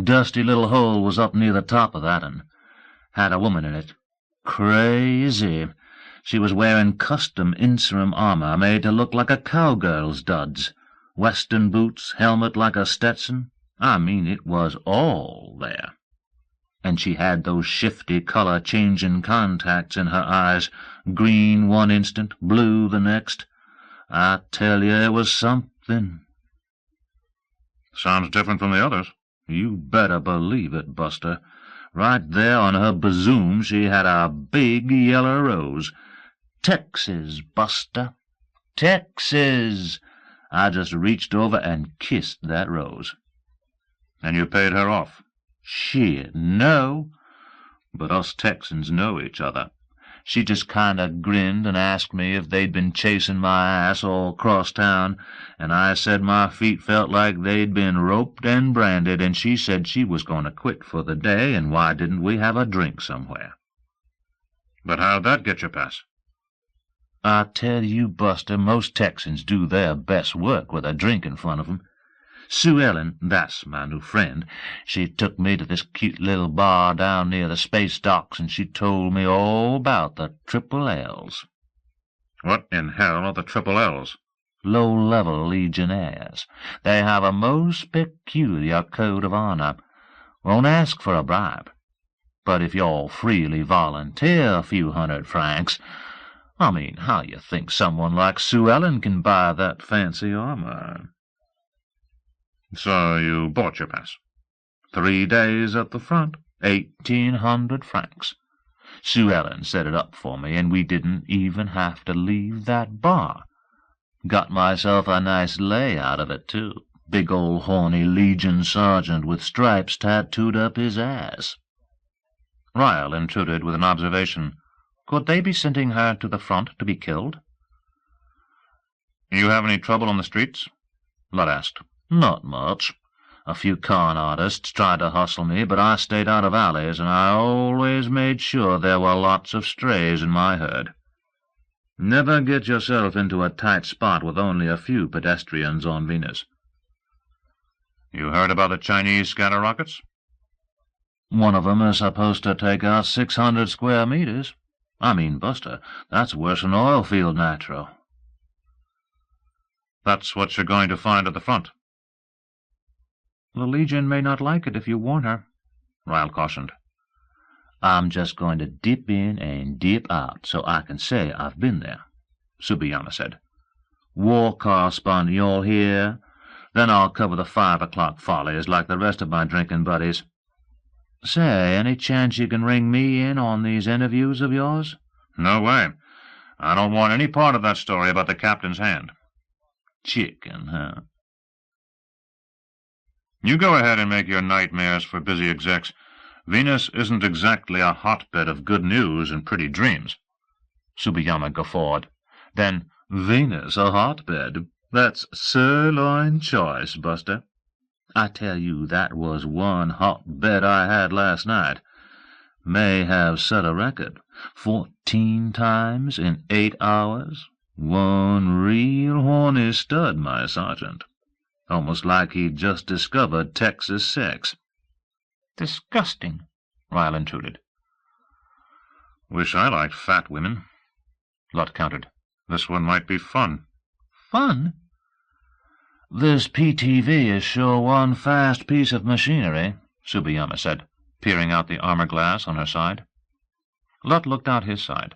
Dusty little hole was up near the top of that, and had a woman in it. Crazy. She was wearing custom Inserum armor made to look like a cowgirl's duds. Western boots, helmet like a Stetson. I mean, it was all there. And she had those shifty color-changing contacts in her eyes, green one instant, blue the next. I tell you, it was something. Sounds different from the others. You better believe it, Buster. Right there on her bosom she had a big yellow rose. Texas, Buster. Texas! I just reached over and kissed that rose. And you paid her off? Shit, no. But us Texans know each other. She just kind of grinned and asked me if they'd been chasing my ass all across town, and I said my feet felt like they'd been roped and branded, and she said she was going to quit for the day, and why didn't we have a drink somewhere? But how'd that get your pass? I tell you, Buster, most Texans do their best work with a drink in front of 'em. Sue Ellen, that's my new friend, she took me to this cute little bar down near the space docks, and she told me all about the Triple L's. What in hell are the Triple L's? Low-level legionnaires. They have a most peculiar code of honor. Won't ask for a bribe. But if you'll freely volunteer a few $100, I mean, how you think someone like Sue Ellen can buy that fancy armor? So you bought your pass? 3 days at the front, $1,800. Sue Ellen set it up for me, and we didn't even have to leave that bar. Got myself a nice lay out of it, too. Big old horny Legion sergeant with stripes tattooed up his ass. Ryle intruded with an observation. Could they be sending her to the front to be killed? You have any trouble on the streets? Ludd asked. Not much. A few con artists tried to hustle me, but I stayed out of alleys, and I always made sure there were lots of strays in my herd. Never get yourself into a tight spot with only a few pedestrians on Venus. You heard about the Chinese scatter rockets? One of 'em is supposed to take out 600 square meters. I mean, Buster, that's worse than oil field nitro. That's what you're going to find at the front. The Legion may not like it if you warn her, Ryle cautioned. I'm just going to dip in and dip out so I can say I've been there, Subiyama said. War correspondent, you'll hear? Then I'll cover the 5 o'clock follies like the rest of my drinking buddies. Say, any chance you can ring me in on these interviews of yours? No way. I don't want any part of that story about the captain's hand. Chicken, huh? You go ahead and make your nightmares for busy execs. Venus isn't exactly a hotbed of good news and pretty dreams. Subiyama guffawed. Then, Venus a hotbed? That's sirloin choice, Buster. I tell you, that was one hotbed I had last night. May have set a record. 14 times in 8 hours. One real horny stud, my sergeant. Almost like he'd just discovered Texas sex. Disgusting, Ryle intruded. Wish I liked fat women, Lutt countered. This one might be fun. Fun? This PTV is sure one fast piece of machinery, Subiyama said, peering out the armor glass on her side. Lutt looked out his side.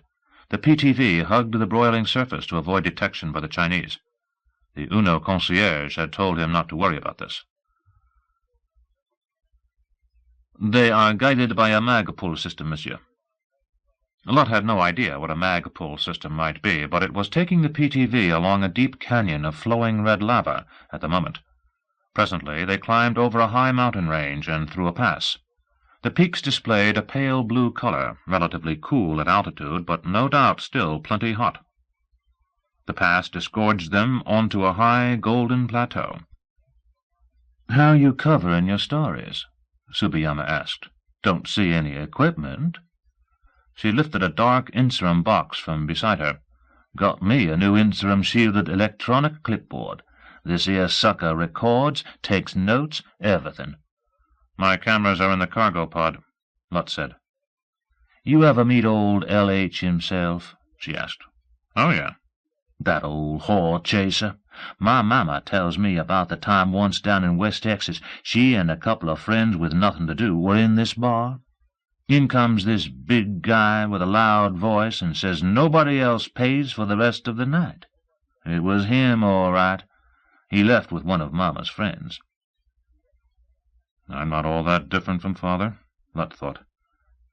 The PTV hugged the broiling surface to avoid detection by the Chinese. The Uno concierge had told him not to worry about this. They are guided by a mag-pull system, monsieur. Lutt had no idea what a mag-pull system might be, but it was taking the PTV along a deep canyon of flowing red lava at the moment. Presently they climbed over a high mountain range and through a pass. The peaks displayed a pale blue color, relatively cool at altitude, but no doubt still plenty hot. The pass disgorged them onto a high golden plateau. "How you covering your stories?" Subiyama asked. "Don't see any equipment." She lifted a dark Inserum box from beside her. "Got me a new Inserum-shielded electronic clipboard. This here sucker records, takes notes, everything." My cameras are in the cargo pod, Lut said. You ever meet old L.H. himself? She asked. Oh, yeah. That old whore chaser. My mama tells me about the time once down in West Texas she and a couple of friends with nothing to do were in this bar. In comes this big guy with a loud voice and says nobody else pays for the rest of the night. It was him, all right. He left with one of Mama's friends. I'm not all that different from Father, Lut thought.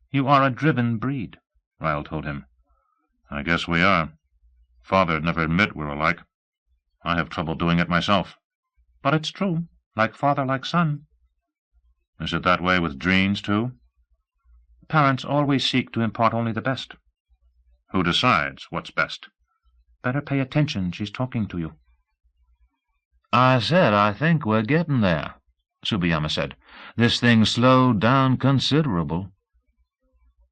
You are a driven breed, Ryle told him. I guess we are. Father'd never admit we're alike. I have trouble doing it myself. But it's true. Like father, like son. Is it that way with dreams, too? Parents always seek to impart only the best. Who decides what's best? Better pay attention. She's talking to you. I said I think we're getting there, Tsubiyama said. This thing slowed down considerable.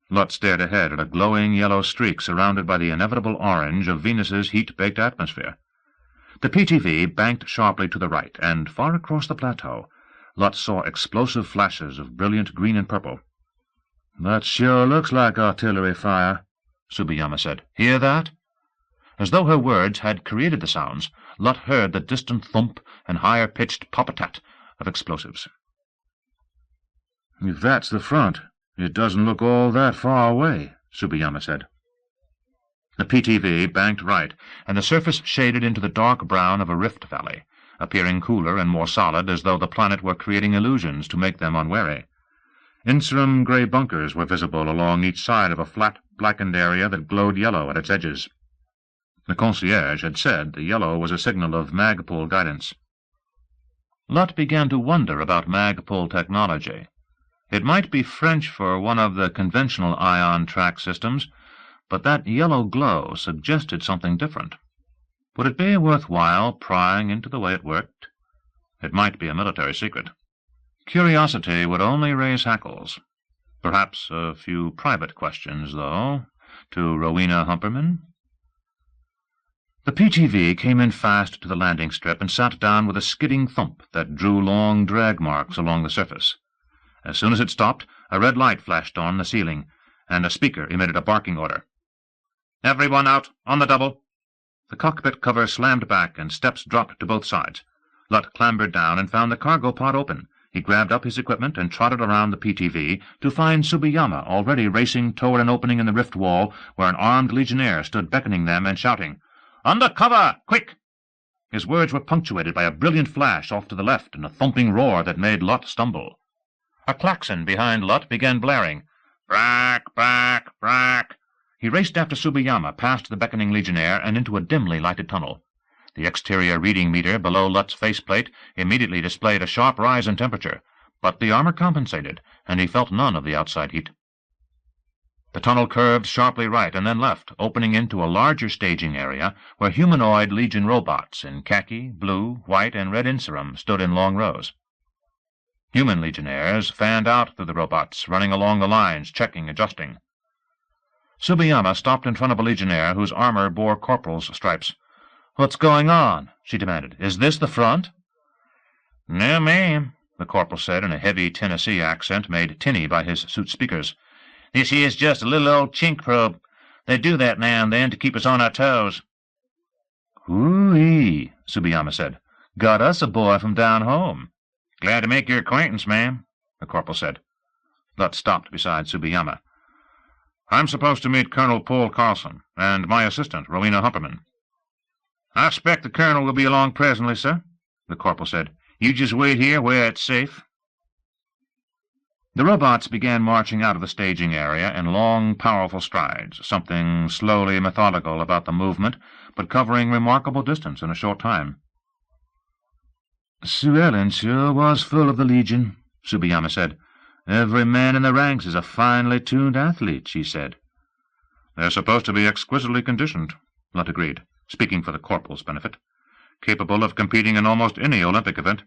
Lut stared ahead at a glowing yellow streak surrounded by the inevitable orange of Venus's heat-baked atmosphere. The PTV banked sharply to the right, and far across the plateau, Lut saw explosive flashes of brilliant green and purple. That sure looks like artillery fire, Tsubiyama said. Hear that? As though her words had created the sounds, Lut heard the distant thump and higher-pitched pop-a-tat of explosives. If that's the front, it doesn't look all that far away, Tsubiyama said. The PTV banked right, and the surface shaded into the dark brown of a rift valley, appearing cooler and more solid as though the planet were creating illusions to make them unwary. Inserum grey bunkers were visible along each side of a flat, blackened area that glowed yellow at its edges. The concierge had said the yellow was a signal of Magpul guidance. Lut began to wonder about Magpul technology. It might be French for one of the conventional ion track systems, but that yellow glow suggested something different. Would it be worthwhile prying into the way it worked? It might be a military secret. Curiosity would only raise hackles. Perhaps a few private questions, though, to Rowena Humperman. The PTV came in fast to the landing strip and sat down with a skidding thump that drew long drag marks along the surface. As soon as it stopped, a red light flashed on the ceiling, and a speaker emitted a barking order. Everyone out, on the double. The cockpit cover slammed back, and steps dropped to both sides. Lut clambered down and found the cargo pod open. He grabbed up his equipment and trotted around the PTV to find Tsubiyama already racing toward an opening in the rift wall where an armed legionnaire stood beckoning them and shouting, "Under cover! Quick!" His words were punctuated by a brilliant flash off to the left and a thumping roar that made Lut stumble. A klaxon behind Lut began blaring. "Brack, brack, brack!" He raced after Tsubiyama, past the beckoning legionnaire, and into a dimly lighted tunnel. The exterior reading meter below Lut's faceplate immediately displayed a sharp rise in temperature, but the armor compensated, and he felt none of the outside heat. The tunnel curved sharply right and then left, opening into a larger staging area where humanoid Legion robots in khaki, blue, white, and red inserum stood in long rows. Human legionnaires fanned out through the robots, running along the lines, checking, adjusting. Tsubiyama stopped in front of a legionnaire whose armor bore corporal's stripes. "What's going on?" she demanded. "Is this the front?" "No, ma'am," the corporal said in a heavy Tennessee accent made tinny by his suit speakers. "This here's just a little old chink probe. They do that now and then to keep us on our toes." "Hoo-ee," Tsubiyama said. "Got us a boy from down home." "Glad to make your acquaintance, ma'am," the corporal said. Lut stopped beside Tsubiyama. "I'm supposed to meet Colonel Paul Carlson, and my assistant, Rowena Humperman." "I expect the colonel will be along presently, sir," the corporal said. "You just wait here where it's safe." The robots began marching out of the staging area in long, powerful strides, something slowly methodical about the movement, but covering remarkable distance in a short time. "Sue Ellen sure was full of the Legion," Tsubiyama said. "Every man in the ranks is a finely tuned athlete," she said. "They're supposed to be exquisitely conditioned," Lut agreed, speaking for the corporal's benefit, "capable of competing in almost any Olympic event."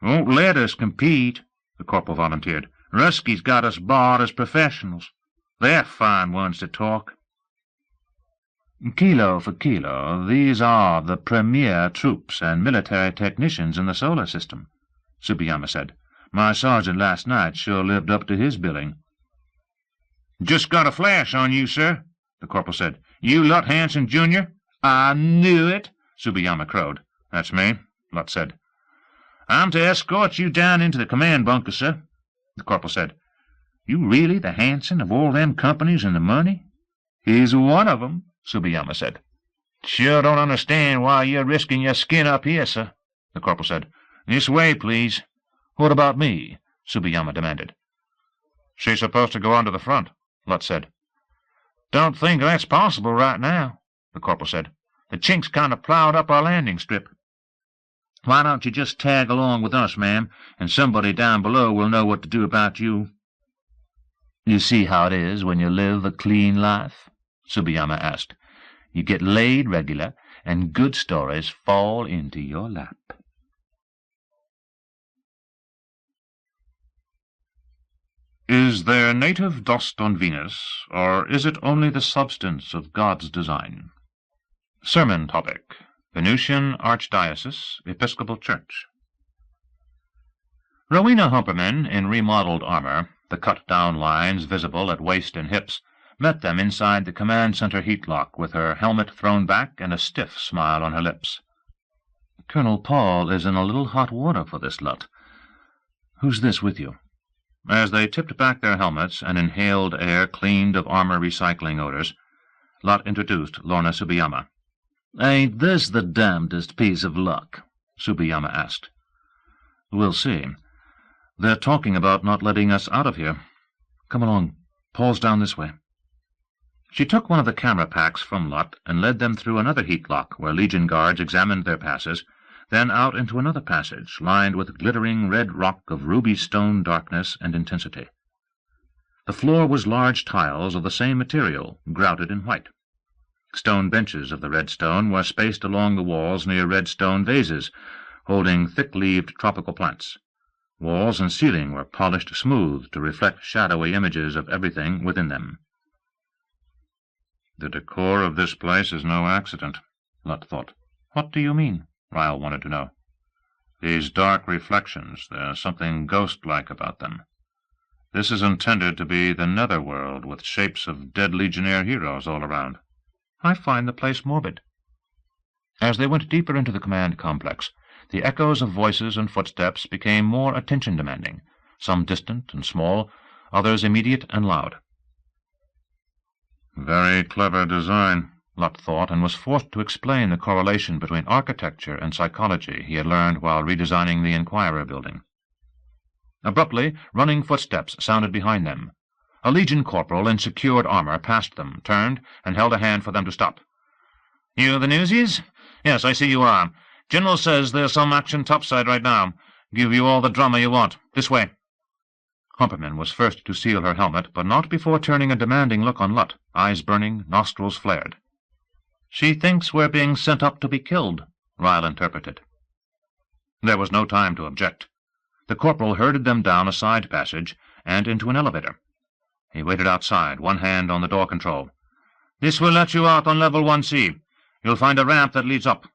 "Won't let us compete," the corporal volunteered. "Rusky's got us barred as professionals. They're fine ones to talk." "Kilo for kilo, these are the premier troops and military technicians in the solar system," Tsubiyama said. My sergeant last night sure lived up to his billing." "Just got a flash on you, sir," the corporal said. "You Lut Hanson, Jr.?" "I knew it," Tsubiyama crowed. "That's me," Lut said. "I'm to escort you down into the command bunker, sir," the corporal said. "You really the Hanson of all them companies and the money?" "He's one of 'em," Tsubiyama said. "Sure don't understand why you're risking your skin up here, sir," the corporal said. "This way, please." "What about me?" Tsubiyama demanded. "She's supposed to go on to the front," Lut said. "Don't think that's possible right now," the corporal said. "The Chinks kind of plowed up our landing strip." "Why don't you just tag along with us, ma'am, and somebody down below will know what to do about you?" "You see how it is when you live a clean life?" Tsubiyama asked. "You get laid regular, and good stories fall into your lap." Is there native dust on Venus, or is it only the substance of God's design? Sermon topic: Venusian Archdiocese, Episcopal Church. Rowena Humperman, in remodeled armor, the cut-down lines visible at waist and hips, met them inside the command center heat-lock with her helmet thrown back and a stiff smile on her lips. "Colonel Paul is in a little hot water for this lot. Who's this with you?" As they tipped back their helmets and inhaled air cleaned of armor recycling odors, Lot introduced Lorna Tsubiyama. "Ain't this the damnedest piece of luck?" Tsubiyama asked. "We'll see. They're talking about not letting us out of here. Come along. Paul's down this way." She took one of the camera packs from Lot and led them through another heat-lock where Legion guards examined their passes, then out into another passage lined with glittering red rock of ruby stone darkness and intensity. The floor was large tiles of the same material, grouted in white. Stone benches of the red stone were spaced along the walls near red stone vases, holding thick-leaved tropical plants. Walls and ceiling were polished smooth to reflect shadowy images of everything within them. "The decor of this place is no accident," Lut thought. "What do you mean?" Ryle wanted to know. "These dark reflections, there's something ghost-like about them. This is intended to be the netherworld with shapes of dead Legionnaire heroes all around." "I find the place morbid." As they went deeper into the command complex, the echoes of voices and footsteps became more attention-demanding, some distant and small, others immediate and loud. "Very clever design," Lut thought, and was forced to explain the correlation between architecture and psychology he had learned while redesigning the Inquirer building. Abruptly, running footsteps sounded behind them. A Legion corporal in secured armor passed them, turned, and held a hand for them to stop. "You the Newsies? Yes, I see you are. General says there's some action topside right now. Give you all the drama you want. This way." Humperman was first to seal her helmet, but not before turning a demanding look on Lut, eyes burning, nostrils flared. "She thinks we're being sent up to be killed," Ryle interpreted. There was no time to object. The corporal herded them down a side passage and into an elevator. He waited outside, one hand on the door control. "This will let you out on level 1C. You'll find a ramp that leads up.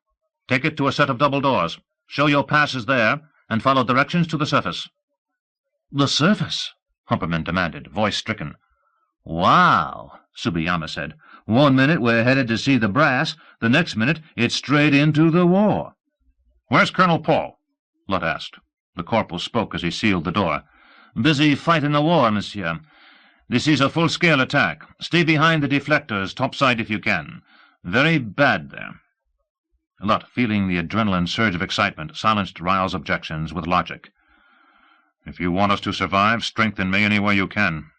Take it to a set of double doors. Show your passes there, and follow directions to the surface." "The surface?" Humperman demanded, voice stricken. "Wow," Tsubiyama said. "One minute we're headed to see the brass, the next minute it's straight into the war." "Where's Colonel Paul?" Lut asked. The corporal spoke as he sealed the door. "Busy fighting the war, monsieur. This is a full-scale attack. Stay behind the deflectors, topside if you can. Very bad there." Lut, feeling the adrenaline surge of excitement, silenced Ryle's objections with logic. "If you want us to survive, strengthen me any way you can."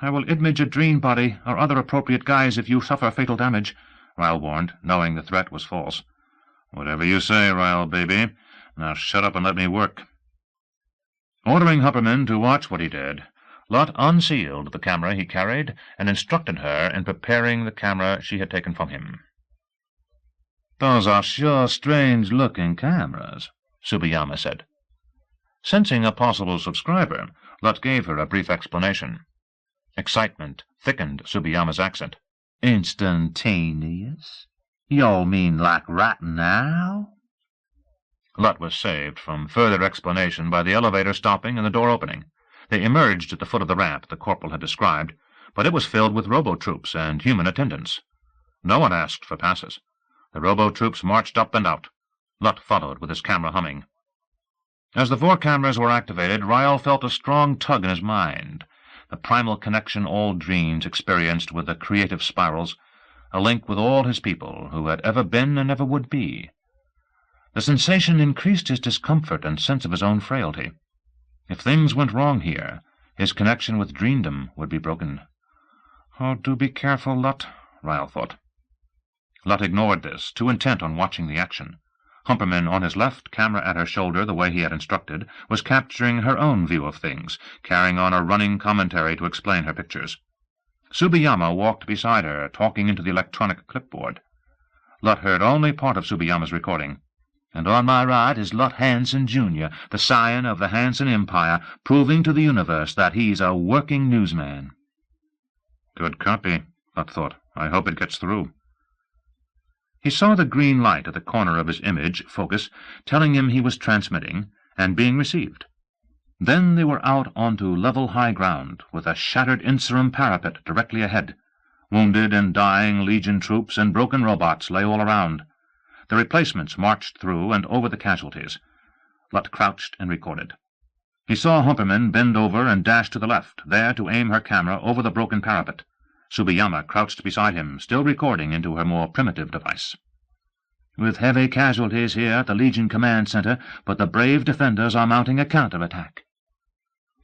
"I will image a dream body or other appropriate guise if you suffer fatal damage," Ryle warned, knowing the threat was false. "Whatever you say, Ryle, baby. Now shut up and let me work." Ordering Humperman to watch what he did, Lut unsealed the camera he carried and instructed her in preparing the camera she had taken from him. "Those are sure strange-looking cameras," Tsubiyama said. Sensing a possible subscriber, Lut gave her a brief explanation. Excitement thickened Tsubiyama's accent. "Instantaneous? You mean like right now?" Lutt was saved from further explanation by the elevator stopping and the door opening. They emerged at the foot of the ramp the corporal had described, but it was filled with robo-troops and human attendants. No one asked for passes. The robo-troops marched up and out. Lutt followed with his camera humming. As the 4 cameras were activated, Ryle felt a strong tug in his mind, the primal connection all dreams experienced with the creative spirals, a link with all his people who had ever been and ever would be. The sensation increased his discomfort and sense of his own frailty. If things went wrong here, his connection with dreamdom would be broken. "Oh, do be careful, Lutt," Ryle thought. Lutt ignored this, too intent on watching the action. Humperman, on his left, camera at her shoulder the way he had instructed, was capturing her own view of things, carrying on a running commentary to explain her pictures. Tsubiyama walked beside her, talking into the electronic clipboard. Lutt heard only part of Tsubiyama's recording. "And on my right is Lutt Hansen, Jr., the scion of the Hansen Empire, proving to the universe that he's a working newsman." "Good copy," Lutt thought. "I hope it gets through." He saw the green light at the corner of his image focus, telling him he was transmitting and being received. Then they were out onto level high ground, with a shattered Inserum parapet directly ahead. Wounded and dying Legion troops and broken robots lay all around. The replacements marched through and over the casualties. Lutt crouched and recorded. He saw Humperman bend over and dash to the left, there to aim her camera over the broken parapet. Tsubiyama crouched beside him, still recording into her more primitive device. "With heavy casualties here at the Legion Command Center, but the brave defenders are mounting a counterattack."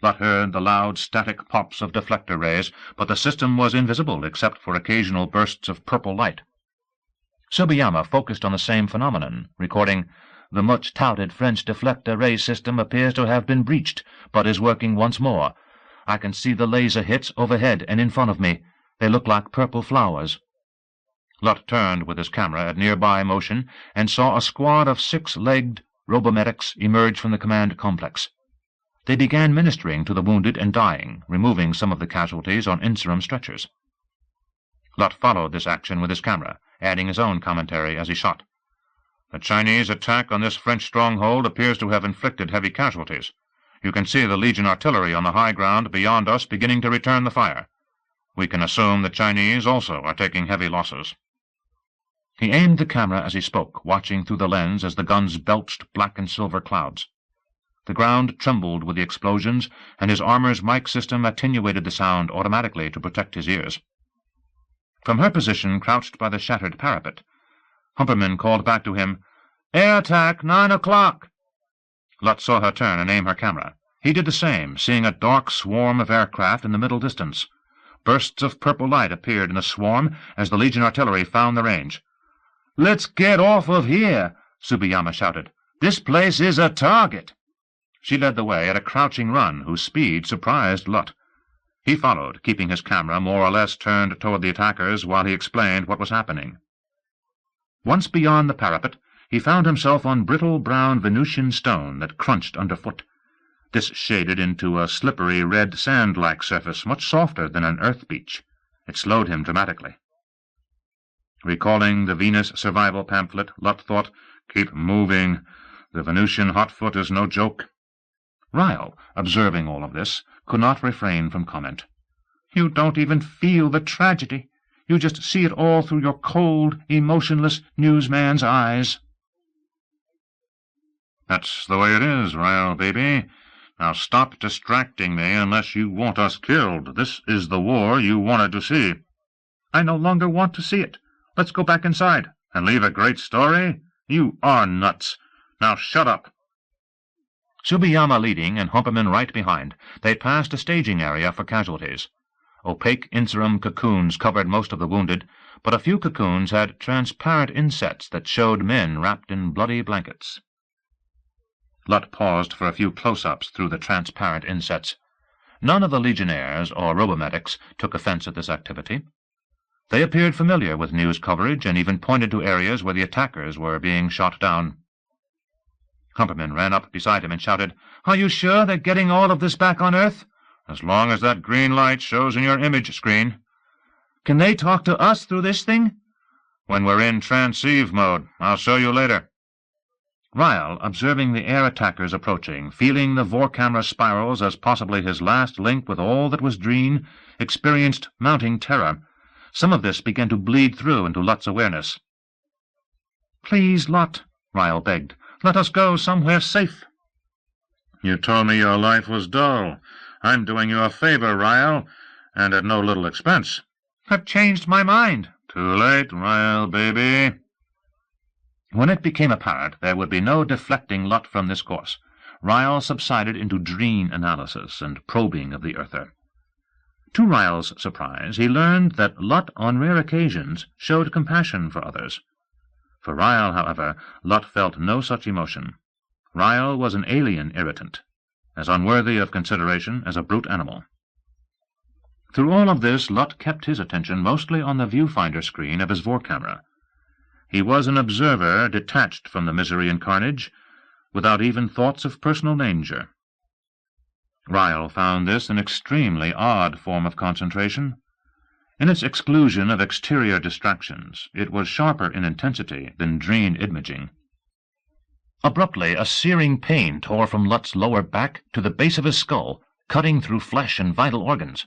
Lutt heard the loud static pops of deflector rays, but the system was invisible except for occasional bursts of purple light. Tsubiyama focused on the same phenomenon, recording, "The much-touted French deflector ray system appears to have been breached, but is working once more. I can see the laser hits overhead and in front of me. They look like purple flowers." Lutt turned with his camera at nearby motion and saw a squad of 6-legged robomedics emerge from the command complex. They began ministering to the wounded and dying, removing some of the casualties on Inserum stretchers. Lutt followed this action with his camera, adding his own commentary as he shot. "The Chinese attack on this French stronghold appears to have inflicted heavy casualties. You can see the Legion artillery on the high ground beyond us beginning to return the fire. We can assume the Chinese also are taking heavy losses." He aimed the camera as he spoke, watching through the lens as the guns belched black and silver clouds. The ground trembled with the explosions, and his armor's mic system attenuated the sound automatically to protect his ears. From her position, crouched by the shattered parapet, Humperman called back to him, "Air attack, 9 o'clock!" Lutt saw her turn and aim her camera. He did the same, seeing a dark swarm of aircraft in the middle distance. Bursts of purple light appeared in the swarm as the Legion artillery found the range. "Let's get off of here!" Tsubiyama shouted. "This place is a target!" She led the way at a crouching run whose speed surprised Lutt. He followed, keeping his camera more or less turned toward the attackers while he explained what was happening. Once beyond the parapet, he found himself on brittle brown Venusian stone that crunched underfoot. This shaded into a slippery red sand-like surface, much softer than an earth beach. It slowed him dramatically. Recalling the Venus survival pamphlet, Lutt thought, "Keep moving. The Venusian hotfoot is no joke." Ryle, observing all of this, could not refrain from comment. "You don't even feel the tragedy. You just see it all through your cold, emotionless newsman's eyes." "That's the way it is, Ryle, baby. Now stop distracting me unless you want us killed. This is the war you wanted to see." "I no longer want to see it. Let's go back inside." "And leave a great story? You are nuts. Now shut up." Tsubiyama leading and Humperman right behind, they passed a staging area for casualties. Opaque Inserum cocoons covered most of the wounded, but a few cocoons had transparent insets that showed men wrapped in bloody blankets. Lutt paused for a few close-ups through the transparent insets. None of the legionnaires or robomedics took offense at this activity. They appeared familiar with news coverage and even pointed to areas where the attackers were being shot down. Humperman ran up beside him and shouted, "Are you sure they're getting all of this back on Earth?" "As long as that green light shows in your image screen." "Can they talk to us through this thing?" "When we're in transceive mode. I'll show you later." Ryle, observing the air attackers approaching, feeling the Vorkamera spirals as possibly his last link with all that was Dreen, experienced mounting terror. Some of this began to bleed through into Lutt's awareness. "Please, Lutt," Ryle begged, "let us go somewhere safe." "You told me your life was dull. I'm doing you a favor, Ryle, and at no little expense." "I've changed my mind." "Too late, Ryle, baby." When it became apparent there would be no deflecting Lutt from this course, Ryle subsided into Dreen analysis and probing of the earther. To Ryle's surprise, he learned that Lutt on rare occasions showed compassion for others. For Ryle, however, Lutt felt no such emotion. Ryle was an alien irritant, as unworthy of consideration as a brute animal. Through all of this, Lutt kept his attention mostly on the viewfinder screen of his Vorkamera. He was an observer detached from the misery and carnage, without even thoughts of personal danger. Ryle found this an extremely odd form of concentration. In its exclusion of exterior distractions, it was sharper in intensity than Dreen imaging. Abruptly, a searing pain tore from Lutt's lower back to the base of his skull, cutting through flesh and vital organs.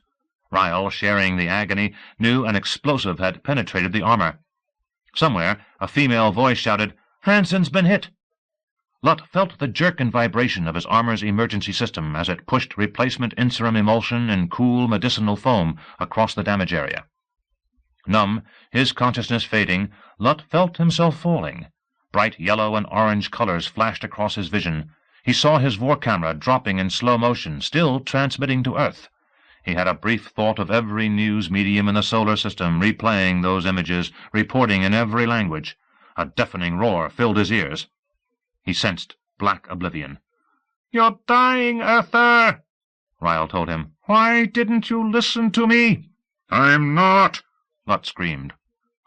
Ryle, sharing the agony, knew an explosive had penetrated the armor. Somewhere, a female voice shouted, "Hansen's been hit!" Lutt felt the jerk and vibration of his armor's emergency system as it pushed replacement inserum emulsion in cool medicinal foam across the damage area. Numb, his consciousness fading, Lutt felt himself falling. Bright yellow and orange colors flashed across his vision. He saw his Vorkamera dropping in slow motion, still transmitting to Earth. He had a brief thought of every news medium in the solar system replaying those images, reporting in every language. A deafening roar filled his ears. He sensed black oblivion. "You're dying, Earther," Ryle told him. "Why didn't you listen to me?" "I'm not," Lutt screamed.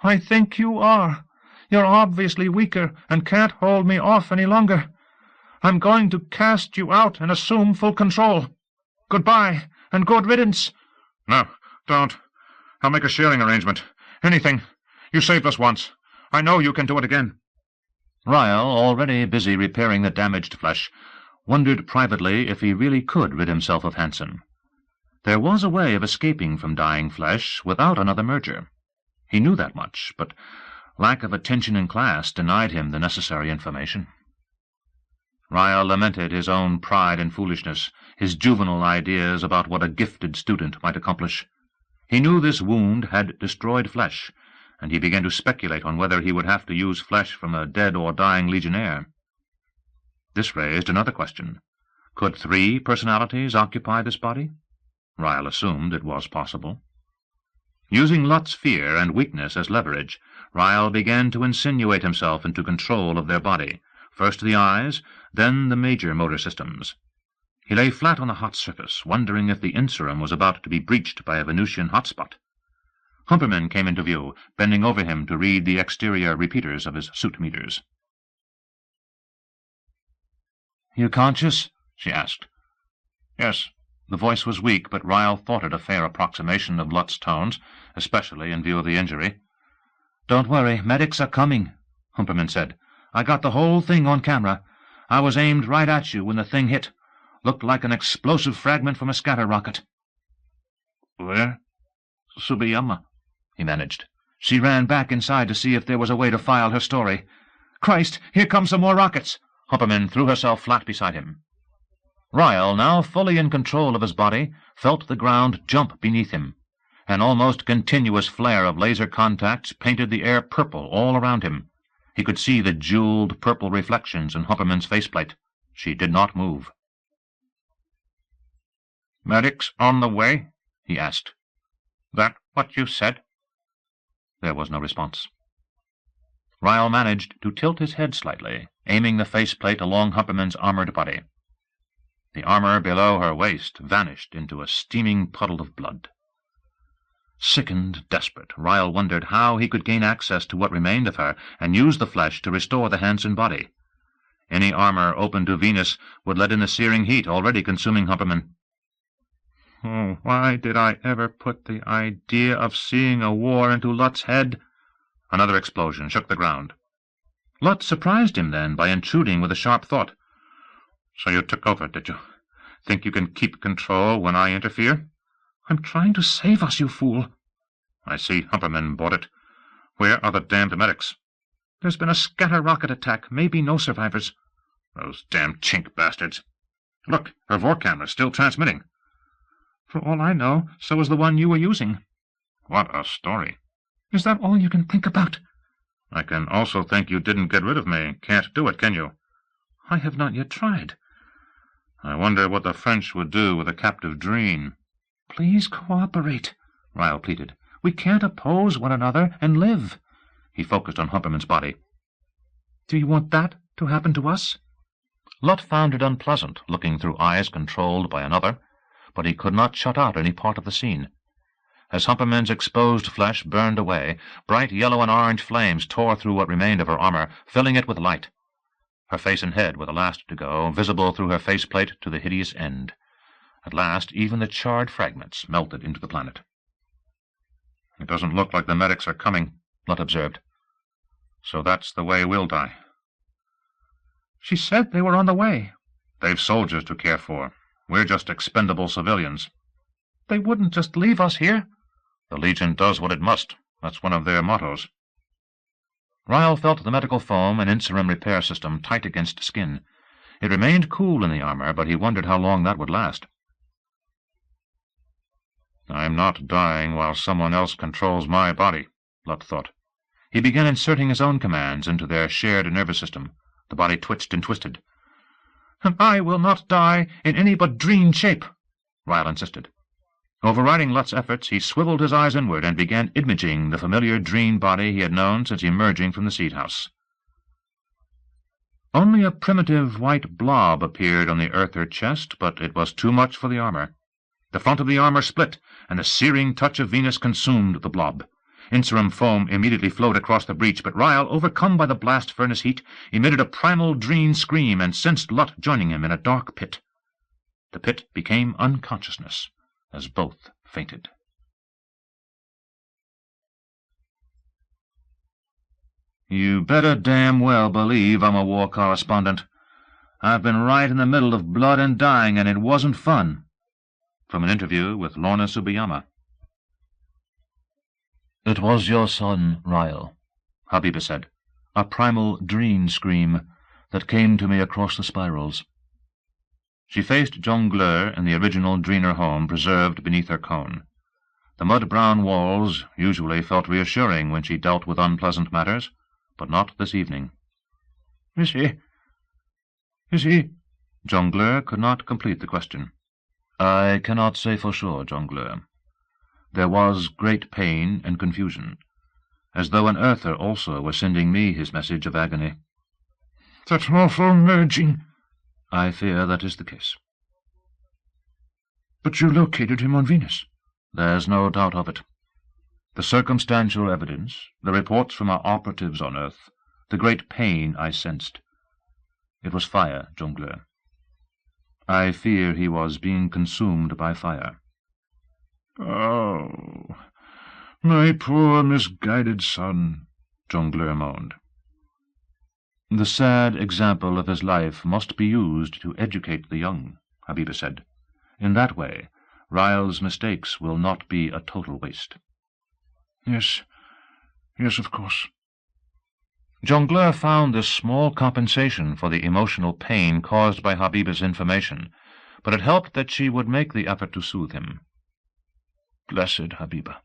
"I think you are. You're obviously weaker and can't hold me off any longer. I'm going to cast you out and assume full control. Goodbye, and good riddance." "No, don't. I'll make a sharing arrangement. Anything. You saved us once. I know you can do it again." Ryle, already busy repairing the damaged flesh, wondered privately if he really could rid himself of Hansen. There was a way of escaping from dying flesh without another merger. He knew that much, but lack of attention in class denied him the necessary information. Ryle lamented his own pride and foolishness, his juvenile ideas about what a gifted student might accomplish. He knew this wound had destroyed flesh, and he began to speculate on whether he would have to use flesh from a dead or dying legionnaire. This raised another question. Could 3 personalities occupy this body? Ryle assumed it was possible. Using Lutt's fear and weakness as leverage, Ryle began to insinuate himself into control of their body, first the eyes, then the major motor systems. He lay flat on the hot surface, wondering if the inserum was about to be breached by a Venusian hotspot. Humperman came into view, bending over him to read the exterior repeaters of his suit meters. "You conscious?" she asked. "Yes." The voice was weak, but Ryle thought it a fair approximation of Lutt's tones, especially in view of the injury. "Don't worry, medics are coming," Humperman said. "I got the whole thing on camera. I was aimed right at you when the thing hit. Looked like an explosive fragment from a scatter rocket." "Where?" "Tsubiyama," he managed. "She ran back inside to see if there was a way to file her story. Christ, here come some more rockets!" Humperman threw herself flat beside him. Ryle, now fully in control of his body, felt the ground jump beneath him. An almost continuous flare of laser contacts painted the air purple all around him. He could see the jeweled purple reflections in Humperman's faceplate. She did not move. "Medics on the way?" he asked. "That what you said?" There was no response. Ryle managed to tilt his head slightly, aiming the faceplate along Humperman's armored body. The armor below her waist vanished into a steaming puddle of blood. Sickened, desperate, Ryle wondered how he could gain access to what remained of her and use the flesh to restore the Hansen body. Any armor open to Venus would let in the searing heat already consuming Humperman. "Oh, why did I ever put the idea of seeing a war into Lutt's head?" Another explosion shook the ground. Lot surprised him then by intruding with a sharp thought. So you took over, did you? Think you can keep control when I interfere? I'm trying to save us, you fool. I see Humperman bought it. Where are the damned medics? There's been a scatter-rocket attack. Maybe no survivors. Those damn chink bastards. Look, her VOR camera's still transmitting. For all I know, so is the one you were using. What a story. Is that all you can think about? I can also think you didn't get rid of me. Can't do it, can you? I have not yet tried. I wonder what the French would do with a captive Dreen. Please cooperate, Ryle pleaded. We can't oppose one another and live. He focused on Humperman's body. Do you want that to happen to us? Lot found it unpleasant, looking through eyes controlled by another, but he could not shut out any part of the scene. As Humperman's exposed flesh burned away, bright yellow and orange flames tore through what remained of her armor, filling it with light. Her face and head were the last to go, visible through her faceplate to the hideous end. At last, even the charred fragments melted into the planet. It doesn't look like the medics are coming, Lot observed. So that's the way we'll die. She said they were on the way. They've soldiers to care for. We're just expendable civilians. They wouldn't just leave us here. The Legion does what it must. That's one of their mottos. Ryle felt the medical foam and inserum repair system tight against skin. It remained cool in the armor, but he wondered how long that would last. I'm not dying while someone else controls my body, Lot thought. He began inserting his own commands into their shared nervous system. The body twitched and twisted. And I will not die in any but Dreen shape, Ryle insisted. Overriding Lot's efforts, he swiveled his eyes inward and began imaging the familiar Dreen body he had known since emerging from the seed house. Only a primitive white blob appeared on the earther chest, but it was too much for the armor. The front of the armor split, and the searing touch of Venus consumed the blob. Inserum foam immediately flowed across the breach, but Ryle, overcome by the blast furnace heat, emitted a primal Dreen scream and sensed Lot joining him in a dark pit. The pit became unconsciousness, as both fainted. You better damn well believe I'm a war correspondent. I've been right in the middle of blood and dying, and it wasn't fun. From an interview with Lorna Tsubiyama. It was your son, Ryle, Habiba said, a primal Dreen scream that came to me across the spirals. She faced Jongleur in the original Dreener home preserved beneath her cone. The mud-brown walls usually felt reassuring when she dealt with unpleasant matters, but not this evening. Is he? Jongleur could not complete the question. I cannot say for sure, Jongleur. There was great pain and confusion, as though an earther also were sending me his message of agony. That awful merging. I fear that is the case. But you located him on Venus. There's no doubt of it. The circumstantial evidence, the reports from our operatives on Earth, the great pain I sensed. It was fire, Jongleur. I fear he was being consumed by fire. Oh, my poor misguided son, Jongleur moaned. The sad example of his life must be used to educate the young, Habiba said. In that way, Ryle's mistakes will not be a total waste. Yes, of course. Jongleur found this small compensation for the emotional pain caused by Habiba's information, but it helped that she would make the effort to soothe him. Blessed Habiba.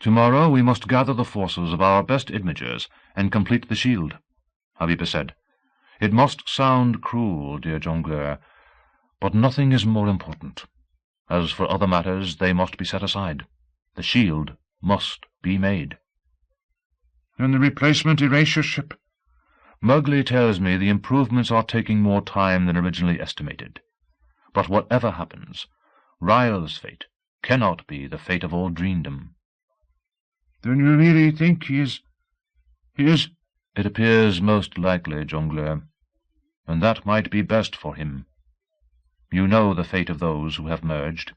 Tomorrow we must gather the forces of our best imagers and complete the shield, Habiba said. It must sound cruel, dear Jongleur, but nothing is more important. As for other matters, they must be set aside. The shield must be made. And the replacement erasure ship? Mowgli tells me the improvements are taking more time than originally estimated. But whatever happens, Ryle's fate cannot be the fate of all Dreendom. Then you really think he is? It appears most likely, Jongleur, and that might be best for him. You know the fate of those who have merged.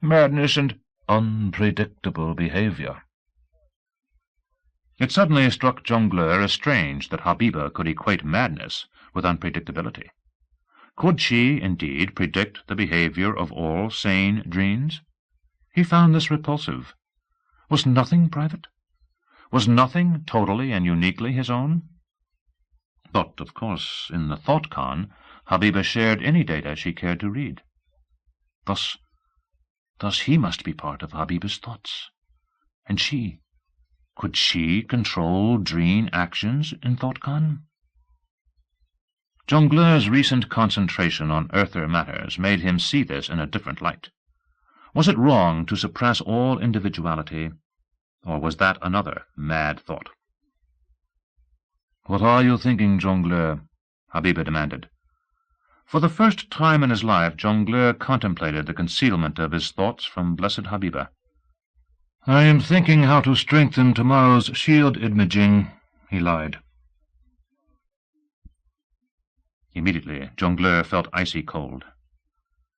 Madness and unpredictable behavior. It suddenly struck Jongleur as strange that Habiba could equate madness with unpredictability. Could she, indeed, predict the behavior of all sane dreams? He found this repulsive. Was nothing private? Was nothing totally and uniquely his own? But, of course, in the thought-con, Habiba shared any data she cared to read. Thus he must be part of Habiba's thoughts. And she, could she control dream actions in thought-con? Jongleur's recent concentration on earther matters made him see this in a different light. Was it wrong to suppress all individuality, or was that another mad thought? "What are you thinking, Jongleur?" Habiba demanded. For the first time in his life, Jongleur contemplated the concealment of his thoughts from blessed Habiba. "I am thinking how to strengthen tomorrow's shield imaging," he lied. Immediately, Jongleur felt icy cold.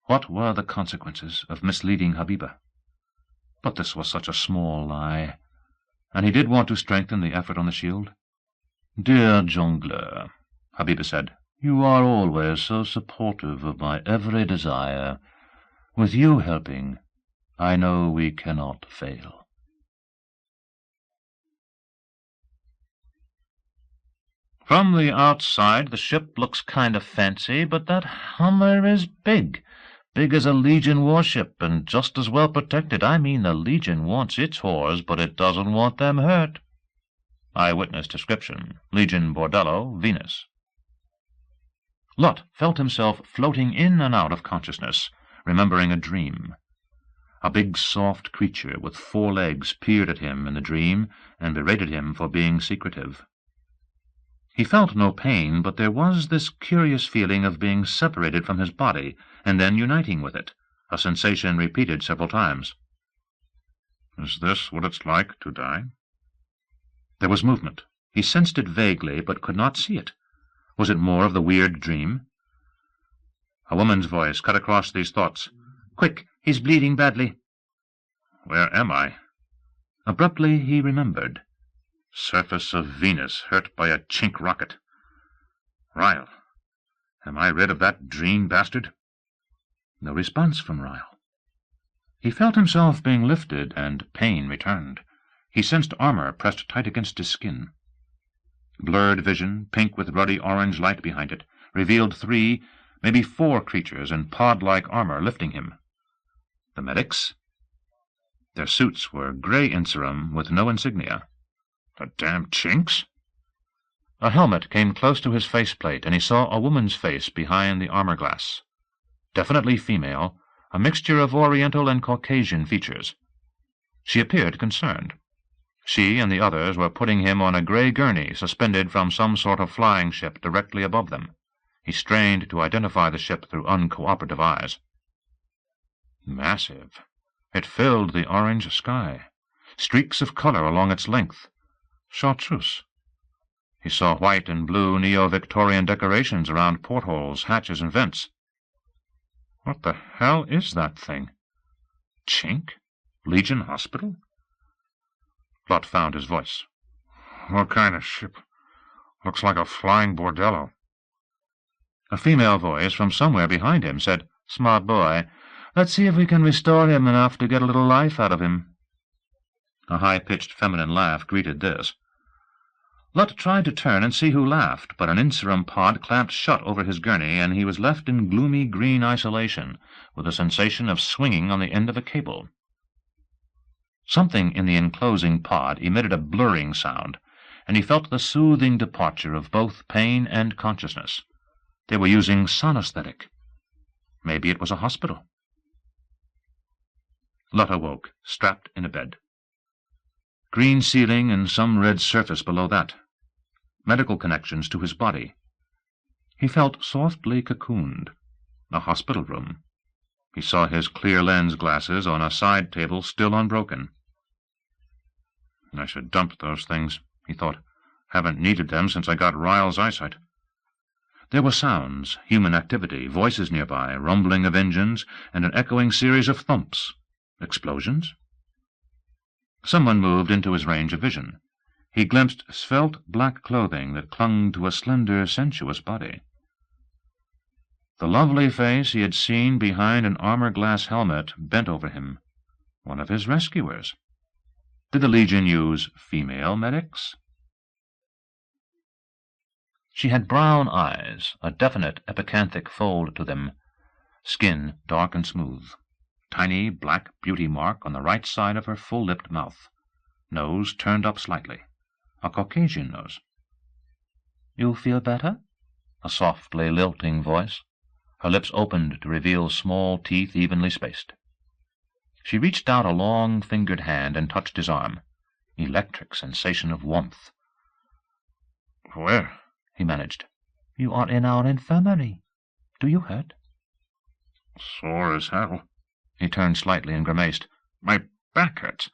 What were the consequences of misleading Habiba? But this was such a small lie, and he did want to strengthen the effort on the shield. "Dear Jongleur," Habiba said, "you are always so supportive of my every desire. With you helping, I know we cannot fail." From the outside, the ship looks kind of fancy, but that Hummer is big. Big as a Legion warship, and just as well protected. I mean, the Legion wants its whores, but it doesn't want them hurt. Eyewitness description: Legion Bordello, Venus. Lot felt himself floating in and out of consciousness, remembering a dream. A big, soft creature with 4 legs peered at him in the dream and berated him for being secretive. He felt no pain, but there was this curious feeling of being separated from his body and then uniting with it, a sensation repeated several times. "Is this what it's like to die?" There was movement. He sensed it vaguely, but could not see it. Was it more of the weird dream? A woman's voice cut across these thoughts. "Quick, he's bleeding badly." "Where am I?" Abruptly he remembered. Surface of Venus, hurt by a chink rocket. Ryle. Am I rid of that dream bastard? No response from Ryle. He felt himself being lifted, and pain returned. He sensed armor pressed tight against his skin. Blurred vision, pink with ruddy orange light behind it, revealed 3, maybe 4 creatures in pod-like armor lifting him. The medics? Their suits were gray inserum with no insignia. The damn chinks! A helmet came close to his faceplate, and he saw a woman's face behind the armor glass. Definitely female, a mixture of Oriental and Caucasian features. She appeared concerned. She and the others were putting him on a gray gurney suspended from some sort of flying ship directly above them. He strained to identify the ship through uncooperative eyes. Massive. It filled the orange sky. Streaks of color along its length. Chartreuse. He saw white and blue neo-Victorian decorations around portholes, hatches, and vents. What the hell is that thing? Chink? Legion Hospital? Lot found his voice. What kind of ship? Looks like a flying bordello. A female voice from somewhere behind him said, "Smart boy. Let's see if we can restore him enough to get a little life out of him." A high-pitched feminine laugh greeted this. Lot tried to turn and see who laughed, but an inserum pod clamped shut over his gurney, and he was left in gloomy green isolation, with a sensation of swinging on the end of a cable. Something in the enclosing pod emitted a blurring sound, and he felt the soothing departure of both pain and consciousness. They were using sonosthetic. Maybe it was a hospital. Lot awoke, strapped in a bed. Green ceiling and some red surface below that. Medical connections to his body. He felt softly cocooned. A hospital room. He saw his clear lens glasses on a side table still unbroken. I should dump those things, he thought. Haven't needed them since I got Ryle's eyesight. There were sounds, human activity, voices nearby, rumbling of engines, and an echoing series of thumps. Explosions? Someone moved into his range of vision. He glimpsed svelte black clothing that clung to a slender, sensuous body. The lovely face he had seen behind an armor-glass helmet bent over him. One of his rescuers. Did the Legion use female medics? She had brown eyes, a definite epicanthic fold to them, skin dark and smooth, tiny black beauty mark on the right side of her full-lipped mouth, nose turned up slightly, a Caucasian nose. "You feel better?" A softly lilting voice. Her lips opened to reveal small teeth evenly spaced. She reached out a long-fingered hand and touched his arm. Electric sensation of warmth. "Where?" he managed. "You are in our infirmary. Do you hurt?" "Sore as hell." He turned slightly and grimaced. "My back hurts."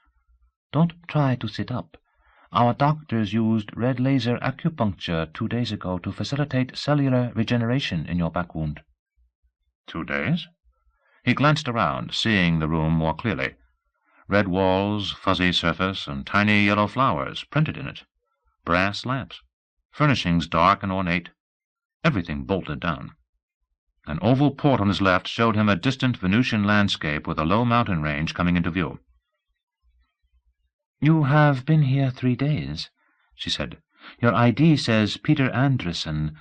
"Don't try to sit up. Our doctors used red laser acupuncture 2 days ago to facilitate cellular regeneration in your back wound." 2 days? He glanced around, seeing the room more clearly. Red walls, fuzzy surface, and tiny yellow flowers printed in it. Brass lamps. Furnishings dark and ornate. Everything bolted down. An oval port on his left showed him a distant Venusian landscape with a low mountain range coming into view. "You have been here 3 days," she said. "Your ID says Peter Anderson,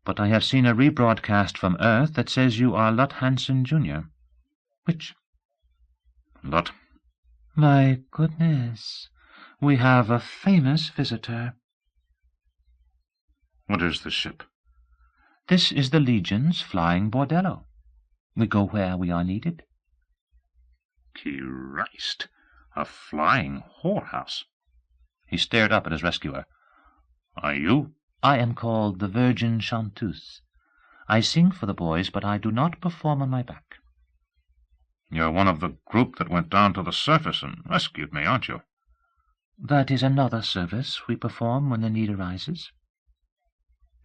but I have seen a rebroadcast from Earth that says you are Lut Hansen, Jr. Which?" "Lut." "My goodness, we have a famous visitor." "What is the ship?" "This is the Legion's flying bordello. We go where we are needed." Christ! A flying whorehouse. He stared up at his rescuer. "Are you?" "I am called the Virgin Chanteuse. I sing for the boys, but I do not perform on my back." "You're one of the group that went down to the surface and rescued me, aren't you?" "That is another service we perform when the need arises."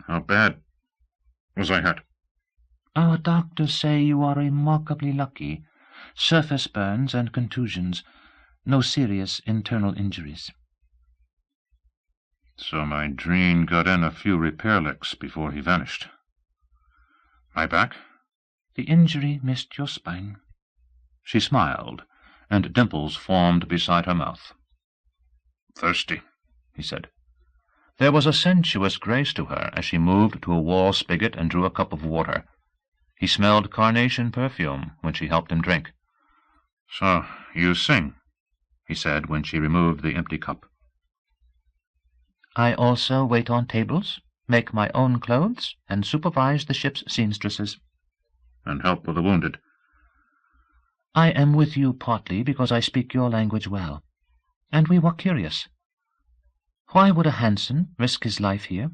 "How bad was I hurt?" "Our doctors say you are remarkably lucky. Surface burns and contusions. No serious internal injuries." So my dreen got in a few repair licks before he vanished. "My back?" "The injury missed your spine." She smiled, and dimples formed beside her mouth. "Thirsty," he said. There was a sensuous grace to her as she moved to a wall spigot and drew a cup of water. He smelled carnation perfume when she helped him drink. "So you sing," he said when she removed the empty cup. "I also wait on tables, make my own clothes, and supervise the ship's seamstresses." "And help with the wounded." "I am with you partly because I speak your language well, and we were curious. Why would a Hansen risk his life here?"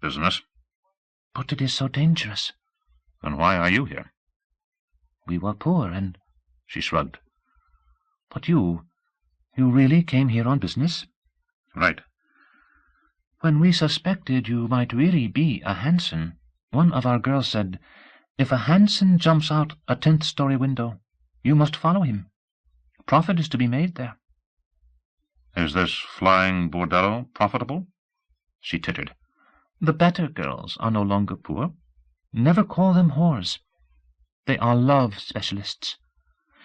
"Business." "But it is so dangerous." "Then why are you here?" "We were poor, and—" She shrugged. "But you really came here on business?" "Right." "When we suspected you might really be a Hansen, one of our girls said, 'If a Hansen jumps out a 10th-story window, you must follow him. Profit is to be made there.'" "Is this flying bordello profitable?" She tittered. "The better girls are no longer poor. Never call them whores. They are love specialists.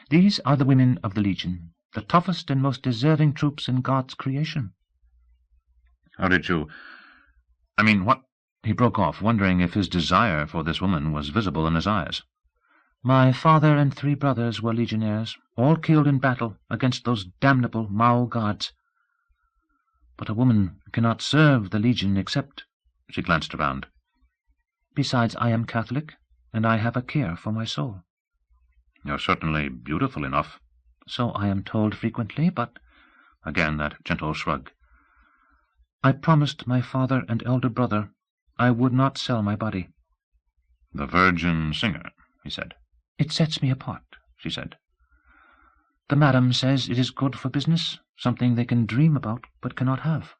These are the women of the Legion, the toughest and most deserving troops in God's creation." "How did you... I mean, what—" He broke off, wondering if his desire for this woman was visible in his eyes. "My father and 3 brothers were legionnaires, all killed in battle against those damnable Mao gods. But a woman cannot serve the Legion except—" She glanced around. "Besides, I am Catholic, and I have a care for my soul." "You're certainly beautiful enough." "So I am told frequently, but—" Again that gentle shrug. "I promised my father and elder brother I would not sell my body." "The Virgin Singer," he said. "It sets me apart," she said. "The madam says it is good for business, something they can dream about but cannot have."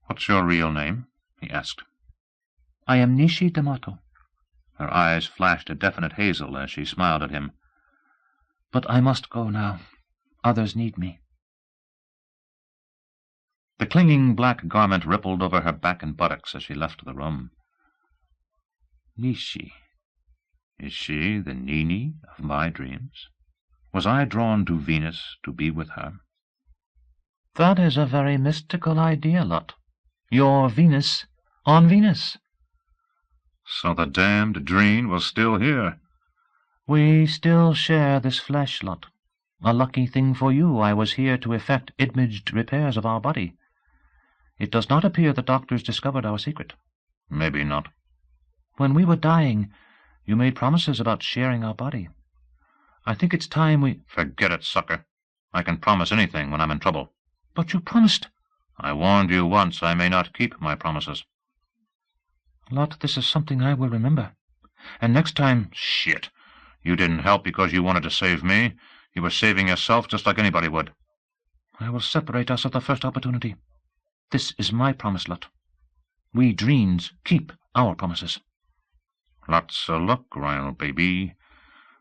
"What's your real name?" he asked. "I am Nishi D'Amato." Her eyes flashed a definite hazel as she smiled at him. "But I must go now. Others need me." The clinging black garment rippled over her back and buttocks as she left the room. Nishi. Is she the Nini of my dreams? Was I drawn to Venus to be with her? That is a very mystical idea, Lot. Your Venus on Venus. So the damned dream was still here. We still share this flesh, Lot. A lucky thing for you, I was here to effect imaged repairs of our body. It does not appear the doctors discovered our secret. Maybe not. When we were dying, you made promises about sharing our body. I think it's time we— Forget it, sucker. I can promise anything when I'm in trouble. But you promised— I warned you once I may not keep my promises. Lot, this is something I will remember. And next time— Shit. You didn't help because you wanted to save me. You were saving yourself just like anybody would. I will separate us at the first opportunity. This is my promise, Lot. We dreams keep our promises. Lots of luck, Royal baby.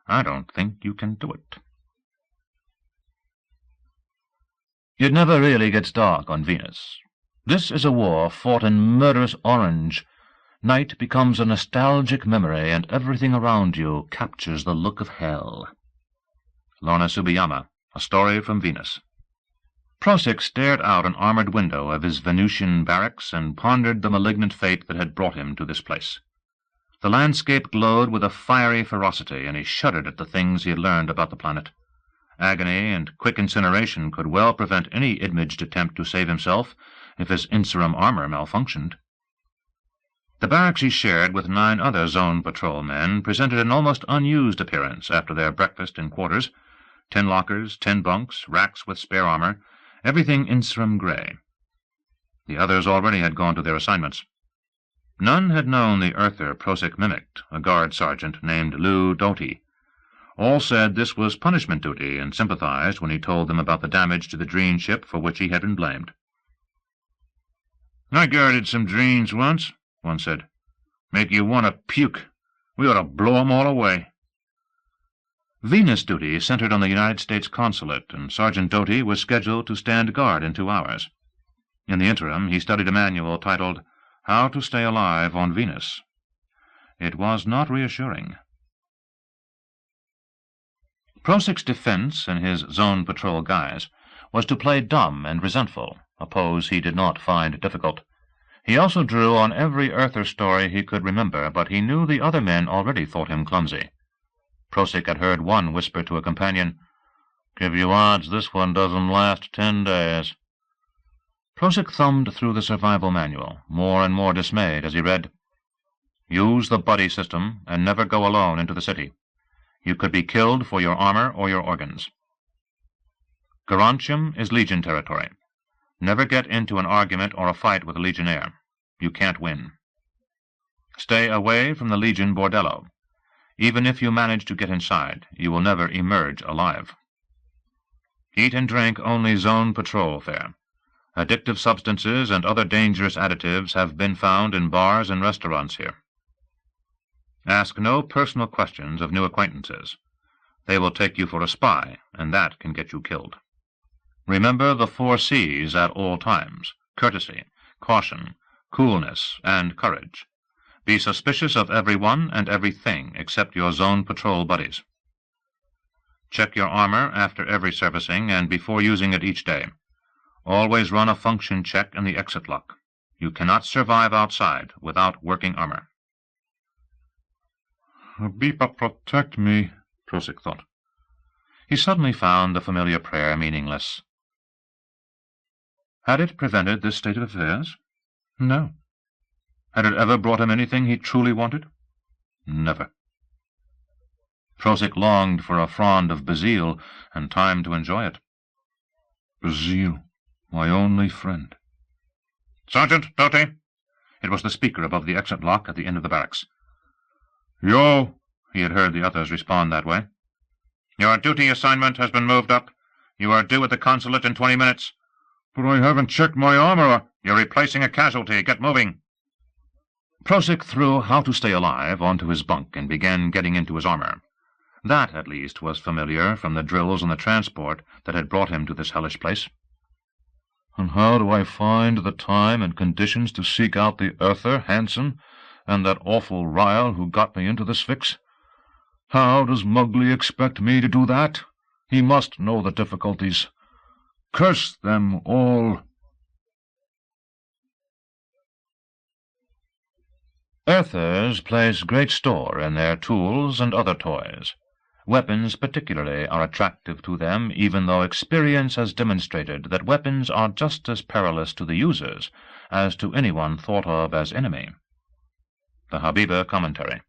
I don't think you can do it. It never really gets dark on Venus. This is a war fought in murderous orange. Night becomes a nostalgic memory, and everything around you captures the look of hell. Lorna Tsubiyama, A Story from Venus. Prosyk stared out an armored window of his Venusian barracks and pondered the malignant fate that had brought him to this place. The landscape glowed with a fiery ferocity, and he shuddered at the things he had learned about the planet. Agony and quick incineration could well prevent any imaged attempt to save himself if his Inserum armor malfunctioned. The barracks he shared with 9 other Zone Patrol men presented an almost unused appearance after their breakfast in quarters. 10 lockers, 10 bunks, racks with spare armor, everything Inserum gray. The others already had gone to their assignments. None had known the Earther Prosyk mimicked, a guard sergeant named Lou Doty. All said this was punishment duty and sympathized when he told them about the damage to the Dreen ship for which he had been blamed. "I guarded some Dreens once," one said. "Make you want to puke. We ought to blow 'em all away." Venus duty centered on the United States Consulate, and Sergeant Doty was scheduled to stand guard in 2 hours. In the interim, he studied a manual titled How to Stay Alive on Venus. It was not reassuring. Prosyk's defense, in his Zone Patrol guise, was to play dumb and resentful, a pose he did not find difficult. He also drew on every Earther story he could remember, but he knew the other men already thought him clumsy. Prosyk had heard one whisper to a companion, "Give you odds this one doesn't last 10 days. Prosyk thumbed through the survival manual, more and more dismayed as he read, "Use the buddy system and never go alone into the city. You could be killed for your armor or your organs. Garantium is Legion territory. Never get into an argument or a fight with a Legionnaire. You can't win. Stay away from the Legion bordello. Even if you manage to get inside, you will never emerge alive. Eat and drink only Zone Patrol fare. Addictive substances and other dangerous additives have been found in bars and restaurants here. Ask no personal questions of new acquaintances. They will take you for a spy, and that can get you killed. Remember the 4 C's at all times: courtesy, caution, coolness, and courage. Be suspicious of everyone and everything except your Zone Patrol buddies. Check your armor after every servicing and before using it each day. Always run a function check in the exit lock. You cannot survive outside without working armor." "Beepa protect me," Prosyk thought. He suddenly found the familiar prayer meaningless. Had it prevented this state of affairs? No. Had it ever brought him anything he truly wanted? Never. Prosyk longed for a frond of Bazil and time to enjoy it. Bazil, my only friend. "Sergeant Doty!" It was the speaker above the exit lock at the end of the barracks. "Yo!" He had heard the others respond that way. "Your duty assignment has been moved up. You are due at the consulate in 20 minutes. "But I haven't checked my armor." "You're replacing a casualty. Get moving." Prosyk threw How to Stay Alive onto his bunk and began getting into his armor. That, at least, was familiar from the drills on the transport that had brought him to this hellish place. And how do I find the time and conditions to seek out the earther, Hansen, and that awful Ryle who got me into this fix? How does Mowgli expect me to do that? He must know the difficulties. Curse them all! Earthers place great store in their tools and other toys. Weapons particularly are attractive to them, even though experience has demonstrated that weapons are just as perilous to the users as to anyone thought of as enemy. The Habiba Commentary.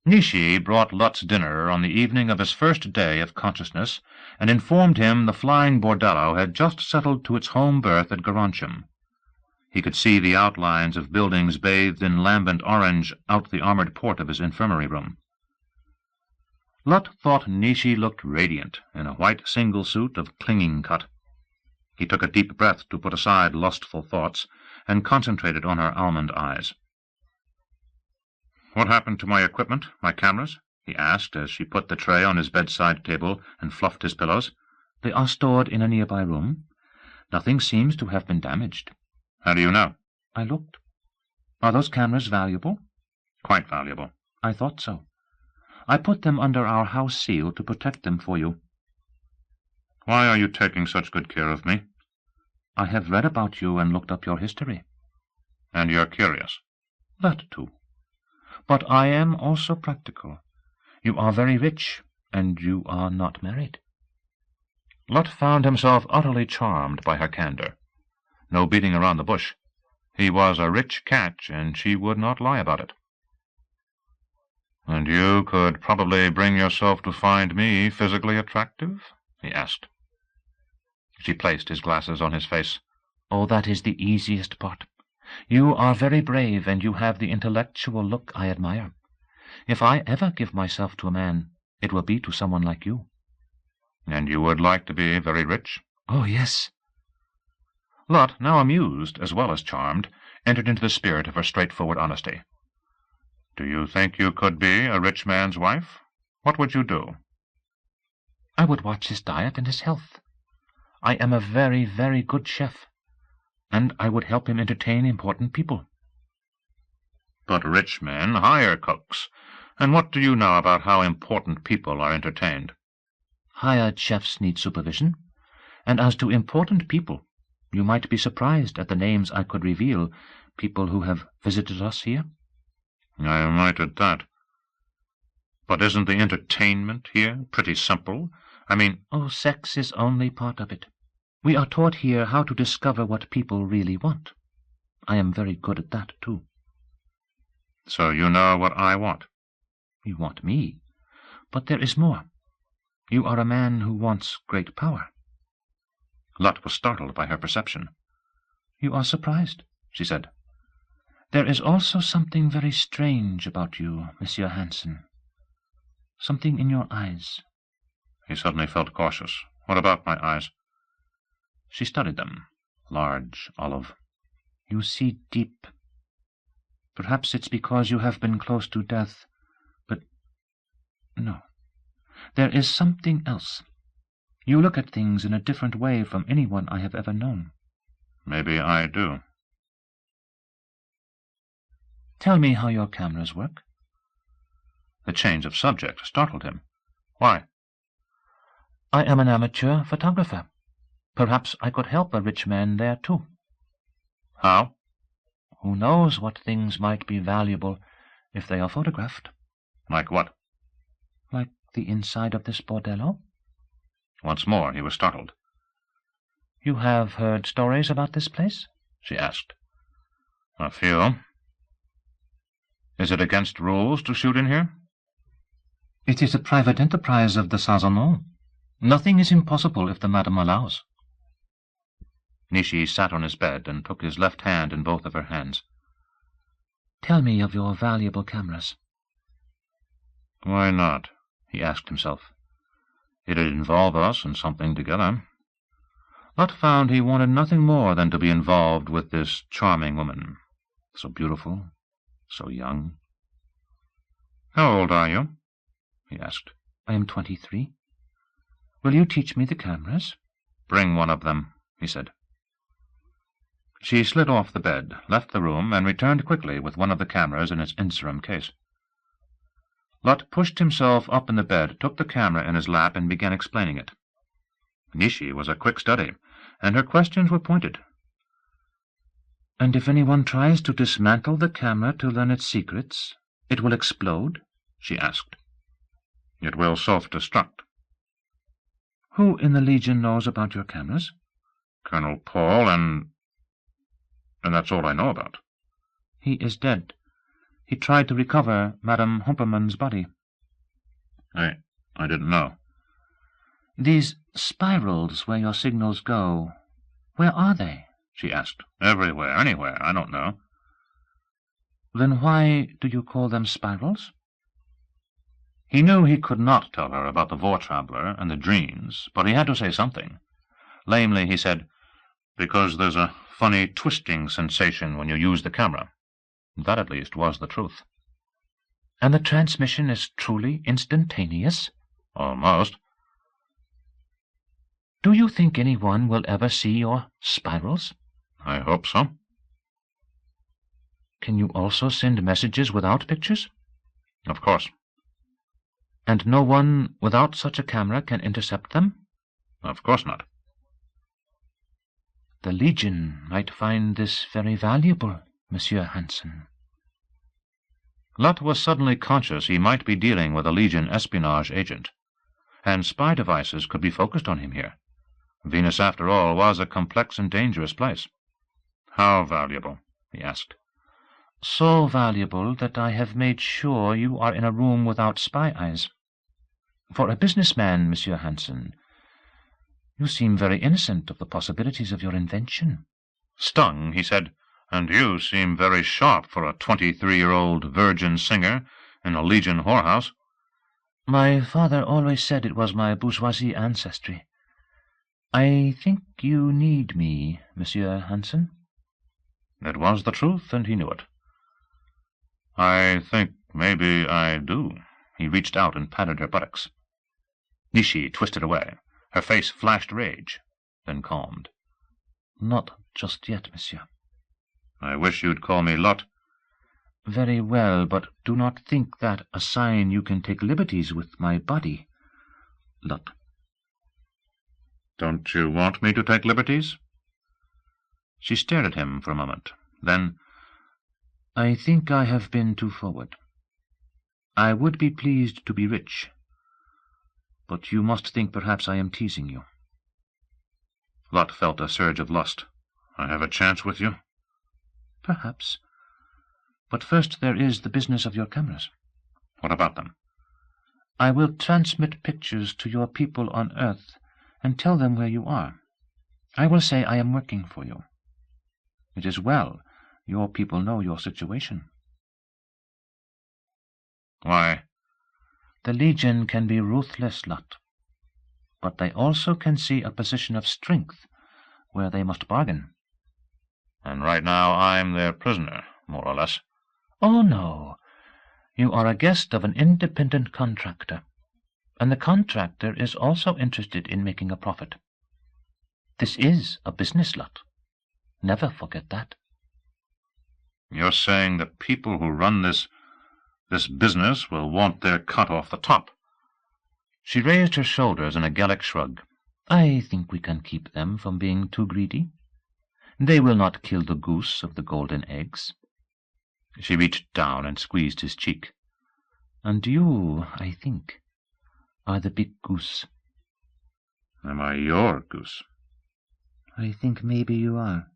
Nishi brought Lut's dinner on the evening of his first day of consciousness, and informed him the flying bordello had just settled to its home berth at Garanchum. He could see the outlines of buildings bathed in lambent orange out the armored port of his infirmary room. Lut thought Nishi looked radiant in a white single suit of clinging cut. He took a deep breath to put aside lustful thoughts, and concentrated on her almond eyes. "What happened to my equipment, my cameras?" he asked, as she put the tray on his bedside table and fluffed his pillows. "They are stored in a nearby room. Nothing seems to have been damaged." "How do you know?" "I looked." "Are those cameras valuable?" "Quite valuable." "I thought so. I put them under our house seal to protect them for you." "Why are you taking such good care of me?" "I have read about you and looked up your history." "And you're curious?" "That too. But I am also practical. You are very rich, and you are not married." Lut found himself utterly charmed by her candor. No beating around the bush. He was a rich catch, and she would not lie about it. "And you could probably bring yourself to find me physically attractive?" he asked. She placed his glasses on his face. "Oh, that is the easiest part. You are very brave, and you have the intellectual look I admire. If I ever give myself to a man, it will be to someone like you." "And you would like to be very rich?" "Oh, yes." Lut, now amused as well as charmed, entered into the spirit of her straightforward honesty. "Do you think you could be a rich man's wife? What would you do?" "I would watch his diet and his health. I am a very, very good chef, and I would help him entertain important people." "But rich men hire cooks, and what do you know about how important people are entertained?" "Hired chefs need supervision, and as to important people, you might be surprised at the names I could reveal, people who have visited us here." "I might at that. But isn't the entertainment here pretty simple? I mean—" "Oh, sex is only part of it. We are taught here how to discover what people really want. I am very good at that, too." "So you know what I want?" "You want me. But there is more. You are a man who wants great power." Lut was startled by her perception. "You are surprised," she said. "There is also something very strange about you, Monsieur Hansen. Something in your eyes." He suddenly felt cautious. "What about my eyes?" She studied them, large, olive. "You see deep. Perhaps it's because you have been close to death, but no. There is something else. You look at things in a different way from anyone I have ever known." "Maybe I do." "Tell me how your cameras work." The change of subject startled him. "Why?" "I am an amateur photographer. Perhaps I could help a rich man there, too." "How?" "Who knows what things might be valuable if they are photographed?" "Like what?" "Like the inside of this bordello." Once more he was startled. "You have heard stories about this place?" she asked. "A few." "Is it against rules to shoot in here?" "It is a private enterprise of the Sazonon. Nothing is impossible if the madam allows." Nishi sat on his bed and took his left hand in both of her hands. "Tell me of your valuable cameras." "Why not?" he asked himself. It'd involve us in something together. Lut found he wanted nothing more than to be involved with this charming woman. So beautiful, so young. "How old are you?" he asked. "I am 23. Will you teach me the cameras?" "Bring one of them," he said. She slid off the bed, left the room, and returned quickly with one of the cameras in its Inserum case. Lutt pushed himself up in the bed, took the camera in his lap, and began explaining it. Nishi was a quick study, and her questions were pointed. "And if anyone tries to dismantle the camera to learn its secrets, it will explode?" she asked. "It will self-destruct." "Who in the Legion knows about your cameras?" "Colonel Paul, and that's all I know about." "He is dead. He tried to recover Madame Humpermann's body." I didn't know." "These spirals where your signals go, where are they?" she asked. "Everywhere, anywhere, I don't know." "Then why do you call them spirals?" He knew he could not tell her about the Vortraveler and the dreams, but he had to say something. Lamely he said, "Because there's a funny twisting sensation when you use the camera." That at least was the truth. "And the transmission is truly instantaneous?" "Almost." "Do you think anyone will ever see your spirals?" "I hope so." "Can you also send messages without pictures?" "Of course." "And no one without such a camera can intercept them?" "Of course not." "The Legion might find this very valuable, Monsieur Hansen." Lutt was suddenly conscious he might be dealing with a Legion espionage agent, and spy devices could be focused on him here. Venus, after all, was a complex and dangerous place. "How valuable?" he asked. "So valuable that I have made sure you are in a room without spy eyes. For a businessman, Monsieur Hansen, you seem very innocent of the possibilities of your invention." Stung, he said, "And you seem very sharp for a 23-year-old virgin singer in a Legion whorehouse." "My father always said it was my bourgeoisie ancestry. I think you need me, Monsieur Hansen." It was the truth, and he knew it. "I think maybe I do." He reached out and patted her buttocks. Nishi twisted away. Her face flashed rage, then calmed. "Not just yet, monsieur." "I wish you'd call me Lutt." "Very well, but do not think that a sign you can take liberties with my body, Lutt." "Don't you want me to take liberties?" She stared at him for a moment. Then, "I think I have been too forward. I would be pleased to be rich, but you must think perhaps I am teasing you." Lutt felt a surge of lust. "I have a chance with you?" "Perhaps. But first there is the business of your cameras." "What about them?" "I will transmit pictures to your people on Earth and tell them where you are. I will say I am working for you. It is well your people know your situation." "Why?" "The Legion can be ruthless, Lutt, but they also can see a position of strength where they must bargain." "And right now I'm their prisoner, more or less." "Oh, no. You are a guest of an independent contractor, and the contractor is also interested in making a profit. This is a business, Lutt. Never forget that." "You're saying the people who run this business will want their cut off the top." She raised her shoulders in a Gallic shrug. "I think we can keep them from being too greedy. They will not kill the goose of the golden eggs." She reached down and squeezed his cheek. "And you, I think, are the big goose." "Am I your goose?" "I think maybe you are.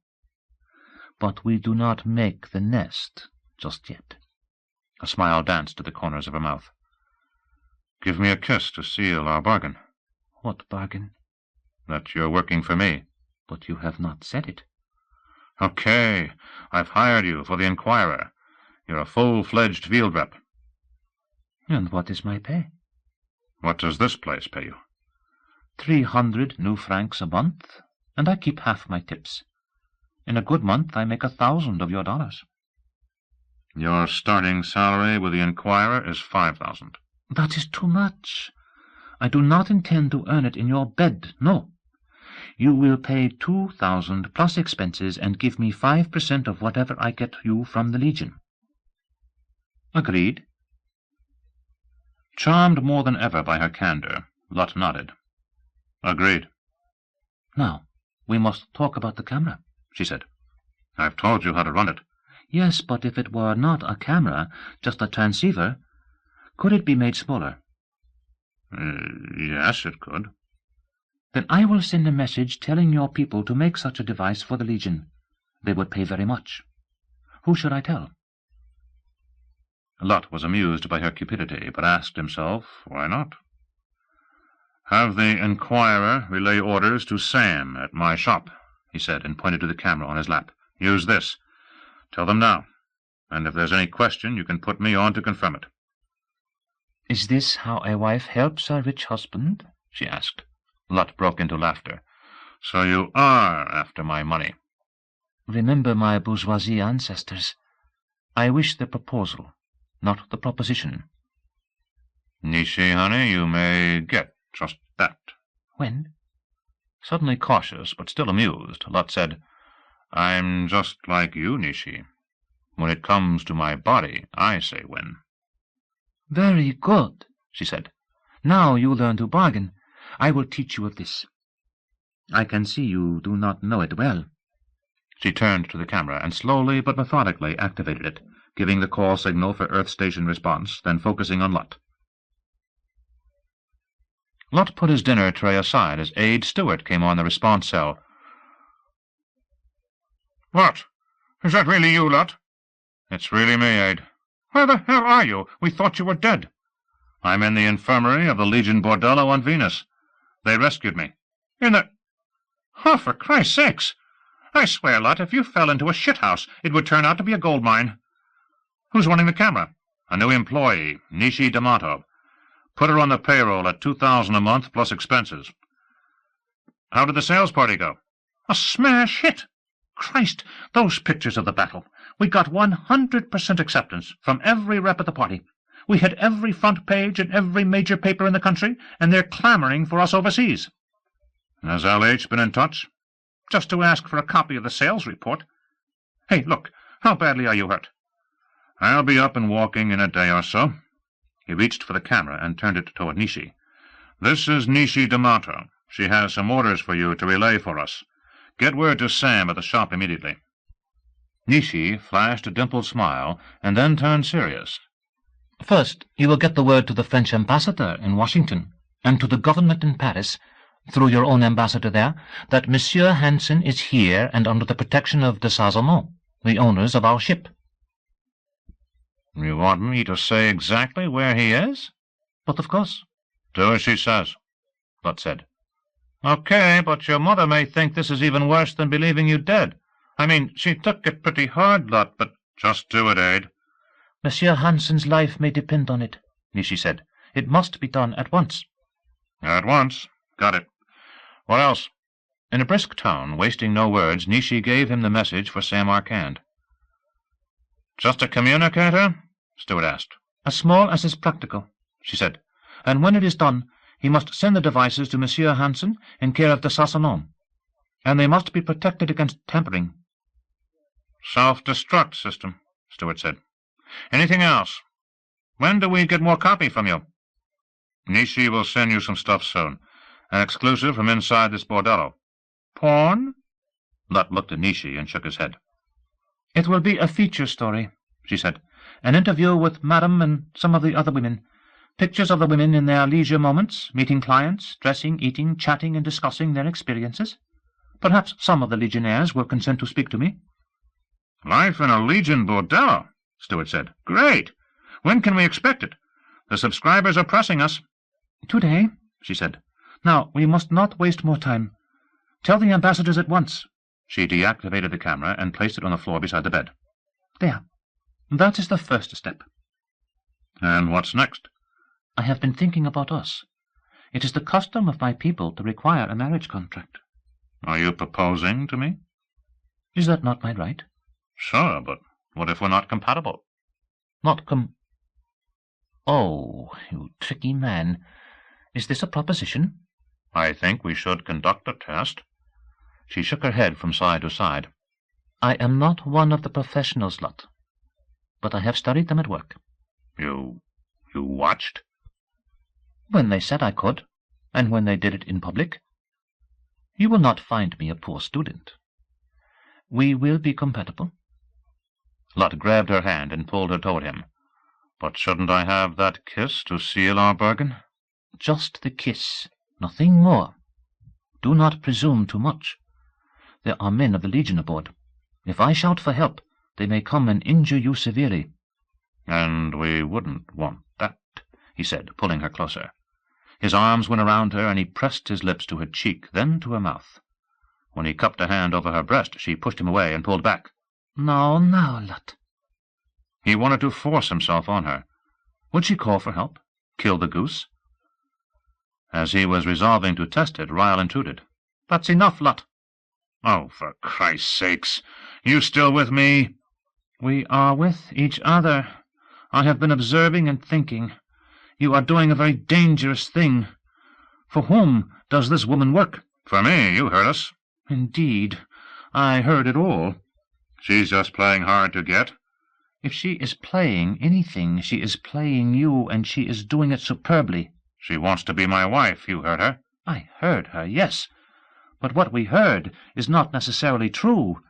But we do not make the nest just yet." A smile danced at the corners of her mouth. "Give me a kiss to seal our bargain." "What bargain?" "That you're working for me." "But you have not said it." "Okay, I've hired you for the Enquirer. You're a full-fledged field rep." "And what is my pay?" "What does this place pay you?" 300 new francs a month, and I keep half my tips. In a good month I make 1,000 of your dollars." "Your starting salary with the Enquirer is 5,000. "That is too much. I do not intend to earn it in your bed, no. You will pay 2,000 plus expenses and give me 5% of whatever I get you from the Legion. Agreed? Charmed more than ever by her candour, Lot nodded. Agreed. Now, we must talk about the camera, she said. I've told you how to run it. Yes, but if it were not a camera, just a transceiver, could it be made smaller? Yes, it could. Then I will send a message telling your people to make such a device for the Legion. They would pay very much. Who should I tell? Lot was amused by her cupidity, but asked himself, why not? Have the Enquirer relay orders to Sam at my shop, he said, and pointed to the camera on his lap. Use this. Tell them now, and if there's any question, you can put me on to confirm it. Is this how a wife helps a rich husband? She asked. Lot broke into laughter. So you are after my money. Remember my bourgeoisie ancestors. I wish the proposal, not the proposition. Nishi, honey, you may get just that. When? Suddenly cautious, but still amused, Lot said, I'm just like you, Nishi. When it comes to my body, I say when. Very good, she said. Now you learn to bargain. I will teach you of this. I can see you do not know it well. She turned to the camera and slowly but methodically activated it, giving the call signal for Earth Station response, then focusing on Lot. Lot put his dinner tray aside as Aide Stewart came on the response cell. What? Is that really you, Lot? It's really me, Aide. Where the hell are you? We thought you were dead. I'm in the infirmary of the Legion Bordello on Venus. They rescued me. In the... Oh, for Christ's sakes! I swear, Lot, if you fell into a shithouse, it would turn out to be a gold mine. Who's running the camera? A new employee, Nishi D'Amato. Put her on the payroll at $2,000 a month plus expenses. How did the sales party go? A smash hit! Christ, those pictures of the battle. We got 100% acceptance from every rep at the party. We had every front page in every major paper in the country, and they're clamoring for us overseas. Has LH been in touch? Just to ask for a copy of the sales report. Hey, look, how badly are you hurt? I'll be up and walking in a day or so. He reached for the camera and turned it toward Nishi. This is Nishi D'Amato. She has some orders for you to relay for us. Get word to Sam at the shop immediately. Nishi flashed a dimpled smile and then turned serious. First, you will get the word to the French ambassador in Washington, and to the government in Paris, through your own ambassador there, that Monsieur Hansen is here and under the protection of de Sazenon, the owners of our ship. You want me to say exactly where he is? But of course. Do as she says, Lot said. Okay, but your mother may think this is even worse than believing you dead. I mean, she took it pretty hard, Lot, but just do it, Aide. Monsieur Hansen's life may depend on it, Nishi said. It must be done at once. At once. Got it. What else? In a brisk tone, wasting no words, Nishi gave him the message for Sam Arcand. Just a communicator? Stewart asked. As small as is practical, she said. And when it is done, he must send the devices to Monsieur Hansen in care of de Sazenon. And they must be protected against tampering. Self-destruct system, Stewart said. Anything else? When do we get more copy from you? Nishi will send you some stuff soon. An exclusive from inside this bordello. Porn? Lot looked at Nishi and shook his head. It will be a feature story, she said. An interview with Madame and some of the other women. Pictures of the women in their leisure moments, meeting clients, dressing, eating, chatting, and discussing their experiences. Perhaps some of the legionnaires will consent to speak to me. Life in a Legion bordello, Stewart said. Great! When can we expect it? The subscribers are pressing us. Today, she said. Now, we must not waste more time. Tell the ambassadors at once. She deactivated the camera and placed it on the floor beside the bed. There. That is the first step. And what's next? I have been thinking about us. It is the custom of my people to require a marriage contract. Are you proposing to me? Is that not my right? Sure, but what if we're not compatible? Oh, you tricky man. Is this a proposition? I think we should conduct a test. She shook her head from side to side. I am not one of the professionals lot, but I have studied them at work. You watched? When they said I could, and when they did it in public. You will not find me a poor student. We will be compatible. Lot grabbed her hand and pulled her toward him. But shouldn't I have that kiss to seal our bargain? Just the kiss, nothing more. Do not presume too much. There are men of the Legion aboard. If I shout for help, they may come and injure you severely. And we wouldn't want that, he said, pulling her closer. His arms went around her, and he pressed his lips to her cheek, then to her mouth. When he cupped a hand over her breast, she pushed him away and pulled back. Now, lot. He wanted to force himself on her. Would she call for help? Kill the goose? As he was resolving to test it, Ryle intruded. That's enough, lot. Oh, for Christ's sakes! You still with me? We are with each other. I have been observing and thinking. You are doing a very dangerous thing. For whom does this woman work? For me, you heard us. Indeed, I heard it all. She's just playing hard to get. If she is playing anything, she is playing you, and she is doing it superbly. She wants to be my wife, you heard her. I heard her, yes. But what we heard is not necessarily true.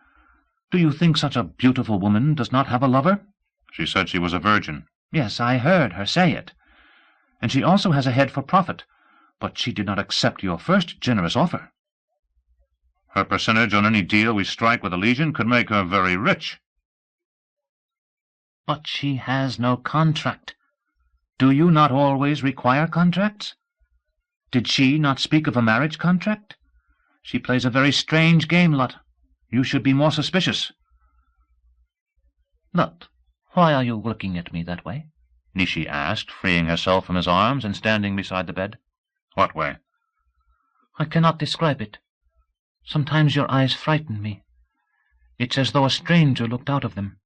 Do you think such a beautiful woman does not have a lover? She said she was a virgin. Yes, I heard her say it. And she also has a head for profit. But she did not accept your first generous offer. Her percentage on any deal we strike with the Legion could make her very rich. But she has no contract. Do you not always require contracts? Did she not speak of a marriage contract? She plays a very strange game, Lot. You should be more suspicious. Lot, why are you looking at me that way? Nishi asked, freeing herself from his arms and standing beside the bed. What way? I cannot describe it. Sometimes your eyes frighten me. It's as though a stranger looked out of them.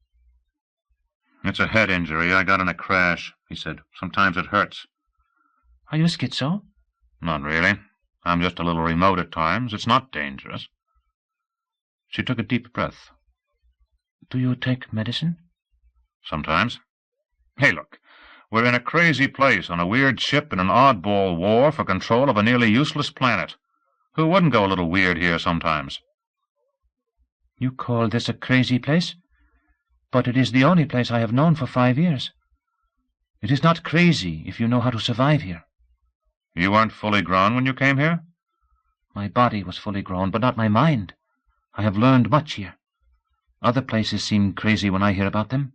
It's a head injury I got in a crash, he said. Sometimes it hurts. Are you schizo? Not really. I'm just a little remote at times. It's not dangerous. She took a deep breath. Do you take medicine? Sometimes. Hey, look. We're in a crazy place on a weird ship in an oddball war for control of a nearly useless planet. Who wouldn't go a little weird here sometimes? You call this a crazy place? But it is the only place I have known for 5 years. It is not crazy if you know how to survive here. You weren't fully grown when you came here? My body was fully grown, but not my mind. I have learned much here. Other places seem crazy when I hear about them.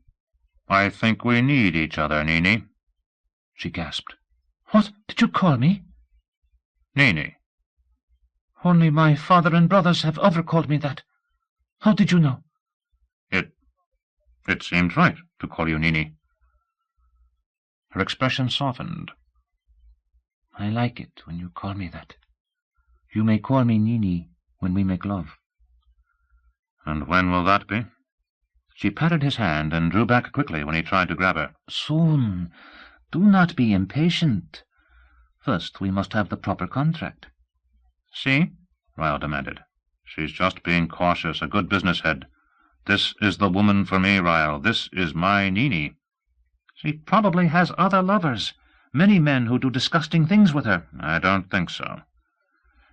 I think we need each other, Nini. She gasped. What did you call me? Nini. Only my father and brothers have ever called me that. How did you know? It seemed right to call you Nini. Her expression softened. I like it when you call me that. You may call me Nini when we make love. And when will that be? She patted his hand and drew back quickly when he tried to grab her. Soon. Do not be impatient. First, we must have the proper contract. See? Ryle demanded. She's just being cautious, a good business head. This is the woman for me, Ryle. This is my Nini. She probably has other lovers. Many men who do disgusting things with her. I don't think so.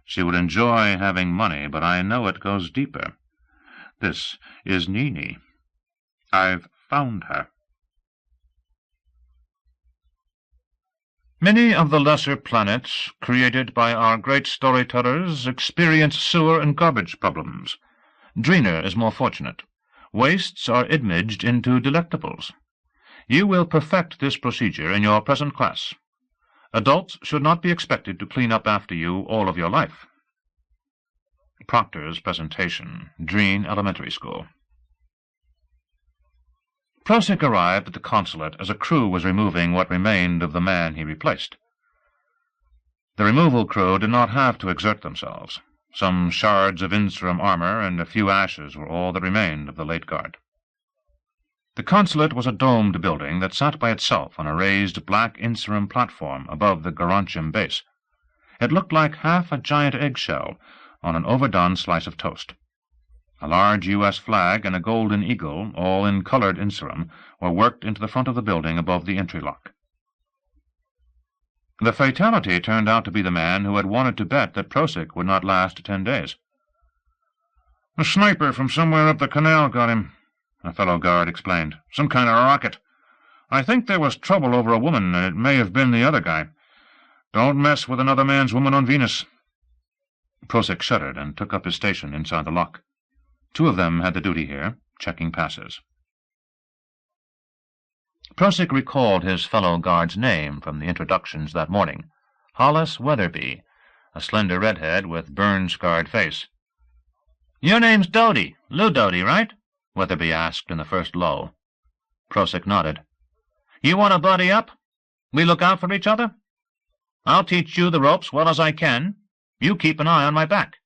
She would enjoy having money, but I know it goes deeper. This is Nini. I've found her. Many of the lesser planets created by our great storytellers experience sewer and garbage problems. Dreener is more fortunate. Wastes are imaged into delectables. You will perfect this procedure in your present class. Adults should not be expected to clean up after you all of your life. Proctor's presentation, Dreen Elementary School. Prosick arrived at the consulate as a crew was removing what remained of the man he replaced. The removal crew did not have to exert themselves. Some shards of Inserum armor and a few ashes were all that remained of the late guard. The consulate was a domed building that sat by itself on a raised black Inserum platform above the Garantium base. It looked like half a giant eggshell, on an overdone slice of toast. A large U.S. flag and a golden eagle, all in colored inserum, were worked into the front of the building above the entry lock. The fatality turned out to be the man who had wanted to bet that Prosyk would not last 10 days. "A sniper from somewhere up the canal got him," a fellow guard explained. "Some kind of rocket. I think there was trouble over a woman, and it may have been the other guy. Don't mess with another man's woman on Venus." Prosyk shuddered and took up his station inside the lock. 2 of them had the duty here, checking passes. Prosyk recalled his fellow guard's name from the introductions that morning. Hollis Weatherby, a slender redhead with burn-scarred face. "Your name's Doty, Lou Doty, right?" Weatherby asked in the first lull. Prosyk nodded. "You want to buddy up? We look out for each other? I'll teach you the ropes well as I can. You keep an eye on my back."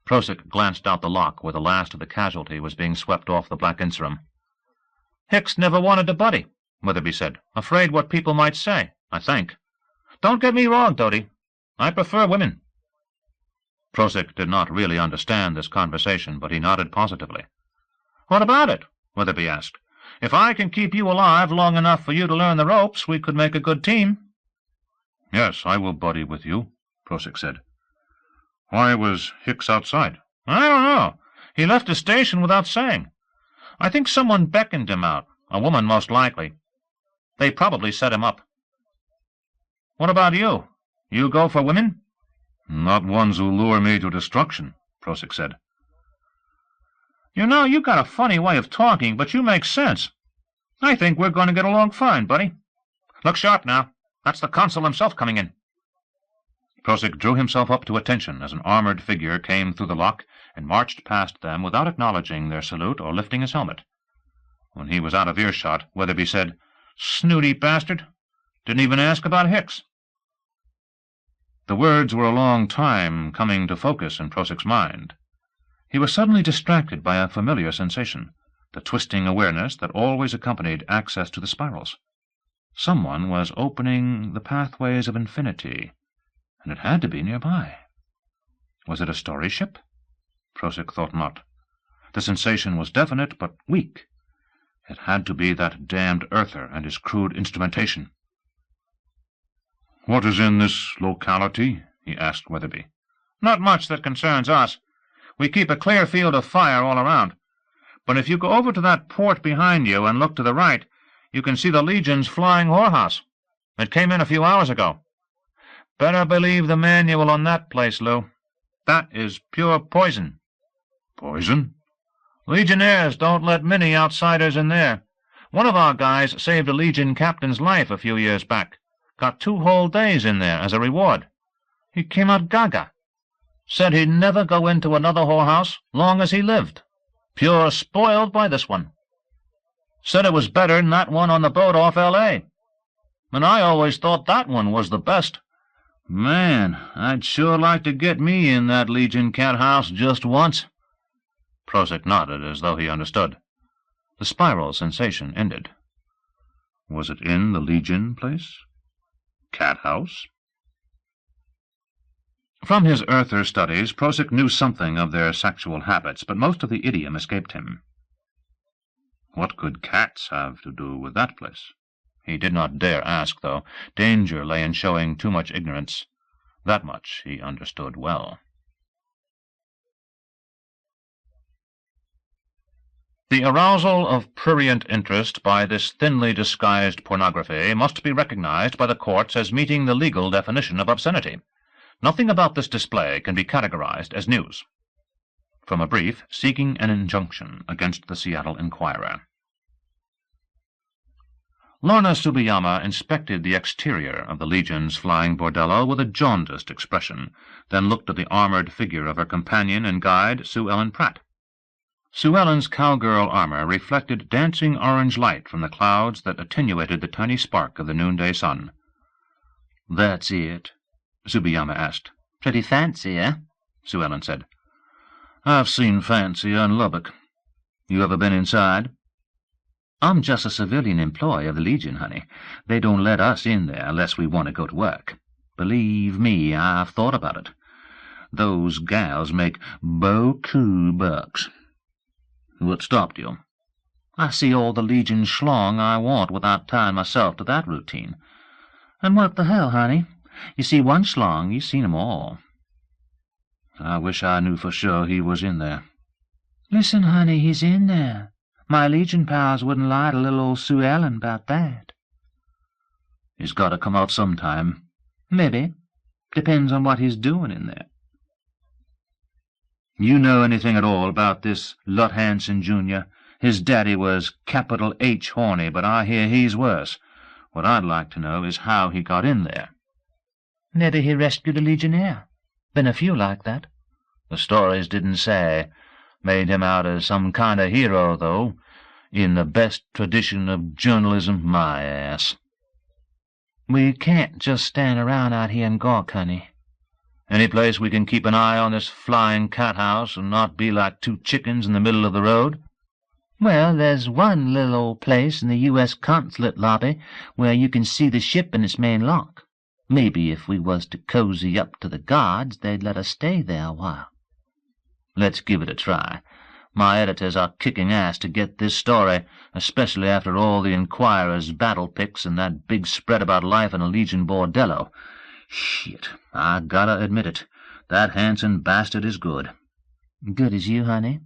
Prosyk glanced out the lock where the last of the casualty was being swept off the black inserum. "Hicks never wanted to buddy," Weatherby said. "Afraid what people might say, I think. Don't get me wrong, Doty. I prefer women." Prosyk did not really understand this conversation, but he nodded positively. "What about it?" Weatherby asked. "If I can keep you alive long enough for you to learn the ropes, we could make a good team." "Yes, I will buddy with you," Prosyk said. "Why was Hicks outside?" "I don't know. He left his station without saying. I think someone beckoned him out, a woman most likely. They probably set him up." "What about you? You go for women?" "Not ones who lure me to destruction," Prosyk said. "You know, you got a funny way of talking, but you make sense. I think we're going to get along fine, buddy. Look sharp now. That's the consul himself coming in." Prosyk drew himself up to attention as an armored figure came through the lock and marched past them without acknowledging their salute or lifting his helmet. When he was out of earshot, Weatherby said, "Snooty bastard. Didn't even ask about Hicks." The words were a long time coming to focus in Prosyk's mind. He was suddenly distracted by a familiar sensation, the twisting awareness that always accompanied access to the spirals. Someone was opening the pathways of infinity, and it had to be nearby. Was it a story ship? Prosyk thought not. The sensation was definite, but weak. It had to be that damned earther and his crude instrumentation. "What is in this locality?" he asked Weatherby. "Not much that concerns us. We keep a clear field of fire all around. But if you go over to that port behind you and look to the right, you can see the Legion's flying whorehouse. It came in a few hours ago. Better believe the manual on that place, Lou. That is pure poison." "Poison?" "Legionnaires don't let many outsiders in there. One of our guys saved a Legion captain's life a few years back. Got 2 whole days in there as a reward. He came out gaga. Said he'd never go into another whorehouse long as he lived. Pure spoiled by this one. Said it was better than that one on the boat off L.A. And I always thought that one was the best. Man, I'd sure like to get me in that Legion cat house just once." Prosyk nodded as though he understood. The spiral sensation ended. Was it in the Legion place? Cat house? From his earther studies, Prosyk knew something of their sexual habits, but most of the idiom escaped him. What could cats have to do with that place? He did not dare ask, though. Danger lay in showing too much ignorance. That much he understood well. The arousal of prurient interest by this thinly disguised pornography must be recognized by the courts as meeting the legal definition of obscenity. Nothing about this display can be categorized as news. From a brief seeking an injunction against the Seattle Enquirer. Lorna Tsubiyama inspected the exterior of the Legion's flying bordello with a jaundiced expression, then looked at the armored figure of her companion and guide, Sue Ellen Pratt. Sue Ellen's cowgirl armor reflected dancing orange light from the clouds that attenuated the tiny spark of the noonday sun. "That's it?" Tsubiyama asked. "Pretty fancy, eh?" Sue Ellen said. "I've seen fancier in Lubbock. You ever been inside?" "I'm just a civilian employee of the Legion, honey. They don't let us in there unless we want to go to work. Believe me, I've thought about it. Those gals make beaucoup bucks. What stopped you? I see all the Legion schlong I want without tying myself to that routine. And what the hell, honey? You see one schlong, you seen 'em all. I wish I knew for sure he was in there. Listen, honey, he's in there. My Legion pals wouldn't lie to little old Sue Ellen about that. He's got to come out sometime. Maybe. Depends on what he's doing in there. You know anything at all about this Lut Hansen, Jr.? His daddy was capital H horny, but I hear he's worse. What I'd like to know is how he got in there. Maybe he rescued a Legionnaire. Been a few like that. The stories didn't say. Made him out as some kind of hero, though. In the best tradition of journalism, my ass. We can't just stand around out here and gawk, honey. Any place we can keep an eye on this flying cat house and not be like two chickens in the middle of the road? Well, there's one little old place in the U.S. consulate lobby where you can see the ship in its main lock. Maybe if we was to cozy up to the guards, they'd let us stay there a while. Let's give it a try. My editors are kicking ass to get this story, especially after all the Enquirer's battle pics and that big spread about life in a Legion bordello. Shit, I gotta admit it. That Hansen bastard is good. Good as you, honey?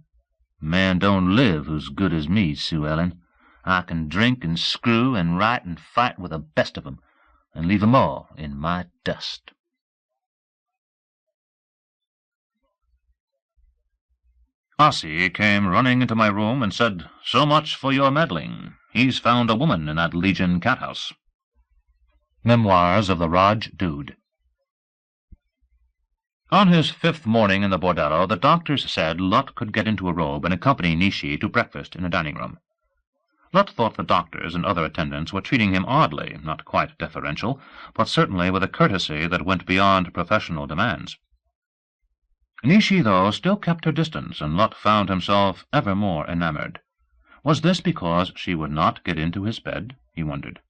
Man don't live who's good as me, Sue Ellen. I can drink and screw and write and fight with the best of 'em, and leave 'em all in my dust. Ossie came running into my room and said, "So much for your meddling. He's found a woman in that Legion cat-house." Memoirs of the Raj Dude. On his 5th morning in the bordello, the doctors said Lut could get into a robe and accompany Nishi to breakfast in a dining-room. Lut thought the doctors and other attendants were treating him oddly, not quite deferential, but certainly with a courtesy that went beyond professional demands. Nishi, though, still kept her distance, and Lut found himself ever more enamored. Was this because she would not get into his bed? He wondered.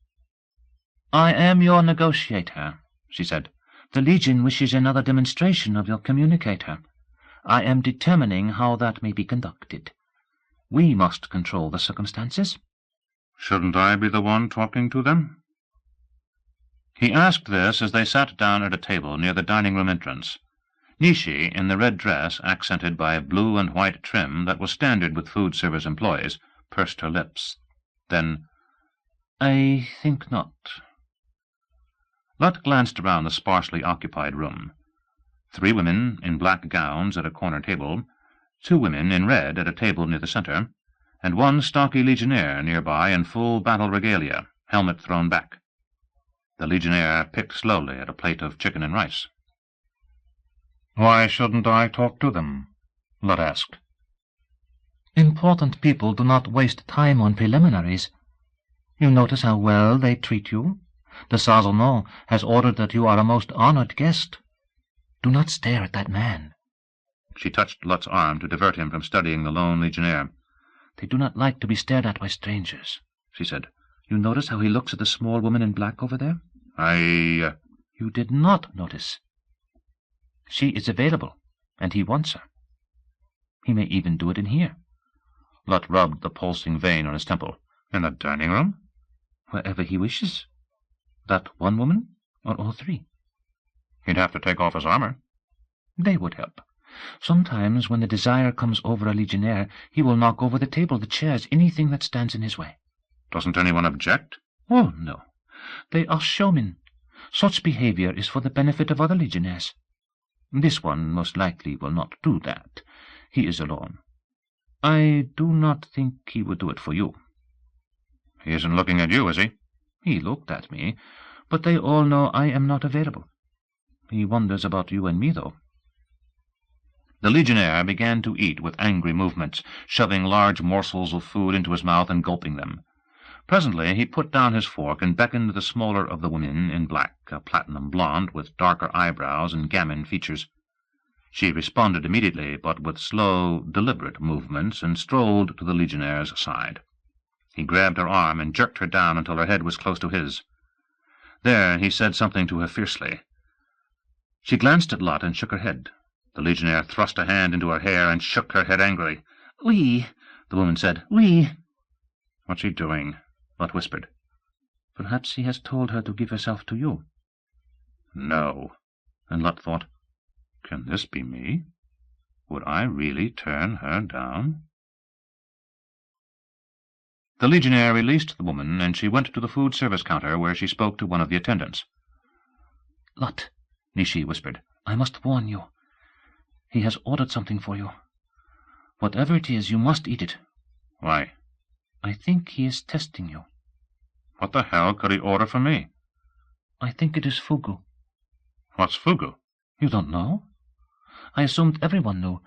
"I am your negotiator," she said. "The Legion wishes another demonstration of your communicator. I am determining how that may be conducted. We must control the circumstances." "Shouldn't I be the one talking to them?" He asked this as they sat down at a table near the dining-room entrance. Nishi, in the red dress accented by blue and white trim that was standard with food service employees, pursed her lips. Then, "I think not." Lut glanced around the sparsely occupied room. 3 women in black gowns at a corner table, 2 women in red at a table near the center, and 1 stocky Legionnaire nearby in full battle regalia, helmet thrown back. The Legionnaire picked slowly at a plate of chicken and rice. "Why shouldn't I talk to them?" Lut asked. "Important people do not waste time on preliminaries. You notice how well they treat you? The Sazonon has ordered that you are a most honored guest. Do not stare at that man." She touched Lut's arm to divert him from studying the lone Legionnaire. "They do not like to be stared at by strangers," she said. "You notice how he looks at the small woman in black over there?" You did not notice. She is available, and he wants her. He may even do it in here." Lut rubbed the pulsing vein on his temple. "In the dining-room?" "Wherever he wishes. That one woman, or all 3? "He'd have to take off his armor." "They would help. Sometimes when the desire comes over a Legionnaire, he will knock over the table, the chairs, anything that stands in his way." "Doesn't anyone object?" "Oh, no. They are showmen. Such behavior is for the benefit of other Legionnaires. This one most likely will not do that. He is alone. I do not think he would do it for you." "He isn't looking at you, is he?" "He looked at me, but they all know I am not available. He wonders about you and me, though." The Legionnaire began to eat with angry movements, shoving large morsels of food into his mouth and gulping them. Presently he put down his fork and beckoned the smaller of the women in black, a platinum blonde with darker eyebrows and gamin features. She responded immediately, but with slow, deliberate movements, and strolled to the Legionnaire's side. He grabbed her arm and jerked her down until her head was close to his. There he said something to her fiercely. She glanced at Lut and shook her head. The Legionnaire thrust a hand into her hair and shook her head angrily. "Oui," the woman said. "Oui." "What's he doing?" Lot whispered. "Perhaps he has told her to give herself to you." No. And Lot thought, can this be me? Would I really turn her down? The Legionnaire released the woman, and she went to the food service counter, where she spoke to one of the attendants. "Lot," Nishi whispered, "I must warn you. He has ordered something for you. Whatever it is, you must eat it." "Why?" "I think he is testing you." "What the hell could he order for me?" "I think it is fugu." "What's fugu?" "You don't know?" "I assumed everyone knew.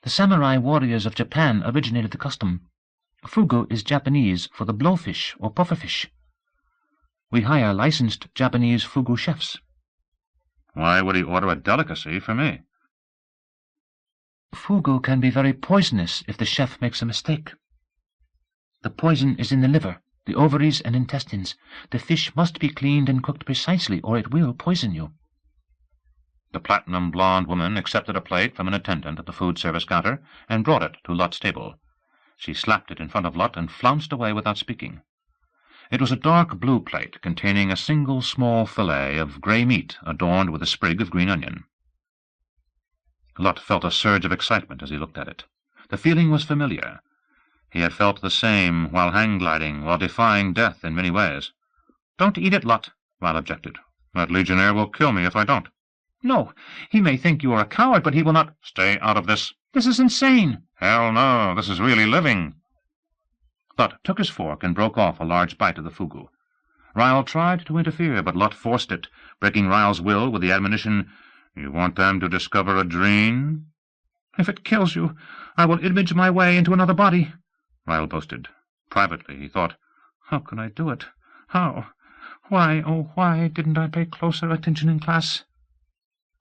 The samurai warriors of Japan originated the custom. Fugu is Japanese for the blowfish or pufferfish. We hire licensed Japanese fugu chefs." "Why would he order a delicacy for me?" "Fugu can be very poisonous if the chef makes a mistake. The poison is in the liver, the ovaries and intestines. The fish must be cleaned and cooked precisely, or it will poison you." The platinum-blonde woman accepted a plate from an attendant at the food service counter and brought it to Lot's table. She slapped it in front of Lot and flounced away without speaking. It was a dark blue plate containing a single small fillet of grey meat adorned with a sprig of green onion. Lot felt a surge of excitement as he looked at it. The feeling was familiar. He had felt the same while hang-gliding, while defying death in many ways. "Don't eat it, Lot," Val objected. "That Legionnaire will kill me if I don't." "No, he may think you are a coward, but he will not—" "Stay out of this." "This is insane." "Hell no, this is really living." Lot took his fork and broke off a large bite of the fugu. Ryle tried to interfere, but Lot forced it, breaking Ryle's will with the admonition, "You want them to discover a dream?" "If it kills you, I will image my way into another body," Ryle boasted. Privately, he thought, "How can I do it? How? Why, oh, why didn't I pay closer attention in class?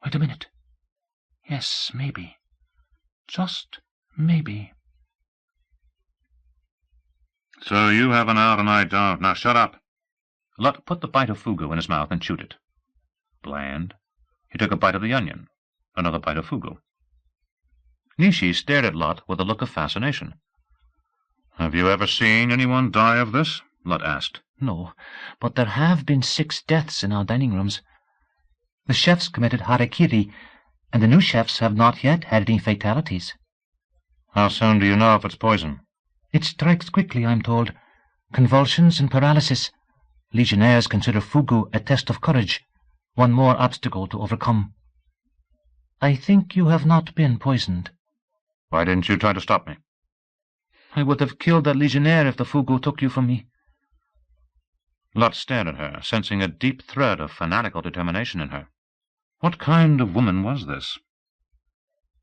Wait a minute. Yes, maybe. Just maybe." "So you have an out and I don't. Now shut up." Lot put the bite of fugu in his mouth and chewed it. Bland. He took a bite of the onion, another bite of fugu. Nishi stared at Lot with a look of fascination. "Have you ever seen anyone die of this?" Lot asked. "No, but there have been 6 deaths in our dining rooms. The chefs committed harakiri, and the new chefs have not yet had any fatalities." "How soon do you know if it's poison?" "It strikes quickly, I'm told. Convulsions and paralysis. Legionnaires consider fugu a test of courage, one more obstacle to overcome. I think you have not been poisoned." "Why didn't you try to stop me?" "I would have killed that Legionnaire if the fugu took you from me." Lot stared at her, sensing a deep thread of fanatical determination in her. What kind of woman was this?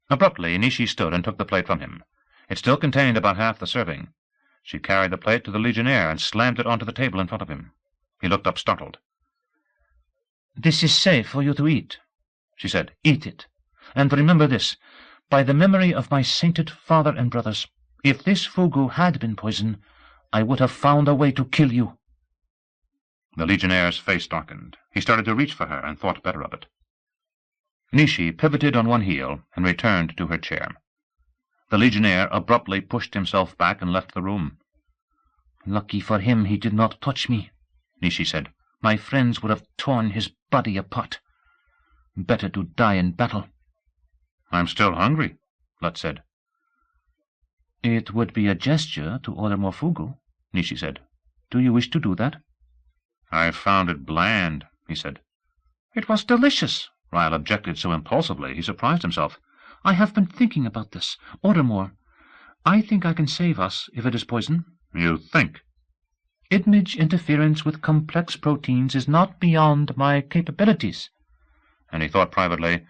Abruptly, Nishi stood and took the plate from him. It still contained about half the serving. She carried the plate to the Legionnaire and slammed it onto the table in front of him. He looked up startled. "This is safe for you to eat," she said. "Eat it. And remember this, by the memory of my sainted father and brothers, if this fugu had been poison, I would have found a way to kill you." The Legionnaire's face darkened. He started to reach for her and thought better of it. Nishi pivoted on one heel and returned to her chair. The Legionnaire abruptly pushed himself back and left the room. "Lucky for him he did not touch me," Nishi said. "My friends would have torn his body apart. Better to die in battle." "I'm still hungry," Lot said. "It would be a gesture to order more fugu," Nishi said. "Do you wish to do that?" "I found it bland," he said. "It was delicious," Ryle objected so impulsively he surprised himself. "I have been thinking about this. Order more. I think I can save us if it is poison." "You think?" "Image interference with complex proteins is not beyond my capabilities." And he thought privately,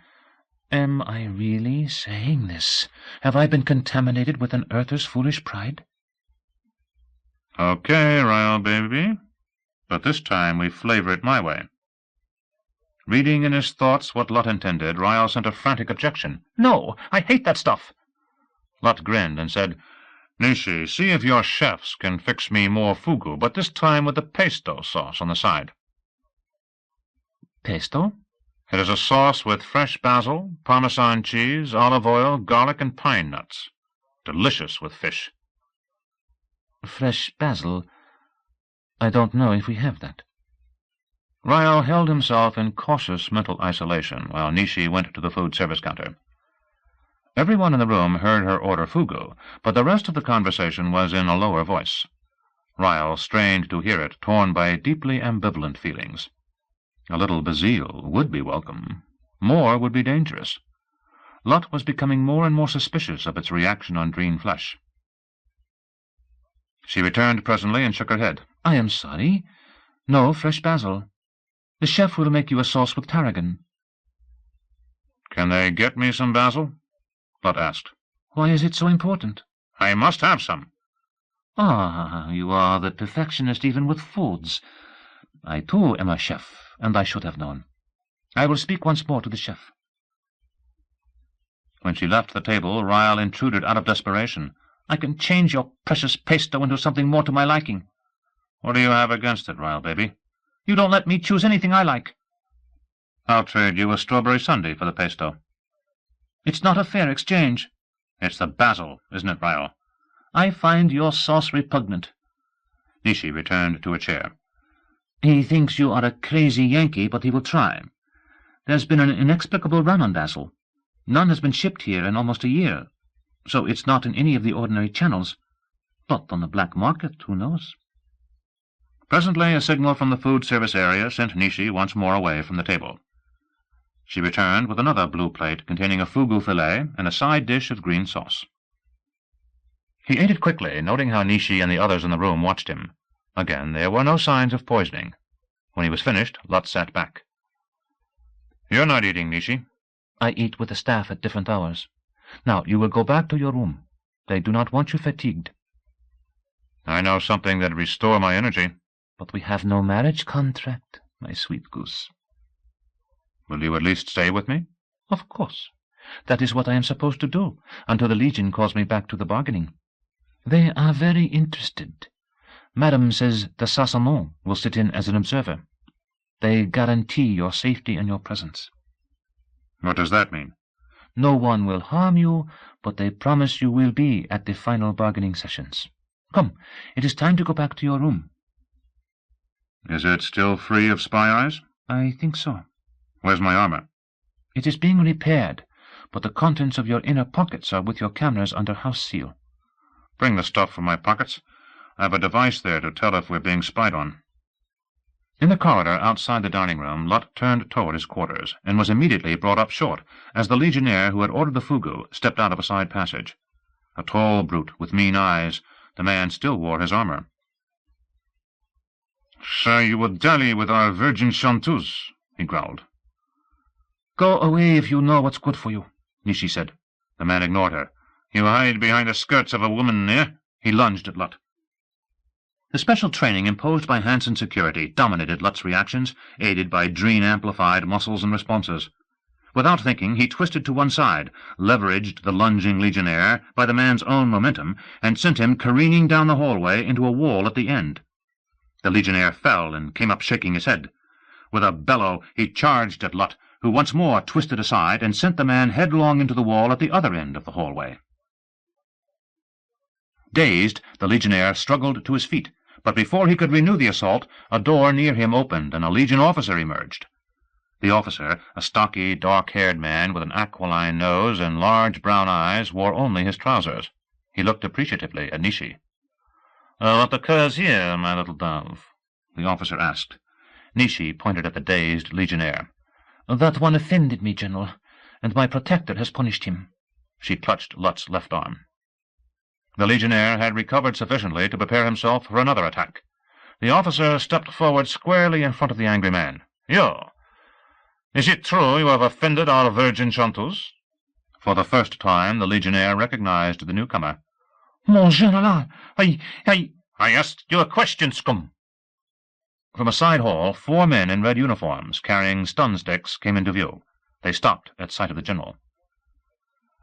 "Am I really saying this? Have I been contaminated with an earther's foolish pride?" "Okay, Ryle, baby. But this time we flavor it my way." Reading in his thoughts what Lot intended, Ryle sent a frantic objection. "No, I hate that stuff." Lot grinned and said, "Nishi, see if your chefs can fix me more fugu, but this time with the pesto sauce on the side." "Pesto?" It is a sauce with fresh basil, Parmesan cheese, olive oil, garlic, and pine nuts. Delicious with fish. Fresh basil? I don't know if we have that. Ryle held himself in cautious mental isolation while Nishi went to the food service counter. Everyone in the room heard her order fugu, but the rest of the conversation was in a lower voice. Ryle strained to hear it, torn by deeply ambivalent feelings. A little basil would be welcome. More would be dangerous. Lot was becoming more and more suspicious of its reaction on green flesh. She returned presently and shook her head. I am sorry. No fresh basil. The chef will make you a sauce with tarragon. Can they get me some basil? Lot asked. Why is it so important? I must have some. Ah, you are the perfectionist even with foods. I too am a chef, and I should have known. I will speak once more to the chef. When she left the table, Ryle intruded out of desperation. I can change your precious pesto into something more to my liking. What do you have against it, Ryle, baby? You don't let me choose anything I like. I'll trade you a strawberry sundae for the pesto. It's not a fair exchange. It's the basil, isn't it, Ryle? I find your sauce repugnant. Nishi returned to a chair. He thinks you are a crazy Yankee, but he will try. There's been an inexplicable run on basil. None has been shipped here in almost a year, so it's not in any of the ordinary channels. But on the black market, who knows? Presently a signal from the food service area sent Nishi once more away from the table. She returned with another blue plate containing a fugu fillet and a side dish of green sauce. He ate it quickly, noting how Nishi and the others in the room watched him. Again, there were no signs of poisoning. When he was finished, Lot sat back. "You're not eating, Nishi." I eat with the staff at different hours. Now, you will go back to your room. They do not want you fatigued. I know something that restore my energy. But we have no marriage contract, my sweet goose. Will you at least stay with me? Of course. That is what I am supposed to do, until the Legion calls me back to the bargaining. They are very interested. Madame says the Sassonneau will sit in as an observer. They guarantee your safety and your presence. What does that mean? No one will harm you, but they promise you will be at the final bargaining sessions. Come, it is time to go back to your room. Is it still free of spy eyes? I think so. Where's my armor? It is being repaired, but the contents of your inner pockets are with your cameras under house seal. Bring the stuff from my pockets. I have a device there to tell if we're being spied on. In the corridor outside the dining room, Lot turned toward his quarters, and was immediately brought up short, as the legionnaire who had ordered the fugu stepped out of a side passage. A tall brute with mean eyes, the man still wore his armor. "So you would dally with our virgin chanteuse," he growled. Go away if you know what's good for you, Nishi said. The man ignored her. "You hide behind the skirts of a woman, eh?" He lunged at Lot. The special training imposed by Hansen Security dominated Lut's reactions, aided by Dreen-amplified muscles and responses. Without thinking, he twisted to one side, leveraged the lunging legionnaire by the man's own momentum, and sent him careening down the hallway into a wall at the end. The legionnaire fell and came up shaking his head. With a bellow, he charged at Lot, who once more twisted aside and sent the man headlong into the wall at the other end of the hallway. Dazed, the legionnaire struggled to his feet, but before he could renew the assault, a door near him opened and a Legion officer emerged. The officer, a stocky, dark-haired man with an aquiline nose and large brown eyes, wore only his trousers. He looked appreciatively at Nishi. "What occurs here, my little dove?" the officer asked. Nishi pointed at the dazed legionnaire. That one offended me, General, and my protector has punished him. She clutched Lut's left arm. The legionnaire had recovered sufficiently to prepare himself for another attack. The officer stepped forward squarely in front of the angry man. "You! Is it true you have offended our virgin chanteuse?" For the first time the legionnaire recognized the newcomer. Mon General, I asked you a question, scum. From a side hall, 4 men in red uniforms, carrying stun sticks, came into view. They stopped at sight of the general.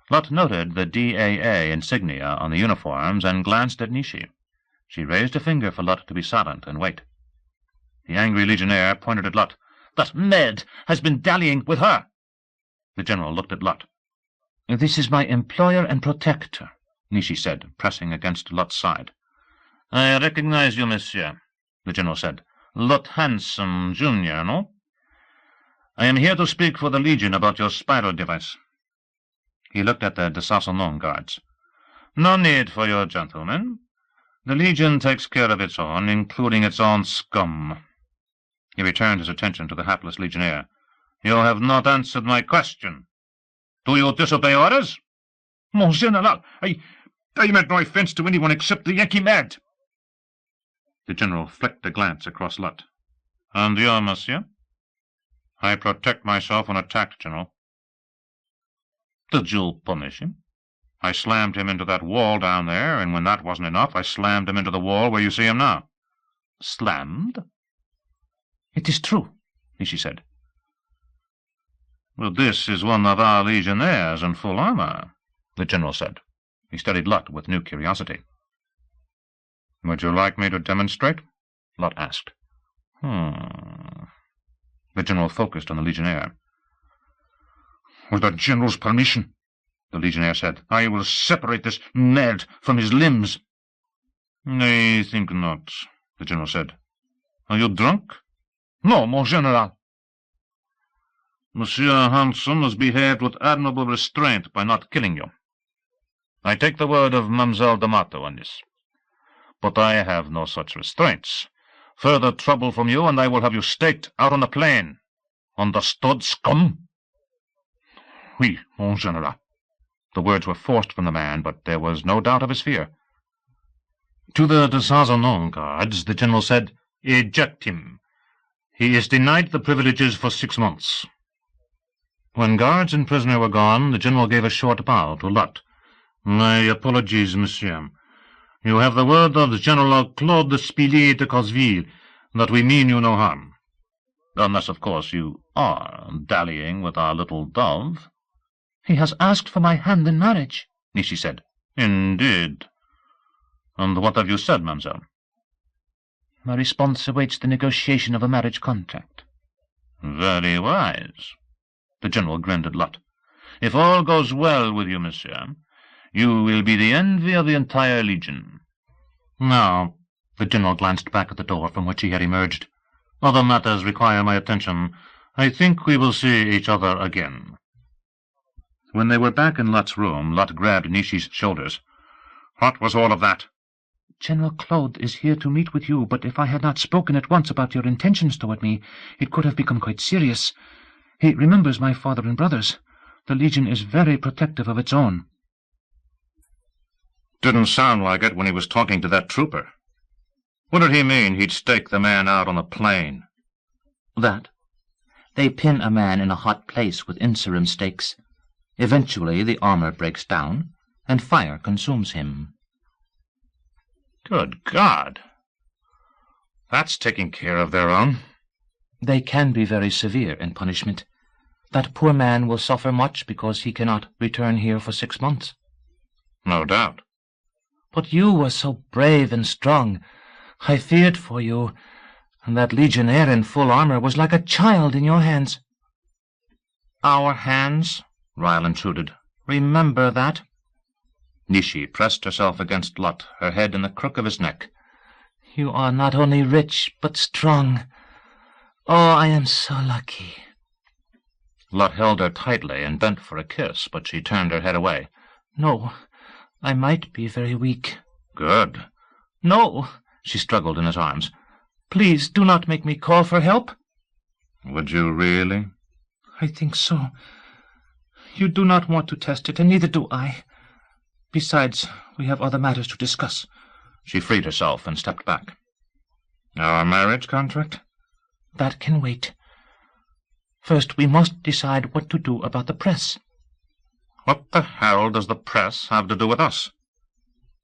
Lut noted the DAA insignia on the uniforms and glanced at Nishi. She raised a finger for Lut to be silent and wait. The angry legionnaire pointed at Lut. That Med has been dallying with her. The general looked at Lutt. This is my employer and protector, Nishi said, pressing against Lutt's side. I recognize you, monsieur, the general said. Lutt Hansen, Jr., no? I am here to speak for the Legion about your spiral device. He looked at the Dessassonon guards. No need for your gentlemen. The Legion takes care of its own, including its own scum. He returned his attention to the hapless legionnaire. You have not answered my question. Do you disobey orders? Mon General, I meant no offense to anyone except the Yankee Med. The general flicked a glance across Lutt. And you, monsieur? I protect myself when attacked, General. Did you punish him? I slammed him into that wall down there, and when that wasn't enough, I slammed him into the wall where you see him now. Slammed? It is true, Nishi said. Well, this is one of our legionnaires in full armor, the general said. He studied Lutt with new curiosity. Would you like me to demonstrate? Lutt asked. The general focused on the legionnaire. With the general's permission, the legionnaire said, I will separate this Med from his limbs. I think not, the general said. Are you drunk? No, mon general. Monsieur Hansen has behaved with admirable restraint by not killing you. I take the word of Mademoiselle D'Amato on this. But I have no such restraints. Further trouble from you, and I will have you staked out on the plain. Understood, scum? Oui, mon general. The words were forced from the man, but there was no doubt of his fear. To the Dessassonon guards, the general said, Eject him. He is denied the privileges for 6 months. When guards and prisoner were gone, the general gave a short bow to Lutt. My apologies, monsieur. You have the word of General Claude Spillier de Cosville that we mean you no harm. Unless, of course, you are dallying with our little dove. He has asked for my hand in marriage, Nishi said. Indeed. And what have you said, mademoiselle? My response awaits the negotiation of a marriage contract. Very wise. The general grinned at Lutt. If all goes well with you, monsieur, you will be the envy of the entire Legion. Now, the general glanced back at the door from which he had emerged. Other matters require my attention. I think we will see each other again. When they were back in Lutt's room, Lutt grabbed Nishi's shoulders. What was all of that? General Claude is here to meet with you, but if I had not spoken at once about your intentions toward me, it could have become quite serious. He remembers my father and brothers. The Legion is very protective of its own. Didn't sound like it when he was talking to that trooper. What did he mean he'd stake the man out on the plain? That. They pin a man in a hot place with inserum stakes. Eventually the armor breaks down, and fire consumes him. Good God! That's taking care of their own. They can be very severe in punishment. That poor man will suffer much because he cannot return here for 6 months. No doubt. But you were so brave and strong. I feared for you, and that legionnaire in full armor was like a child in your hands. Our hands? Ryle intruded. Remember that. Nishi pressed herself against Lutt, her head in the crook of his neck. You are not only rich, but strong. Oh, I am so lucky. Lutt held her tightly and bent for a kiss, but she turned her head away. No, I might be very weak. Good. No, she struggled in his arms. Please do not make me call for help. Would you really? I think so. You do not want to test it, and neither do I. Besides, we have other matters to discuss. She freed herself and stepped back. Our marriage contract? That can wait. First, we must decide what to do about the press. What the hell does the press have to do with us?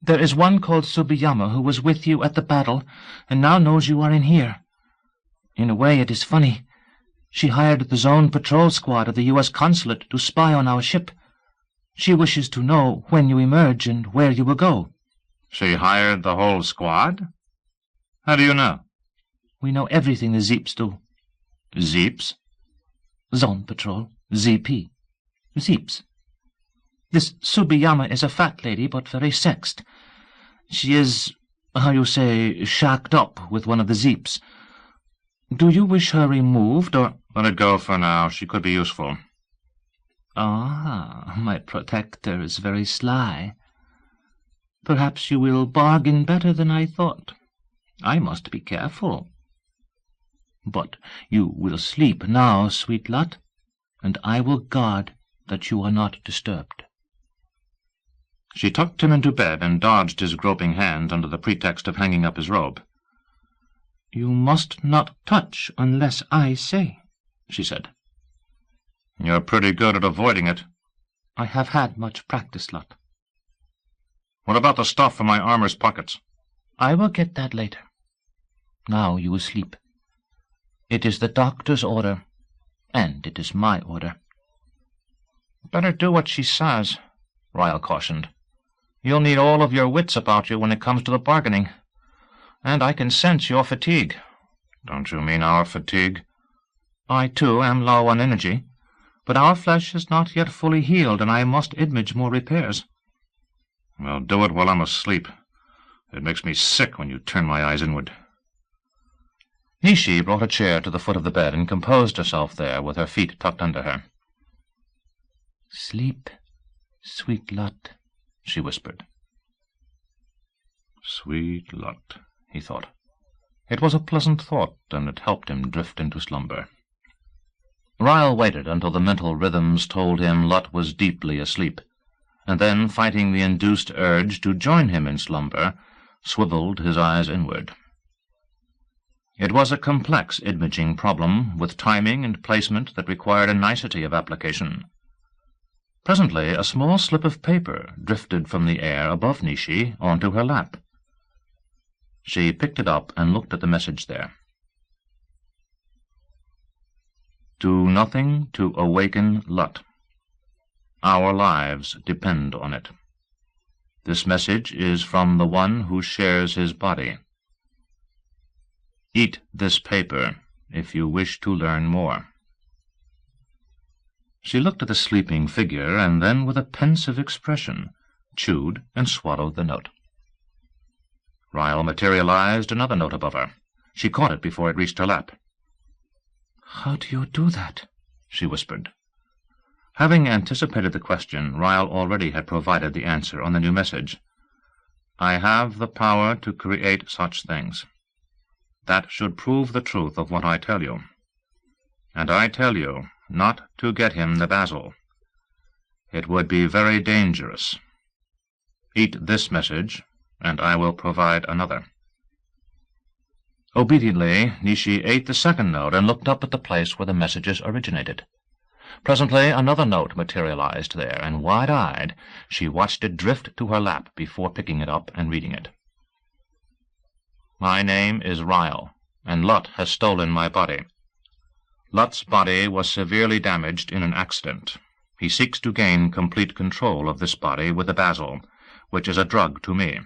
There is one called Tsubiyama who was with you at the battle, and now knows you are in here. In a way, it is funny. She hired the Zone Patrol Squad of the U.S. Consulate to spy on our ship. She wishes to know when you emerge and where you will go. She hired the whole squad? How do you know? We know everything the Zeeps do. Zeeps? Zone Patrol, ZP. Zeeps. This Subiyama is a fat lady, but very sexed. She is, how you say, shacked up with one of the Zeeps. Do you wish her removed, or— Let it go for now. She could be useful. Ah, my protector is very sly. Perhaps you will bargain better than I thought. I must be careful. But you will sleep now, sweet Lot, and I will guard that you are not disturbed. She tucked him into bed and dodged his groping hand under the pretext of hanging up his robe. You must not touch unless I say, she said. You're pretty good at avoiding it. I have had much practice, Lot. What about the stuff from my armor's pockets? I will get that later. Now you will sleep. It is the doctor's order, and it is my order. Better do what she says, Ryle cautioned. You'll need all of your wits about you when it comes to the bargaining. And I can sense your fatigue. Don't you mean our fatigue? I, too, am low on energy, but our flesh is not yet fully healed, and I must image more repairs. Well, do it while I'm asleep. It makes me sick when you turn my eyes inward. Nishi brought a chair to the foot of the bed and composed herself there with her feet tucked under her. Sleep, sweet Lot, she whispered. Sweet Lot, he thought. It was a pleasant thought, and it helped him drift into slumber. Ryle waited until the mental rhythms told him Lot was deeply asleep, and then, fighting the induced urge to join him in slumber, swiveled his eyes inward. It was a complex imaging problem, with timing and placement that required a nicety of application. Presently a small slip of paper drifted from the air above Nishi onto her lap. She picked it up and looked at the message there. Do nothing to awaken Lut. Our lives depend on it. This message is from the one who shares his body. Eat this paper if you wish to learn more. She looked at the sleeping figure, and then, with a pensive expression, chewed and swallowed the note. Ryle materialized another note above her. She caught it before it reached her lap. How do you do that? She whispered. Having anticipated the question, Ryle already had provided the answer on the new message. I have the power to create such things. That should prove the truth of what I tell you. And I tell you not to get him the basil. It would be very dangerous. Eat this message, and I will provide another. Obediently, Nishi ate the second note and looked up at the place where the messages originated. Presently another note materialized there, and wide-eyed she watched it drift to her lap before picking it up and reading it. My name is Ryle, and Lut has stolen my body. Lut's body was severely damaged in an accident. He seeks to gain complete control of this body with the basil, which is a drug to me.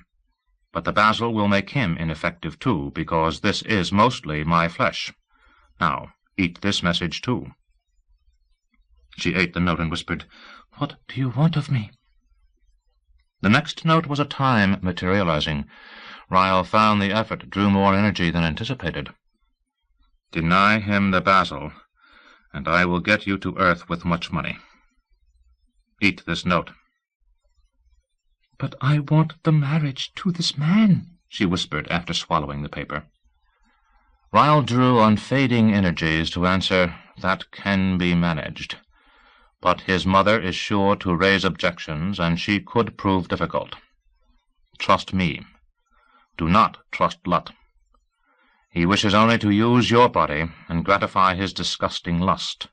But the basil will make him ineffective too, because this is mostly my flesh. Now, eat this message too. She ate the note and whispered, What do you want of me? The next note was a time materializing. Ryle found the effort drew more energy than anticipated. Deny him the basil, and I will get you to Earth with much money. Eat this note. But I want the marriage to this man, she whispered after swallowing the paper. Ryle drew on fading energies to answer, That can be managed. But his mother is sure to raise objections, and she could prove difficult. Trust me. Do not trust Lut. He wishes only to use your body and gratify his disgusting lust.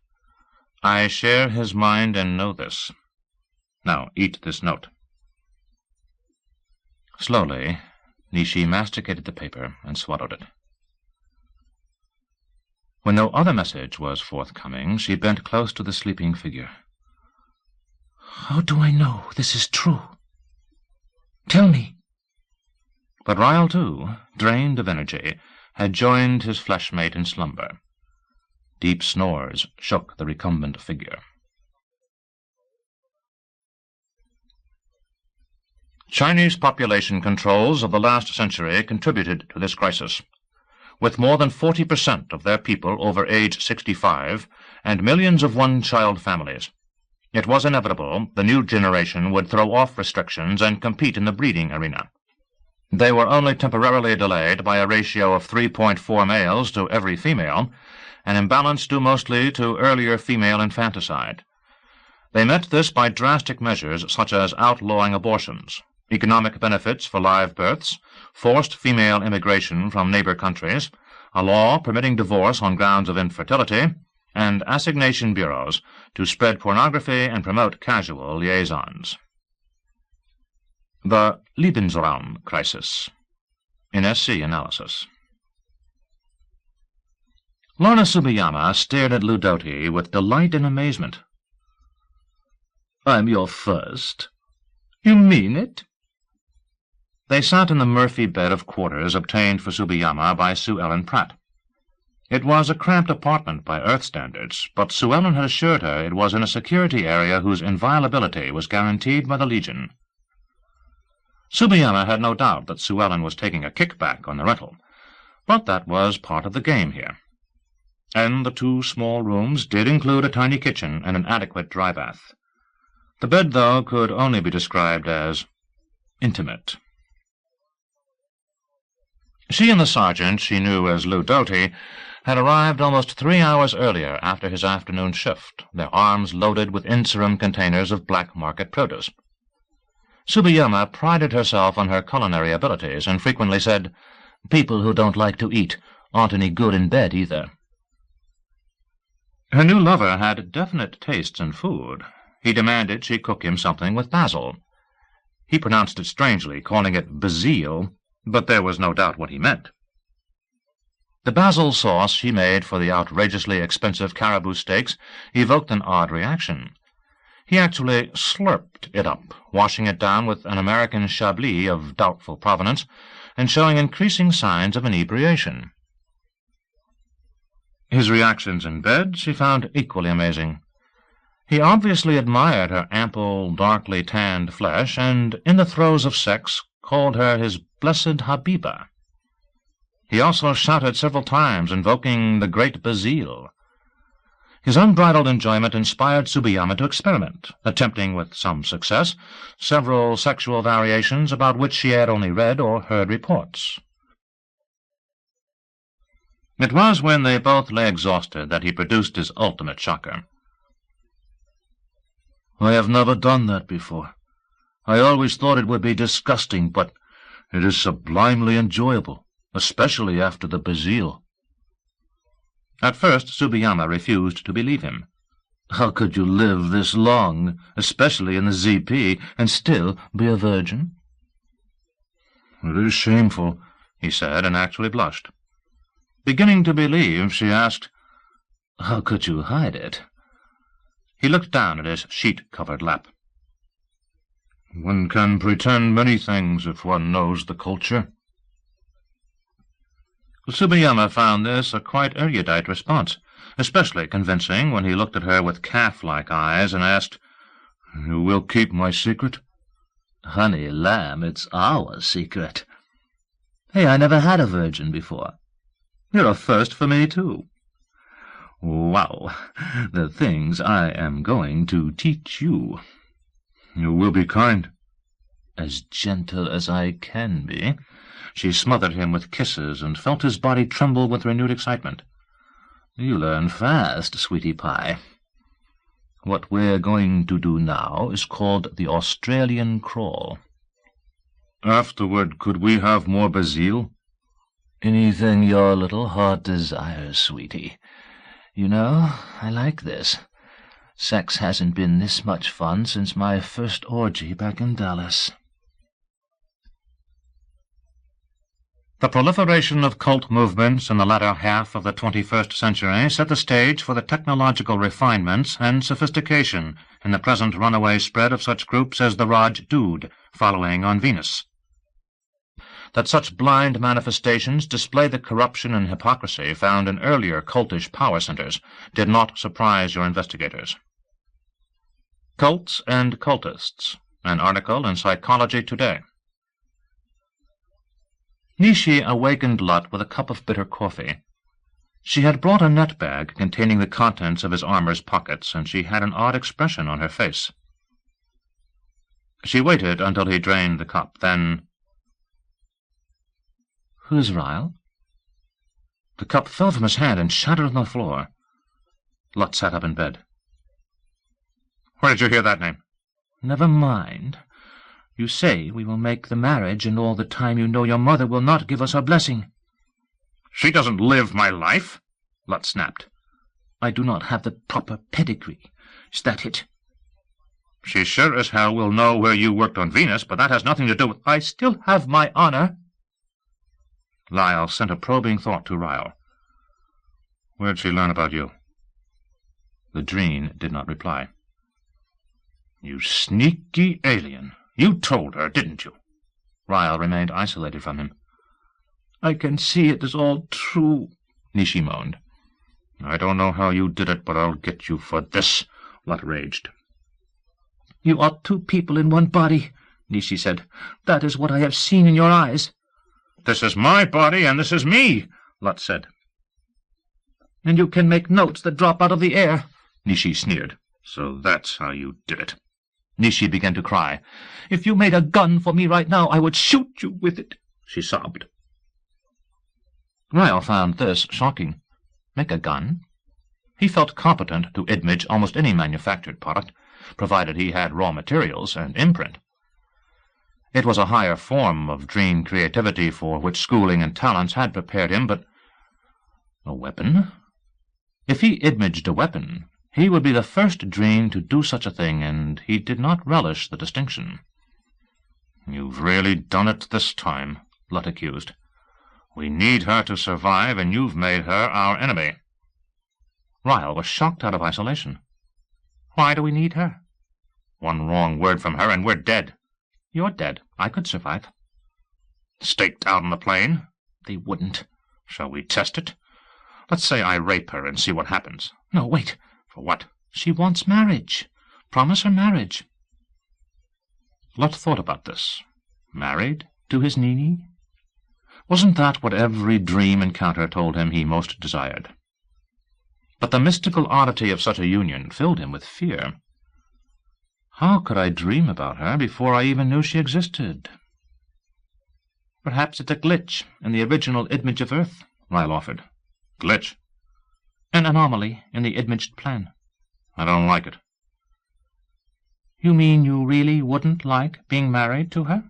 I share his mind and know this. Now eat this note. Slowly, Nishi masticated the paper and swallowed it. When no other message was forthcoming, she bent close to the sleeping figure. How do I know this is true? Tell me. But Ryle, too, drained of energy, had joined his fleshmate in slumber. Deep snores shook the recumbent figure. Chinese population controls of the last century contributed to this crisis. With more than 40% of their people over age 65 and millions of one-child families, it was inevitable the new generation would throw off restrictions and compete in the breeding arena. They were only temporarily delayed by a ratio of 3.4 males to every female, an imbalance due mostly to earlier female infanticide. They met this by drastic measures such as outlawing abortions, economic benefits for live births, forced female immigration from neighbor countries, a law permitting divorce on grounds of infertility, and assignation bureaus to spread pornography and promote casual liaisons. The Lebensraum crisis. In SC analysis. Lorna Tsubiyama stared at Ludotti with delight and amazement. "I'm your first? You mean it?" They sat in the Murphy bed of quarters obtained for Tsubiyama by Sue Ellen Pratt. It was a cramped apartment by Earth standards, but Sue Ellen had assured her it was in a security area whose inviolability was guaranteed by the Legion. Tsubiyama had no doubt that Sue Ellen was taking a kickback on the rental, but that was part of the game here. And the 2 small rooms did include a tiny kitchen and an adequate dry bath. The bed, though, could only be described as intimate. She and the sergeant she knew as Ludotti had arrived almost 3 hours earlier after his afternoon shift, their arms loaded with interim containers of black market produce. Tsubiyama prided herself on her culinary abilities and frequently said, "People who don't like to eat aren't any good in bed either." Her new lover had definite tastes in food. He demanded she cook him something with basil. He pronounced it strangely, calling it basil, but there was no doubt what he meant. The basil sauce she made for the outrageously expensive caribou steaks evoked an odd reaction. He actually slurped it up, washing it down with an American Chablis of doubtful provenance, and showing increasing signs of inebriation. His reactions in bed she found equally amazing. He obviously admired her ample, darkly tanned flesh, and, in the throes of sex, called her his blessed Habiba. He also shouted several times, invoking the great Basile. His unbridled enjoyment inspired Tsubiyama to experiment, attempting with some success several sexual variations about which she had only read or heard reports. It was when they both lay exhausted that he produced his ultimate shocker. "I have never done that before. I always thought it would be disgusting, but it is sublimely enjoyable, especially after the Basile." At first Tsubiyama refused to believe him. "How could you live this long, especially in the ZP, and still be a virgin?" "It is shameful," he said, and actually blushed. Beginning to believe, she asked, "How could you hide it?" He looked down at his sheet-covered lap. "One can pretend many things if one knows the culture." Tsubiyama found this a quite erudite response, especially convincing when he looked at her with calf-like eyes and asked, "You will keep my secret?" "Honey lamb, it's our secret. Hey, I never had a virgin before. You're a first for me, too. Wow, the things I am going to teach you." "You will be kind." "As gentle as I can be." She smothered him with kisses and felt his body tremble with renewed excitement. "You learn fast, sweetie pie. What we're going to do now is called the Australian crawl." "Afterward, could we have more Basile?" "Anything your little heart desires, sweetie. You know, I like this. Sex hasn't been this much fun since my first orgy back in Dallas." The proliferation of cult movements in the latter half of the 21st century set the stage for the technological refinements and sophistication in the present runaway spread of such groups as the Raj Dood, following on Venus. That such blind manifestations display the corruption and hypocrisy found in earlier cultish power centers did not surprise your investigators. Cults and Cultists, an article in Psychology Today. Nishi awakened Lut with a cup of bitter coffee. She had brought a net bag containing the contents of his armor's pockets, and she had an odd expression on her face. She waited until he drained the cup, then— "Who's Ryle?" The cup fell from his hand and shattered on the floor. Lut sat up in bed. "Where did you hear that name?" "Never mind. You say we will make the marriage, and all the time you know your mother will not give us her blessing." "She doesn't live my life," Lut snapped. "I do not have the proper pedigree. Is that it?" "She sure as hell will know where you worked on Venus, but that has nothing to do with—" "I still have my honor." Lyle sent a probing thought to Ryle. "Where'd she learn about you?" The Dreen did not reply. "You sneaky alien. You told her, didn't you?" Ryle remained isolated from him. "I can see it is all true," Nishi moaned. "I don't know how you did it, but I'll get you for this," Lut raged. "You are two people in one body," Nishi said. "That is what I have seen in your eyes." "This is my body, and this is me," Lut said. "And you can make notes that drop out of the air," Nishi sneered. "So that's how you did it." Nishi began to cry. "If you made a gun for me right now, I would shoot you with it," she sobbed. Ryle found this shocking. Make a gun? He felt competent to image almost any manufactured product, provided he had raw materials and imprint. It was a higher form of dream creativity for which schooling and talents had prepared him, but a weapon? If he imaged a weapon, he would be the first Dreen to do such a thing, and he did not relish the distinction. "You've really done it this time," Lut accused. "We need her to survive, and you've made her our enemy." Ryle was shocked out of isolation. "Why do we need her?" "One wrong word from her, and we're dead." "You're dead. I could survive." "Staked out on the plain?" "They wouldn't." "Shall we test it? Let's say I rape her and see what happens." "No, wait." "For what?" "She wants marriage. Promise her marriage." Lut thought about this. Married to his Nini? Wasn't that what every dream encounter told him he most desired? But the mystical oddity of such a union filled him with fear. How could I dream about her before I even knew she existed? "Perhaps it's a glitch in the original image of Earth," Ryle offered. "Glitch?" "An anomaly in the imaged plan." "I don't like it." "You mean you really wouldn't like being married to her?"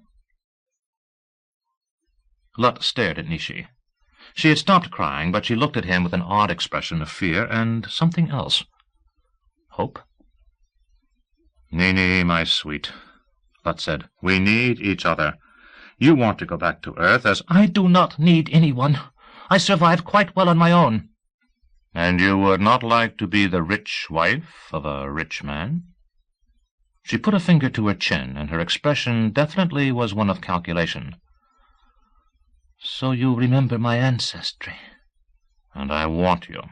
Lut stared at Nishi. She had stopped crying, but she looked at him with an odd expression of fear and something else. Hope? "Nini, my sweet," Lut said, "we need each other. You want to go back to Earth as—" "I do not need anyone. I survive quite well on my own." "And you would not like to be the rich wife of a rich man?" She put a finger to her chin, and her expression definitely was one of calculation. "So you remember my ancestry." "And I want you."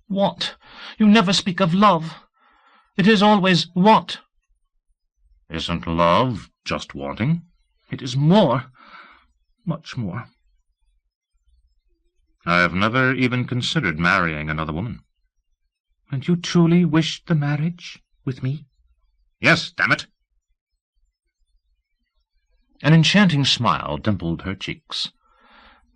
"Want? You never speak of love. It is always want." "Isn't love just wanting?" "It is more. Much more." "I have never even considered marrying another woman." "And you truly wished the marriage with me?" "Yes, damn it." An enchanting smile dimpled her cheeks.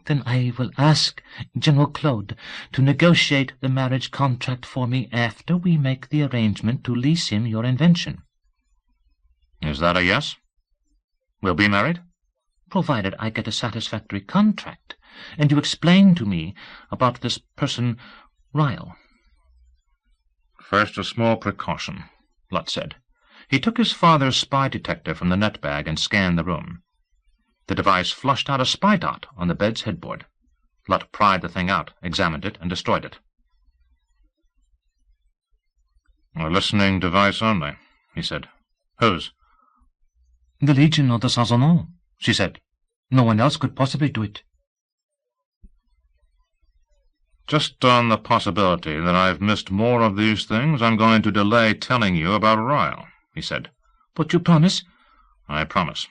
"Then I will ask General Claude to negotiate the marriage contract for me after we make the arrangement to lease him your invention." "Is that a yes? We'll be married?" "Provided I get a satisfactory contract, and you explain to me about this person, Ryle." "First, a small precaution," Lut said. He took his father's spy detector from the net bag and scanned the room. The device flushed out a spy dot on the bed's headboard. Lut pried the thing out, examined it, and destroyed it. "A listening device only," he said. "Whose?" "The Legion of the Saisonneau," she said. No one else could possibly do it. Just on the possibility that I've missed more of these things, I'm going to delay telling you about Ryle, he said. But you promise? I promise.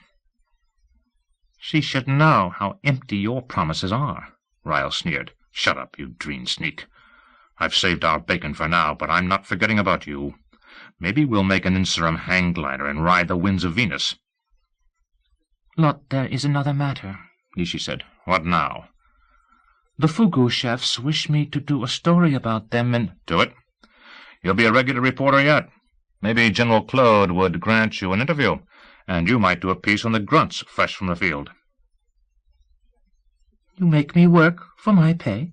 She should know how empty your promises are, Ryle sneered. Shut up, you green sneak. I've saved our bacon for now, but I'm not forgetting about you. Maybe we'll make an Inserum hang glider and ride the winds of Venus. Lot, there is another matter, Nishi said. What now? The Fugu chefs wish me to do a story about them and— Do it. You'll be a regular reporter yet. Maybe General Claude would grant you an interview, and you might do a piece on the grunts fresh from the field. You make me work for my pay?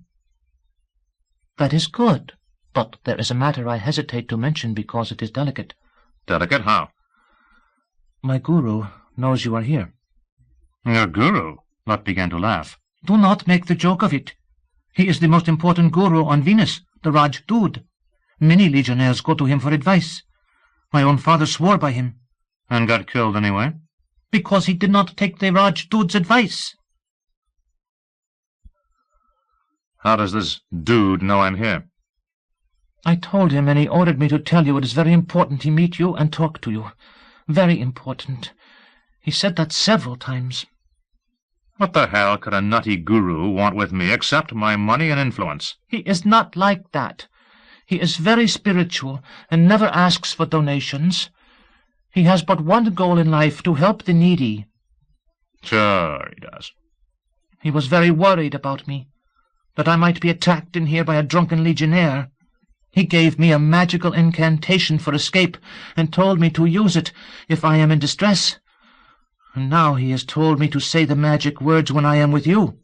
That is good, but there is a matter I hesitate to mention because it is delicate. Delicate? How? My guru knows you are here. Your guru? Lot began to laugh. Do not make the joke of it. He is the most important guru on Venus, the Raj Dood. Many legionnaires go to him for advice. My own father swore by him. And got killed anyway? Because he did not take the Raj Dood's advice. How does this dude know I'm here? I told him, and he ordered me to tell you it is very important he meet you and talk to you. Very important. He said that several times. What the hell could a nutty guru want with me except my money and influence? He is not like that. He is very spiritual and never asks for donations. He has but one goal in life, to help the needy. Sure he does. He was very worried about me, that I might be attacked in here by a drunken legionnaire. He gave me a magical incantation for escape and told me to use it if I am in distress. And now he has told me to say the magic words when I am with you.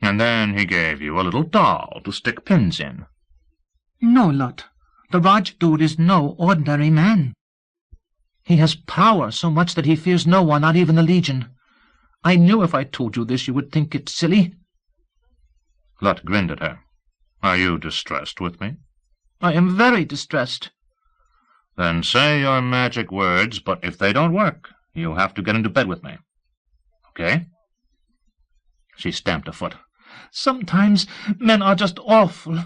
And then he gave you a little doll to stick pins in. No, Lot. The Raj Dood is no ordinary man. He has power so much that he fears no one, not even the Legion. I knew if I told you this you would think it silly. Lot grinned at her. Are you distressed with me? I am very distressed. Then say your magic words, but if they don't work, you'll have to get into bed with me. Okay? She stamped a foot. Sometimes men are just awful.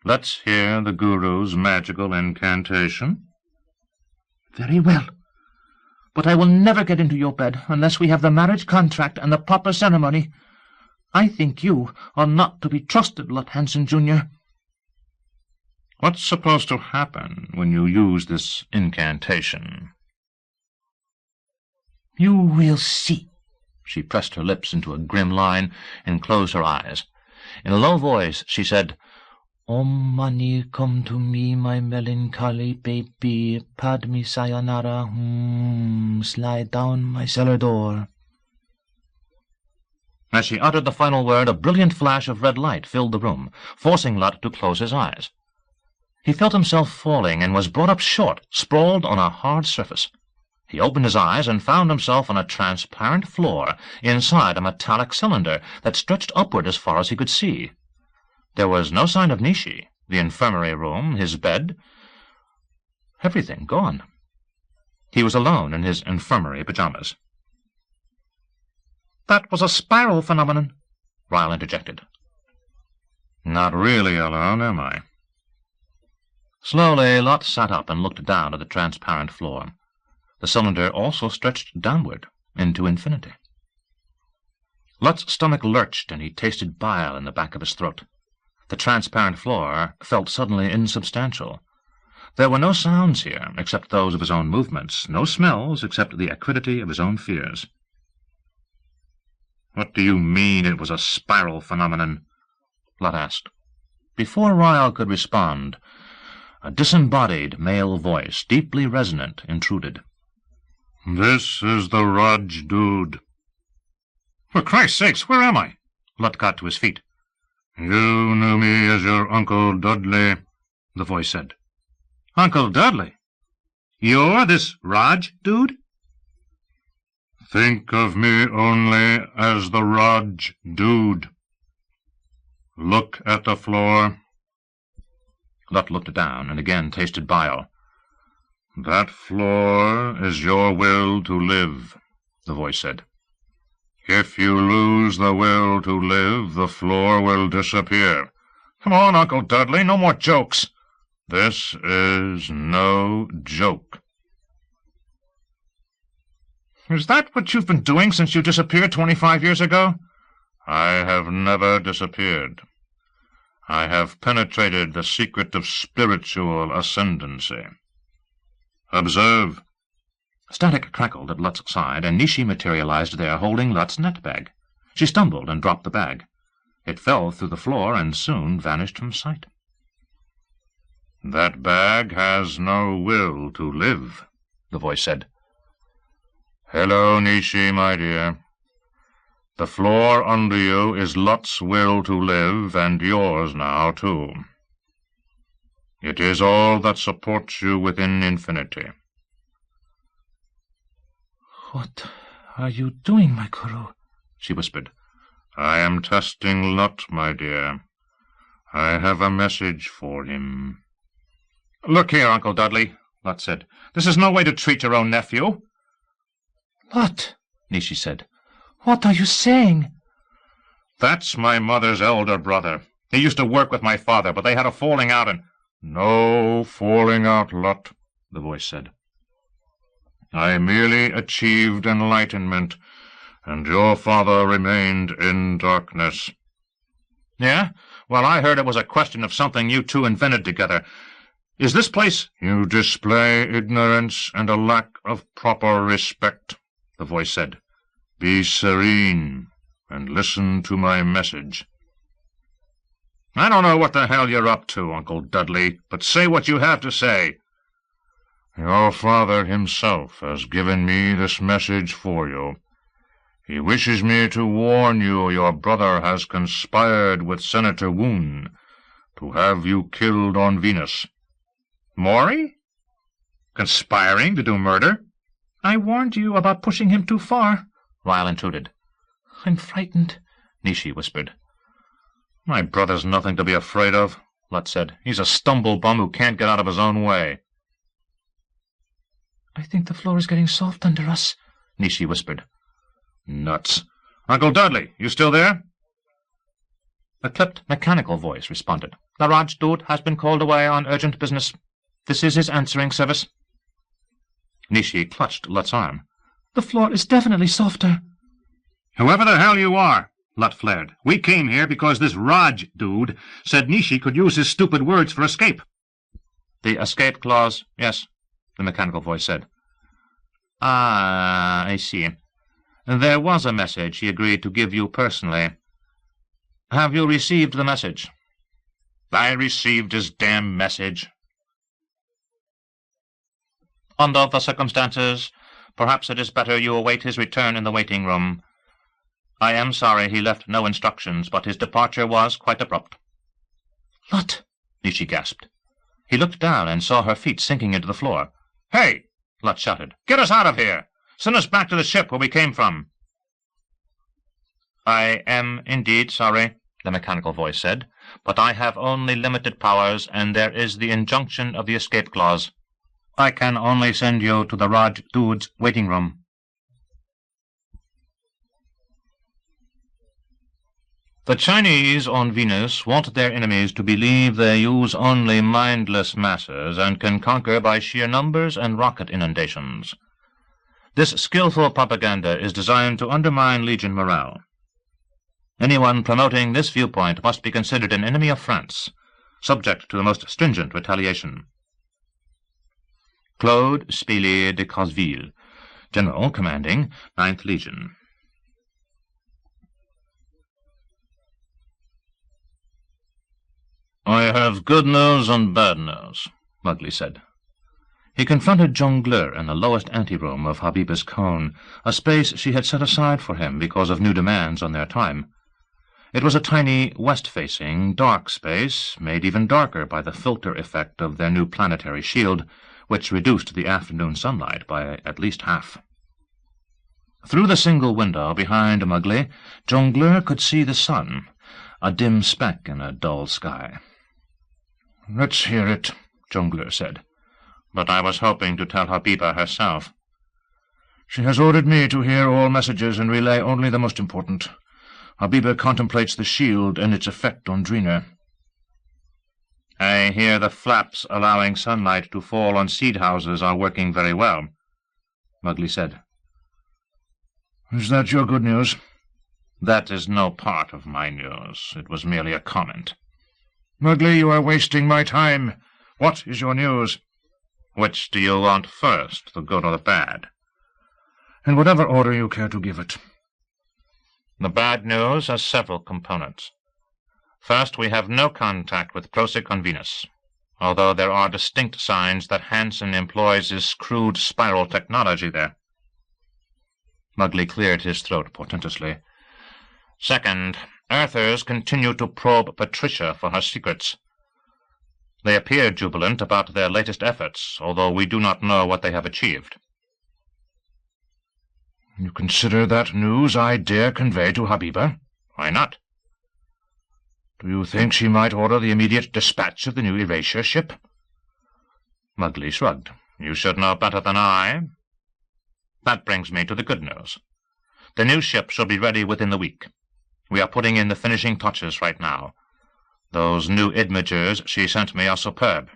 Let's hear the guru's magical incantation. Very well. But I will never get into your bed unless we have the marriage contract and the proper ceremony. I think you are not to be trusted, Lot Hansen, Jr. What's supposed to happen when you use this incantation? You will see. She pressed her lips into a grim line and closed her eyes. In a low voice she said, Om Mani, come to me, my melancholy baby. Padmi sayonara, slide down my cellar door. As she uttered the final word, a brilliant flash of red light filled the room, forcing Lot to close his eyes. He felt himself falling and was brought up short, sprawled on a hard surface. He opened his eyes and found himself on a transparent floor inside a metallic cylinder that stretched upward as far as he could see. There was no sign of Nishi, the infirmary room, his bed. Everything gone. He was alone in his infirmary pajamas. That was a spiral phenomenon, Ryle interjected. Not really alone, am I? Slowly, Lot sat up and looked down at the transparent floor. The cylinder also stretched downward into infinity. Lot's stomach lurched, and he tasted bile in the back of his throat. The transparent floor felt suddenly insubstantial. There were no sounds here, except those of his own movements, no smells, except the acridity of his own fears. What do you mean it was a spiral phenomenon? Lot asked. Before Ryle could respond, a disembodied male voice, deeply resonant, intruded. This is the Raj Dood. For Christ's sakes, where am I? Lot got to his feet. You knew me as your Uncle Dudley, the voice said. Uncle Dudley? You're this Raj Dood? Think of me only as the Raj Dood. Look at the floor. Lot looked down and again tasted bile. That floor is your will to live, the voice said. If you lose the will to live, the floor will disappear. Come on, Uncle Dudley, no more jokes. This is no joke. Is that what you've been doing since you disappeared 25 years ago? I have never disappeared. I have penetrated the secret of spiritual ascendancy. Observe. Static crackled at Lut's side, and Nishi materialized there holding Lut's net bag. She stumbled and dropped the bag. It fell through the floor and soon vanished from sight. That bag has no will to live, the voice said. Hello, Nishi, my dear. The floor under you is Lut's will to live, and yours now, too. It is all that supports you within infinity. What are you doing, my guru? She whispered. I am testing Lut, my dear. I have a message for him. Look here, Uncle Dudley, Lut said. This is no way to treat your own nephew. Lut, Nishi said. What are you saying? That's my mother's elder brother. He used to work with my father, but they had a falling out and— No falling out, Lut, the voice said. I merely achieved enlightenment, and your father remained in darkness. Yeah? Well, I heard it was a question of something you two invented together. Is this place— You display ignorance and a lack of proper respect, the voice said. Be serene, and listen to my message. I don't know what the hell you're up to, Uncle Dudley, but say what you have to say. Your father himself has given me this message for you. He wishes me to warn you your brother has conspired with Senator Woon to have you killed on Venus. Maury? Conspiring to do murder? I warned you about pushing him too far, Ryle intruded. I'm frightened, Nishi whispered. My brother's nothing to be afraid of, Lut said. He's a stumble-bum who can't get out of his own way. I think the floor is getting soft under us, Nishi whispered. Nuts. Uncle Dudley, you still there? A clipped, mechanical voice responded. The Rajdoot has been called away on urgent business. This is his answering service. Nishi clutched Lut's arm. The floor is definitely softer. Whoever the hell you are, Lut flared. We came here because this Raj dude said Nishi could use his stupid words for escape. The escape clause, yes, the mechanical voice said. Ah, I see. There was a message he agreed to give you personally. Have you received the message? I received his damn message. Under the circumstances, perhaps it is better you await his return in the waiting room. I am sorry he left no instructions, but his departure was quite abrupt. Lut, Nishi gasped. He looked down and saw her feet sinking into the floor. Hey! Lut shouted. Get us out of here! Send us back to the ship where we came from. I am indeed sorry, the mechanical voice said, but I have only limited powers, and there is the injunction of the escape clause. I can only send you to the Rajdoot's waiting room. The Chinese on Venus want their enemies to believe they use only mindless masses and can conquer by sheer numbers and rocket inundations. This skillful propaganda is designed to undermine Legion morale. Anyone promoting this viewpoint must be considered an enemy of France, subject to the most stringent retaliation. Claude Spélier de Cosville, General commanding 9th Legion. I have good news and bad news, Mowgli said. He confronted Jongleur in the lowest anteroom of Habiba's cone, a space she had set aside for him because of new demands on their time. It was a tiny, west-facing, dark space, made even darker by the filter effect of their new planetary shield, which reduced the afternoon sunlight by at least half. Through the single window behind Mowgli, Jongleur could see the sun, a dim speck in a dull sky. "Let's hear it," Jongleur said. "But I was hoping to tell Habiba herself." She has ordered me to hear all messages and relay only the most important. Habiba contemplates the shield and its effect on Dreener. I hear the flaps allowing sunlight to fall on seed houses are working very well, Mowgli said. Is that your good news? That is no part of my news. It was merely a comment. Mowgli, you are wasting my time. What is your news? Which do you want first, the good or the bad? In whatever order you care to give it. The bad news has several components. First, we have no contact with Prosek on Venus, although there are distinct signs that Hansen employs his crude spiral technology there. Mowgli cleared his throat portentously. Second, Earthers continue to probe Patricia for her secrets. They appear jubilant about their latest efforts, although we do not know what they have achieved. You consider that news I dare convey to Habiba? Why not? Do you think she might order the immediate dispatch of the new erasure ship? Mowgli shrugged. You should know better than I. That brings me to the good news. The new ship shall be ready within the week. We are putting in the finishing touches right now. Those new imagers she sent me are superb.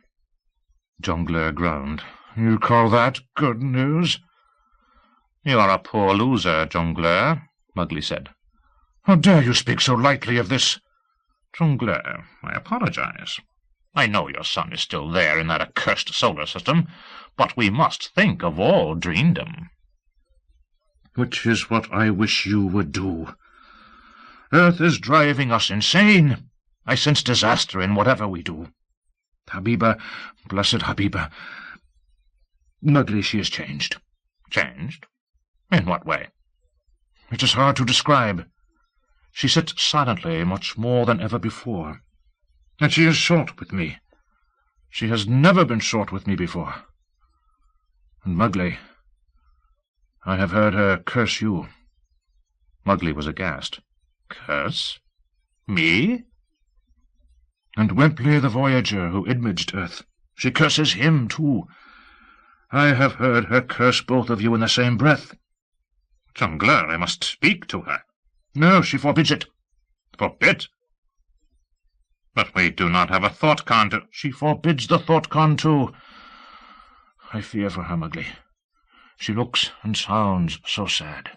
Jongleur groaned. You call that good news? You are a poor loser, Jongleur, Mowgli said. How dare you speak so lightly of this? Jongleur, I apologize. I know your son is still there in that accursed solar system, but we must think of all Dreendom. Which is what I wish you would do. Earth is driving us insane. I sense disaster in whatever we do. Habiba, blessed Habiba. Mowgli, she is changed. Changed? In what way? It is hard to describe. She sits silently much more than ever before. And she is short with me. She has never been short with me before. And Mowgli, I have heard her curse you. Mowgli was aghast. Curse? Me? And Wempley the Voyager, who imaged Earth. She curses him, too. I have heard her curse both of you in the same breath. Jongleur, I must speak to her. No, she forbids it. Forbid? But we do not have a thought-con to— She forbids the thought-con, too. I fear for her, Mowgli. She looks and sounds so sad.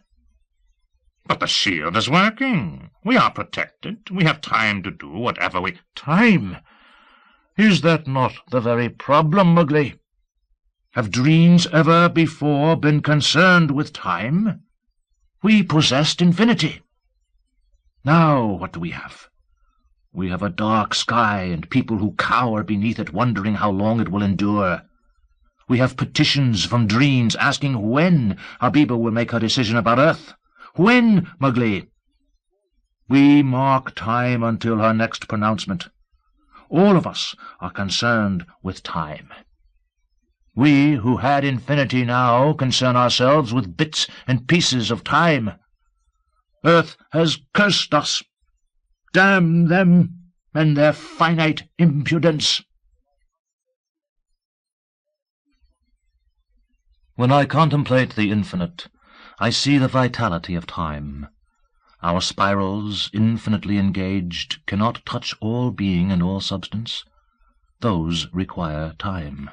But the shield is working. We are protected. We have time to do whatever we— Time? Is that not the very problem, Mowgli? Have Dreens ever before been concerned with time? We possessed infinity. Now what do we have? We have a dark sky and people who cower beneath it, wondering how long it will endure. We have petitions from Dreens asking when Habiba will make her decision about Earth. When, Mowgli? We mark time until her next pronouncement. All of us are concerned with time. We, who had infinity now, concern ourselves with bits and pieces of time. Earth has cursed us. Damn them and their finite impudence. When I contemplate the infinite, I see the vitality of time. Our spirals, infinitely engaged, cannot touch all being and all substance. Those require time.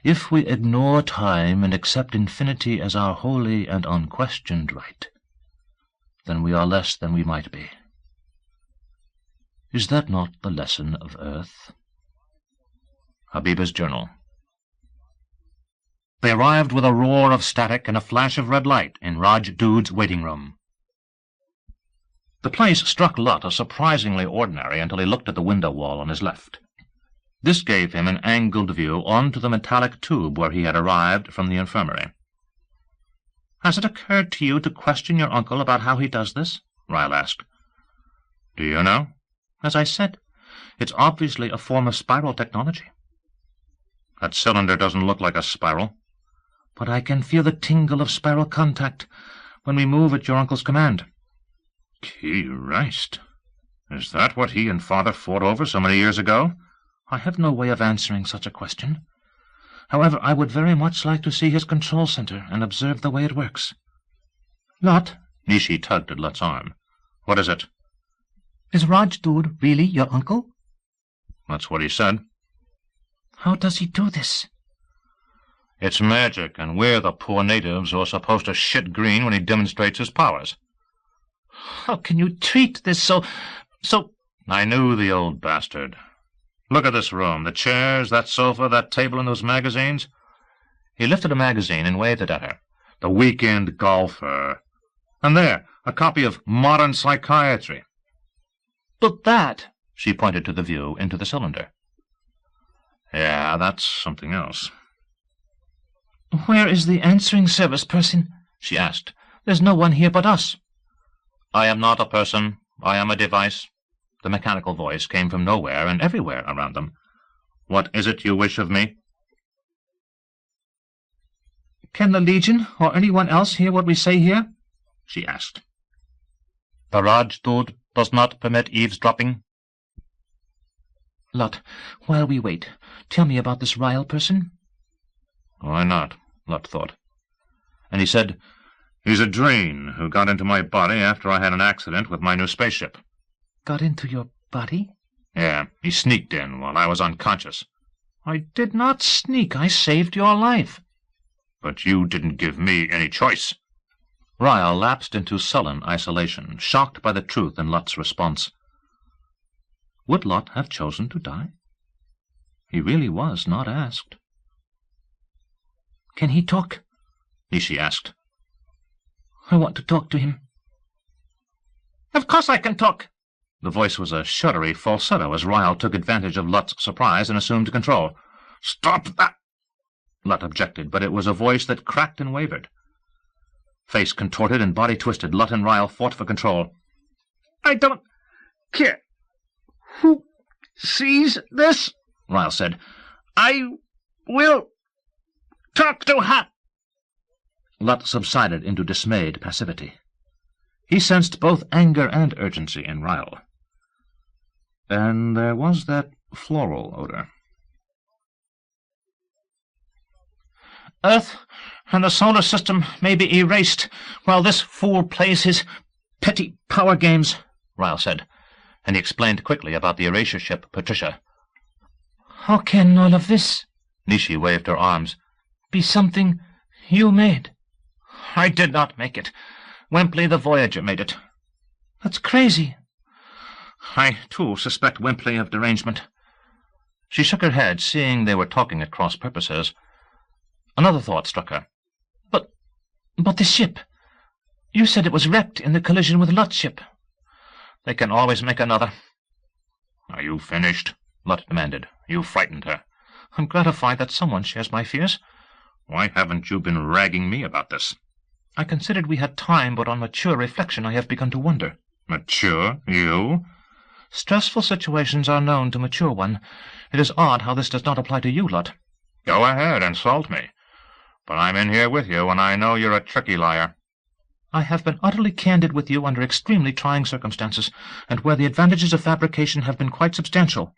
If we ignore time and accept infinity as our holy and unquestioned right, then we are less than we might be. Is that not the lesson of Earth? Habiba's Journal. They arrived with a roar of static and a flash of red light in Raj Dood's waiting room. The place struck Lut as surprisingly ordinary until he looked at the window wall on his left. This gave him an angled view onto the metallic tube where he had arrived from the infirmary. "Has it occurred to you to question your uncle about how he does this?" Ryle asked. "Do you know?" "As I said, it's obviously a form of spiral technology." "That cylinder doesn't look like a spiral." "But I can feel the tingle of spiral contact when we move at your uncle's command." "Christ! Is that what he and Father fought over so many years ago?" "I have no way of answering such a question. However, I would very much like to see his control center and observe the way it works. Lot, Nishi tugged at Lut's arm. What is it? is Rajdud really your uncle? That's what he said. How does he do this? It's magic, and we're the poor natives who are supposed to shit green when he demonstrates his powers. How can you treat this so... I knew the old bastard. Look at this room, the chairs, that sofa, that table, and those magazines. He lifted a magazine and waved it at her. The Weekend Golfer. And there, a copy of Modern Psychiatry. But that... She pointed to the view into the cylinder. Yeah, that's something else. Where is the answering service person? She asked. There's no one here but us. I am not a person. I am a device. The mechanical voice came from nowhere and everywhere around them. What is it you wish of me? Can the Legion or anyone else hear what we say here? She asked. The Rajdud does not permit eavesdropping. Lot, while we wait, tell me about this Ryle person. Why not? Lot thought. And he said, He's a drain who got into my body after I had an accident with my new spaceship. Got into your body? Yeah, he sneaked in while I was unconscious. I did not sneak. I saved your life. But you didn't give me any choice. Ryle lapsed into sullen isolation, shocked by the truth in Lot's response. Would Lot have chosen to die? He really was not asked. Can he talk? Nishi asked. I want to talk to him. Of course I can talk. The voice was a shuddery falsetto as Ryle took advantage of Lut's surprise and assumed control. Stop that! Lut objected, but it was a voice that cracked and wavered. Face contorted and body twisted, Lut and Ryle fought for control. I don't care who sees this, Ryle said. I will talk to her. Lut subsided into dismayed passivity. He sensed both anger and urgency in Ryle. And there was that floral odor. Earth and the solar system may be erased while this fool plays his petty power games, Ryle said, and he explained quickly about the erasure ship Patricia. How can all of this, Nishi waved her arms, be something you made? I did not make it. Wempley the Voyager made it. That's crazy. I, too, suspect Wempley of derangement. She shook her head, seeing they were talking at cross purposes. Another thought struck her. But the ship. You said it was wrecked in the collision with Lut's ship. They can always make another. Are you finished? Lut demanded. You frightened her. I'm gratified that someone shares my fears. Why haven't you been ragging me about this? I considered we had time, but on mature reflection I have begun to wonder. Mature? You? Stressful situations are known to mature one. It is odd how this does not apply to you, Lut. Go ahead, insult me. But I'm in here with you, and I know you're a tricky liar. I have been utterly candid with you under extremely trying circumstances, and where the advantages of fabrication have been quite substantial.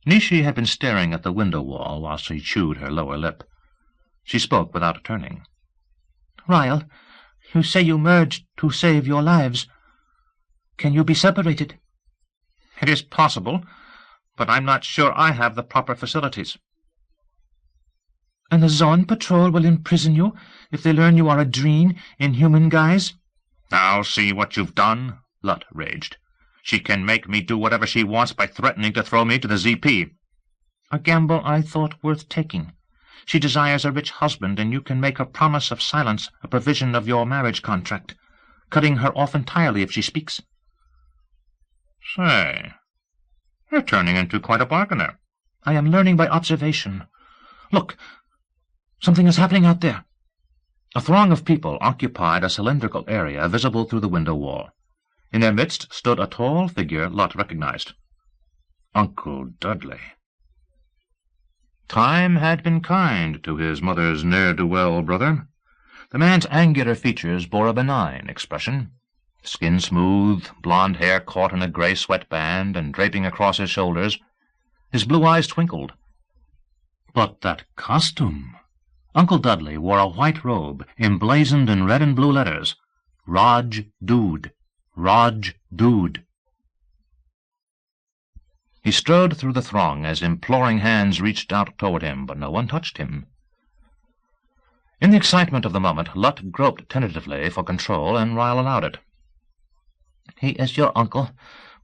Nishi had been staring at the window wall while she chewed her lower lip. She spoke without turning. Ryle, you say you merged to save your lives. Can you be separated? It is possible, but I'm not sure I have the proper facilities. And the Zon Patrol will imprison you if they learn you are a Dreen in human guise? Now see what you've done, Lut raged. She can make me do whatever she wants by threatening to throw me to the ZP. A gamble I thought worth taking. She desires a rich husband, and you can make her promise of silence a provision of your marriage contract, cutting her off entirely if she speaks. Say, you're turning into quite a bargainer. I am learning by observation. Look, something is happening out there. A throng of people occupied a cylindrical area visible through the window wall. In their midst stood a tall figure Lot recognized. Uncle Dudley. Time had been kind to his mother's ne'er-do-well brother. The man's angular features bore a benign expression. Skin smooth, blond hair caught in a gray sweatband and draping across his shoulders. His blue eyes twinkled. But that costume! Uncle Dudley wore a white robe, emblazoned in red and blue letters. Raj Dood. Raj Dood. He strode through the throng as imploring hands reached out toward him, but no one touched him. In the excitement of the moment, Lutt groped tentatively for control, and Ryle allowed it. "He is your uncle.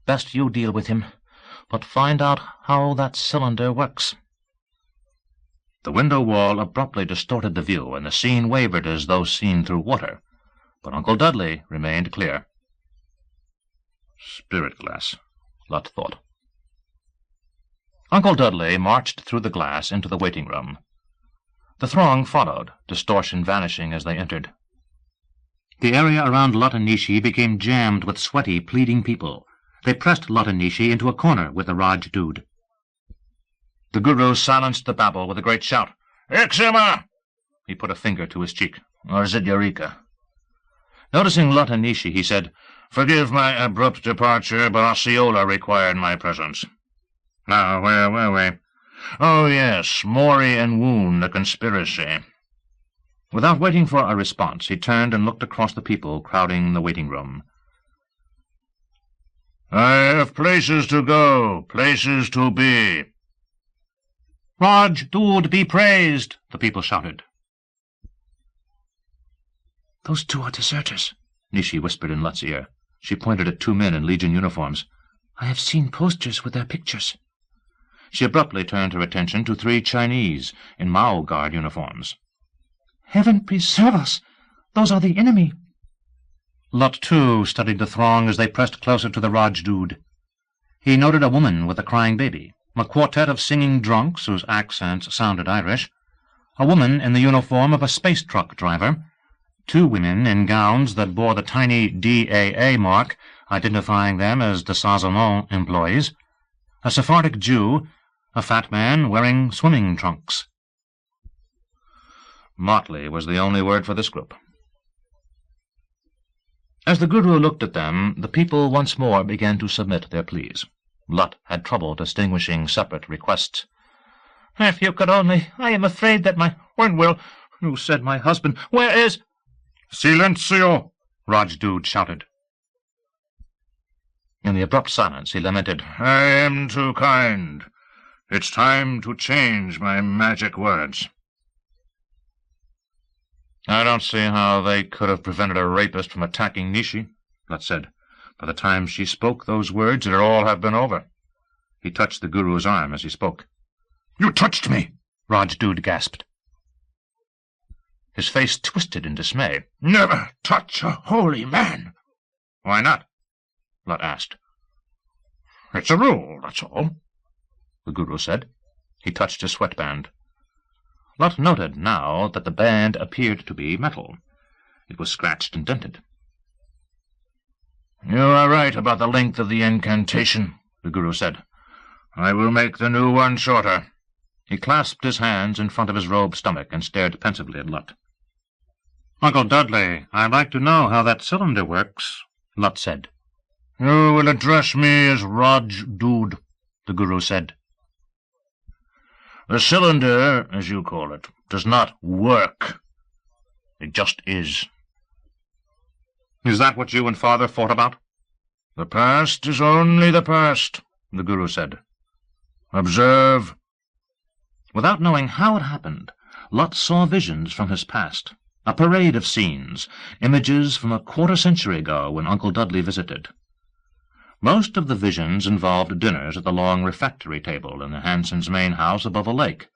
Best you deal with him. But find out how that cylinder works." The window wall abruptly distorted the view, and the scene wavered as though seen through water. But Uncle Dudley remained clear. "Spirit glass," Lutt thought. Uncle Dudley marched through the glass into the waiting room. The throng followed, distortion vanishing as they entered. The area around Lutt and Nishi became jammed with sweaty, pleading people. They pressed Lutt and Nishi into a corner with the Raj Dood. The Guru silenced the babble with a great shout. "Eczema!" He put a finger to his cheek. "Or is it Eureka?" Noticing Lutt and Nishi, he said, "Forgive my abrupt departure, but Osceola required my presence." "Now, where were we?" "Oh, yes, Maury and Woon, the conspiracy." Without waiting for a response, he turned and looked across the people crowding the waiting room. "I have places to go, places to be." "Raj Dood be praised!" the people shouted. "Those two are deserters," Nishi whispered in Lutt's ear. She pointed at two men in Legion uniforms. "I have seen posters with their pictures." She abruptly turned her attention to three Chinese in Mao Guard uniforms. "Heaven preserve us! Those are the enemy!" Lutt, too, studied the throng as they pressed closer to the Raj Dood. He noted a woman with a crying baby, a quartet of singing drunks whose accents sounded Irish, a woman in the uniform of a space truck driver, two women in gowns that bore the tiny DAA mark, identifying them as Dessazement employees, a Sephardic Jew, a fat man wearing swimming trunks. Motley was the only word for this group. As the Guru looked at them, the people once more began to submit their pleas. Lutt had trouble distinguishing separate requests. "If you could only... I am afraid that my... When will... You said my husband... Where is... Silencio! Raj Dood shouted. In the abrupt silence he lamented, "I am too kind. It's time to change my magic words." "I don't see how they could have prevented a rapist from attacking Nishi," Lutt said. "By the time she spoke those words, it'd all have been over." He touched the Guru's arm as he spoke. "You touched me!" Raj Dood gasped. His face twisted in dismay. "Never touch a holy man!" "Why not?" Lutt asked. "It's a rule, that's all," the Guru said. He touched his sweatband. Lutt noted now that the band appeared to be metal. It was scratched and dented. "You are right about the length of the incantation," the Guru said. "I will make the new one shorter." He clasped his hands in front of his robed stomach and stared pensively at Lutt. "Uncle Dudley, I'd like to know how that cylinder works," Lutt said. "You will address me as Raj Dood," the Guru said. "The cylinder, as you call it, does not work. It just is." "Is that what you and Father fought about?" "The past is only the past," the Guru said. "Observe." Without knowing how it happened, Lutt saw visions from his past, a parade of scenes, images from a quarter-century ago when Uncle Dudley visited. Most of the visions involved dinners at the long refectory table in the Hansons' main house above a lake,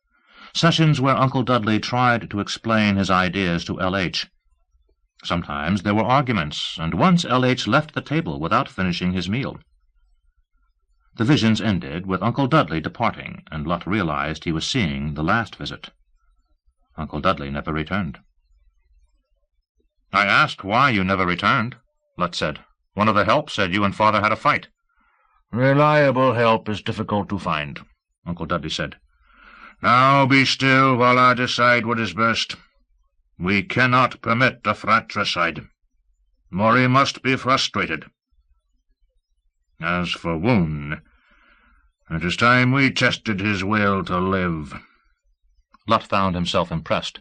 sessions where Uncle Dudley tried to explain his ideas to L.H. Sometimes there were arguments, and once L.H. left the table without finishing his meal. The visions ended with Uncle Dudley departing, and Lutt realized he was seeing the last visit. Uncle Dudley never returned. "I asked why you never returned," Lutt said. "One of the help said you and Father had a fight." "Reliable help is difficult to find," Uncle Dudley said. "Now be still while I decide what is best. We cannot permit a fratricide. Maury must be frustrated. As for Woon, it is time we tested his will to live." Lut found himself impressed.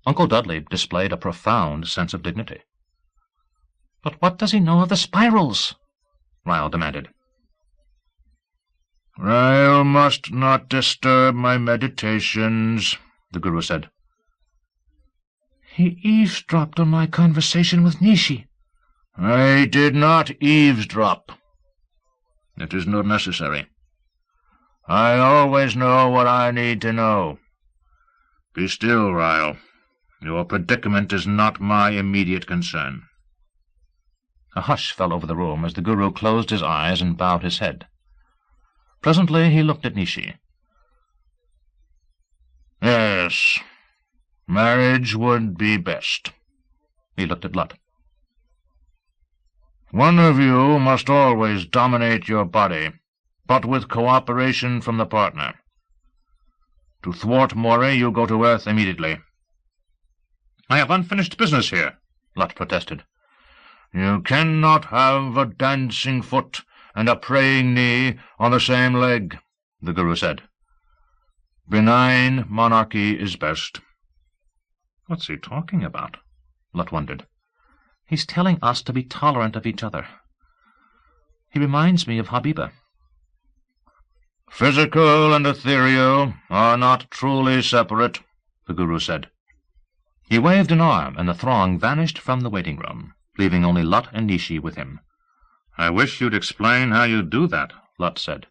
Uncle Dudley displayed a profound sense of dignity. "But what does he know of the spirals?" Ryle demanded. "Ryle must not disturb my meditations," the Guru said. "He eavesdropped on my conversation with Nishi." "I did not eavesdrop. It is not necessary. I always know what I need to know. Be still, Ryle. Your predicament is not my immediate concern." A hush fell over the room as the Guru closed his eyes and bowed his head. Presently he looked at Nishi. "Yes, marriage would be best." He looked at Lut. "One of you must always dominate your body, but with cooperation from the partner. To thwart Mori, you go to Earth immediately." "I have unfinished business here," Lut protested. "You cannot have a dancing foot and a praying knee on the same leg," the Guru said. "Benign monarchy is best." "What's he talking about?" Lut wondered. "He's telling us to be tolerant of each other. He reminds me of Habiba." "Physical and ethereal are not truly separate," the Guru said. He waved an arm, and the throng vanished from the waiting-room, leaving only Lut and Nishi with him. "I wish you'd explain how you do that," Lut said.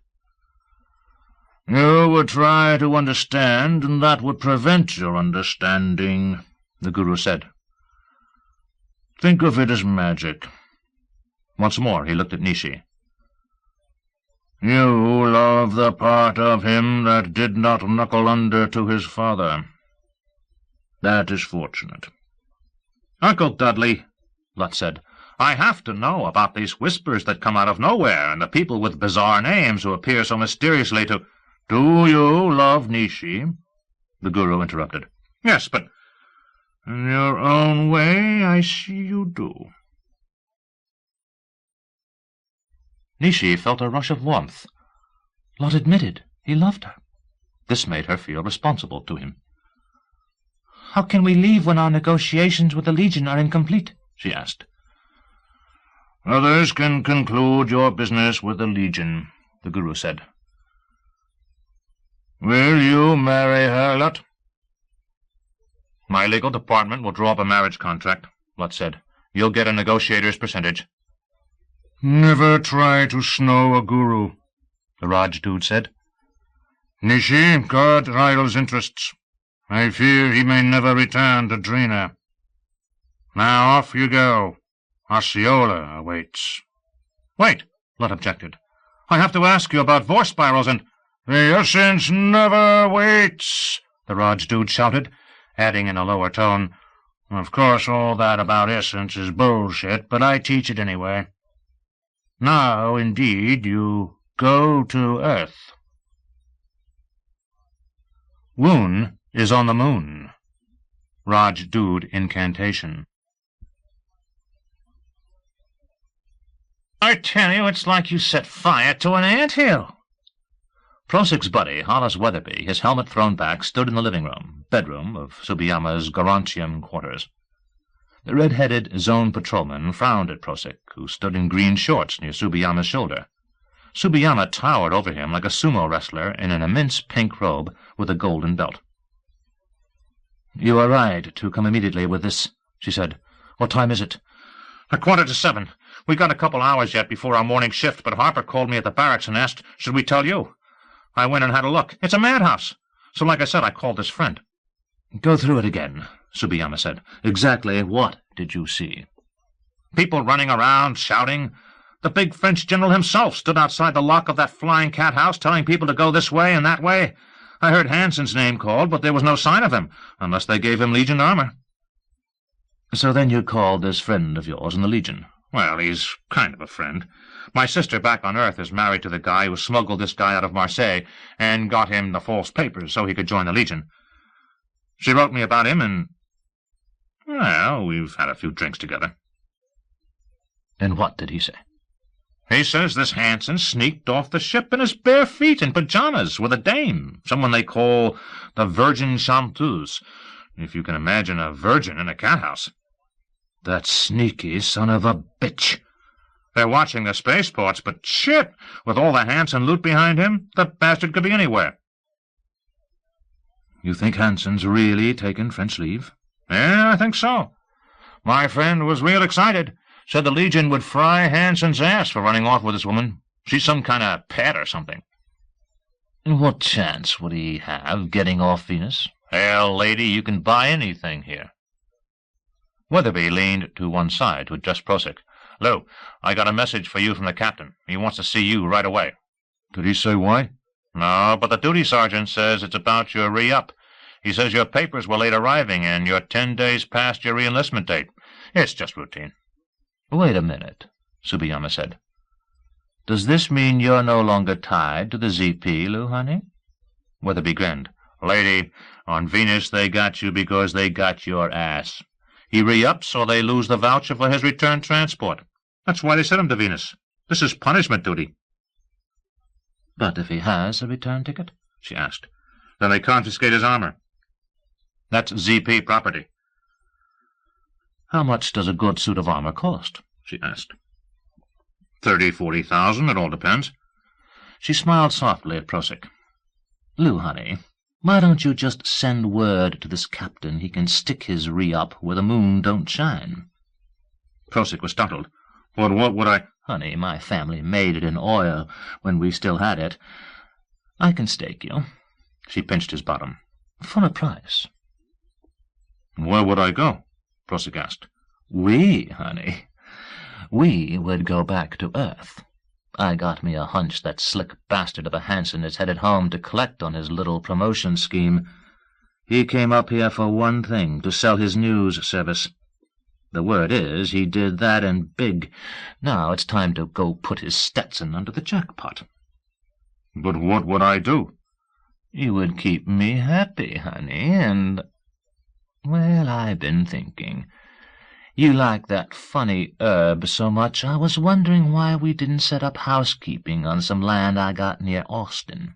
"You would try to understand, and that would prevent your understanding," the Guru said. "Think of it as magic." Once more he looked at Nishi. "You love the part of him that did not knuckle under to his father. That is fortunate." "Uncle Dudley," Lut said, "I have to know about these whispers that come out of nowhere, and the people with bizarre names who appear so mysteriously to—" "Do you love Nishi?" the Guru interrupted. "Yes, but—" "In your own way, I see you do." Nishi felt a rush of warmth. Lut admitted he loved her. This made her feel responsible to him. "How can we leave when our negotiations with the Legion are incomplete?" she asked. "Others can conclude your business with the Legion," the Guru said. "Will you marry her, Lut?" "My legal department will draw up a marriage contract," Lut said. "You'll get a negotiator's percentage." "Never try to snow a Guru," the Rajdoot said. "Nishi, guard Ryle's interests. I fear he may never return to Drina. Now off you go. Osceola awaits." "Wait," Lut objected. "I have to ask you about Vorse spirals and—" "The essence never waits," the Rajdoot shouted, adding in a lower tone, "Of course all that about essence is bullshit, but I teach it anyway. Now, indeed, you go to Earth." Woon is on the moon. Rajdoot incantation. "I tell you, it's like you set fire to an ant-hill." Prosik's buddy, Hollis Weatherby, his helmet thrown back, stood in the bedroom of Subiyama's Garantium quarters. The red-headed zone patrolman frowned at Prosik, who stood in green shorts near Subiyama's shoulder. Subiyama towered over him like a sumo wrestler in an immense pink robe with a golden belt. "You are right to come immediately with this," she said. "What time is it?" "A 7:15. We got a couple hours yet before our morning shift, but Harper called me at the barracks and asked, should we tell you? I went and had a look. It's a madhouse. So like I said, I called this friend." "Go through it again," Subiyama said. "Exactly what did you see?" "People running around, shouting. The big French general himself stood outside the lock of that flying cat house telling people to go this way and that way. I heard Hansen's name called, but there was no sign of him, unless they gave him Legion armor." "So then you called this friend of yours in the Legion?" "Well, he's kind of a friend. My sister back on Earth is married to the guy who smuggled this guy out of Marseille and got him the false papers so he could join the Legion. She wrote me about him, and, well, we've had a few drinks together." "And what did he say?" He says this Hansen sneaked off the ship in his bare feet in pajamas with a dame, someone they call the Virgin Chanteuse, if you can imagine a virgin in a cat house. That sneaky son of a bitch. They're watching the spaceports, but shit, with all the Hansen loot behind him, the bastard could be anywhere. You think Hansen's really taken French leave? Yeah, I think so. My friend was real excited. Said the Legion would fry Hansen's ass for running off with this woman. She's some kind of pet or something. What chance would he have getting off Venus? Hell, lady, you can buy anything here. Weatherby leaned to one side to address Prosick. Lou, I got a message for you from the captain. He wants to see you right away. Did he say why? No, but the duty sergeant says it's about your re-up. He says your papers were late arriving and you're 10 days past your re-enlistment date. It's just routine. Wait a minute, Tsubiyama said. Does this mean you're no longer tied to the ZP, Lou, honey? Weatherby grinned. Lady, on Venus they got you because they got your ass. He re-ups so they lose the voucher for his return transport. That's why they sent him to Venus. This is punishment duty. But if he has a return ticket? She asked. Then they confiscate his armor. That's ZP property. How much does a good suit of armor cost? She asked. 30,000-40,000, it all depends. She smiled softly at Prosick. Lou, honey, why don't you just send word to this captain he can stick his re-up where the moon don't shine? Prosick was startled. What would I— Honey, my family made it in oil when we still had it. I can stake you. She pinched his bottom. For a price. Where would I go? Prosick asked. We, honey. We would go back to Earth. I got me a hunch that slick bastard of a Hansen is headed home to collect on his little promotion scheme. He came up here for one thing, to sell his news service. The word is he did that in big. Now it's time to go put his Stetson under the jackpot. But what would I do? You would keep me happy, honey, and— Well, I've been thinking. You like that funny herb so much, I was wondering why we didn't set up housekeeping on some land I got near Austin.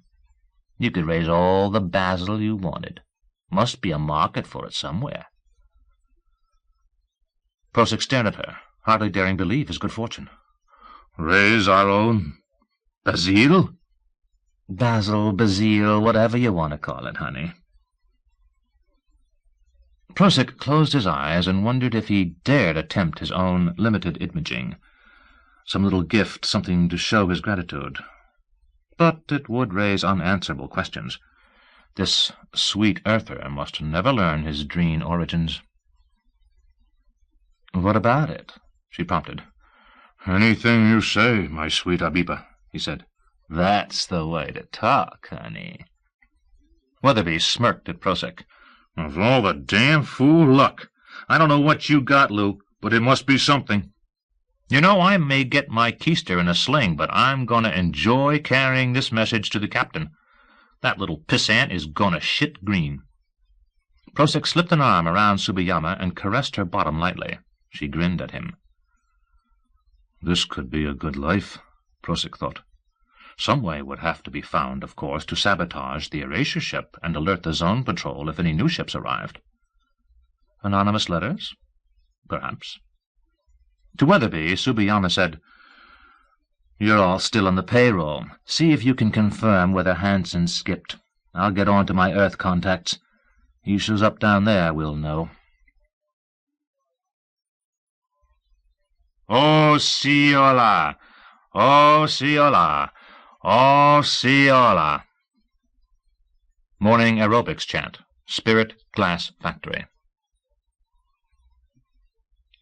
You could raise all the basil you wanted. Must be a market for it somewhere. Prosick stared at her, hardly daring believe his good fortune. Raise our own basil? Basil, basil, whatever you want to call it, honey. Prosick closed his eyes and wondered if he dared attempt his own limited imaging. Some little gift, something to show his gratitude. But it would raise unanswerable questions. This sweet earther must never learn his dream origins. "What about it?" she prompted. "Anything you say, my sweet Abiba," he said. "That's the way to talk, honey." Weatherby smirked at Prosick. "Of all the damn fool luck! I don't know what you got, Lou, but it must be something." "You know, I may get my keister in a sling, but I'm going to enjoy carrying this message to the captain. That little pissant is going to shit green." Prosick slipped an arm around Tsubiyama and caressed her bottom lightly. She grinned at him. "This could be a good life," Prosick thought. Some way would have to be found, of course, to sabotage the erasure ship and alert the zone patrol if any new ships arrived. Anonymous letters? Perhaps. To Weatherby, Tsubiyama said, "You're all still on the payroll. See if you can confirm whether Hansen skipped. I'll get on to my Earth contacts. He shows up down there, we'll know." "Oh, Siola! Oh, Siola! Oh, Siola!" Morning aerobics chant. Spirit Glass Factory.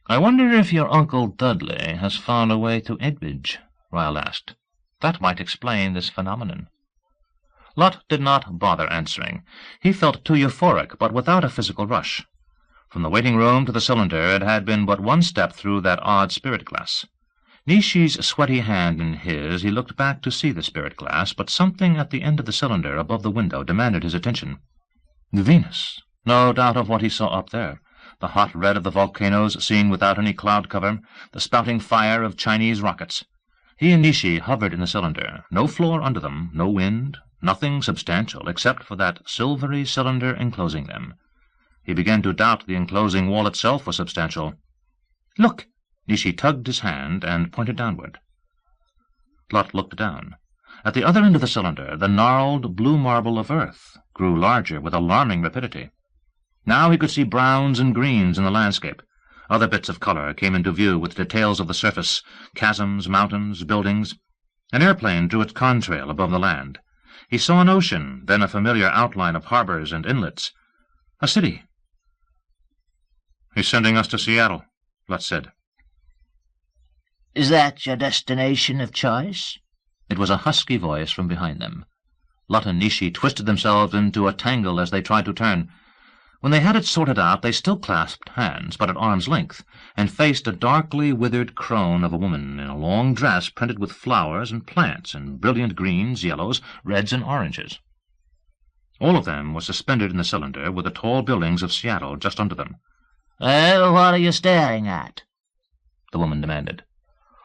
"I wonder if your Uncle Dudley has found a way to Edbridge?" Ryle asked. "That might explain this phenomenon." Lot did not bother answering. He felt too euphoric, but without a physical rush. From the waiting room to the cylinder it had been but one step through that odd spirit glass. Nishi's sweaty hand in his, he looked back to see the spirit glass, but something at the end of the cylinder above the window demanded his attention. Venus. No doubt of what he saw up there. The hot red of the volcanoes seen without any cloud cover, the spouting fire of Chinese rockets. He and Nishi hovered in the cylinder, no floor under them, no wind, nothing substantial except for that silvery cylinder enclosing them. He began to doubt the enclosing wall itself was substantial. "Look!" Nishi tugged his hand and pointed downward. Lot looked down. At the other end of the cylinder, the gnarled blue marble of earth grew larger with alarming rapidity. Now he could see browns and greens in the landscape. Other bits of color came into view with details of the surface, chasms, mountains, buildings. An airplane drew its contrail above the land. He saw an ocean, then a familiar outline of harbors and inlets. A city. "He's sending us to Seattle," Lutz said. "Is that your destination of choice?" It was a husky voice from behind them. Lot and Nishi twisted themselves into a tangle as they tried to turn. When they had it sorted out, they still clasped hands, but at arm's length, and faced a darkly withered crone of a woman in a long dress printed with flowers and plants in brilliant greens, yellows, reds, and oranges. All of them were suspended in the cylinder, with the tall buildings of Seattle just under them. "Well, what are you staring at?" the woman demanded.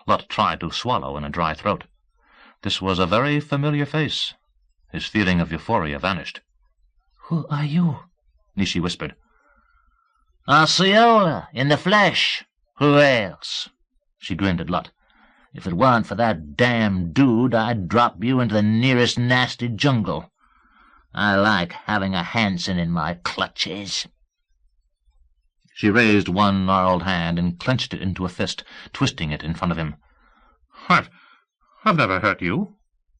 Lot tried to swallow in a dry throat. This was a very familiar face. His feeling of euphoria vanished. "Who are you?" Nishi whispered. "Osceola, in the flesh. Who else?" She grinned at Lot. "If it weren't for that damn dude, I'd drop you into the nearest nasty jungle. I like having a Hanson in my clutches." She raised one gnarled hand and clenched it into a fist, twisting it in front of him. I've never hurt you,"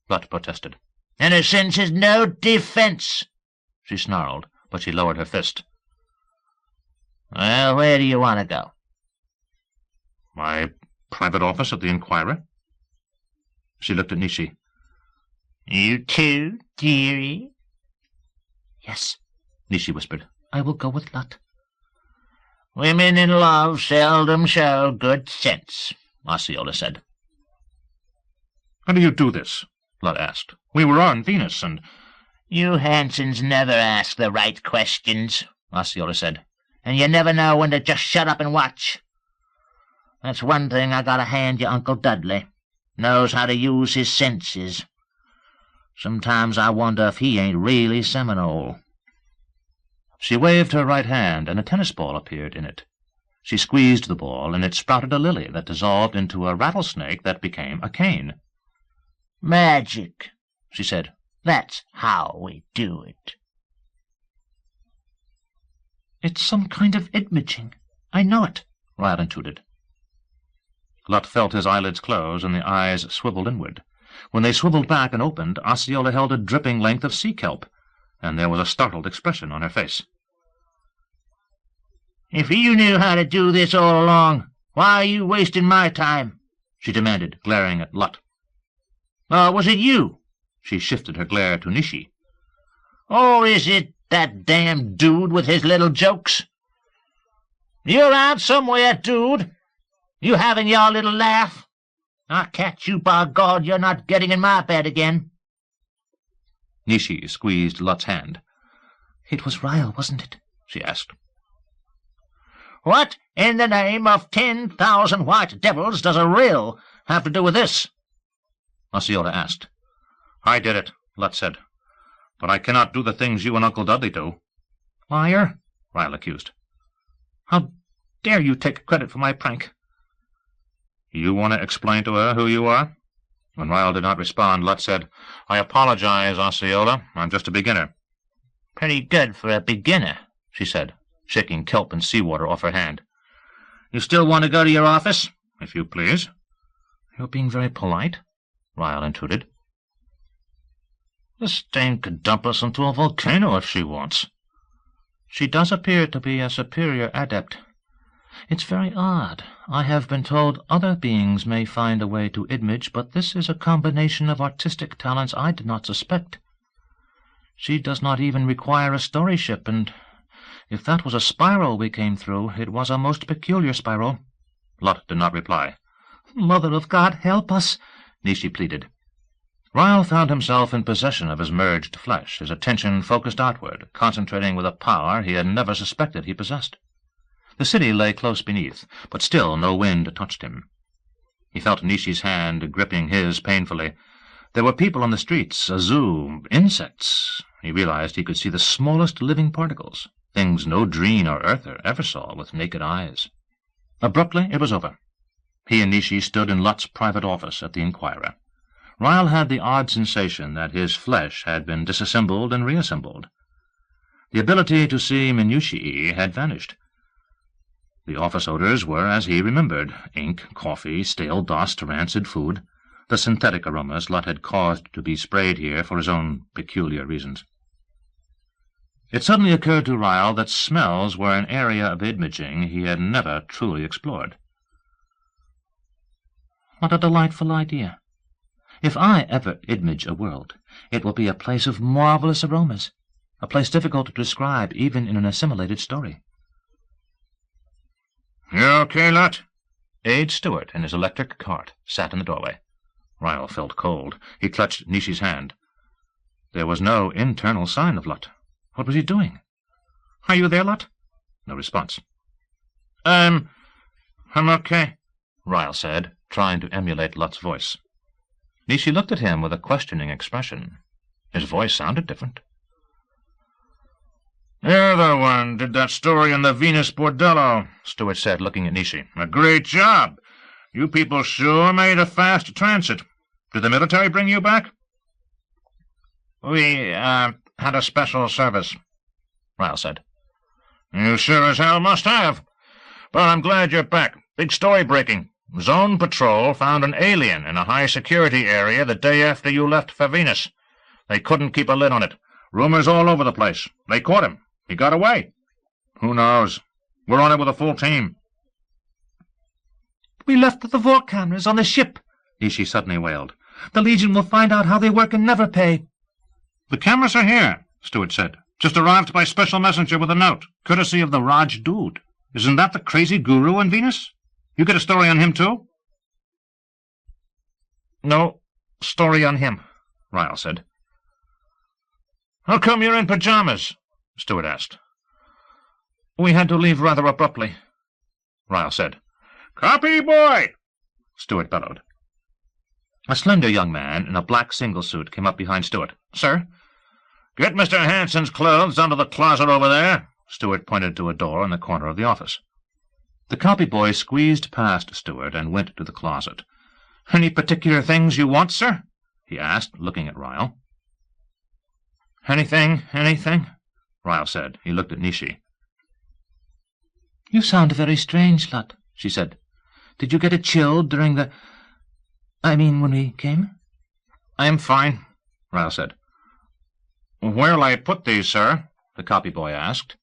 Lot protested. "Innocence is no defense," she snarled, but she lowered her fist. "Well, where do you want to go?" "My private office at the Inquirer." She looked at Nishi. "You too, dearie?" "Yes," Nishi whispered. "I will go with Lot." "Women in love seldom show good sense," Osceola said. "How do you do this?" Lot asked. "We were on Venus, and—" "You Hansons never ask the right questions," Osceola said, "and you never know when to just shut up and watch. That's one thing I gotta hand you Uncle Dudley. Knows how to use his senses. Sometimes I wonder if he ain't really Seminole." She waved her right hand, and a tennis ball appeared in it. She squeezed the ball, and it sprouted a lily that dissolved into a rattlesnake that became a cane. "Magic," she said. "That's how we do it." "It's some kind of imaging. I know it," Ryle intuited. Lot felt his eyelids close, and the eyes swiveled inward. When they swiveled back and opened, Osceola held a dripping length of sea kelp, and there was a startled expression on her face. "If you knew how to do this all along, why are you wasting my time?" she demanded, glaring at Lot. "Or was it you?" She shifted her glare to Nishi. "Or is it that damn dude with his little jokes? You around somewhere, dude? You having your little laugh? I'll catch you, by God, you're not getting in my bed again." Nishi squeezed Lot's hand. "It was Ryle, wasn't it?" she asked. "What in the name of 10,000 white devils does a rill have to do with this?" Osceola asked. "I did it," Lot said. "But I cannot do the things you and Uncle Dudley do." "Liar," Ryle accused. "How dare you take credit for my prank?" "You want to explain to her who you are?" When Ryle did not respond, Lot said, "I apologize, Osceola. I'm just a beginner." "Pretty good for a beginner," she said, shaking kelp and seawater off her hand. "You still want to go to your office?" "If you please." "You're being very polite," Ryle intruded. "This dame could dump us into a volcano if she wants." "She does appear to be a superior adept. It's very odd. I have been told other beings may find a way to image, but this is a combination of artistic talents I did not suspect. She does not even require a story ship, and if that was a spiral we came through, it was a most peculiar spiral." Lot did not reply. "Mother of God, help us," Nishi pleaded. Ryle found himself in possession of his merged flesh, his attention focused outward, concentrating with a power he had never suspected he possessed. The city lay close beneath, but still no wind touched him. He felt Nishi's hand gripping his painfully. There were people on the streets, a zoo, insects. He realized he could see the smallest living particles, things no Dreen or Earther ever saw with naked eyes. Abruptly, it was over. He and Nishi stood in Lutt's private office at the Inquirer. Ryle had the odd sensation that his flesh had been disassembled and reassembled. The ability to see minutiae had vanished. The office odors were as he remembered: ink, coffee, stale dust, rancid food, the synthetic aromas Lutt had caused to be sprayed here for his own peculiar reasons. It suddenly occurred to Ryle that smells were an area of imaging he had never truly explored. What a delightful idea! If I ever image a world, it will be a place of marvelous aromas, a place difficult to describe even in an assimilated story. You okay, Lutt? Aide Stewart, in his electric cart, sat in the doorway. Ryle felt cold. He clutched Nishi's hand. There was no internal sign of Lutt. What was he doing? Are you there, Lutt? No response. I'm okay, Ryle said, trying to emulate Lutt's voice. Nishi looked at him with a questioning expression. His voice sounded different. You're the one did that story in the Venus Bordello, Stewart said, looking at Nishi. A great job. You people sure made a fast transit. Did the military bring you back? We, had a special service, Ryle said. You sure as hell must have. But I'm glad you're back. Big story breaking. Zone Patrol found an alien in a high-security area the day after you left for Venus. They couldn't keep a lid on it. Rumors all over the place. They caught him. He got away. Who knows? We're on it with a full team. We left the vault cameras on the ship, Nishi suddenly wailed. The Legion will find out how they work and never pay. The cameras are here, Stewart said. Just arrived by special messenger with a note, courtesy of the Raj dude. Isn't that the crazy guru on Venus? You get a story on him, too? No story on him, Ryle said. How come you're in pajamas? Stewart asked. We had to leave rather abruptly, Ryle said. Copy, boy! Stewart bellowed. A slender young man in a black single suit came up behind Stewart. Sir? Get Mr. Hanson's clothes under the closet over there. Stewart pointed to a door in the corner of the office. The copy boy squeezed past Stewart and went to the closet. Any particular things you want, sir? He asked, looking at Ryle. Anything? Ryle said. He looked at Nishi. You sound very strange, Lutt, she said. Did you get a chill during when we came? I'm fine, Ryle said. Where'll I put these, sir? The copy boy asked.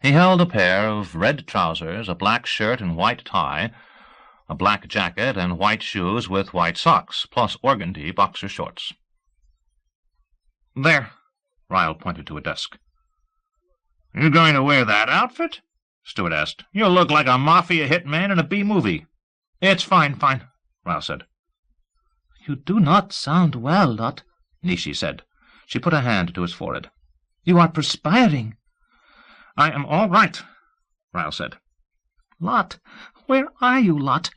He held a pair of red trousers, a black shirt and white tie, a black jacket, and white shoes with white socks, plus organdy boxer shorts. There, Ryle pointed to a desk. You going to wear that outfit? Stewart asked. You look like a mafia hitman in a B-movie. It's fine, Ryle said. You do not sound well, Lutt, Nishi said. She put a hand to his forehead. You are perspiring. I am all right, Ryle said. Lutt, where are you, Lutt?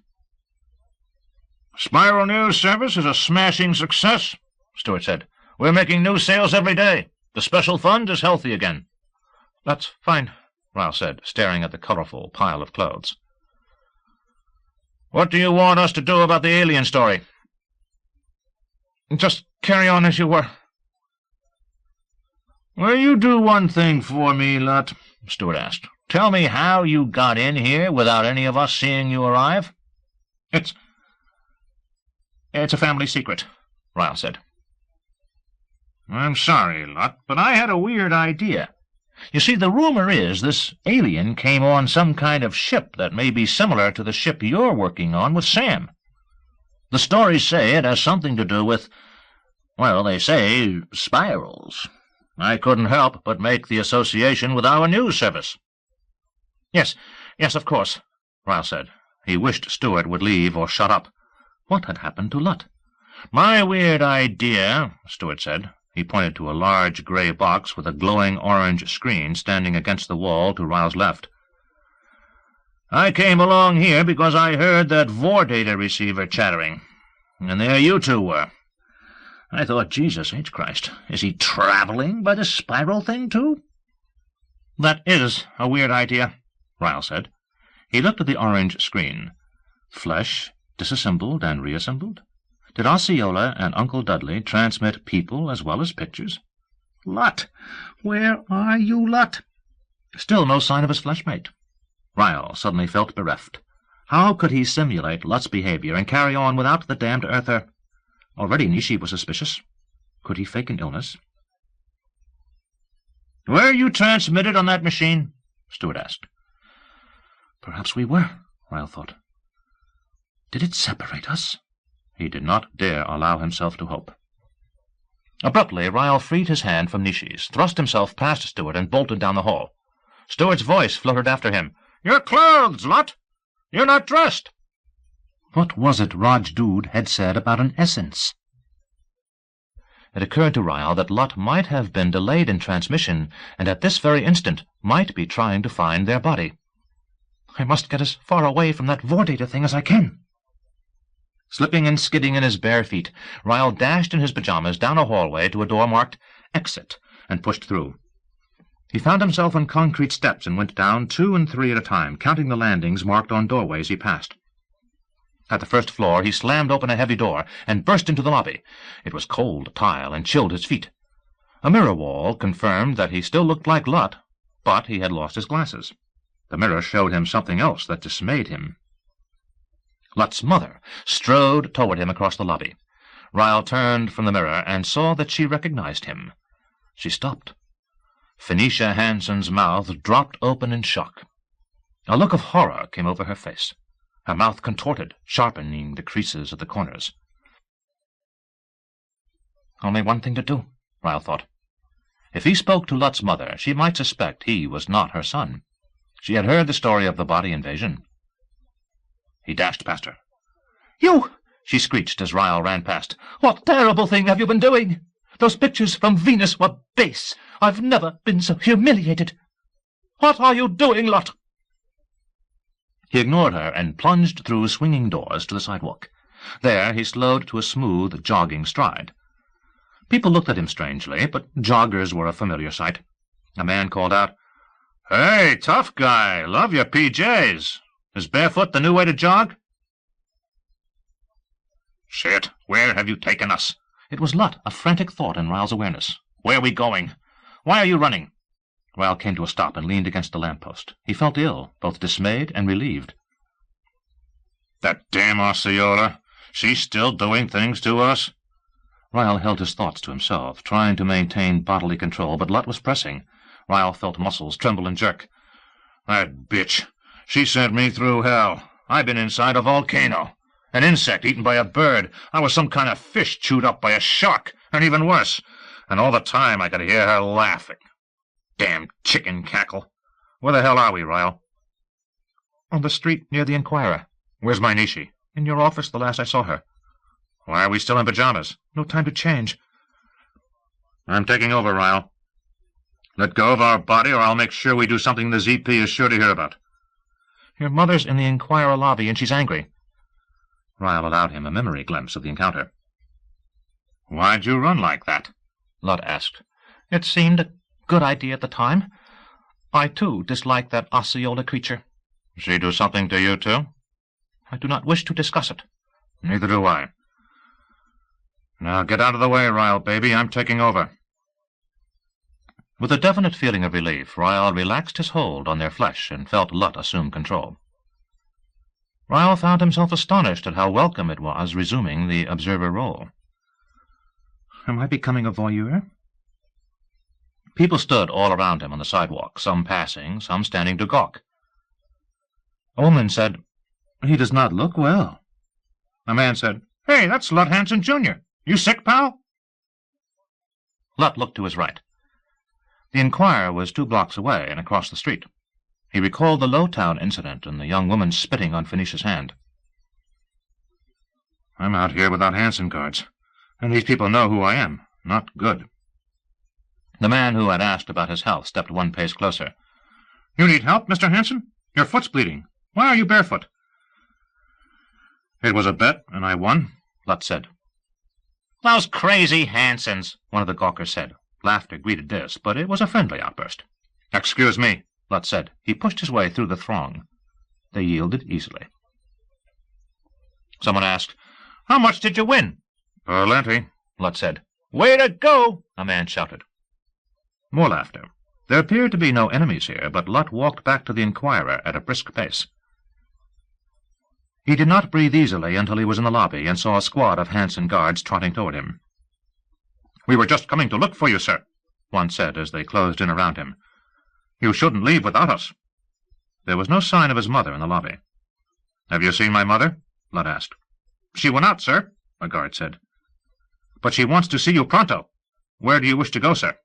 Spiral News Service is a smashing success, Stewart said. We're making new sales every day. The special fund is healthy again. That's fine, Ryle said, staring at the colorful pile of clothes. What do you want us to do about the alien story? Just carry on as you were. Will you do one thing for me, Lutt? Stewart asked. Tell me how you got in here without any of us seeing you arrive. It's a family secret, Ryle said. I'm sorry, Lutt, but I had a weird idea. You see, the rumor is this alien came on some kind of ship that may be similar to the ship you're working on with Sam. The stories say it has something to do with, well, they say spirals. I couldn't help but make the association with our news service. Yes, of course, Ryle said. He wished Stewart would leave or shut up. What had happened to Lutt? My weird idea, Stewart said. He pointed to a large gray box with a glowing orange screen standing against the wall to Ryle's left. I came along here because I heard that Vordata receiver chattering, and there you two were. I thought, Jesus H. Christ, is he traveling by the spiral thing, too? That is a weird idea, Ryle said. He looked at the orange screen. Flesh disassembled and reassembled? Did Osceola and Uncle Dudley transmit people as well as pictures? Lot, where are you, Lot? Still no sign of his fleshmate. Ryle suddenly felt bereft. How could he simulate Lut's behavior and carry on without the damned earther? Already Nishi was suspicious. Could he fake an illness? Were you transmitted on that machine? Stewart asked. Perhaps we were, Ryle thought. Did it separate us? He did not dare allow himself to hope. Abruptly, Ryle freed his hand from Nishi's, thrust himself past Stewart, and bolted down the hall. Stewart's voice fluttered after him. Your clothes, Lot! You're not dressed! What was it Rajdood had said about an essence? It occurred to Ryle that Lot might have been delayed in transmission, and at this very instant might be trying to find their body. I must get as far away from that Vordata thing as I can. Slipping and skidding in his bare feet, Ryle dashed in his pajamas down a hallway to a door marked Exit, and pushed through. He found himself on concrete steps and went down 2 and 3 at a time, counting the landings marked on doorways he passed. At the first floor, he slammed open a heavy door and burst into the lobby. It was cold tile and chilled his feet. A mirror wall confirmed that he still looked like Lot, but he had lost his glasses. The mirror showed him something else that dismayed him. Lut's mother strode toward him across the lobby. Ryle turned from the mirror and saw that she recognized him. She stopped. Phoenicia Hanson's mouth dropped open in shock. A look of horror came over her face. Her mouth contorted, sharpening the creases at the corners. Only one thing to do, Ryle thought. If he spoke to Lut's mother, she might suspect he was not her son. She had heard the story of the body invasion. He dashed past her. "You!" she screeched as Ryle ran past. "What terrible thing have you been doing? Those pictures from Venus were base. I've never been so humiliated. What are you doing, Lot?" He ignored her and plunged through swinging doors to the sidewalk. There he slowed to a smooth, jogging stride. People looked at him strangely, but joggers were a familiar sight. A man called out, "Hey, tough guy, love your PJs. Is barefoot the new way to jog?" "Shit, where have you taken us?" It was Lut, a frantic thought in Ryle's awareness. "Where are we going? Why are you running?" Ryle came to a stop and leaned against a lamppost. He felt ill, both dismayed and relieved. "That damn Osceola! She's still doing things to us?" Ryle held his thoughts to himself, trying to maintain bodily control, but Lut was pressing. Ryle felt muscles tremble and jerk. "That bitch! She sent me through hell. I've been inside a volcano. An insect eaten by a bird. I was some kind of fish chewed up by a shark, and even worse. And all the time I could hear her laughing. Damn chicken cackle. Where the hell are we, Ryle?" "On the street near the Inquirer." "Where's my Nishi?" "In your office the last I saw her." "Why are we still in pajamas?" "No time to change." "I'm taking over, Ryle. Let go of our body, or I'll make sure we do something the ZP is sure to hear about." "Your mother's in the Inquirer lobby, and she's angry." Ryle allowed him a memory glimpse of the encounter. "Why'd you run like that?" Lut asked. "It seemed a good idea at the time. I, too, dislike that Osceola creature." "She do something to you, too?" "I do not wish to discuss it." "Neither do I. Now get out of the way, Ryle, baby. I'm taking over." With a definite feeling of relief, Ryle relaxed his hold on their flesh and felt Lut assume control. Ryle found himself astonished at how welcome it was resuming the observer role. Am I becoming a voyeur? People stood all around him on the sidewalk, some passing, some standing to gawk. A woman said, "He does not look well." A man said, "Hey, that's Lut Hanson, Jr. You sick, pal?" Lut looked to his right. The Inquirer was 2 blocks away and across the street. He recalled the Lowtown incident and the young woman spitting on Phoenicia's hand. "I'm out here without Hanson cards, and these people know who I am. Not good." The man who had asked about his health stepped 1 pace closer. "You need help, Mr. Hanson? Your foot's bleeding. Why are you barefoot?" "It was a bet, and I won," Lut said. "Those crazy Hansons," one of the gawkers said. Laughter greeted this, but it was a friendly outburst. "Excuse me," Lut said. He pushed his way through the throng. They yielded easily. Someone asked, "How much did you win?" "Plenty," Lut said. "Way to go!" a man shouted. More laughter. There appeared to be no enemies here, but Lut walked back to the Inquirer at a brisk pace. He did not breathe easily until he was in the lobby and saw a squad of Hanson guards trotting toward him. "We were just coming to look for you, sir," one said as they closed in around him. "You shouldn't leave without us." There was no sign of his mother in the lobby. "Have you seen my mother?" Lut asked. "She went out, sir," a guard said. "But she wants to see you pronto. Where do you wish to go, sir?"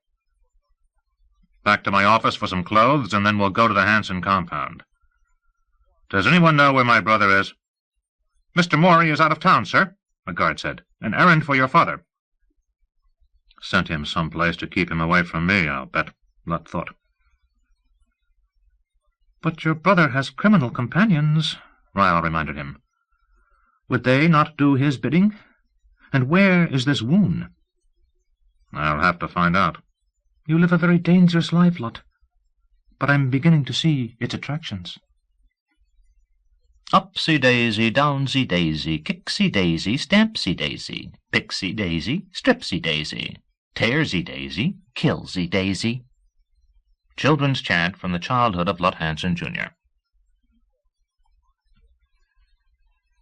"Back to my office for some clothes, and then we'll go to the Hanson compound." "Does anyone know where my brother is?" "Mr. Morey is out of town, sir," a guard said. "An errand for your father." "Sent him someplace to keep him away from me, I'll bet," Lut thought. "But your brother has criminal companions," Ryle reminded him. "Would they not do his bidding? And where is this wound?" "I'll have to find out." "You live a very dangerous life, Lut, but I'm beginning to see its attractions." Upsy-daisy, downsy-daisy, kicksy-daisy, stampsy-daisy, pixy-daisy, stripsy-daisy, tearsy-daisy, killsy-daisy. Children's chant from the childhood of Lut Hanson, Jr.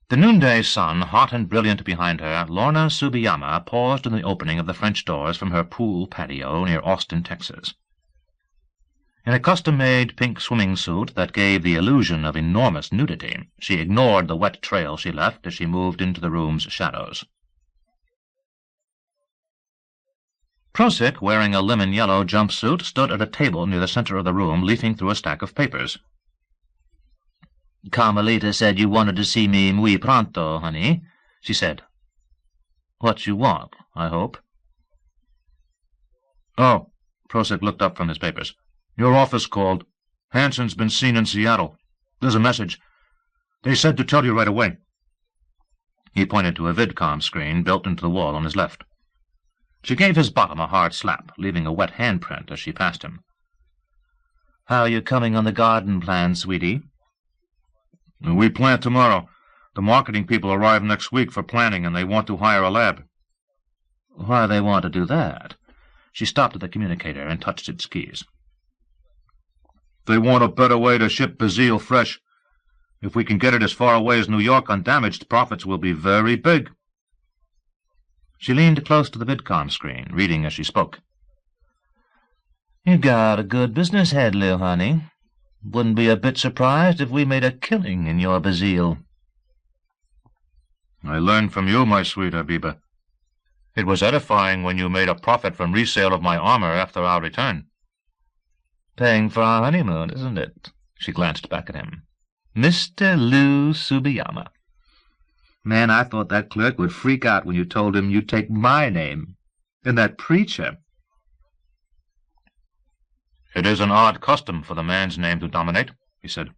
The noonday sun, hot and brilliant behind her, Lorna Tsubiyama paused in the opening of the French doors from her pool patio near Austin, Texas. In a custom-made pink swimming suit that gave the illusion of enormous nudity, she ignored the wet trail she left as she moved into the room's shadows. Prosick, wearing a lemon-yellow jumpsuit, stood at a table near the center of the room, leafing through a stack of papers. "Carmelita said you wanted to see me muy pronto, honey," she said. "What you want, I hope." "Oh," Prosick looked up from his papers. "Your office called. Hanson's been seen in Seattle. There's a message. They said to tell you right away." He pointed to a vidcom screen built into the wall on his left. She gave his bottom a hard slap, leaving a wet handprint as she passed him. "How are you coming on the garden plan, sweetie?" "We plant tomorrow. The marketing people arrive next week for planning, and they want to hire a lab." "Why do they want to do that?" She stopped at the communicator and touched its keys. "They want a better way to ship Bazille fresh. If we can get it as far away as New York undamaged, profits will be very big." She leaned close to the vidcom screen, reading as she spoke. "You got a good business head, Lil, honey. Wouldn't be a bit surprised if we made a killing in your Bazille." "I learned from you, my sweet Habiba. It was edifying when you made a profit from resale of my armor after our return." "Paying for our honeymoon, isn't it?" She glanced back at him. "Mr. Lou Tsubiyama." Man, I thought that clerk would freak out when you told him you'd take my name. And that preacher. "It is an odd custom for the man's name to dominate," he said.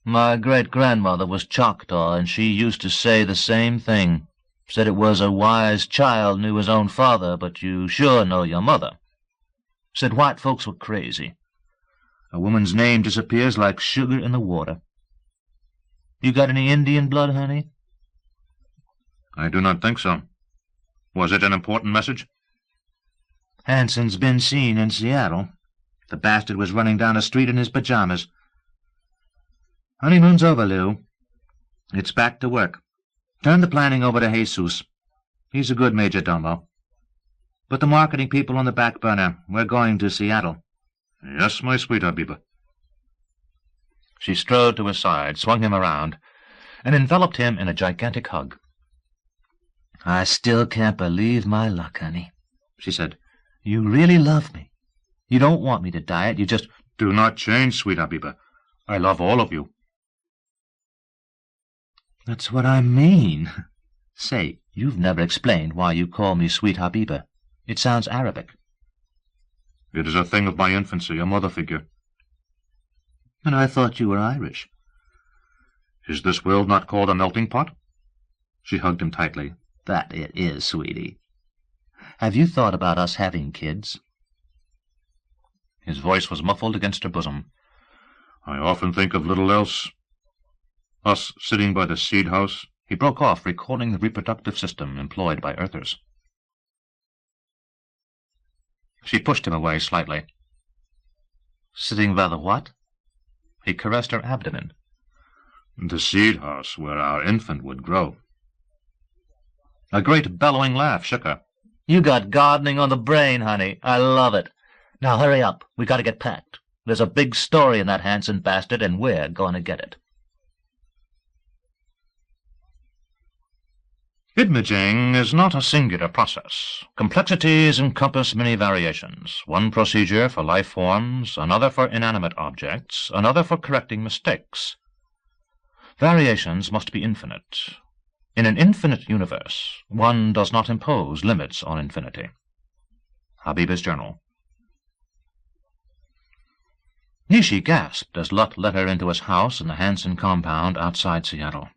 "My great-grandmother was Choctaw, and she used to say the same thing. Said it was a wise child knew his own father, but you sure know your mother. Said white folks were crazy. A woman's name disappears like sugar in the water. You got any Indian blood, honey?" "I do not think so. Was it an important message?" "Hanson's been seen in Seattle. The bastard was running down a street in his pajamas. Honeymoon's over, Lou. It's back to work. Turn the planning over to Jesus. He's a good major domo. Put the marketing people on the back burner. We're going to Seattle." "Yes, my sweet Habiba." She strode to his side, swung him around, and enveloped him in a gigantic hug. "I still can't believe my luck, honey," she said. "You really love me. You don't want me to diet, you just—" "Do not change, sweet Habiba. I love all of you." "That's what I mean." "Say, you've never explained why you call me Sweet Habiba. It sounds Arabic." "It is a thing of my infancy, a mother figure." "And I thought you were Irish." Is this world not called a melting pot? She hugged him tightly. That it is, sweetie. Have you thought about us having kids? His voice was muffled against her bosom. I often think of little else. Us sitting by the seed house. He broke off, recalling the reproductive system employed by Earthers. She pushed him away slightly. Sitting by the what? He caressed her abdomen. The seed house where our infant would grow. A great bellowing laugh shook her. You got gardening on the brain, honey. I love it. Now hurry up. We got to get packed. There's a big story in that Hanson bastard, and we're going to get it. Imaging is not a singular process. Complexities encompass many variations, one procedure for life forms, another for inanimate objects, another for correcting mistakes. Variations must be infinite. In an infinite universe, one does not impose limits on infinity. Habiba's Journal. Nishi gasped as Lut led her into his house in the Hanson compound outside Seattle.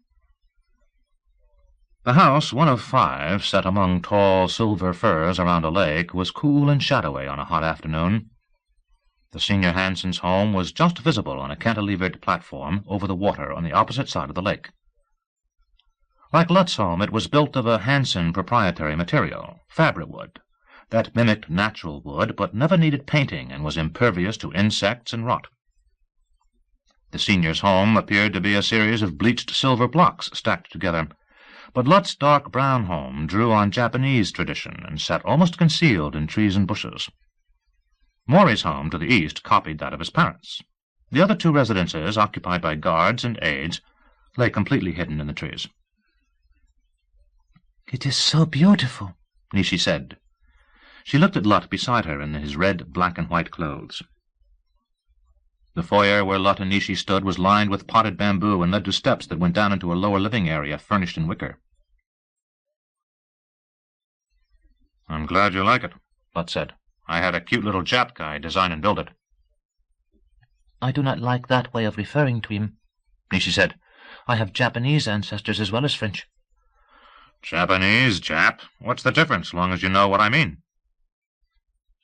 The house, one of 5, set among tall silver firs around a lake, was cool and shadowy on a hot afternoon. The senior Hanson's home was just visible on a cantilevered platform over the water on the opposite side of the lake. Like Lut's home, it was built of a Hanson proprietary material, fabric-wood, that mimicked natural wood but never needed painting and was impervious to insects and rot. The senior's home appeared to be a series of bleached silver blocks stacked together, but Lut's dark brown home drew on Japanese tradition and sat almost concealed in trees and bushes. Maury's home to the east copied that of his parents. The other 2 residences, occupied by guards and aides, lay completely hidden in the trees. It is so beautiful, Nishi said. She looked at Lut beside her in his red, black, and white clothes. The foyer where Lut and Nishi stood was lined with potted bamboo and led to steps that went down into a lower living area furnished in wicker. I'm glad you like it, Lut said. I had a cute little Jap guy design and build it. I do not like that way of referring to him, Nishi said. I have Japanese ancestors as well as French. Japanese, Jap. What's the difference, long as you know what I mean?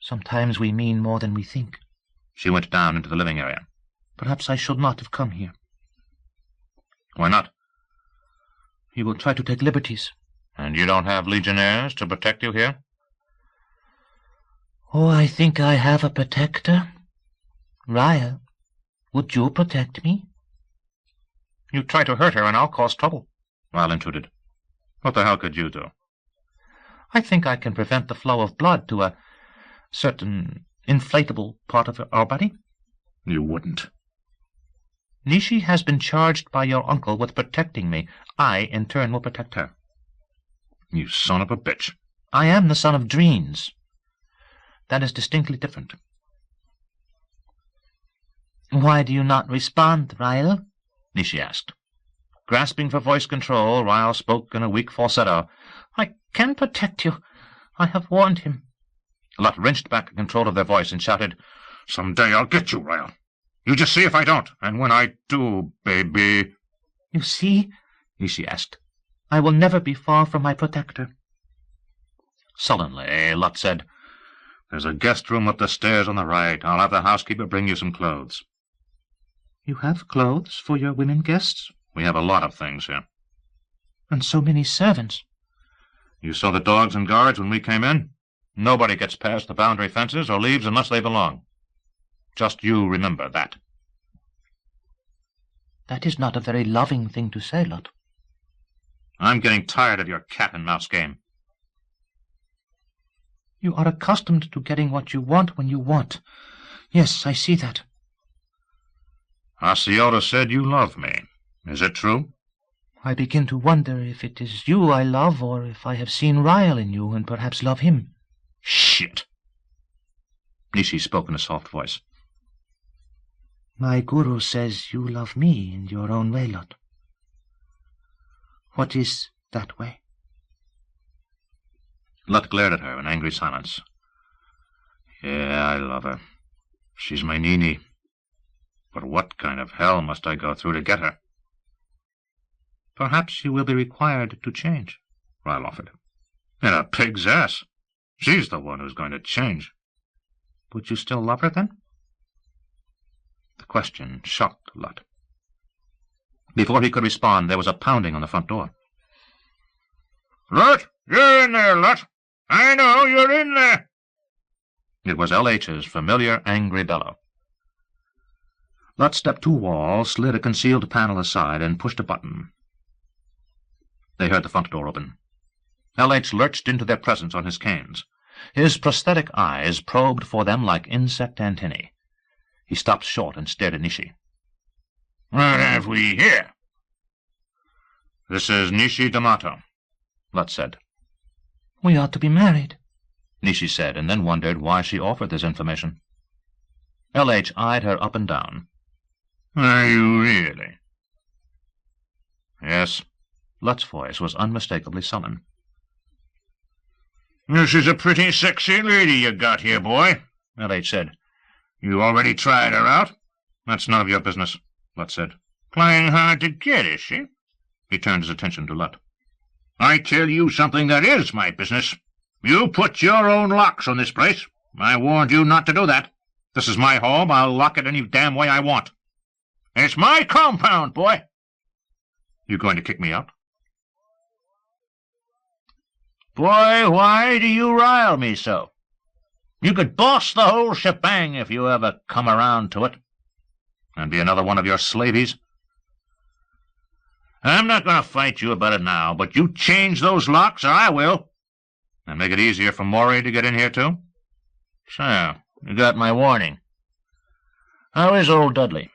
Sometimes we mean more than we think. She went down into the living area. Perhaps I should not have come here. Why not? You will try to take liberties. And you don't have legionnaires to protect you here? Oh, I think I have a protector. Raya, would you protect me? You try to hurt her and I'll cause trouble, Ryle intruded. What the hell could you do? I think I can prevent the flow of blood to a certain inflatable part of our body. You wouldn't. Nishi has been charged by your uncle with protecting me. I, in turn, will protect her. You son of a bitch. I am the son of Dreens. That is distinctly different. Why do you not respond, Ryle? Nishi asked. Grasping for voice control, Ryle spoke in a weak falsetto. I can protect you. I have warned him. Lut wrenched back control of their voice and shouted, Some day I'll get you, Ryle. You just see if I don't. And when I do, baby... You see? Nishi asked. I will never be far from my protector. Sullenly, Lut said, There's a guest room up the stairs on the right. I'll have the housekeeper bring you some clothes. You have clothes for your women guests? We have a lot of things here. And so many servants. You saw the dogs and guards when we came in? Nobody gets past the boundary fences or leaves unless they belong. Just you remember that. That is not a very loving thing to say, Lut. I'm getting tired of your cat-and-mouse game. You are accustomed to getting what you want when you want. Yes, I see that. Osceola said you love me. Is it true? I begin to wonder if it is you I love, or if I have seen Ryle in you and perhaps love him. Shit! Nishi spoke in a soft voice. My guru says you love me in your own way, Lut. What is that way? Lut glared at her in angry silence. Yeah, I love her. She's my Nini. But what kind of hell must I go through to get her? Perhaps you will be required to change, Ryle offered. In a pig's ass. She's the one who's going to change. Would you still love her, then? The question shocked Lut. Before he could respond, there was a pounding on the front door. Lut! You're in there, Lut! I know you're in there! It was L.H.'s familiar angry bellow. Lut stepped to a wall, slid a concealed panel aside, and pushed a button. They heard the front door open. L.H. lurched into their presence on his canes. His prosthetic eyes probed for them like insect antennae. He stopped short and stared at Nishi. What have we here? This is Nishi D'Amato, Lut said. We ought to be married, Nishi said, and then wondered why she offered this information. L.H. eyed her up and down. Are you really? Yes. Lut's voice was unmistakably sullen. This is a pretty sexy lady you got here, boy, L.H. said. You already tried her out? That's none of your business, Lut said. Playing hard to get, is she? He turned his attention to Lut. I tell you something that is my business. You put your own locks on this place. I warned you not to do that. This is my home. I'll lock it any damn way I want. It's my compound, boy. You going to kick me out? Boy, why do you rile me so? You could boss the whole shebang if you ever come around to it. And be another one of your slaveys? I'm not going to fight you about it now, but you change those locks or I will. And make it easier for Maury to get in here, too? So, you got my warning. How is old Dudley?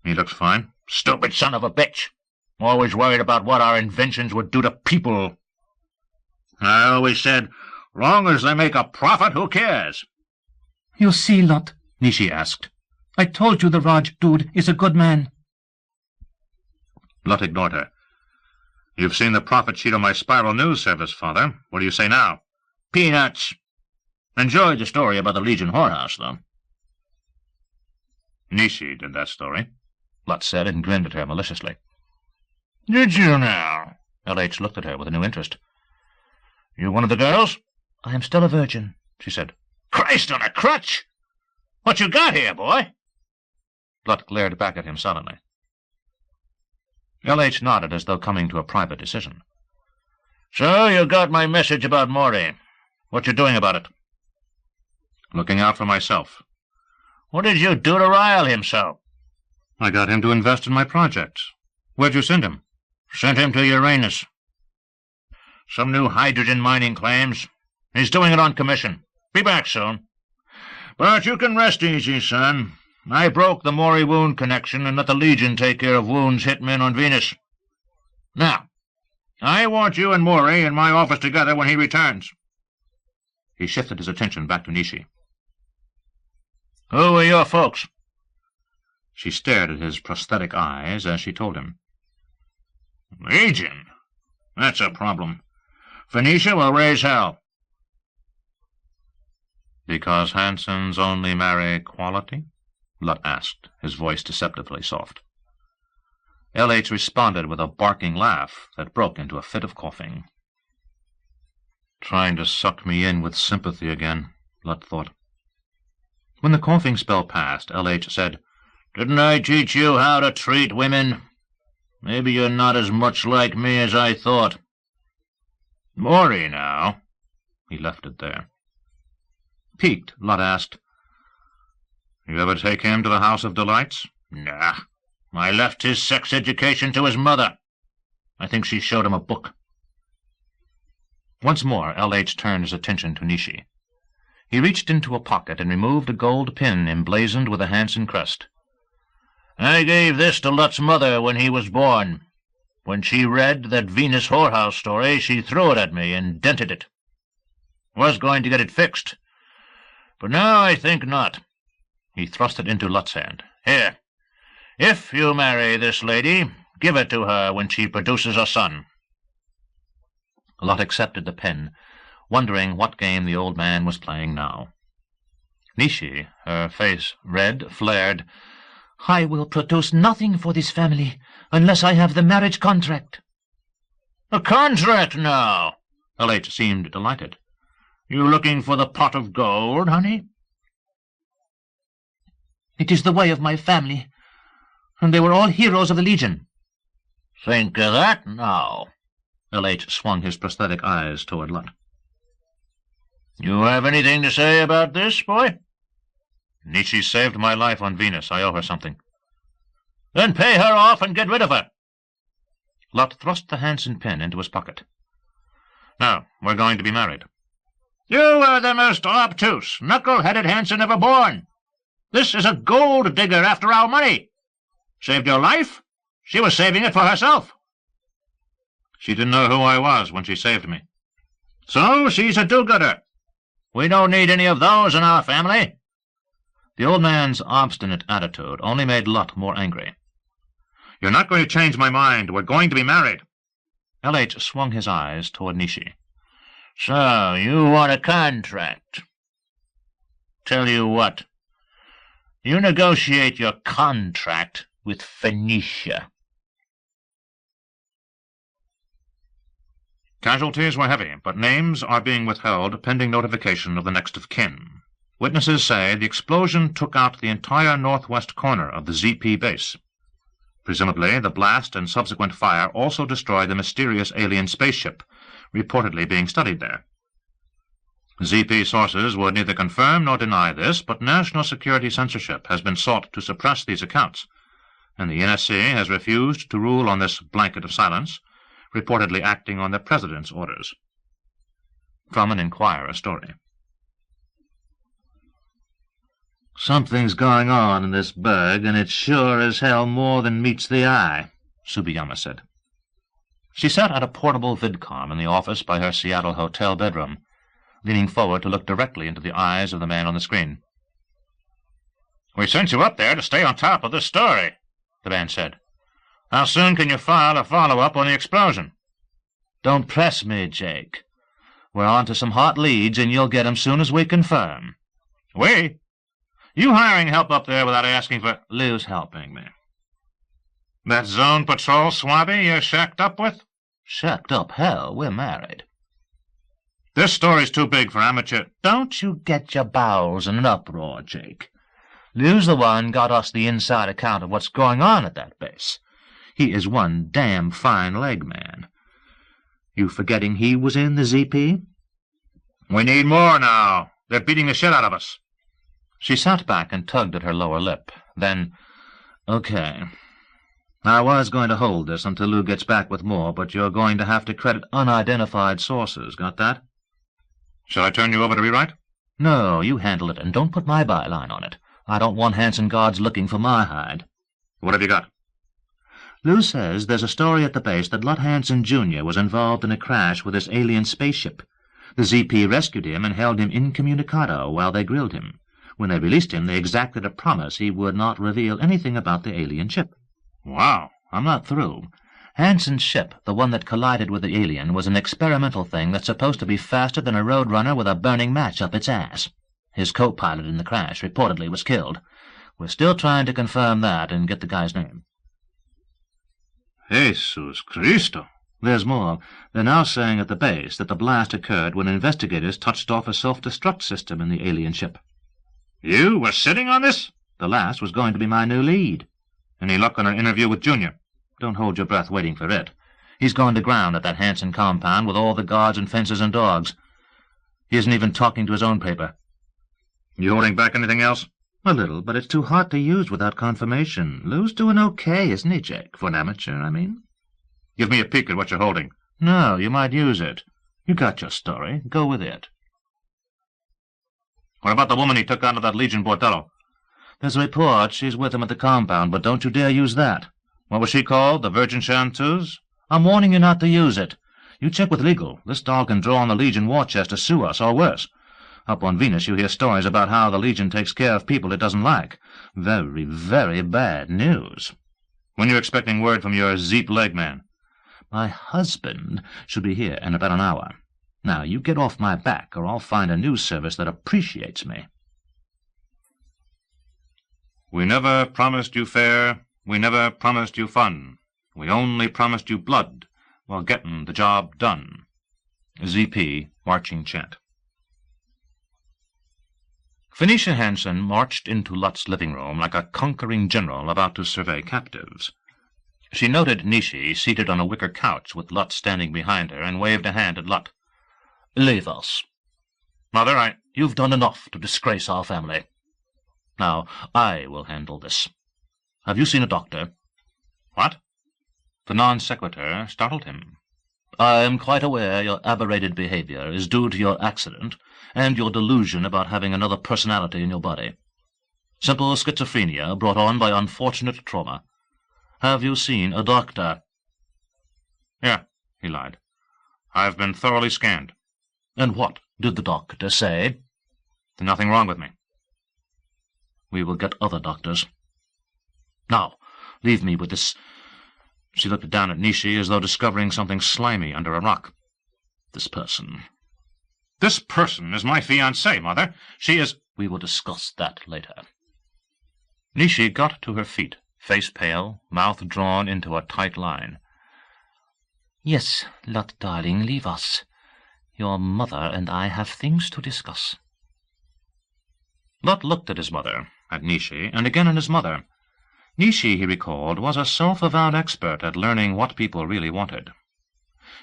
He looks fine. Stupid son of a bitch. Always worried about what our inventions would do to people. I always said, long as they make a profit, who cares? You see, Lut, Nishi asked. I told you the Raj dude is a good man. Lut ignored her. You've seen the profit sheet on my Spiral News Service, Father. What do you say now? Peanuts. Enjoyed the story about the Legion whorehouse, though. Nishi did that story, Lut said, and grinned at her maliciously. Did you now? L.H. looked at her with a new interest. You one of the girls? I am still a virgin, she said. Christ on a crutch! What you got here, boy? Lut glared back at him sullenly. L.H. nodded as though coming to a private decision. So you got my message about Maury. What you doing about it? Looking out for myself. What did you do to rile him so? I got him to invest in my projects. Where'd you send him? Sent him to Uranus. Some new hydrogen mining claims. He's doing it on commission. Be back soon. But you can rest easy, son. I broke the Maury wound connection and let the Legion take care of wounds hit men on Venus. Now, I want you and Maury in my office together when he returns. He shifted his attention back to Nishi. Who are your folks? She stared at his prosthetic eyes as she told him. Legion? That's a problem. Phoenicia will raise hell. Because Hansons only marry quality? Lut asked, his voice deceptively soft. L.H. responded with a barking laugh that broke into a fit of coughing. Trying to suck me in with sympathy again, Lut thought. When the coughing spell passed, L.H. said, Didn't I teach you how to treat women? Maybe you're not as much like me as I thought. Maury now. He left it there. Piqued, Lut asked, You ever take him to the House of Delights? Nah. I left his sex education to his mother. I think she showed him a book. Once more, L.H. turned his attention to Nishi. He reached into a pocket and removed a gold pin emblazoned with a Hanson crest. I gave this to Lut's mother when he was born. When she read that Venus whorehouse story, she threw it at me and dented it. Was going to get it fixed, but now I think not. He thrust it into Lut's hand. Here. If you marry this lady, give it to her when she produces a son. Lut accepted the pen, wondering what game the old man was playing now. Nishi, her face red, flared, I will produce nothing for this family unless I have the marriage contract. A contract now? L.H. seemed delighted. You looking for the pot of gold, honey? It is the way of my family, and they were all heroes of the Legion. Think of that now. L.H. swung his prosthetic eyes toward Lot. You have anything to say about this, boy? Nietzsche saved my life on Venus. I owe her something. Then pay her off and get rid of her. Lot thrust the Hansen pin into his pocket. Now, we're going to be married. You are the most obtuse, knuckle-headed Hansen ever born. This is a gold digger after our money. Saved your life? She was saving it for herself. She didn't know who I was when she saved me. So she's a do-gooder. We don't need any of those in our family. The old man's obstinate attitude only made Lot more angry. You're not going to change my mind. We're going to be married. L.H. swung his eyes toward Nietzsche. So, you want a contract. Tell you what. You negotiate your contract with Phoenicia. Casualties were heavy, but names are being withheld pending notification of the next of kin. Witnesses say the explosion took out the entire northwest corner of the ZP base. Presumably, the blast and subsequent fire also destroyed the mysterious alien spaceship, reportedly being studied there. ZP sources would neither confirm nor deny this, but national security censorship has been sought to suppress these accounts, and the NSC has refused to rule on this blanket of silence, reportedly acting on the President's orders. From an Inquirer story. Something's going on in this burg, and it's sure as hell more than meets the eye, Tsubiyama said. She sat at a portable vidcom in the office by her Seattle hotel bedroom, leaning forward to look directly into the eyes of the man on the screen. We sent you up there to stay on top of this story, the man said. How soon can you file a follow-up on the explosion? Don't press me, Jake. We're on to some hot leads, and you'll get 'em soon as we confirm. We? You hiring help up there without asking for— Lou's helping me. That zone patrol swabby you're shacked up with? Shacked up, hell, we're married. This story's too big for amateur— Don't you get your bowels in an uproar, Jake. Lou's the one got us the inside account of what's going on at that base. He is one damn fine leg man. You forgetting he was in the ZP? We need more now. They're beating the shit out of us. She sat back and tugged at her lower lip. Then, Okay. I was going to hold this until Lou gets back with more, but you're going to have to credit unidentified sources. Got that? Shall I turn you over to rewrite? No, you handle it, and don't put my byline on it. I don't want Hansen guards looking for my hide. What have you got? Lou says there's a story at the base that Lot Hansen Jr. was involved in a crash with this alien spaceship. The ZP rescued him and held him incommunicado while they grilled him. When they released him, they exacted a promise he would not reveal anything about the alien ship. Wow. I'm not through. Hansen's ship, the one that collided with the alien, was an experimental thing that's supposed to be faster than a roadrunner with a burning match up its ass. His co-pilot in the crash reportedly was killed. We're still trying to confirm that and get the guy's name. Jesus Cristo. There's more. They're now saying at the base that the blast occurred when investigators touched off a self-destruct system in the alien ship. You were sitting on this? The last was going to be my new lead. Any luck on an interview with Junior? Don't hold your breath waiting for it. He's gone to ground at that Hansen compound with all the guards and fences and dogs. He isn't even talking to his own paper. You holding back anything else? A little, but it's too hot to use without confirmation. Lou's doing okay, isn't he, Jake? For an amateur, I mean. Give me a peek at what you're holding. No, you might use it. You got your story. Go with it. What about the woman he took out of that Legion bordello? There's a report she's with him at the compound, but don't you dare use that. What was she called? The Virgin Chanteuse? I'm warning you not to use it. You check with legal. This doll can draw on the Legion war chest to sue us, or worse. Up on Venus you hear stories about how the Legion takes care of people it doesn't like. Very, very bad news. When are you expecting word from your Zeep leg man? My husband should be here in about an hour. Now, you get off my back, or I'll find a news service that appreciates me. We never promised you fair, we never promised you fun. We only promised you blood while getting the job done. ZP Marching Chant. Phoenicia Hansen marched into Lut's living room like a conquering general about to survey captives. She noted Nishi seated on a wicker couch with Lut standing behind her and waved a hand at Lut. "Leave us. Mother, you've done enough to disgrace our family. Now, I will handle this. Have you seen a doctor?" "What?" The non-sequitur startled him. "I am quite aware your aberrated behavior is due to your accident and your delusion about having another personality in your body. Simple schizophrenia brought on by unfortunate trauma. Have you seen a doctor?" "Yeah," he lied. "I've been thoroughly scanned." "And what did the doctor say?" "There's nothing wrong with me." "We will get other doctors. Now, leave me with this." She looked down at Nishi as though discovering something slimy under a rock. "This person." "This person is my fiancée, Mother. She is—" "We will discuss that later." Nishi got to her feet, face pale, mouth drawn into a tight line. "Yes, Lut, darling, leave us. Your mother and I have things to discuss." Lut looked at his mother, at Nishi, and again at his mother. Nishi, he recalled, was a self-avowed expert at learning what people really wanted.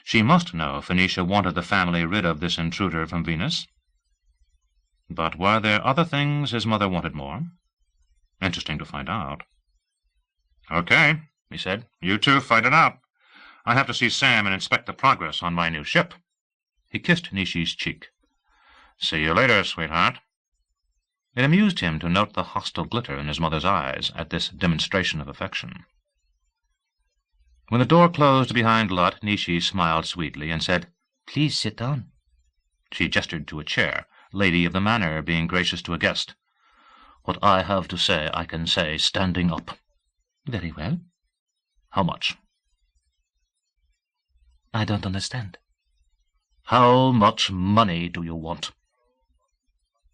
She must know Phoenicia wanted the family rid of this intruder from Venus. But were there other things his mother wanted more? Interesting to find out. "Okay," he said. "You two fight it out. I have to see Sam and inspect the progress on my new ship." He kissed Nishi's cheek. "See you later, sweetheart." It amused him to note the hostile glitter in his mother's eyes at this demonstration of affection. When the door closed behind Lut, Nishi smiled sweetly and said, "Please sit down." She gestured to a chair, lady of the manor being gracious to a guest. "What I have to say I can say standing up." "Very well." "How much?" "I don't understand." "How much money do you want?"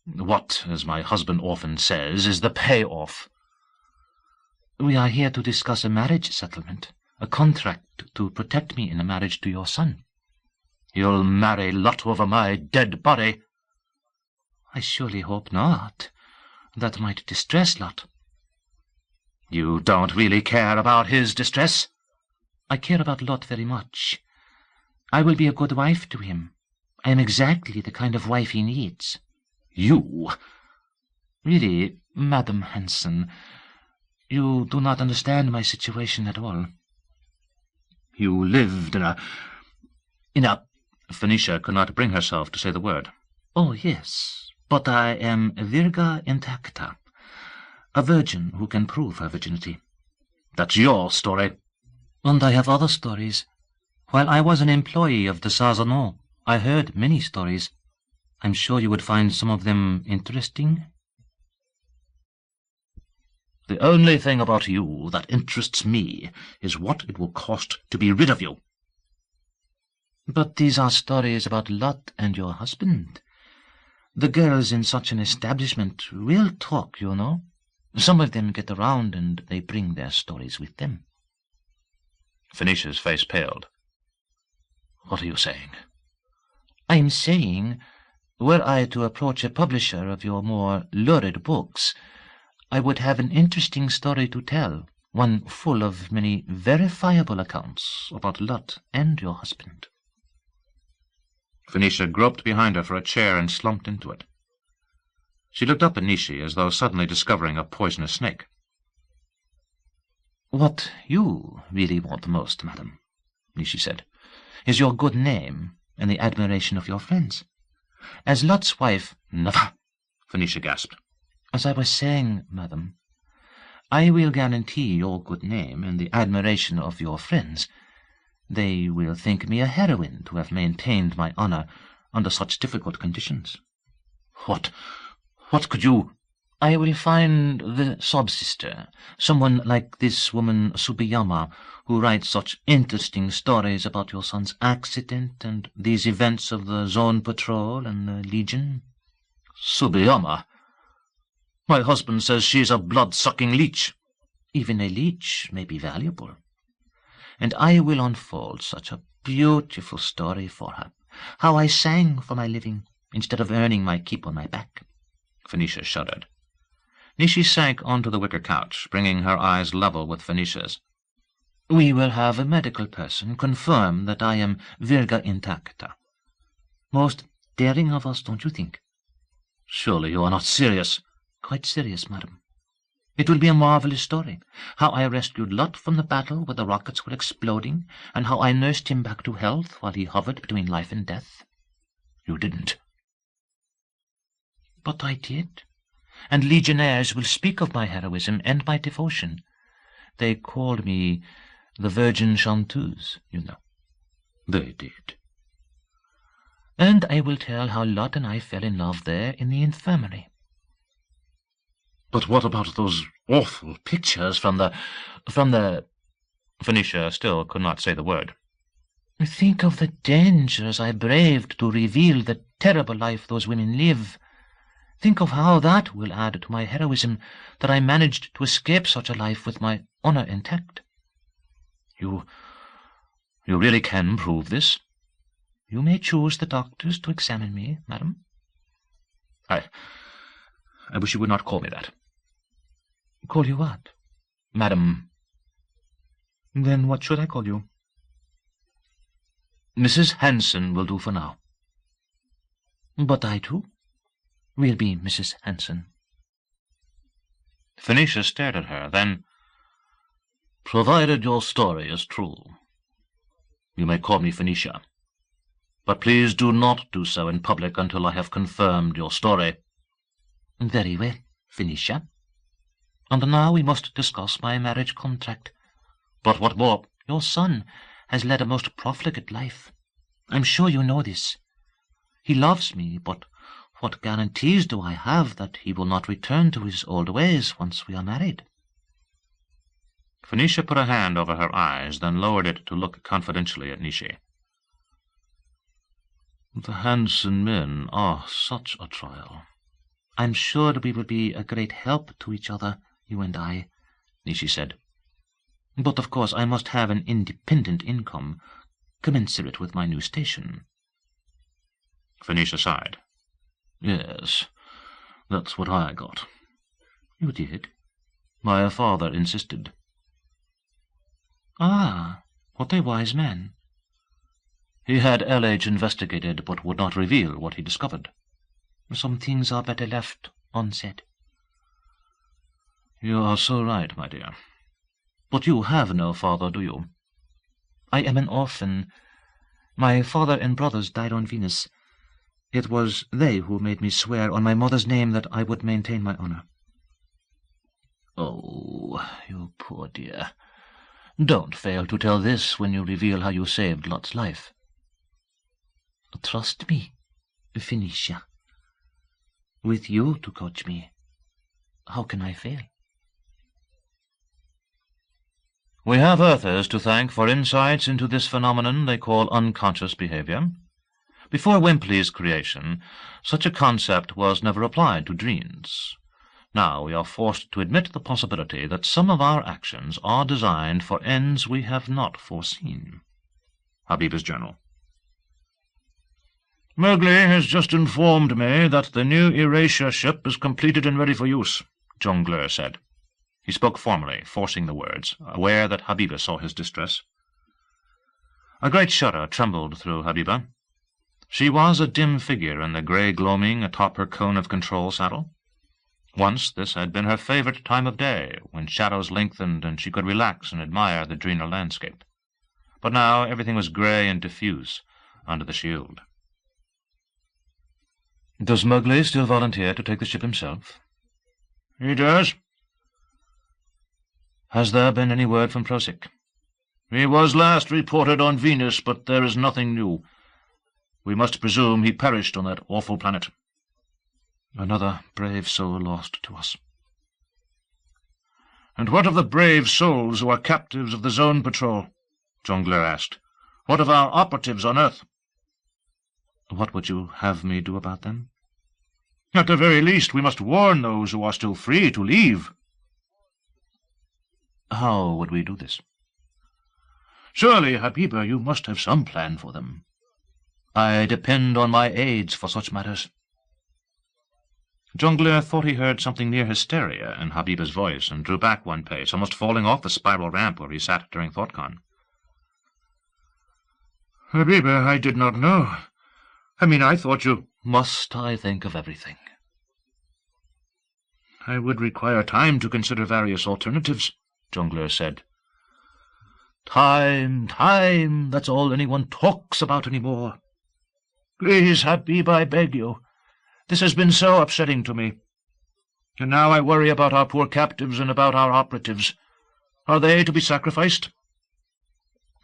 "What, as my husband often says, is the payoff?" "We are here to discuss a marriage settlement, a contract to protect me in a marriage to your son." "You'll marry Lut over my dead body?" "I surely hope not. That might distress Lut." "You don't really care about his distress?" "I care about Lut very much. I will be a good wife to him. I am exactly the kind of wife he needs." "You—" "Really, Madam Hansen, you do not understand my situation at all." "You lived in a— Phoenicia could not bring herself to say the word. "Oh, yes, but I am virga intacta, a virgin who can prove her virginity." "That's your story." "And I have other stories. While I was an employee of the Sarzano, I heard many stories. I'm sure you would find some of them interesting." "The only thing about you that interests me is what it will cost to be rid of you." "But these are stories about Lut and your husband. The girls in such an establishment will talk, you know. Some of them get around and they bring their stories with them." Phoenicia's face paled. "What are you saying?" "I'm saying, were I to approach a publisher of your more lurid books, I would have an interesting story to tell, one full of many verifiable accounts about Lut and your husband." Phoenicia groped behind her for a chair and slumped into it. She looked up at Nishi as though suddenly discovering a poisonous snake. "What you really want most, madam," Nishi said, "is your good name and the admiration of your friends. As Lut's wife—" "Never!" Phoenicia gasped. "As I was saying, madam, I will guarantee your good name and the admiration of your friends. They will think me a heroine to have maintained my honor under such difficult conditions." What could you—" "I will find the sob-sister, someone like this woman Subiyama, who writes such interesting stories about your son's accident and these events of the Zone Patrol and the Legion." "Subiyama?" My husband says she is a blood-sucking leech. Even a leech may be valuable. And I will unfold such a beautiful story for her. How I sang for my living, instead of earning my keep on my back. Phoenicia shuddered. Nishi sank onto the wicker couch, bringing her eyes level with Phoenicia's. We will have a medical person confirm that I am virga intacta. Most daring of us, don't you think? Surely you are not serious. Quite serious, madam. It will be a marvelous story. How I rescued Lot from the battle where the rockets were exploding, and how I nursed him back to health while he hovered between life and death. You didn't. But I did. And legionnaires will speak of my heroism and my devotion. They called me the Virgin Chanteuse, you know. They did. And I will tell how Lot and I fell in love there in the infirmary. But what about those awful pictures from the... Phoenicia still could not say the word. Think of the dangers I braved to reveal the terrible life those women live. Think of how that will add to my heroism, that I managed to escape such a life with my honour intact. You really can prove this? You may choose the doctors to examine me, madam. I wish you would not call me that. Call you what? Madam. Then what should I call you? Mrs. Hanson will do for now. But I, too, will be Mrs. Hanson. Phoenicia stared at her, then, provided your story is true, you may call me Phoenicia. But please do not do so in public until I have confirmed your story. Very well, Phoenicia. And now we must discuss my marriage contract. But what more? Your son has led a most profligate life. I'm sure you know this. He loves me, but what guarantees do I have that he will not return to his old ways once we are married? Phoenicia put a hand over her eyes, then lowered it to look confidentially at Nishi. The Hanson men are such a trial. I'm sure we will be a great help to each other, you and I, Nishi said. But of course I must have an independent income, commensurate with my new station. Phoenicia sighed. Yes, that's what I got. You did? My father insisted. Ah, what a wise man. He had LH investigated, but would not reveal what he discovered. Some things are better left unsaid. You are so right, my dear. But you have no father, do you? I am an orphan. My father and brothers died on Venus. It was they who made me swear on my mother's name that I would maintain my honour. Oh, you poor dear. Don't fail to tell this when you reveal how you saved Lot's life. Trust me, Phoenicia. With you to coach me, how can I fail? We have Earthers to thank for insights into this phenomenon they call unconscious behavior. Before Wimpley's creation, such a concept was never applied to dreams. Now we are forced to admit the possibility that some of our actions are designed for ends we have not foreseen. Habiba's journal. Mowgli has just informed me that the new erasure ship is completed and ready for use, Jongleur said. He spoke formally, forcing the words, aware that Habiba saw his distress. A great shudder trembled through Habiba. She was a dim figure in the grey gloaming atop her cone of control saddle. Once this had been her favourite time of day, when shadows lengthened and she could relax and admire the Drina landscape. But now everything was grey and diffuse under the shield. Does Mowgli still volunteer to take the ship himself? He does. Has there been any word from Prosik? He was last reported on Venus, but there is nothing new. We must presume he perished on that awful planet. Another brave soul lost to us. And what of the brave souls who are captives of the Zone Patrol? Jongleur asked. What of our operatives on Earth? What would you have me do about them? At the very least, we must warn those who are still free to leave. How would we do this? Surely, Habiba, you must have some plan for them. I depend on my aides for such matters. Jongleur thought he heard something near hysteria in Habiba's voice, and drew back one pace, almost falling off the spiral ramp where he sat during ThoughtCon. Habiba, I did not know. I thought you... Must I think of everything? I would require time to consider various alternatives, Jongleur said. Time, that's all anyone talks about anymore. Please, Habiba, I beg you. This has been so upsetting to me. And now I worry about our poor captives and about our operatives. Are they to be sacrificed?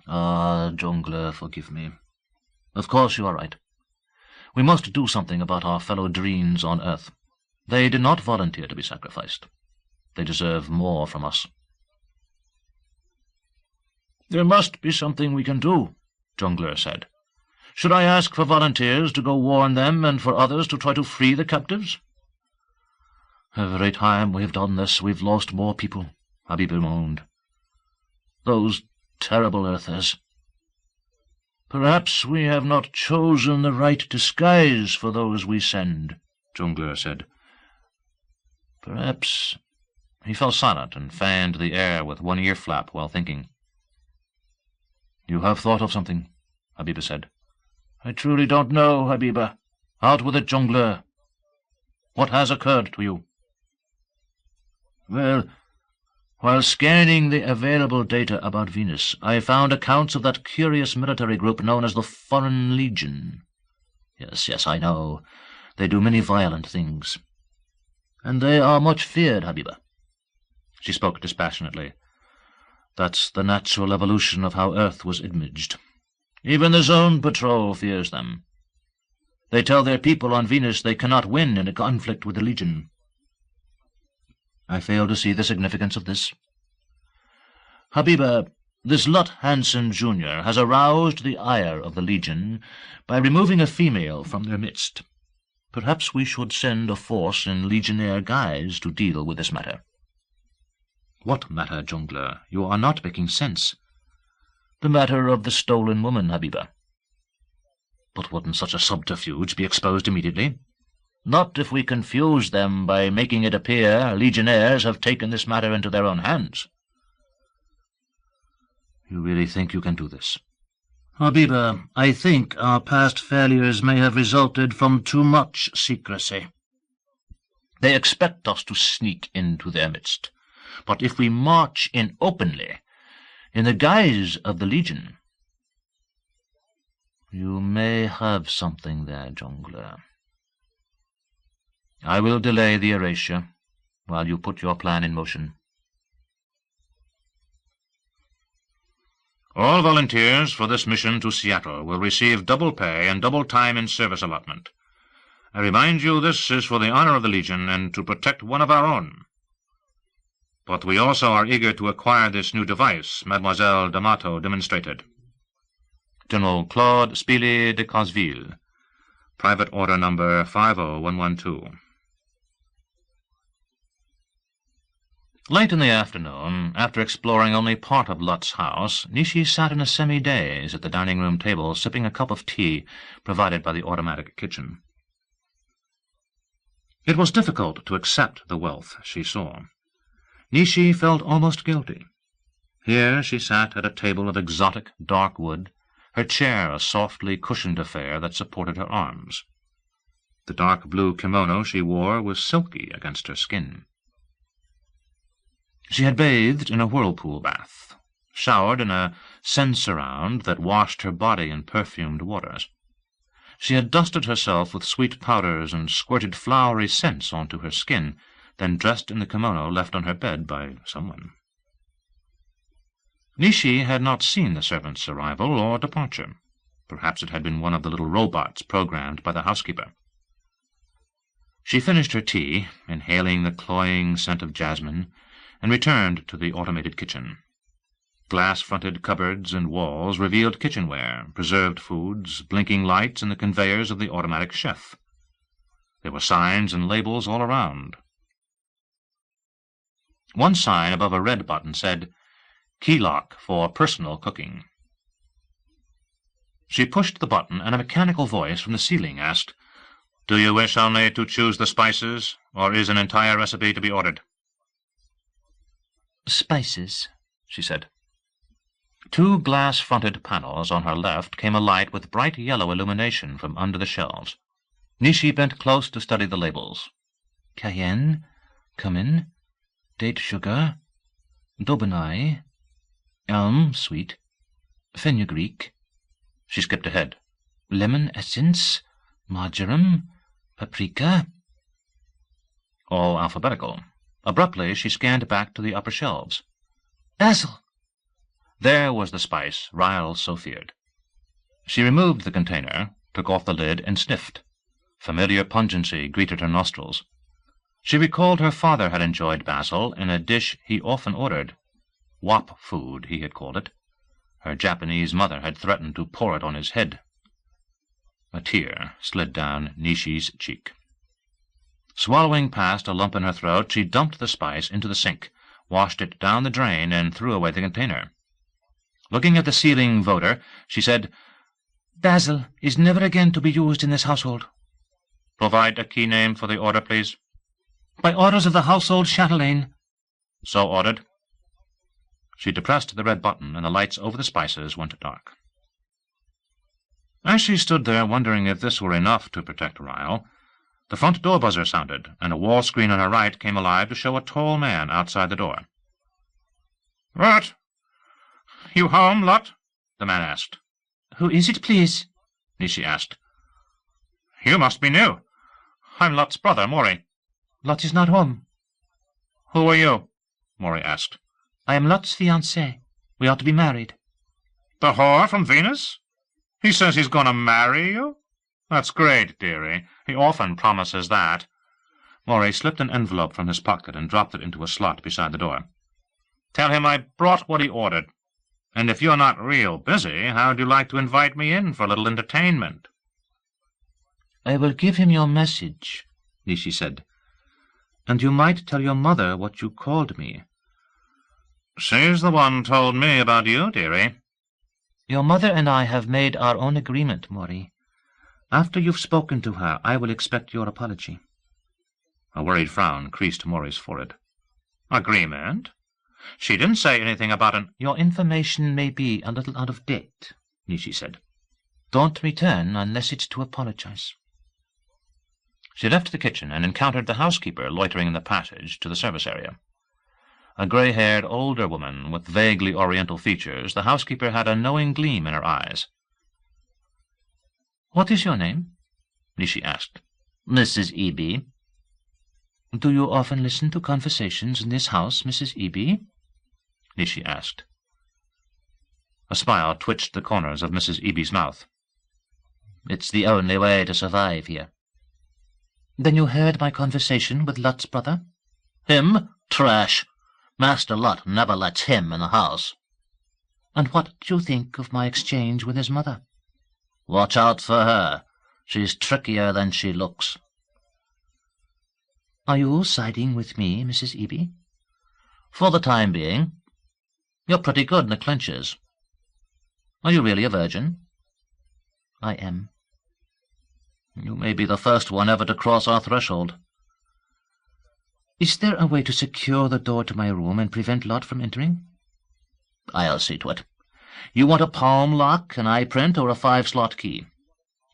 Ah, Jongleur, forgive me. Of course you are right. We must do something about our fellow Dreens on Earth. They did not volunteer to be sacrificed. They deserve more from us. There must be something we can do, Jongleur said. Should I ask for volunteers to go warn them and for others to try to free the captives? Every time we've done this, we've lost more people, Habiba moaned. Those terrible Earthers. Perhaps we have not chosen the right disguise for those we send, Jongleur said. Perhaps... He fell silent and fanned the air with one ear flap while thinking. You have thought of something, Habiba said. I truly don't know, Habiba. Out with it, Jongleur. What has occurred to you? Well, while scanning the available data about Venus, I found accounts of that curious military group known as the Foreign Legion. Yes, I know. They do many violent things. And they are much feared, Habiba. She spoke dispassionately. That's the natural evolution of how Earth was imaged. Even the Zone Patrol fears them. They tell their people on Venus they cannot win in a conflict with the Legion. I fail to see the significance of this. Habiba, this Lut Hansen Jr. has aroused the ire of the Legion by removing a female from their midst. Perhaps we should send a force in Legionnaire guise to deal with this matter. What matter, Jongleur? You are not making sense. The matter of the stolen woman, Habiba. But wouldn't such a subterfuge be exposed immediately? Not if we confuse them by making it appear Legionnaires have taken this matter into their own hands. You really think you can do this? Habiba, I think our past failures may have resulted from too much secrecy. They expect us to sneak into their midst. But if we march in openly, in the guise of the Legion... You may have something there, Jongleur. I will delay the erasure while you put your plan in motion. All volunteers for this mission to Seattle will receive double pay and double time in service allotment. I remind you this is for the honor of the Legion and to protect one of our own. But we also are eager to acquire this new device Mademoiselle D'Amato demonstrated. General Claude Spilly de Cosville, Private Order Number 50112. Late in the afternoon, after exploring only part of Lut's house, Nishi sat in a semi-daze at the dining-room table, sipping a cup of tea provided by the automatic kitchen. It was difficult to accept the wealth she saw. Nishi felt almost guilty. Here she sat at a table of exotic dark wood, her chair a softly cushioned affair that supported her arms. The dark blue kimono she wore was silky against her skin. She had bathed in a whirlpool bath, showered in a sense-around that washed her body in perfumed waters. She had dusted herself with sweet powders and squirted flowery scents onto her skin, then dressed in the kimono left on her bed by someone. Nishi had not seen the servant's arrival or departure. Perhaps it had been one of the little robots programmed by the housekeeper. She finished her tea, inhaling the cloying scent of jasmine, and returned to the automated kitchen. Glass-fronted cupboards and walls revealed kitchenware, preserved foods, blinking lights, and the conveyors of the automatic chef. There were signs and labels all around. One sign above a red button said, "Key lock for personal cooking." She pushed the button, and a mechanical voice from the ceiling asked, "Do you wish only to choose the spices, or is an entire recipe to be ordered?" "Spices," she said. Two glass-fronted panels on her left came alight with bright yellow illumination from under the shelves. Nishi bent close to study the labels. Cayenne, cumin, date sugar, Dobonai, elm sweet, fenugreek. She skipped ahead. Lemon essence, marjoram, paprika. All alphabetical. Abruptly, she scanned back to the upper shelves. Basil! There was the spice Ryle so feared. She removed the container, took off the lid, and sniffed. Familiar pungency greeted her nostrils. She recalled her father had enjoyed basil in a dish he often ordered. Wop food, he had called it. Her Japanese mother had threatened to pour it on his head. A tear slid down Nishi's cheek. Swallowing past a lump in her throat, she dumped the spice into the sink, washed it down the drain, and threw away the container. Looking at the ceiling voter, she said, "Basil is never again to be used in this household." "Provide a key name for the order, please." "By orders of the household chatelaine." "So ordered." She depressed the red button, and the lights over the spices went dark. As she stood there wondering if this were enough to protect Ryle, the front door buzzer sounded, and a wall screen on her right came alive to show a tall man outside the door. "What? You home, Lot?" the man asked. "Who is it, please?" Nishi asked. "You must be new. I'm Lot's brother, Maury." "Lot is not home." "Who are you?" Maury asked. "I am Lot's fiancé. We are to be married." "The whore from Venus? He says he's going to marry you? That's great, dearie. He often promises that." Maury slipped an envelope from his pocket and dropped it into a slot beside the door. "Tell him I brought what he ordered. And if you're not real busy, how'd you like to invite me in for a little entertainment?" "I will give him your message," Nishi said. "And you might tell your mother what you called me." "She's the one told me about you, dearie." "Your mother and I have made our own agreement, Maury. After you've spoken to her, I will expect your apology." A worried frown creased Maury's forehead. "Agreement? She didn't say anything about an—" "Your information may be a little out of date," Nishi said. "Don't return unless it's to apologize." She left the kitchen and encountered the housekeeper loitering in the passage to the service area. A grey-haired older woman with vaguely oriental features, the housekeeper had a knowing gleam in her eyes. "What is your name?" Nishi asked. "Mrs. Eby." "Do you often listen to conversations in this house, Mrs. Eby?" Nishi asked. A smile twitched the corners of Mrs. Eby's mouth. "It's the only way to survive here." "Then you heard my conversation with Lot's brother?" "Him? Trash. Master Lot never lets him in the house." "And what do you think of my exchange with his mother?" "Watch out for her. She's trickier than she looks." "Are you siding with me, Mrs. Eby?" "For the time being. You're pretty good in the clinches. Are you really a virgin?" "I am." "You may be the first one ever to cross our threshold." "Is there a way to secure the door to my room and prevent Lot from entering?" "I'll see to it. You want a palm lock, an eye print, or a 5-slot key?"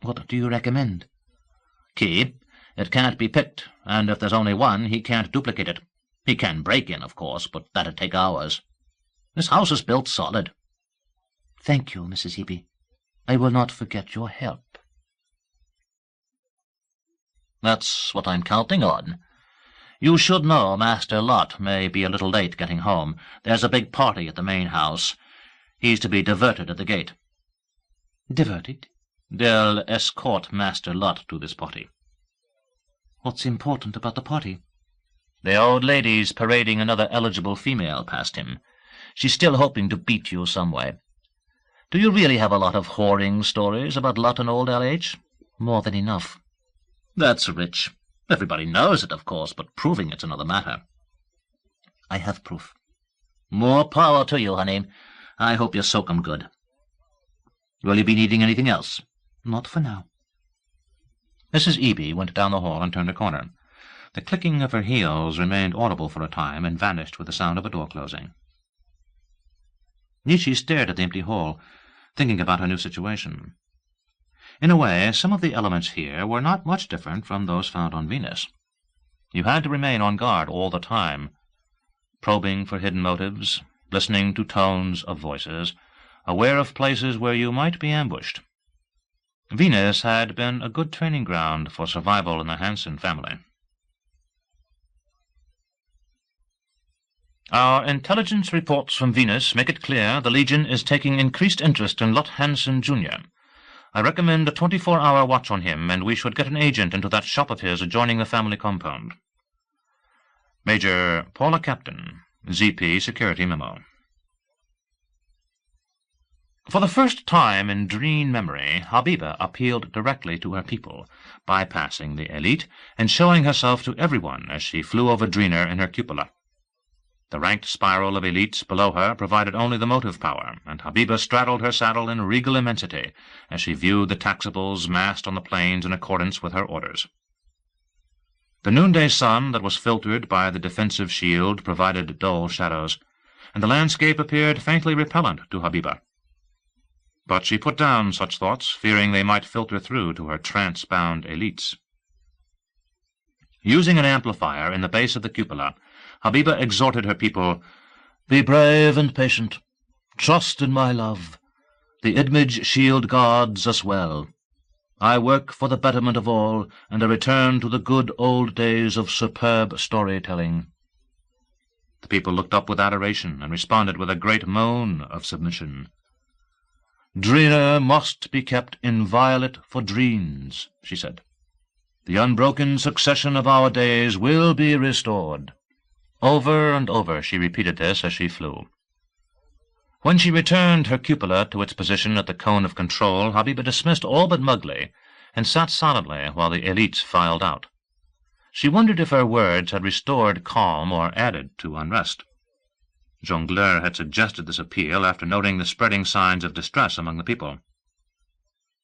"What do you recommend?" "Key. It can't be picked, and if there's only one, he can't duplicate it. He can break in, of course, but that'd take hours. This house is built solid." "Thank you, Mrs. Eby. I will not forget your help." "That's what I'm counting on. You should know Master Lot may be a little late getting home. There's a big party at the main house. He's to be diverted at the gate." "Diverted?" "They'll escort Master Lot to this party." "What's important about the party?" "The old lady's parading another eligible female past him. She's still hoping to beat you some way. Do you really have a lot of whoring stories about Lot and old L.H.? "More than enough." "That's rich. Everybody knows it, of course, but proving it's another matter. I have proof. More power to you, honey. I hope you soak 'em good. Will you be needing anything else? Not for now. Mrs. Eby went down the hall and turned a corner. The clicking of her heels remained audible for a time and vanished with the sound of a door closing. Nietzsche stared at the empty hall, thinking about her new situation. In a way, some of the elements here were not much different from those found on Venus. You had to remain on guard all the time, probing for hidden motives, listening to tones of voices, aware of places where you might be ambushed. Venus had been a good training ground for survival in the Hansen family. Our intelligence reports from Venus make it clear the Legion is taking increased interest in Lot Hansen, Jr. I recommend a 24-hour watch on him, and we should get an agent into that shop of his adjoining the family compound. Major Paula Captain, ZP Security Memo. For the first time in Dreen memory, Habiba appealed directly to her people, bypassing the elite and showing herself to everyone as she flew over Dreener in her cupola. The ranked spiral of elites below her provided only the motive power, and Habiba straddled her saddle in regal immensity as she viewed the taxables massed on the plains in accordance with her orders. The noonday sun that was filtered by the defensive shield provided dull shadows, and the landscape appeared faintly repellent to Habiba. But she put down such thoughts, fearing they might filter through to her trance-bound elites. Using an amplifier in the base of the cupola, Habiba exhorted her people, "Be brave and patient. Trust in my love. The Idmij shield guards us well. I work for the betterment of all, and a return to the good old days of superb storytelling." The people looked up with adoration and responded with a great moan of submission. "Dreener must be kept inviolate for Dreens," she said. "The unbroken succession of our days will be restored." Over and over she repeated this as she flew. When she returned her cupola to its position at the cone of control, Habiba dismissed all but Mowgli, and sat silently while the elites filed out. She wondered if her words had restored calm or added to unrest. Jongleur had suggested this appeal after noting the spreading signs of distress among the people.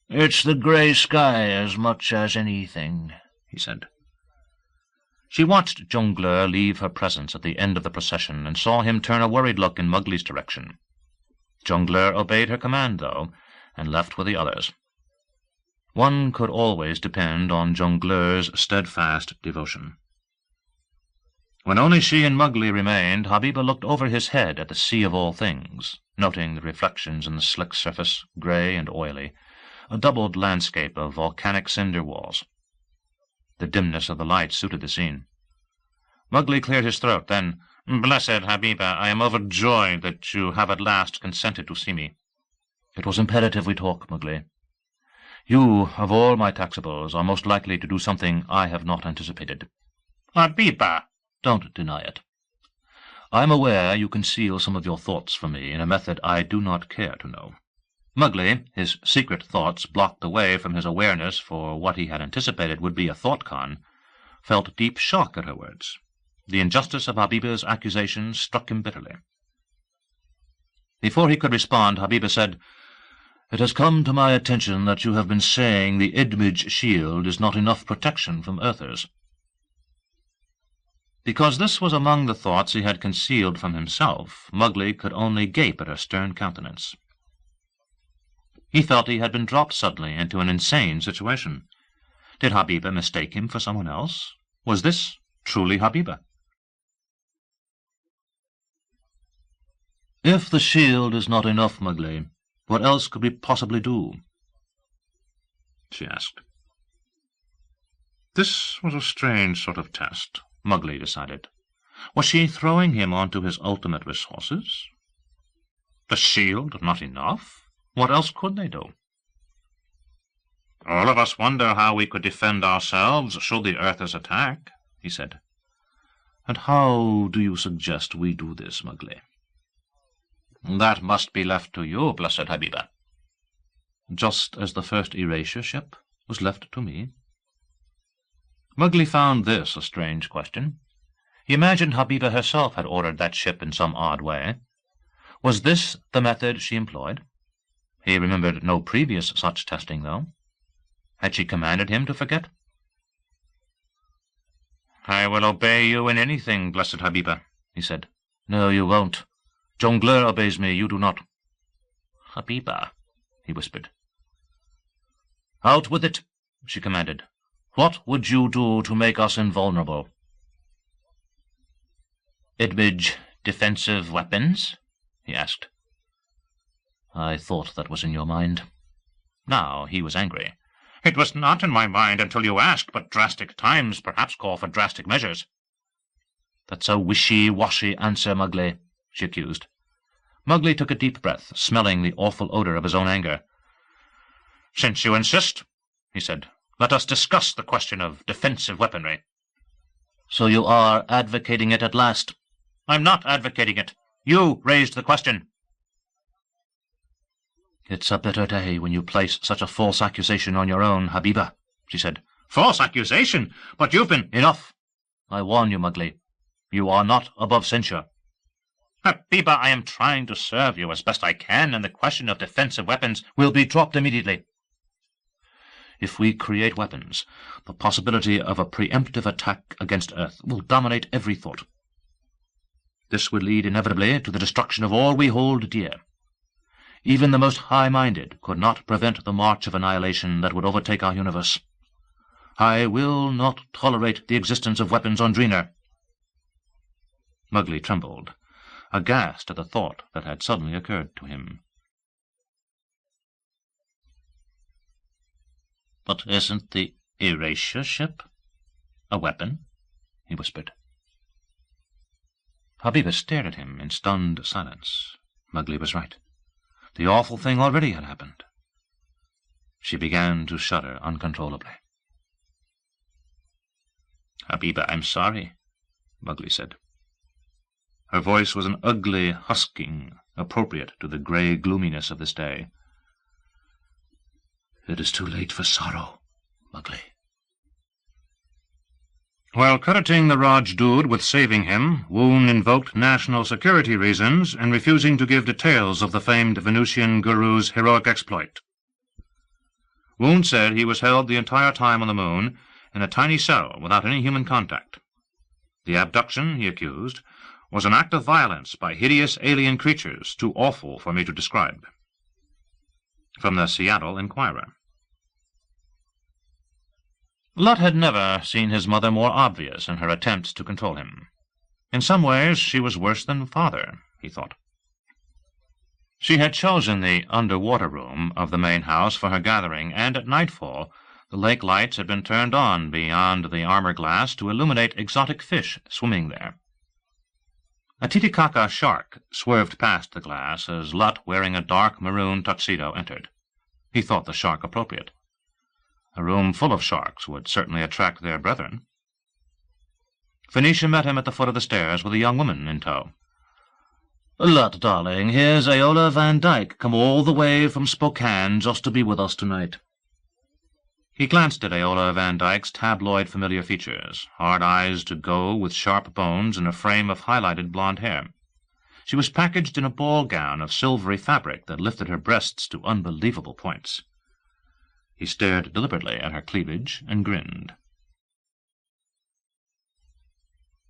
"It's the grey sky as much as anything," he said. She watched Jongleur leave her presence at the end of the procession and saw him turn a worried look in Mowgli's direction. Jongleur obeyed her command, though, and left with the others. One could always depend on Jongleur's steadfast devotion. When only she and Mowgli remained, Habiba looked over his head at the sea of all things, noting the reflections in the slick surface, grey and oily, a doubled landscape of volcanic cinder walls. The dimness of the light suited the scene. Mowgli cleared his throat, then, "Blessed Habiba, I am overjoyed that you have at last consented to see me." "It was imperative we talk, Mowgli. You, of all my taxables, are most likely to do something I have not anticipated." "Habiba!" "Don't deny it. I am aware you conceal some of your thoughts from me in a method I do not care to know." Mowgli, his secret thoughts blocked away from his awareness for what he had anticipated would be a thought-con, felt deep shock at her words. The injustice of Habiba's accusations struck him bitterly. Before he could respond, Habiba said, "It has come to my attention that you have been saying the Idmij shield is not enough protection from Earthers." Because this was among the thoughts he had concealed from himself, Mowgli could only gape at her stern countenance. He felt he had been dropped suddenly into an insane situation. Did Habiba mistake him for someone else? Was this truly Habiba? "If the shield is not enough, Mowgli, what else could we possibly do?" she asked. This was a strange sort of test, Mowgli decided. Was she throwing him onto his ultimate resources? The shield not enough? What else could they do? "All of us wonder how we could defend ourselves should the Earthers attack," he said. "And how do you suggest we do this, Mowgli?" "That must be left to you, blessed Habiba." "Just as the first erasure ship was left to me?" Mowgli found this a strange question. He imagined Habiba herself had ordered that ship in some odd way. Was this the method she employed? He remembered no previous such testing, though. Had she commanded him to forget? "I will obey you in anything, blessed Habiba," he said. "No, you won't. Jongleur obeys me, you do not." "Habiba," he whispered. "Out with it," she commanded. "What would you do to make us invulnerable?" "Idmij defensive weapons?" he asked. "I thought that was in your mind." Now he was angry. "It was not in my mind until you asked, but drastic times perhaps call for drastic measures." "That's a wishy-washy answer, Mowgli," she accused. Mowgli took a deep breath, smelling the awful odor of his own anger. "Since you insist," he said, "let us discuss the question of defensive weaponry." "So you are advocating it at last?" "I'm not advocating it. You raised the question." "It's a bitter day when you place such a false accusation on your own, Habiba," she said. "False accusation? But you've been—" "Enough! I warn you, Mowgli. You are not above censure." "Habiba, I am trying to serve you as best I can, and the question of defensive weapons will be dropped immediately. If we create weapons, the possibility of a preemptive attack against Earth will dominate every thought. This would lead inevitably to the destruction of all we hold dear. Even the most high-minded could not prevent the march of annihilation that would overtake our universe. I will not tolerate the existence of weapons on Dreener." Mowgli trembled, aghast at the thought that had suddenly occurred to him. "But isn't the erasure ship a weapon?" he whispered. Habiba stared at him in stunned silence. Mowgli was right. The awful thing already had happened. She began to shudder uncontrollably. "Habiba, I'm sorry," Mowgli said. Her voice was an ugly husking, appropriate to the grey gloominess of this day. "It is too late for sorrow, Mowgli." While crediting the Rajdood with saving him, Woon invoked national security reasons in refusing to give details of the famed Venusian guru's heroic exploit. Woon said he was held the entire time on the moon in a tiny cell without any human contact. The abduction, he accused, was an act of violence by hideous alien creatures too awful for me to describe. From the Seattle Enquirer. Lot had never seen his mother more obvious in her attempts to control him. In some ways she was worse than father, he thought. She had chosen the underwater room of the main house for her gathering, and at nightfall the lake lights had been turned on beyond the armor glass to illuminate exotic fish swimming there. A Titicaca shark swerved past the glass as Lot, wearing a dark maroon tuxedo, entered. He thought the shark appropriate. A room full of sharks would certainly attract their brethren. Phoenicia met him at the foot of the stairs with a young woman in tow. "Lot, darling, here's Aola Van Dyke, come all the way from Spokane just to be with us tonight." He glanced at Aola Van Dyke's tabloid familiar features, hard eyes to go with sharp bones and a frame of highlighted blonde hair. She was packaged in a ball gown of silvery fabric that lifted her breasts to unbelievable points. He stared deliberately at her cleavage and grinned.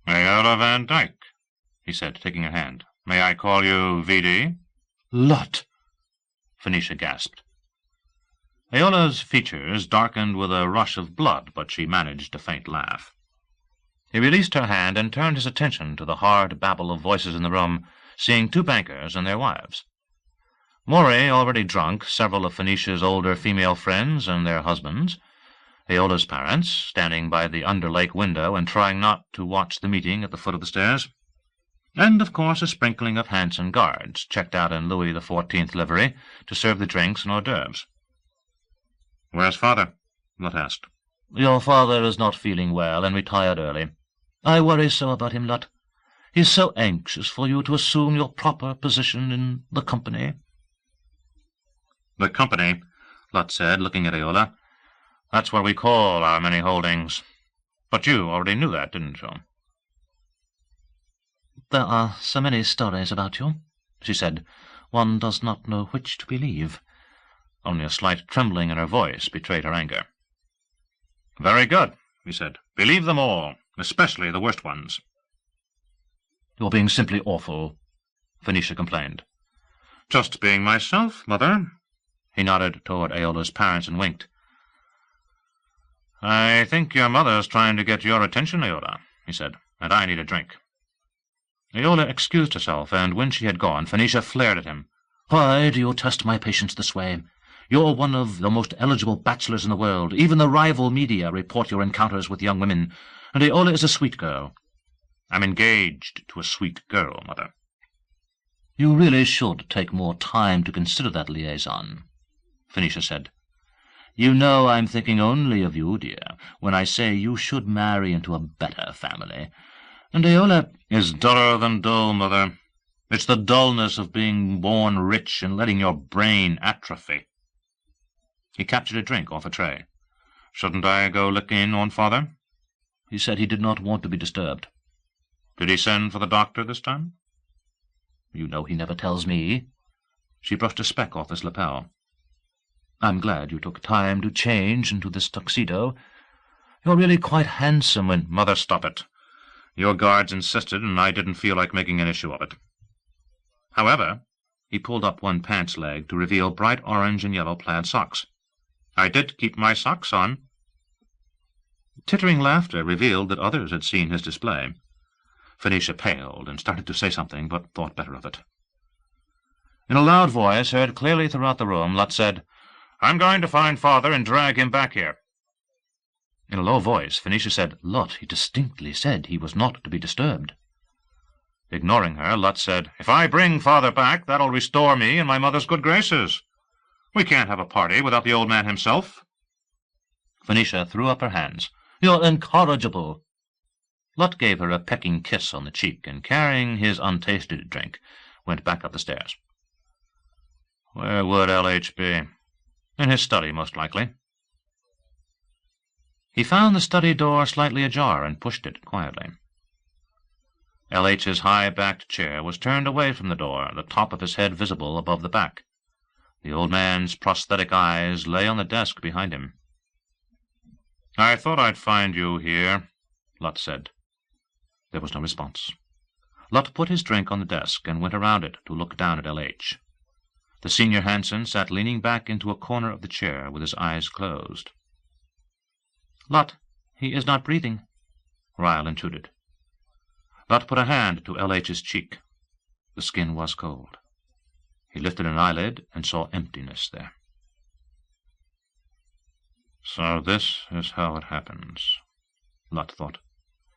"Aola Van Dyke," he said, taking her hand. "May I call you V.D.?" "Lot!" Phoenicia gasped. Aola's features darkened with a rush of blood, but she managed a faint laugh. He released her hand and turned his attention to the hard babble of voices in the room, seeing two bankers and their wives. Moray, already drunk, several of Phoenicia's older female friends and their husbands, Aola's parents, standing by the under-lake window and trying not to watch the meeting at the foot of the stairs, and, of course, a sprinkling of Hanson guards, checked out in Louis XIV livery, to serve the drinks and hors d'oeuvres. "Where's father?" Lot asked. "Your father is not feeling well and retired early. I worry so about him, Lot. He's so anxious for you to assume your proper position in the company." "The company," Lot said, looking at Aola. "That's what we call our many holdings. But you already knew that, didn't you? There are so many stories about you, she said. One does not know which to believe. Only a slight trembling in her voice betrayed her anger. Very good, he said. Believe them all, especially the worst ones. You're being simply awful, Phoenicia complained. Just being myself, Mother. He nodded toward Aeola's parents and winked. I think your mother's trying to get your attention, Aeola, he said, and I need a drink. Aeola excused herself, and when she had gone, Phoenicia flared at him. Why do you test my patience this way? You're one of the most eligible bachelors in the world. Even the rival media report your encounters with young women, and Aeola is a sweet girl. I'm engaged to a sweet girl, Mother. You really should take more time to consider that liaison, Phoenicia said. You know I'm thinking only of you, dear, when I say you should marry into a better family. And Aeola is duller than dull, Mother. It's the dullness of being born rich and letting your brain atrophy. He captured a drink off a tray. Shouldn't I go look in on Father? He said he did not want to be disturbed. Did he send for the doctor this time? You know he never tells me. She brushed a speck off his lapel. I'm glad you took time to change into this tuxedo. You're really quite handsome when— Mother, stop it. Your guards insisted, and I didn't feel like making an issue of it. However, he pulled up one pants leg to reveal bright orange and yellow plaid socks. I did keep my socks on. Tittering laughter revealed that others had seen his display. Phoenicia paled and started to say something, but thought better of it. In a loud voice, heard clearly throughout the room, Lot said, I'm going to find Father and drag him back here. In a low voice, Phoenicia said, Lot, he distinctly said he was not to be disturbed. Ignoring her, Lot said, If I bring Father back, that'll restore me in my mother's good graces. We can't have a party without the old man himself. Phoenicia threw up her hands. You're incorrigible. Lot gave her a pecking kiss on the cheek, and carrying his untasted drink, went back up the stairs. Where would L.H. be? In his study, most likely. He found the study door slightly ajar and pushed it quietly. L.H.'s high-backed chair was turned away from the door, the top of his head visible above the back. The old man's prosthetic eyes lay on the desk behind him. I thought I'd find you here, Lot said. There was no response. Lot put his drink on the desk and went around it to look down at L.H. The senior Hansen sat leaning back into a corner of the chair with his eyes closed. Lot, he is not breathing, Ryle intruded. Lot put a hand to L.H.'s cheek. The skin was cold. He lifted an eyelid and saw emptiness there. So this is how it happens, Lot thought.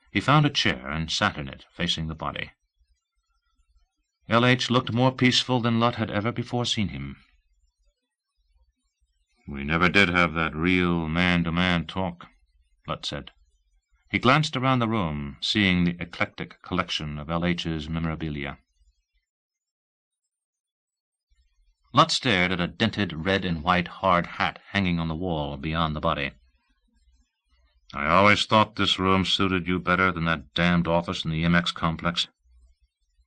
He found a chair and sat in it, facing the body. L.H. looked more peaceful than Lot had ever before seen him. We never did have that real man-to-man talk, Lot said. He glanced around the room, seeing the eclectic collection of L.H.'s memorabilia. Lot stared at a dented red and white hard hat hanging on the wall beyond the body. I always thought this room suited you better than that damned office in the MX complex.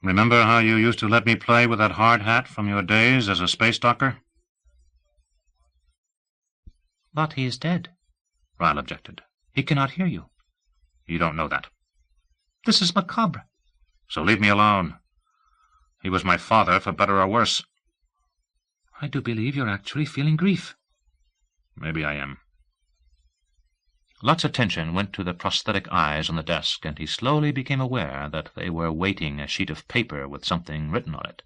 Remember how you used to let me play with that hard hat from your days as a space docker? But he is dead, Ryle objected. He cannot hear you. You don't know that. This is macabre. So leave me alone. He was my father, for better or worse. I do believe you're actually feeling grief. Maybe I am. Lot's attention went to the prosthetic eyes on the desk, and he slowly became aware that they were weighting a sheet of paper with something written on it.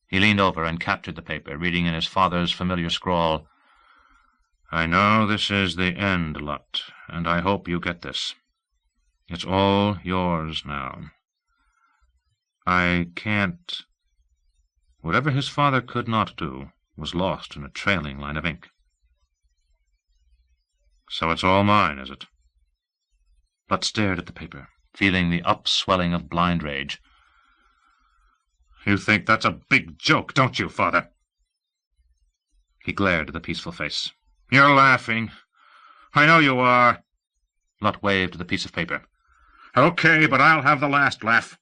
He leaned over and captured the paper, reading in his father's familiar scrawl, I know this is the end, Lot, and I hope you get this. It's all yours now. I can't— Whatever his father could not do was lost in a trailing line of ink. So it's all mine, is it? Lot stared at the paper, feeling the upswelling of blind rage. You think that's a big joke, don't you, Father? He glared at the peaceful face. You're laughing. I know you are. Lutt waved the piece of paper. Okay, but I'll have the last laugh.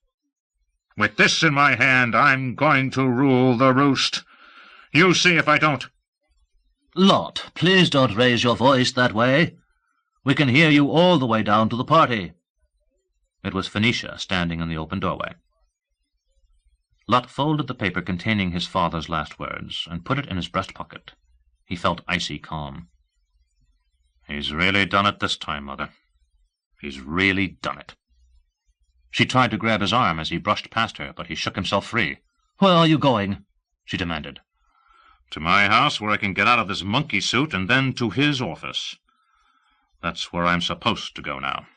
With this in my hand, I'm going to rule the roost. You see if I don't. Lutt, please don't raise your voice that way. We can hear you all the way down to the party. It was Phoenicia standing in the open doorway. Lutt folded the paper containing his father's last words and put it in his breast pocket. He felt icy calm. He's really done it this time, Mother. He's really done it. She tried to grab his arm as he brushed past her, but he shook himself free. Where are you going? She demanded. To my house, where I can get out of this monkey suit, and then to his office. That's where I'm supposed to go now.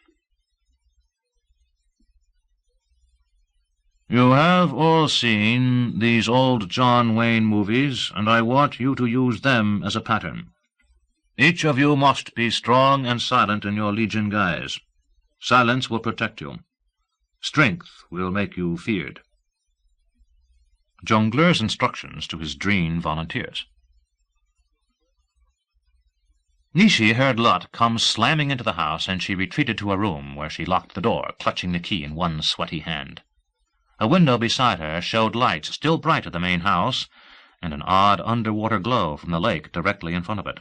You have all seen these old John Wayne movies, and I want you to use them as a pattern. Each of you must be strong and silent in your Legion guise. Silence will protect you. Strength will make you feared. Jongleurs' instructions to his Dreen volunteers. Nishi heard Lutt come slamming into the house, and she retreated to her room, where she locked the door, clutching the key in one sweaty hand. A window beside her showed lights still bright at the main house, and an odd underwater glow from the lake directly in front of it.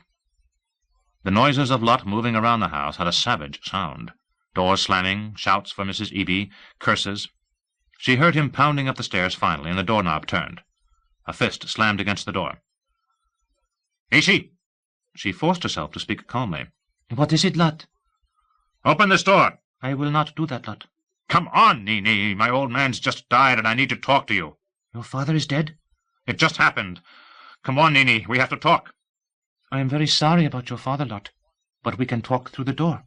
The noises of Lutt moving around the house had a savage sound. Doors slamming, shouts for Mrs. Eby, curses. She heard him pounding up the stairs finally, and the doorknob turned. A fist slammed against the door. Ishi! She forced herself to speak calmly. What is it, Lutt? Open this door. I will not do that, Lutt. Come on, Nini. My old man's just died, and I need to talk to you. Your father is dead? It just happened. Come on, Nini. We have to talk. I am very sorry about your father, Lutt, but we can talk through the door.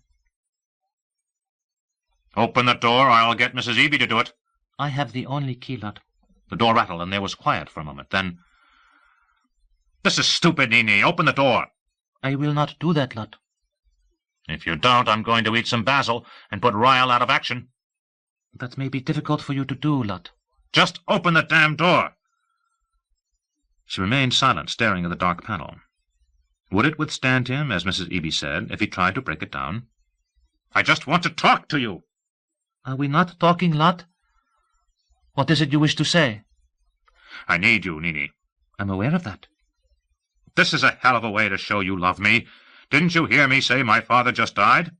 Open the door, or I'll get Mrs. Eby to do it. I have the only key, Lutt. The door rattled, and there was quiet for a moment. Then, This is stupid, Nini. Open the door. I will not do that, Lutt. If you don't, I'm going to eat some basil and put Ryle out of action. That may be difficult for you to do, Lutt. Just open the damn door. She remained silent, staring at the dark panel. Would it withstand him, as Mrs. Eby said, if he tried to break it down? I just want to talk to you. Are we not talking, Lutt? What is it you wish to say? I need you, Nini. I'm aware of that. This is a hell of a way to show you love me. Didn't you hear me say my father just died?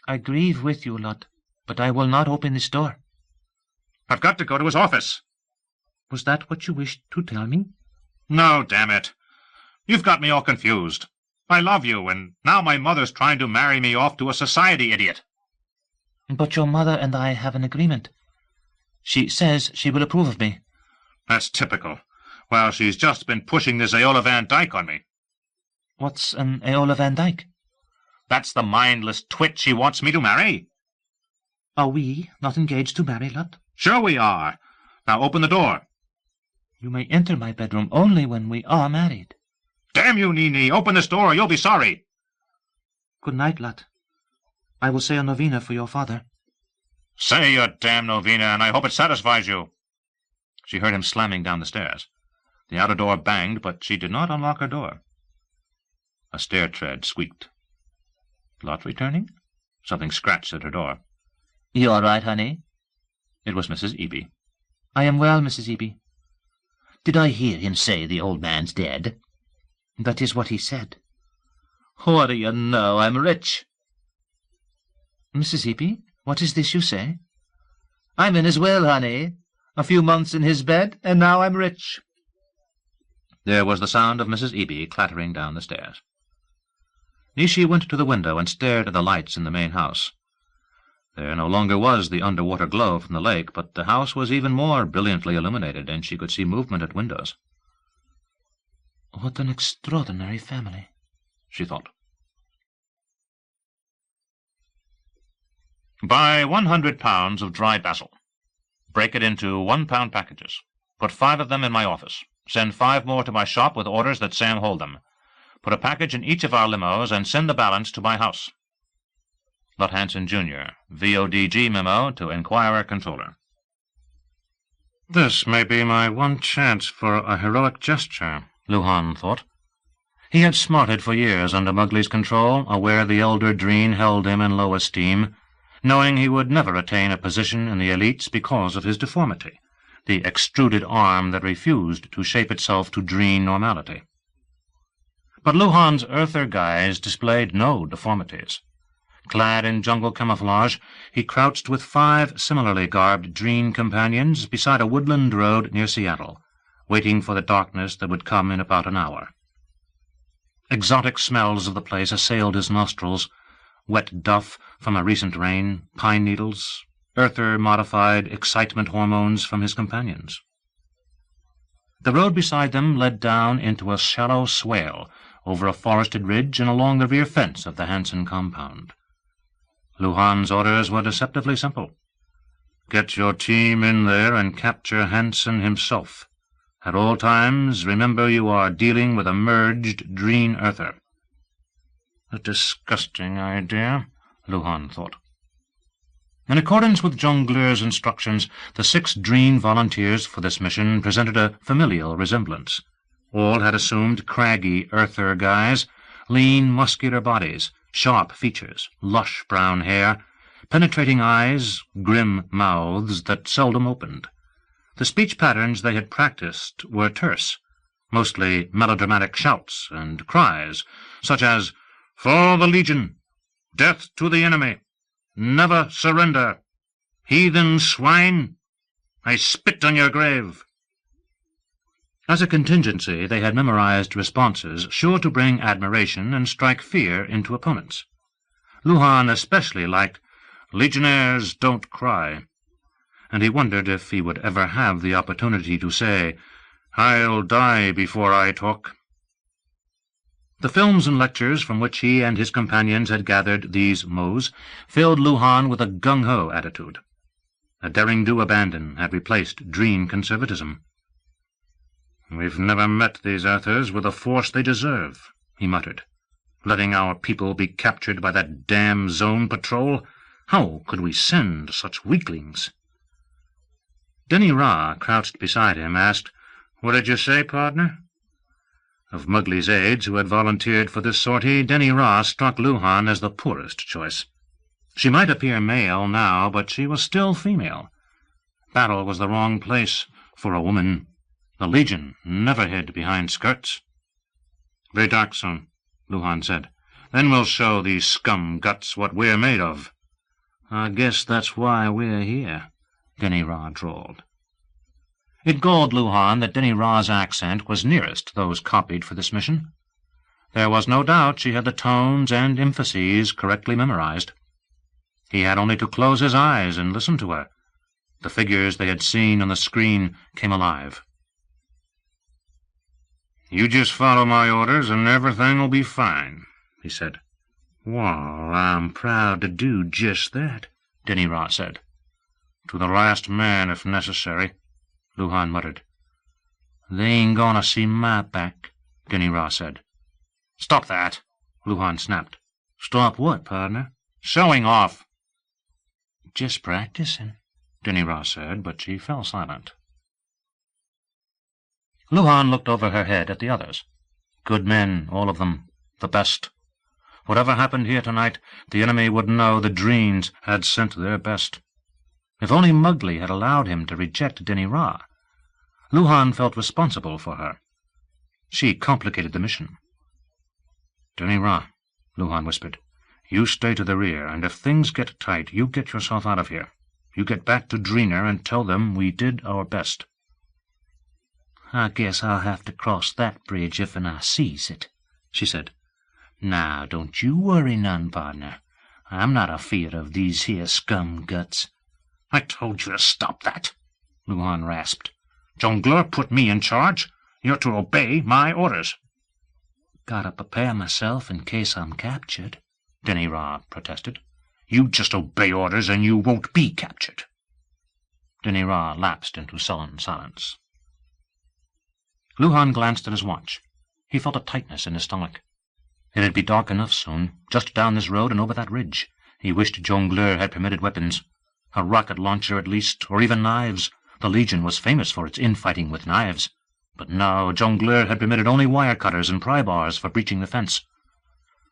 I grieve with you, Lutt, but I will not open this door. I've got to go to his office. Was that what you wished to tell me? No, damn it. You've got me all confused. I love you, and now my mother's trying to marry me off to a society idiot. But your mother and I have an agreement. She says she will approve of me. That's typical. Well, she's just been pushing this Aola Van Dyke on me. What's an Aola Van Dyke? That's the mindless twit she wants me to marry. Are we not engaged to marry, Lutt? Sure we are. Now open the door. You may enter my bedroom only when we are married. Damn you, Nini. Open this door or you'll be sorry. Good night, Lutt. I will say a novena for your father. Say your damn novena, and I hope it satisfies you. She heard him slamming down the stairs. The outer door banged, but she did not unlock her door. A stair tread squeaked. Lutt returning? Something scratched at her door. You all right, honey? It was Mrs. Eby. I am well, Mrs. Eby. Did I hear him say the old man's dead? That is what he said. What do you know? I'm rich. Mrs. Eby, what is this you say? I'm in his will, honey. A few months in his bed, and now I'm rich. There was the sound of Mrs. Eby clattering down the stairs. Nishi went to the window and stared at the lights in the main house. There no longer was the underwater glow from the lake, but the house was even more brilliantly illuminated, and she could see movement at windows. What an extraordinary family, she thought. Buy 100 pounds of dry basil. Break it into 1-pound packages. Put 5 of them in my office. Send 5 more to my shop with orders that Sam hold them. Put a package in each of our limos and send the balance to my house. Lutt Hansen, Jr., VODG memo to Enquirer Controller. This may be my one chance for a heroic gesture, Luhan thought. He had smarted for years under Mowgli's control, aware the elder Dreen held him in low esteem, knowing he would never attain a position in the elites because of his deformity, the extruded arm that refused to shape itself to Dreen normality. But Luhan's earther guise displayed no deformities. Clad in jungle camouflage, he crouched with 5 similarly garbed Dreen companions beside a woodland road near Seattle, waiting for the darkness that would come in about an hour. Exotic smells of the place assailed his nostrils, wet duff from a recent rain, pine needles, earther-modified excitement hormones from his companions. The road beside them led down into a shallow swale over a forested ridge and along the rear fence of the Hansen compound. Luhan's orders were deceptively simple. Get your team in there and capture Hansen himself. At all times, remember you are dealing with a merged Dreen Earther. A disgusting idea, Luhan thought. In accordance with Jongleur's instructions, the 6 Dreen volunteers for this mission presented a familial resemblance. All had assumed craggy Earther guise, lean, muscular bodies, sharp features, lush brown hair, penetrating eyes, grim mouths that seldom opened. The speech patterns they had practiced were terse, mostly melodramatic shouts and cries, such as, "For the Legion! Death to the enemy! Never surrender! Heathen swine! I spit on your grave!" As a contingency, they had memorized responses sure to bring admiration and strike fear into opponents. Luhan especially liked "Legionnaires don't cry," and he wondered if he would ever have the opportunity to say, "I'll die before I talk." The films and lectures from which he and his companions had gathered these mots filled Luhan with a gung-ho attitude. A derring-do abandon had replaced Dreen conservatism. "We've never met these Earthers with the force they deserve," he muttered. "Letting our people be captured by that damn zone patrol? How could we send such weaklings?" Denny Ra, crouched beside him, asked, "What did you say, partner?" Of Mowgli's aides who had volunteered for this sortie, Denny Ra struck Luhan as the poorest choice. She might appear male now, but she was still female. Battle was the wrong place for a woman. The Legion never hid behind skirts. "Very dark soon," Luhan said. "Then we'll show these scum guts what we're made of." "I guess that's why we're here," Denny Ra drawled. It galled Luhan that Denny Ra's accent was nearest those copied for this mission. There was no doubt she had the tones and emphases correctly memorized. He had only to close his eyes and listen to her. The figures they had seen on the screen came alive. "You just follow my orders and everything'll be fine," he said. "Well, I'm proud to do just that," Denny Ra said. "To the last man, if necessary," Luhan muttered. "They ain't gonna see my back," Denny Ra said. "Stop that," Luhan snapped. "Stop what, partner?" "Showing off." "Just practicing," Denny Ra said, but she fell silent. Luhan looked over her head at the others. Good men, all of them. The best. Whatever happened here tonight, the enemy would know the Dreens had sent their best. If only Mowgli had allowed him to reject Denny Ra. Luhan felt responsible for her. She complicated the mission. "Denny Ra," Luhan whispered, "you stay to the rear, and if things get tight, you get yourself out of here. You get back to Dreener and tell them we did our best." "I guess I'll have to cross that bridge if and I sees it," she said. "Now, don't you worry none, partner. I'm not afeard of these here scum guts." "I told you to stop that," Luhan rasped. "Jongleur put me in charge. You're to obey my orders." "Gotta prepare myself in case I'm captured," Denny Ra protested. "You just obey orders and you won't be captured." Denny Ra lapsed into sullen silence. Luhan glanced at his watch. He felt a tightness in his stomach. It'd be dark enough soon, just down this road and over that ridge. He wished Jongleur had permitted weapons. A rocket launcher at least, or even knives. The Legion was famous for its infighting with knives. But now Jongleur had permitted only wire cutters and pry bars for breaching the fence.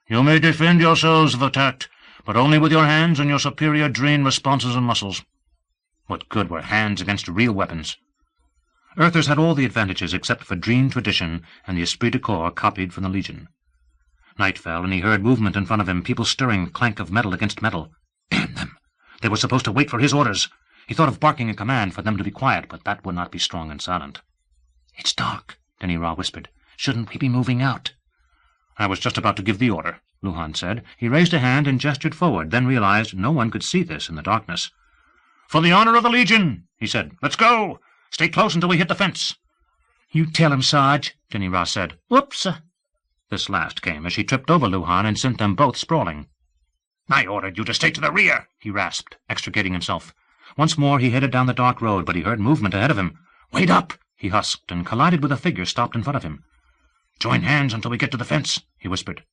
"You may defend yourselves if attacked, but only with your hands and your superior drain responses and muscles." What good were hands against real weapons? Earthers had all the advantages except for Dreen tradition and the esprit de corps copied from the Legion. Night fell, and he heard movement in front of him, people stirring, clank of metal against metal. Damn them! They were supposed to wait for his orders. He thought of barking a command for them to be quiet, but that would not be strong and silent. "It's dark," Denny Ra whispered. "Shouldn't we be moving out?" "I was just about to give the order," Luhan said. He raised a hand and gestured forward, then realized no one could see this in the darkness. "For the honor of the Legion," he said. "Let's go! Stay close until we hit the fence." "You tell him, Sarge," Denny Ra said. "Whoops!" This last came as she tripped over Luhan and sent them both sprawling. "I ordered you to stay to the rear," he rasped, extricating himself. Once more he headed down the dark road, but he heard movement ahead of him. "Wait up!" he husked, and collided with a figure stopped in front of him. "Join hands until we get to the fence," he whispered.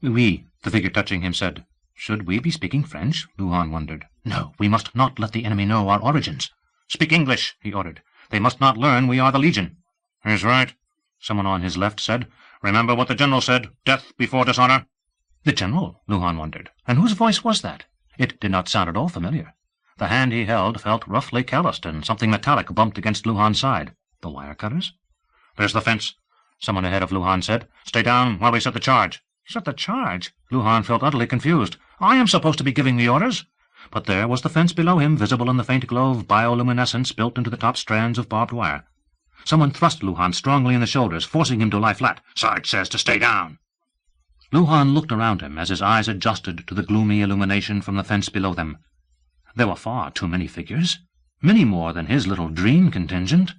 "Oui," the figure touching him said. Should we be speaking French? Luhan wondered. No, we must not let the enemy know our origins. "Speak English," he ordered. "They must not learn we are the Legion." "He's right," someone on his left said. "Remember what the general said, death before dishonor." The general, Luhan wondered. And whose voice was that? It did not sound at all familiar. The hand he held felt roughly calloused, and something metallic bumped against Luhan's side. The wire cutters? "There's the fence," someone ahead of Luhan said. "Stay down while we set the charge." Set the charge? Luhan felt utterly confused. I am supposed to be giving the orders. But there was the fence below him, visible in the faint glow of bioluminescence built into the top strands of barbed wire. Someone thrust Luhan strongly in the shoulders, forcing him to lie flat. "Sarge says to stay down." Luhan looked around him as his eyes adjusted to the gloomy illumination from the fence below them. There were far too many figures, many more than his little dream contingent.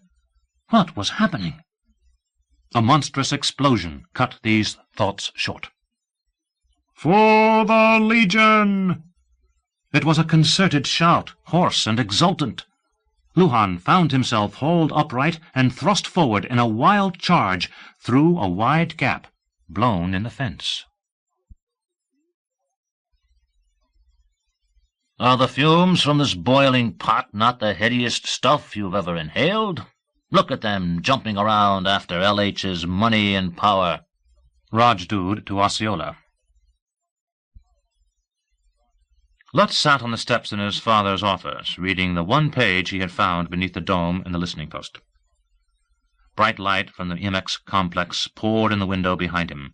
What was happening? A monstrous explosion cut these thoughts short. "For the Legion!" It was a concerted shout, hoarse and exultant. Luhan found himself hauled upright and thrust forward in a wild charge through a wide gap blown in the fence. "Are the fumes from this boiling pot not the headiest stuff you've ever inhaled? Look at them jumping around after LH's money and power." Rajdud to Osceola. Lutz sat on the steps in his father's office, reading the one page he had found beneath the dome in the listening post. Bright light from the Imex complex poured in the window behind him.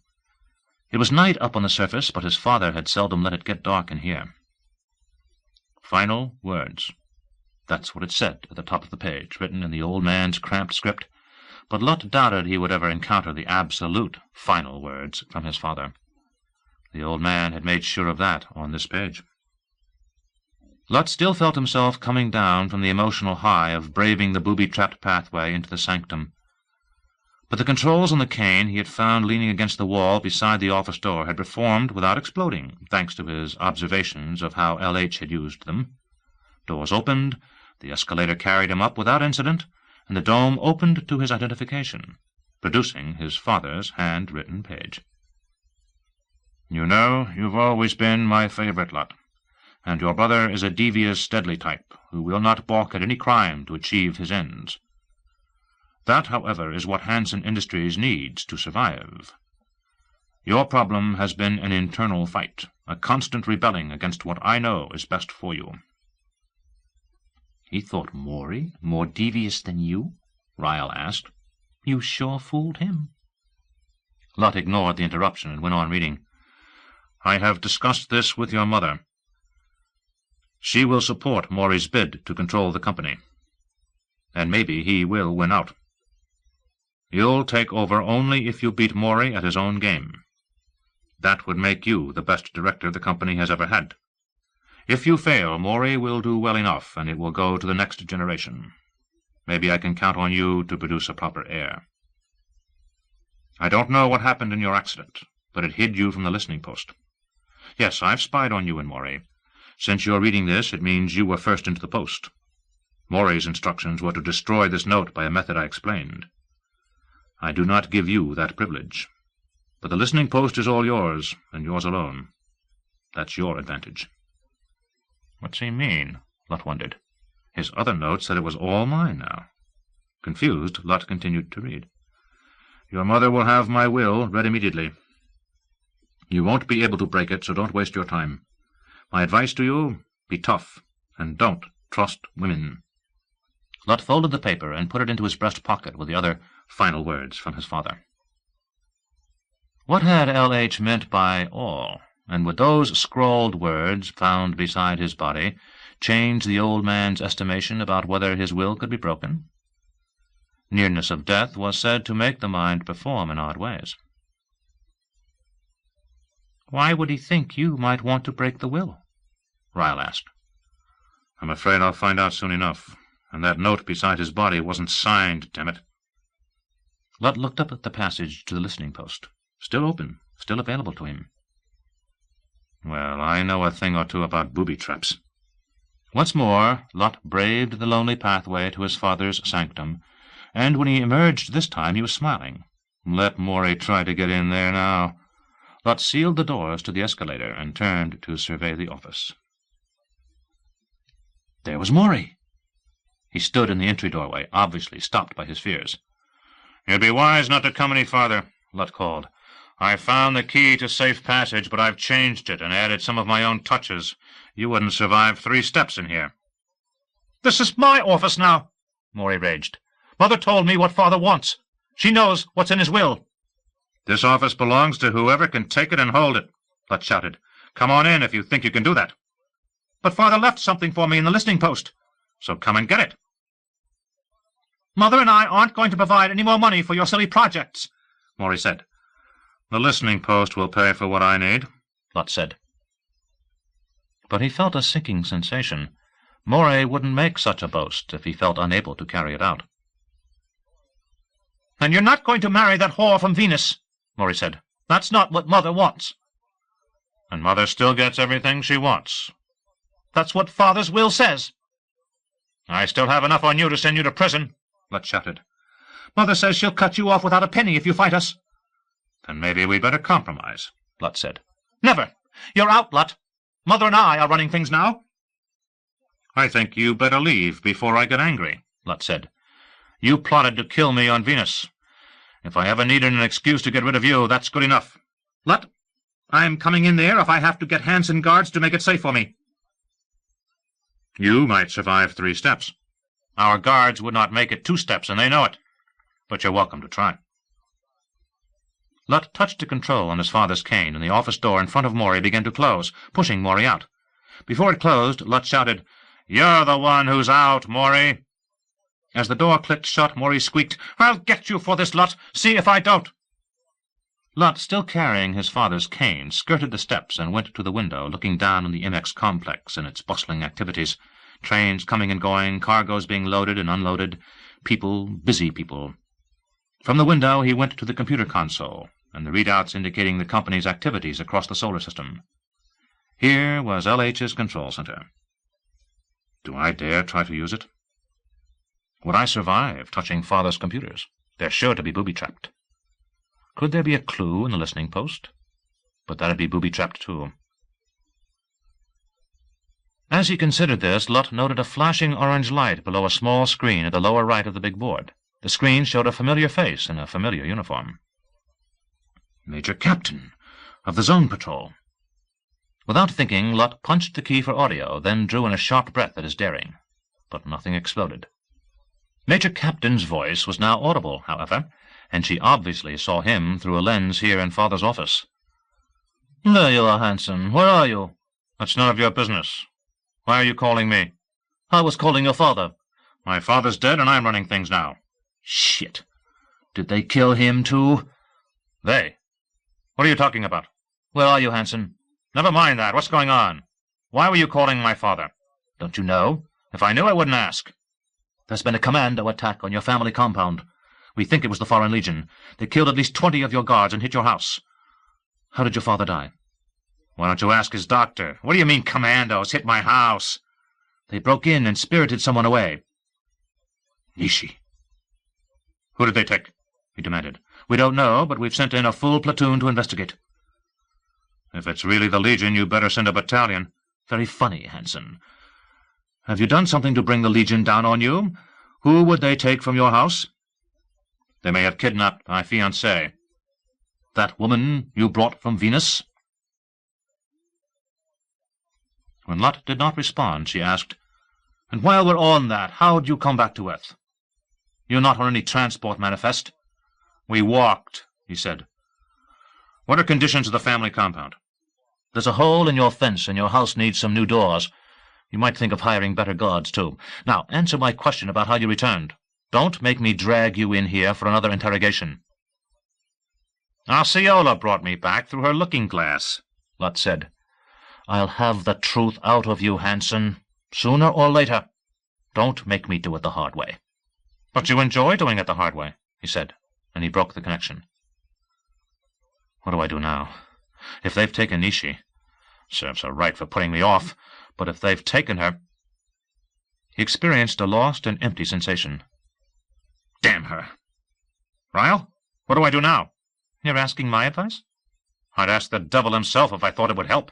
It was night up on the surface, but his father had seldom let it get dark in here. Final words. That's what it said at the top of the page, written in the old man's cramped script, but Lut doubted he would ever encounter the absolute final words from his father. The old man had made sure of that on this page. Lut still felt himself coming down from the emotional high of braving the booby-trapped pathway into the sanctum. But the controls on the cane he had found leaning against the wall beside the office door had performed without exploding, thanks to his observations of how LH had used them. Doors opened, the escalator carried him up without incident, and the dome opened to his identification, producing his father's hand-written page. "You know, you've always been my favorite, Lut. And your brother is a devious, deadly type, who will not balk at any crime to achieve his ends. That, however, is what Hansen Industries needs to survive. Your problem has been an internal fight, a constant rebelling against what I know is best for you." "He thought Maury more devious than you?" Ryle asked. "You sure fooled him." Lut ignored the interruption and went on reading. "I have discussed this with your mother. She will support Maury's bid to control the company. And maybe he will win out. You'll take over only if you beat Maury at his own game. That would make you the best director the company has ever had. If you fail, Maury will do well enough, and it will go to the next generation. Maybe I can count on you to produce a proper heir. I don't know what happened in your accident, but it hid you from the listening post. Yes, I've spied on you and Maury. Since you're reading this, it means you were first into the post. Maury's instructions were to destroy this note by a method I explained. I do not give you that privilege. But the listening post is all yours, and yours alone. That's your advantage." What's he mean? Lut wondered. His other note said it was all mine now. Confused, Lot continued to read. Your mother will have my will read immediately. You won't be able to break it, so don't waste your time. My advice to you, be tough, and don't trust women. Lot folded the paper and put it into his breast pocket with the other final words from his father. What had L.H. meant by all, and would those scrawled words found beside his body change the old man's estimation about whether his will could be broken? Nearness of death was said to make the mind perform in odd ways. Why would he think you might want to break the will? Ryle asked. I'm afraid I'll find out soon enough, and that note beside his body wasn't signed, damn it. Lot looked up at the passage to the listening post. Still open, still available to him. Well, I know a thing or two about booby traps. Once more, Lot braved the lonely pathway to his father's sanctum, and when he emerged this time he was smiling. Let Morey try to get in there now. Lot sealed the doors to the escalator and turned to survey the office. There was Morey. He stood in the entry doorway, obviously stopped by his fears. You'd be wise not to come any farther, Lot called. I found the key to safe passage, but I've changed it and added some of my own touches. You wouldn't survive 3 steps in here. This is my office now, Morey raged. Mother told me what Father wants. She knows what's in his will. This office belongs to whoever can take it and hold it, Lot shouted. Come on in if you think you can do that. But Father left something for me in the listening post. So come and get it. Mother and I aren't going to provide any more money for your silly projects, Morey said. The listening post will pay for what I need, Lot said. But he felt a sinking sensation. Morey wouldn't make such a boast if he felt unable to carry it out. And you're not going to marry that whore from Venus, Morey said. That's not what Mother wants. And Mother still gets everything she wants. That's what Father's will says. I still have enough on you to send you to prison, Lot shouted. Mother says she'll cut you off without a penny if you fight us. Then maybe we'd better compromise, Lot said. Never. You're out, Lot. Mother and I are running things now. I think you better leave before I get angry, Lot said. You plotted to kill me on Venus. If I ever needed an excuse to get rid of you, that's good enough. Lot, I'm coming in there if I have to get Hanson guards to make it safe for me. You might survive 3 steps. Our guards would not make it 2 steps, and they know it. But you're welcome to try. Lot touched the control on his father's cane, and the office door in front of Morey began to close, pushing Morey out. Before it closed, Lot shouted, You're the one who's out, Morey. As the door clicked shut, Morey squeaked, I'll get you for this, Lot. See if I don't. Lot, still carrying his father's cane, skirted the steps and went to the window, looking down on the MX complex and its bustling activities. Trains coming and going, cargoes being loaded and unloaded, people, busy people. From the window he went to the computer console, and the readouts indicating the company's activities across the solar system. Here was L.H.'s control center. Do I dare try to use it? Would I survive touching Father's computers? They're sure to be booby-trapped. Could there be a clue in the listening post? But that'd be booby-trapped, too. As he considered this, Lot noted a flashing orange light below a small screen at the lower right of the big board. The screen showed a familiar face in a familiar uniform. Major Captain of the Zone Patrol. Without thinking, Lot punched the key for audio, then drew in a sharp breath at his daring. But nothing exploded. Major Captain's voice was now audible, however, and she obviously saw him through a lens here in Father's office. There you are, Hanson. Where are you? That's none of your business. Why are you calling me? I was calling your father. My father's dead, and I'm running things now. Shit. Did they kill him, too? They? What are you talking about? Where are you, Hanson? Never mind that. What's going on? Why were you calling my father? Don't you know? If I knew, I wouldn't ask. There's been a commando attack on your family compound. We think it was the Foreign Legion. They killed at least 20 of your guards and hit your house. How did your father die? Why don't you ask his doctor? What do you mean commandos hit my house? They broke in and spirited someone away. Nishi. Who did they take? He demanded. We don't know, but we've sent in a full platoon to investigate. If it's really the Legion, you better send a battalion. Very funny, Hanson. Have you done something to bring the Legion down on you? Who would they take from your house? They may have kidnapped my fiancée. That woman you brought from Venus? When Lot did not respond, she asked, "And while we're on that, how'd you come back to Earth? You're not on any transport manifest." "We walked," he said. "What are conditions of the family compound?" "There's a hole in your fence, and your house needs some new doors. You might think of hiring better guards, too. Now, answer my question about how you returned. Don't make me drag you in here for another interrogation." "Osceola brought me back through her looking-glass," Lot said. "I'll have the truth out of you, Hanson, sooner or later. Don't make me do it the hard way." "But you enjoy doing it the hard way," he said, and he broke the connection. "What do I do now? If they've taken Nishi, serves her right for putting me off, but if they've taken her—" He experienced a lost and empty sensation. "Damn her! Ryle, what do I do now?" "You're asking my advice?" "I'd ask the devil himself if I thought it would help."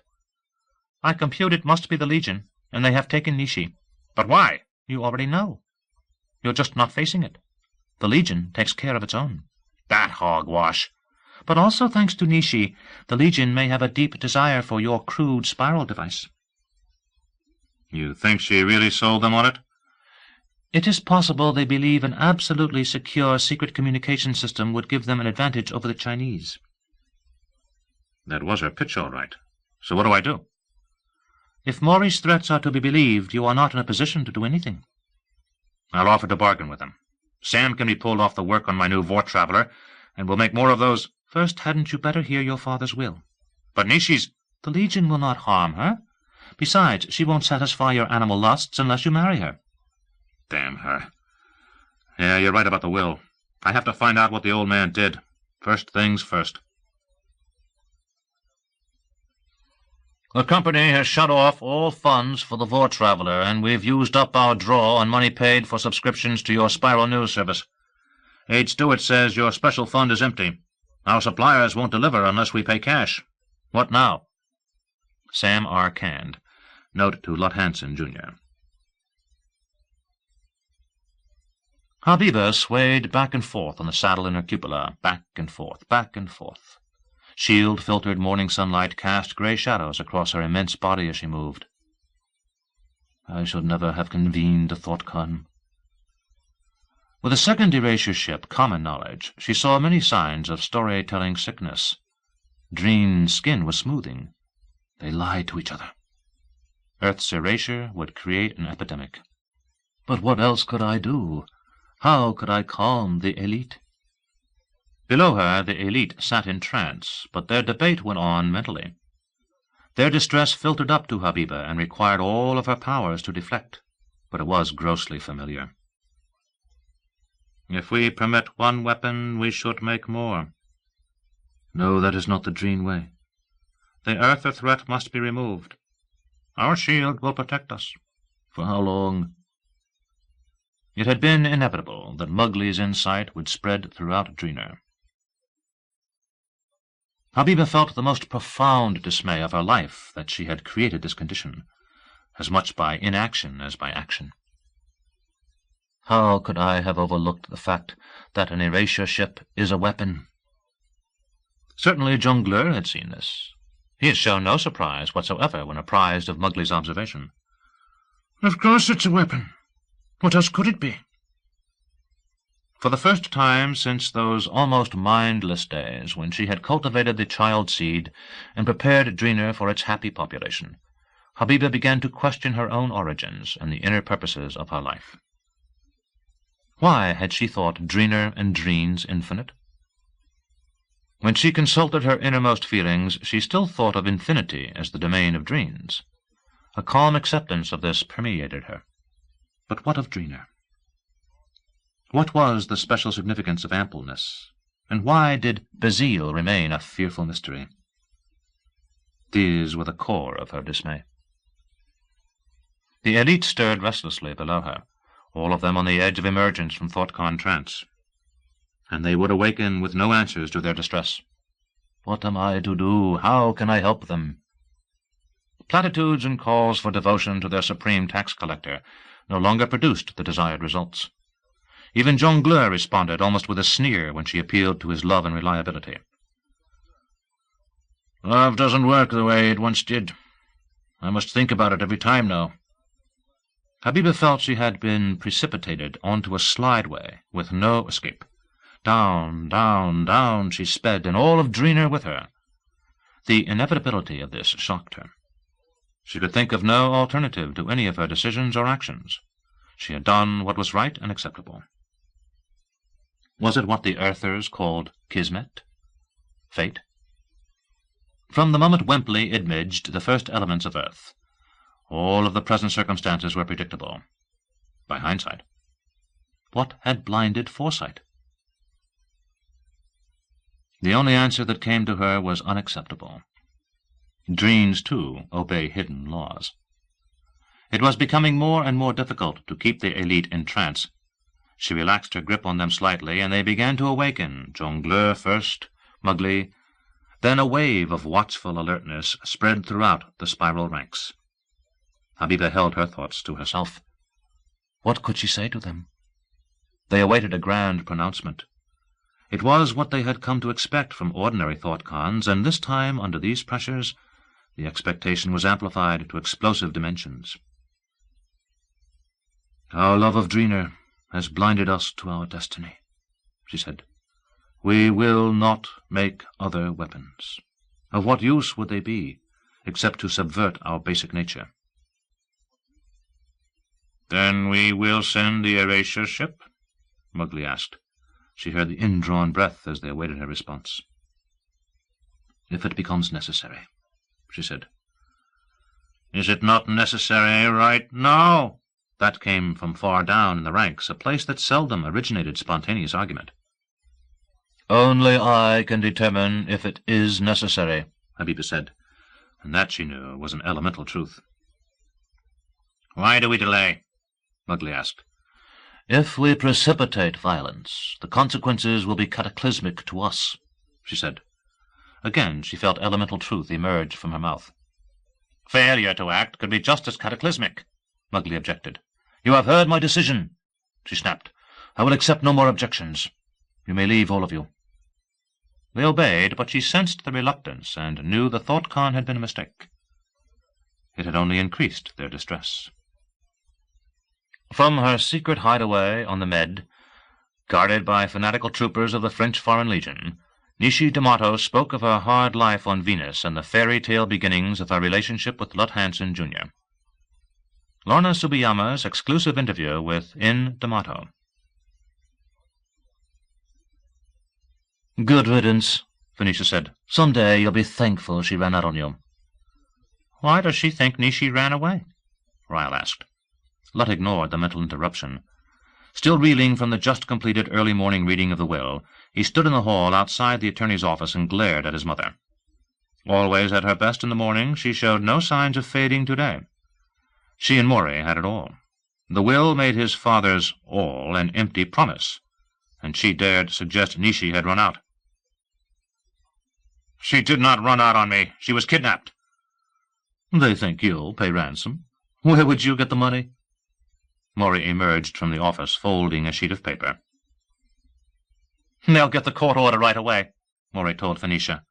"I compute it must be the Legion, and they have taken Nishi." "But why?" "You already know. You're just not facing it. The Legion takes care of its own." "That hogwash." "But also, thanks to Nishi, the Legion may have a deep desire for your crude spiral device." "You think she really sold them on it?" It is possible they believe an absolutely secure secret communication system would give them an advantage over the Chinese." "That was her pitch, all right. So what do I do?" "If Maury's threats are to be believed, you are not in a position to do anything." "I'll offer to bargain with them. Sam can be pulled off the work on my new Vought Traveler, and we'll make more of those—" "First, hadn't you better hear your father's will?" "But Nishi's—" "The Legion will not harm her. Besides, she won't satisfy your animal lusts unless you marry her." Damn her. Yeah, you're right about the will. I have to find out what the old man did. First things first. The company has shut off all funds for the Vought Traveler, and we've used up our draw on money paid for subscriptions to your Spiral News service. Aide Stewart says your special fund is empty. Our suppliers won't deliver unless we pay cash. What now? Sam R. Canned. Note to Lot Hansen, Jr. Habiba swayed back and forth on the saddle in her cupola, back and forth, back and forth. Shield-filtered morning sunlight cast grey shadows across her immense body as she moved. I should never have convened a ThoughtCon. With a second erasure ship, Common Knowledge, she saw many signs of storytelling sickness. Dreen's skin was smoothing. They lied to each other. Earth's erasure would create an epidemic. But what else could I do? How could I calm the elite? Below her, the elite sat in trance, but their debate went on mentally. Their distress filtered up to Habiba and required all of her powers to deflect, but it was grossly familiar. If we permit one weapon, we should make more. No, that is not the Dreen way. The Earther threat must be removed. Our shield will protect us. For how long? It had been inevitable that Mowgli's insight would spread throughout Dreener. Habiba felt the most profound dismay of her life that she had created this condition, as much by inaction as by action. How could I have overlooked the fact that an erasure ship is a weapon? Certainly Jungler had seen this. He had shown no surprise whatsoever when apprised of Mowgli's observation. Of course it's a weapon. What else could it be? For the first time since those almost mindless days when she had cultivated the child seed and prepared Dreener for its happy population, Habiba began to question her own origins and the inner purposes of her life. Why had she thought Dreener and Dreens infinite? When she consulted her innermost feelings, she still thought of infinity as the domain of Dreens. A calm acceptance of this permeated her. But what of Dreener? What was the special significance of ampleness, and why did Bazil remain a fearful mystery? These were the core of her dismay. The elite stirred restlessly below her, all of them on the edge of emergence from ThoughtCon trance. And they would awaken with no answers to their distress. What am I to do? How can I help them? Platitudes and calls for devotion to their supreme tax collector no longer produced the desired results. Even Jongleur responded, almost with a sneer, when she appealed to his love and reliability. Love doesn't work the way it once did. I must think about it every time now. Habiba felt she had been precipitated onto a slideway with no escape. Down, down, down she sped, and all of Dreener with her. The inevitability of this shocked her. She could think of no alternative to any of her decisions or actions. She had done what was right and acceptable. Was it what the earthers called kismet? Fate? From the moment Wempley imaged the first elements of earth, all of the present circumstances were predictable. By hindsight. What had blinded foresight? The only answer that came to her was unacceptable. Dreams, too, obey hidden laws. It was becoming more and more difficult to keep the elite in trance. She relaxed her grip on them slightly, and they began to awaken, Jongleur first, Mowgli. Then a wave of watchful alertness spread throughout the spiral ranks. Habiba held her thoughts to herself. What could she say to them? They awaited a grand pronouncement. It was what they had come to expect from ordinary thought-cons, and this time, under these pressures, the expectation was amplified to explosive dimensions. Our love of Dreener has blinded us to our destiny, she said. We will not make other weapons. Of what use would they be, except to subvert our basic nature? Then we will send the erasure ship? Mowgli asked. She heard the indrawn breath as they awaited her response. If it becomes necessary, she said. Is it not necessary right now? That came from far down in the ranks, a place that seldom originated spontaneous argument. Only I can determine if it is necessary, Habiba said, and that, she knew, was an elemental truth. Why do we delay? Mowgli asked. If we precipitate violence, the consequences will be cataclysmic to us, she said. Again she felt elemental truth emerge from her mouth. Failure to act could be just as cataclysmic, Mowgli objected. You have heard my decision, she snapped. I will accept no more objections. You may leave, all of you. They obeyed, but she sensed the reluctance and knew the thought-con had been a mistake. It had only increased their distress. From her secret hideaway on the Med, guarded by fanatical troopers of the French Foreign Legion, Nishi D'Amato spoke of her hard life on Venus and the fairy-tale beginnings of her relationship with Lut Hansen, Jr. Lorna Tsubiyama's exclusive interview with In D'Amato. Good riddance, Phoenicia said. Some day you'll be thankful she ran out on you. Why does she think Nishi ran away? Ryle asked. Lut ignored the mental interruption. Still reeling from the just-completed early morning reading of the will, he stood in the hall outside the attorney's office and glared at his mother. Always at her best in the morning, she showed no signs of fading today. She and Mori had it all. The will made his father's all an empty promise, and she dared suggest Nishi had run out. She did not run out on me. She was kidnapped. They think you'll pay ransom. Where would you get the money? Mori emerged from the office, folding a sheet of paper. They'll get the court order right away, Mori told Phoenicia.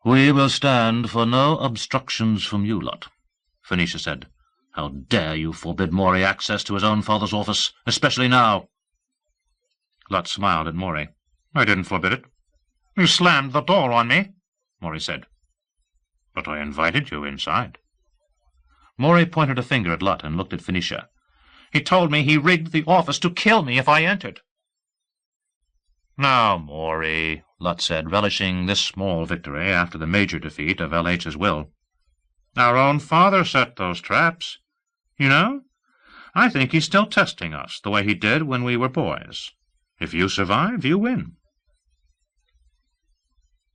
We will stand for no obstructions from you lot, Phoenicia said. How dare you forbid Mori access to his own father's office, especially now? Lut smiled at Mori. I didn't forbid it. You slammed the door on me, Mori said. But I invited you inside. Mori pointed a finger at Lut and looked at Phoenicia. He told me he rigged the office to kill me if I entered. Now, Mori, Lut said, relishing this small victory after the major defeat of L.H.'s will. Our own father set those traps. You know, I think he's still testing us the way he did when we were boys. If you survive, you win.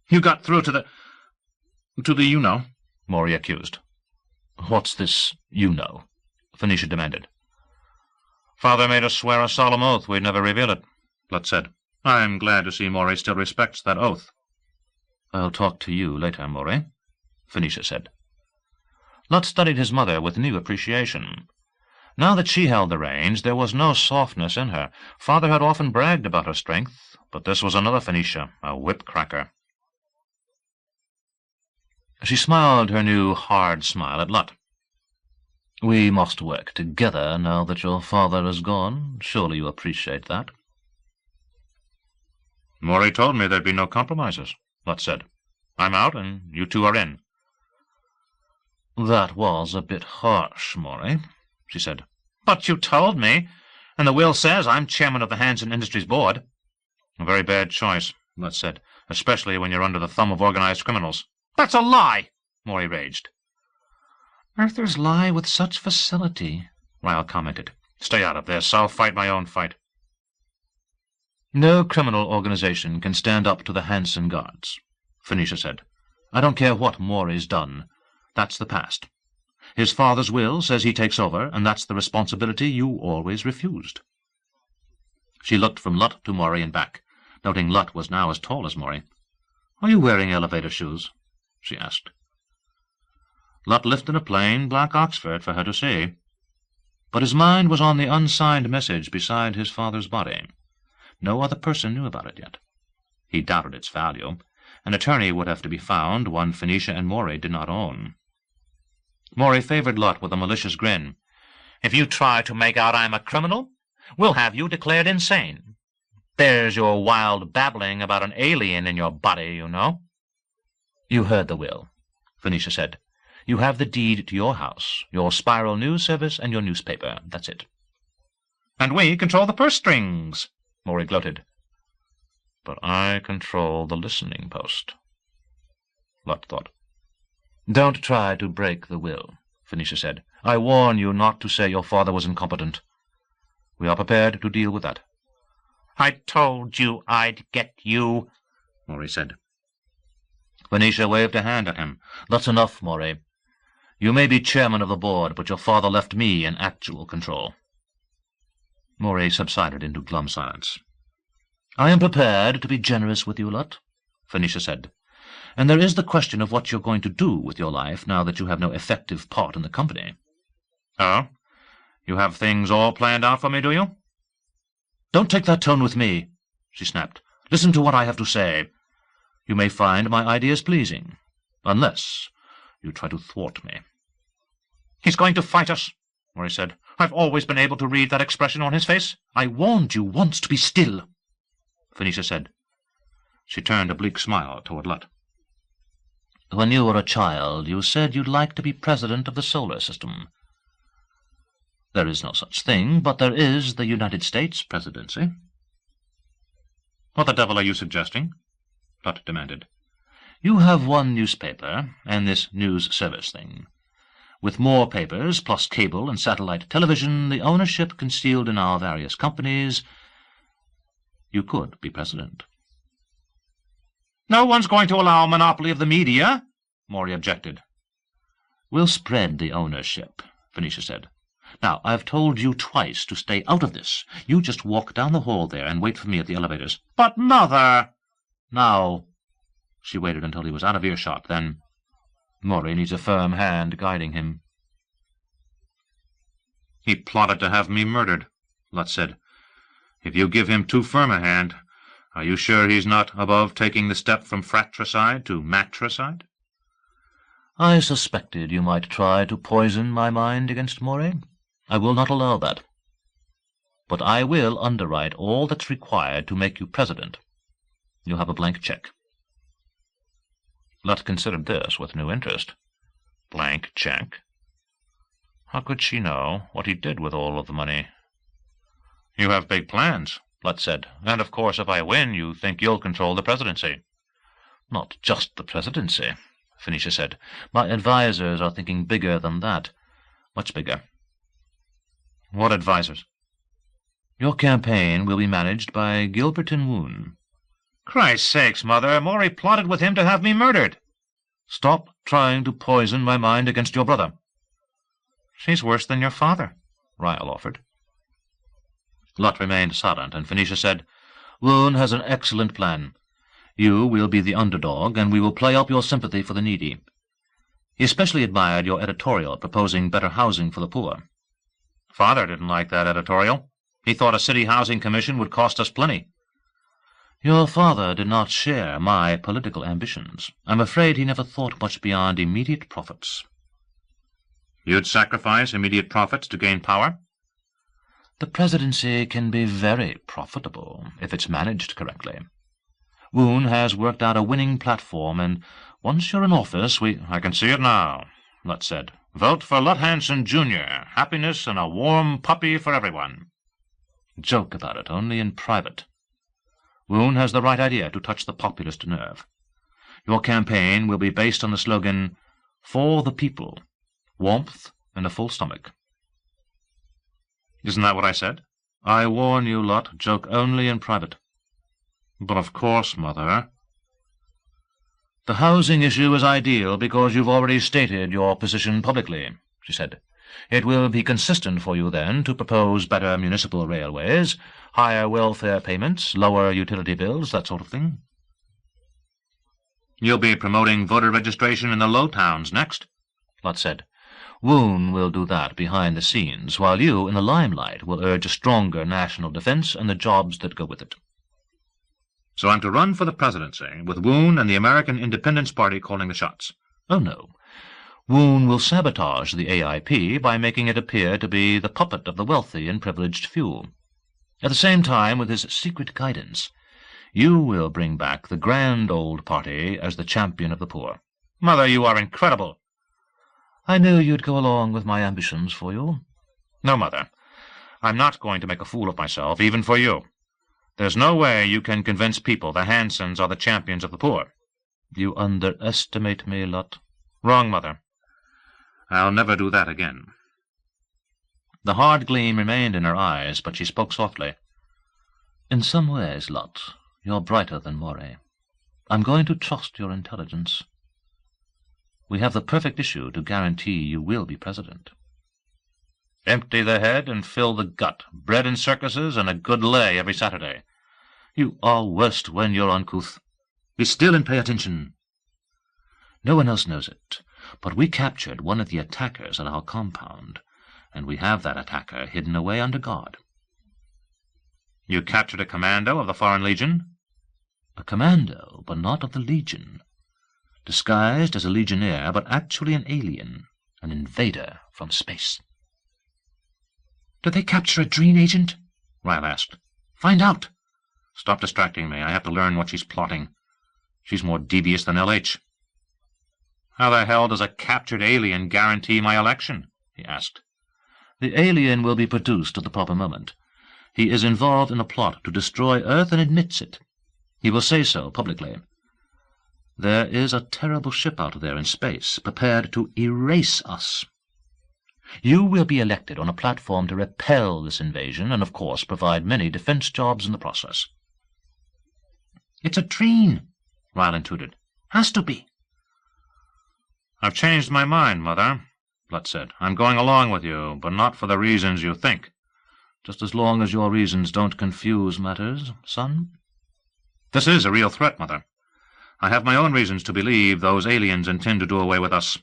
You got through to the you-know, Mori accused. What's this you-know? Phoenicia demanded. Father made us swear a solemn oath we'd never reveal it, Lut said. I'm glad to see Mori still respects that oath. I'll talk to you later, Mori, Phoenicia said. Lut studied his mother with new appreciation. Now that she held the reins, there was no softness in her. Father had often bragged about her strength, but this was another Phoenicia, a whip-cracker. She smiled her new hard smile at Lot. "We must work together now that your father is gone. Surely you appreciate that?" Maury told me there'd be no compromises, Lot said. I'm out, and you two are in. "That was a bit harsh, Maury," she said. "But you told me, and the will says I'm chairman of the Hanson Industries Board." "A very bad choice," Lot said, "especially when you're under the thumb of organized criminals." "That's a lie!" Maury raged. "Earthers lie with such facility," Ryle commented. "Stay out of this. I'll fight my own fight." "No criminal organization can stand up to the Hanson Guards," Phoenicia said. "I don't care what Maury's done. That's the past. His father's will says he takes over, and that's the responsibility you always refused." She looked from Lot to Maury and back, noting Lot was now as tall as Maury. "Are you wearing elevator shoes?" she asked. Lot lifted a plain black Oxford for her to see, but his mind was on the unsigned message beside his father's body. No other person knew about it yet. He doubted its value. An attorney would have to be found, one Phoenicia and Maury did not own. Maury favored Lot with a malicious grin. "If you try to make out I'm a criminal, we'll have you declared insane. There's your wild babbling about an alien in your body, you know." "You heard the will," Phoenicia said. "You have the deed to your house, your spiral news service, and your newspaper. That's it." "And we control the purse strings," Maury gloated. "But I control the listening post," Lot thought. "Don't try to break the will," Phoenicia said. "I warn you not to say your father was incompetent. We are prepared to deal with that." "I told you I'd get you," Maury said. Phoenicia waved a hand at him. "That's enough, Maury. You may be chairman of the board, but your father left me in actual control." Maury subsided into glum silence. "I am prepared to be generous with you, Lot," Phoenicia said. "And there is the question of what you're going to do with your life now that you have no effective part in the company." "Oh? You have things all planned out for me, do you?" "Don't take that tone with me," she snapped. "Listen to what I have to say. You may find my ideas pleasing, unless you try to thwart me." "He's going to fight us," Maury said. "I've always been able to read that expression on his face." "I warned you once to be still," Phoenicia said. She turned a bleak smile toward Lot. "When you were a child, you said you'd like to be president of the solar system. There is no such thing, but there is the United States presidency." "What the devil are you suggesting?" Lot demanded. "You have one newspaper and this news service thing. With more papers, plus cable and satellite television, the ownership concealed in our various companies, you could be president." "No one's going to allow a monopoly of the media," Maury objected. "We'll spread the ownership," Phoenicia said. "Now, I've told you twice to stay out of this. You just walk down the hall there and wait for me at the elevators." "But, Mother—" "Now." She waited until he was out of earshot, then, "Maury needs a firm hand guiding him." "He plotted to have me murdered," Lot said. "If you give him too firm a hand, are you sure he's not above taking the step from fratricide to matricide?" "I suspected you might try to poison my mind against Maury. I will not allow that. But I will underwrite all that's required to make you president. You'll have a blank check." Lot considered this with new interest. Blank check? How could she know what he did with all of the money? "You have big plans," Lot said. "and of course if I win you think you'll control the presidency." "Not just the presidency," Phoenicia said. "My advisers are thinking bigger than that. Much bigger." "What advisers?" "Your campaign will be managed by Gilbert and Woon." "Christ's sakes, Mother, Maury plotted with him to have me murdered." "Stop trying to poison my mind against your brother." "She's worse than your father," Ryle offered. Lot remained silent, and Phoenicia said, "Woon has an excellent plan. You will be the underdog, and we will play up your sympathy for the needy. He especially admired your editorial proposing better housing for the poor." Father didn't like that editorial. He thought a city housing commission would cost us plenty. Your father did not share my political ambitions. I'm afraid he never thought much beyond immediate profits. You'd sacrifice immediate profits to gain power? The presidency can be very profitable if it's managed correctly. Woon has worked out a winning platform, and once you're in office, I can see it now, Lutz said. Vote for Lut Hansen, Jr. Happiness and a warm puppy for everyone. Joke about it, only in private. Woon has the right idea to touch the populist nerve. Your campaign will be based on the slogan, "For the people, warmth and a full stomach." Isn't that what I said? I warn you, Lot, joke only in private. But of course, Mother. The housing issue is ideal because you've already stated your position publicly, she said. It will be consistent for you, then, to propose better municipal railways, higher welfare payments, lower utility bills, that sort of thing. You'll be promoting voter registration in the low towns next, Lot said. Woon will do that behind the scenes, while you, in the limelight, will urge a stronger national defense and the jobs that go with it. So I'm to run for the presidency, with Woon and the American Independence Party calling the shots? Oh, no. Woon will sabotage the AIP by making it appear to be the puppet of the wealthy and privileged few. At the same time, with his secret guidance, you will bring back the grand old party as the champion of the poor. Mother, you are incredible. I knew you'd go along with my ambitions for you. No, Mother. I'm not going to make a fool of myself, even for you. There's no way you can convince people the Hansens are the champions of the poor. You underestimate me, Lot. Wrong, Mother. I'll never do that again. The hard gleam remained in her eyes, but she spoke softly. In some ways, Lot, you're brighter than Moray. I'm going to trust your intelligence. We have the perfect issue to guarantee you will be president. Empty the head and fill the gut. Bread in circuses and a good lay every Saturday. You are worst when you're uncouth. Be still and pay attention. No one else knows it, but we captured one of the attackers at our compound, and we have that attacker hidden away under guard. You captured a commando of the Foreign Legion? A commando, but not of the Legion. Disguised as a legionnaire, but actually an alien, an invader from space. Did they capture a Dreen agent? Ryle asked. Find out. Stop distracting me. I have to learn what she's plotting. She's more devious than LH. How the hell does a captured alien guarantee my election? He asked. The alien will be produced at the proper moment. He is involved in a plot to destroy Earth and admits it. He will say so publicly. There is a terrible ship out there in space, prepared to erase us. You will be elected on a platform to repel this invasion and, of course, provide many defense jobs in the process. It's a Dreen, Ryle intruded. Has to be. I've changed my mind, Mother, Lutz said. I'm going along with you, but not for the reasons you think. Just as long as your reasons don't confuse matters, son. This is a real threat, Mother. I have my own reasons to believe those aliens intend to do away with us.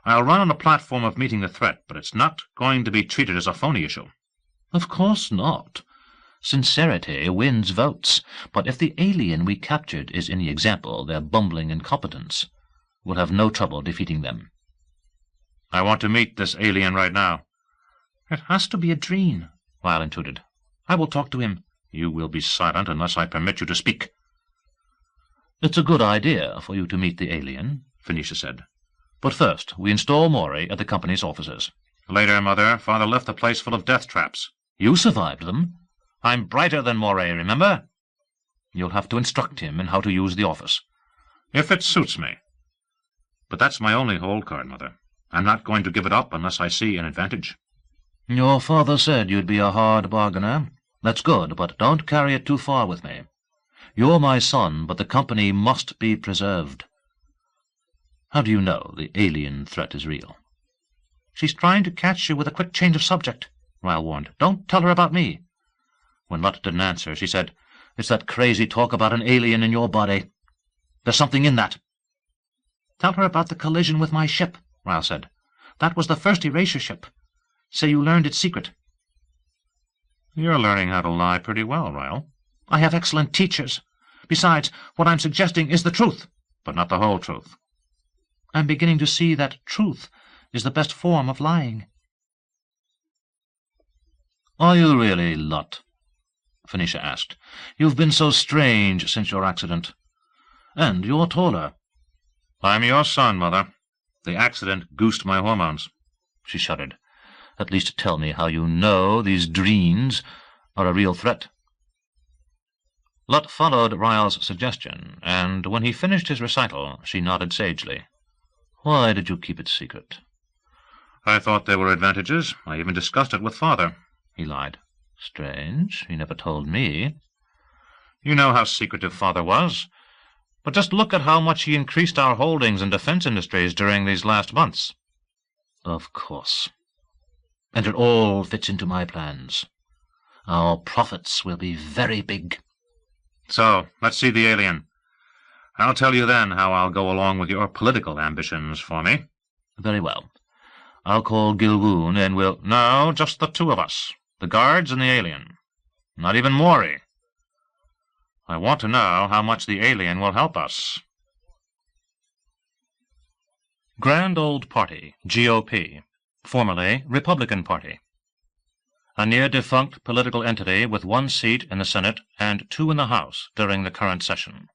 I'll run on a platform of meeting the threat, but it's not going to be treated as a phony issue. Of course not. Sincerity wins votes, but if the alien we captured is any example, their bumbling incompetence, we'll have no trouble defeating them. I want to meet this alien right now. It has to be a Dreen, Ryle intruded. I will talk to him. You will be silent unless I permit you to speak. It's a good idea for you to meet the alien, Phoenicia said. But first, we install Moray at the company's offices. Later, Mother, Father left the place full of death traps. You survived them. I'm brighter than Moray, remember? You'll have to instruct him in how to use the office. If it suits me. But that's my only hold card, Mother. I'm not going to give it up unless I see an advantage. Your father said you'd be a hard bargainer. That's good, but don't carry it too far with me. You're my son, but the company must be preserved. How do you know the alien threat is real? She's trying to catch you with a quick change of subject, Ryle warned. Don't tell her about me. When Lot didn't answer, she said, It's that crazy talk about an alien in your body. There's something in that. Tell her about the collision with my ship, Ryle said. That was the first erasure ship. Say you learned its secret. You're learning how to lie pretty well, Ryle. I have excellent teachers. Besides, what I'm suggesting is the truth. But not the whole truth. I'm beginning to see that truth is the best form of lying. Are you really, Lot? Phoenicia asked. You've been so strange since your accident. And you're taller. I'm your son, Mother. The accident goosed my hormones. She shuddered. At least tell me how you know these dreams are a real threat. Lot followed Ryle's suggestion, and when he finished his recital, she nodded sagely. Why did you keep it secret? I thought there were advantages. I even discussed it with Father. He lied. Strange. He never told me. You know how secretive Father was. But just look at how much he increased our holdings in defense industries during these last months. Of course. And it all fits into my plans. Our profits will be very big. So, let's see the alien. I'll tell you then how I'll go along with your political ambitions for me. Very well. I'll call Gilwoon and we'll— No, just the two of us. The guards and the alien. Not even Maury. I want to know how much the alien will help us. Grand Old Party, GOP, formerly Republican Party. A near-defunct political entity with 1 seat in the Senate and 2 in the House during the current session.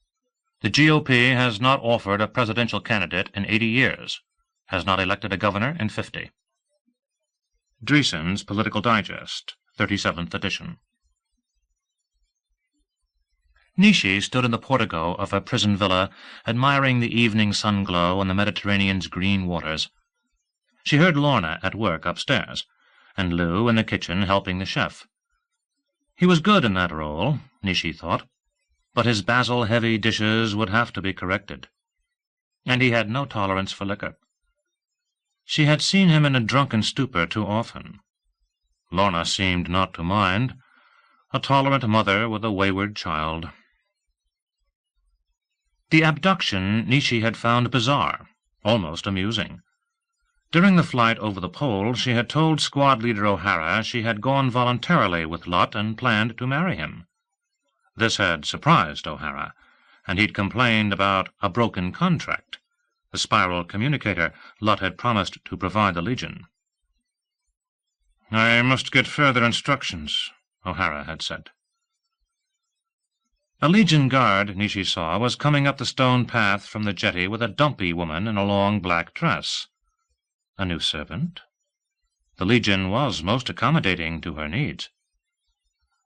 The GOP has not offered a presidential candidate in 80 years, has not elected a governor in 50. Dreesen's Political Digest, 37th edition. Nishi stood in the portico of her prison villa, admiring the evening sun-glow on the Mediterranean's green waters. She heard Lorna at work upstairs, and Lou in the kitchen helping the chef. He was good in that role, Nishi thought, but his basil-heavy dishes would have to be corrected. And he had no tolerance for liquor. She had seen him in a drunken stupor too often. Lorna seemed not to mind, a tolerant mother with a wayward child. The abduction Nishi had found bizarre, almost amusing. During the flight over the Pole, she had told squad leader O'Hara she had gone voluntarily with Lot and planned to marry him. This had surprised O'Hara, and he'd complained about a broken contract, the spiral communicator Lot had promised to provide the Legion. "I must get further instructions," O'Hara had said. A Legion guard, Nishi saw, was coming up the stone path from the jetty with a dumpy woman in a long black dress. A new servant? The Legion was most accommodating to her needs.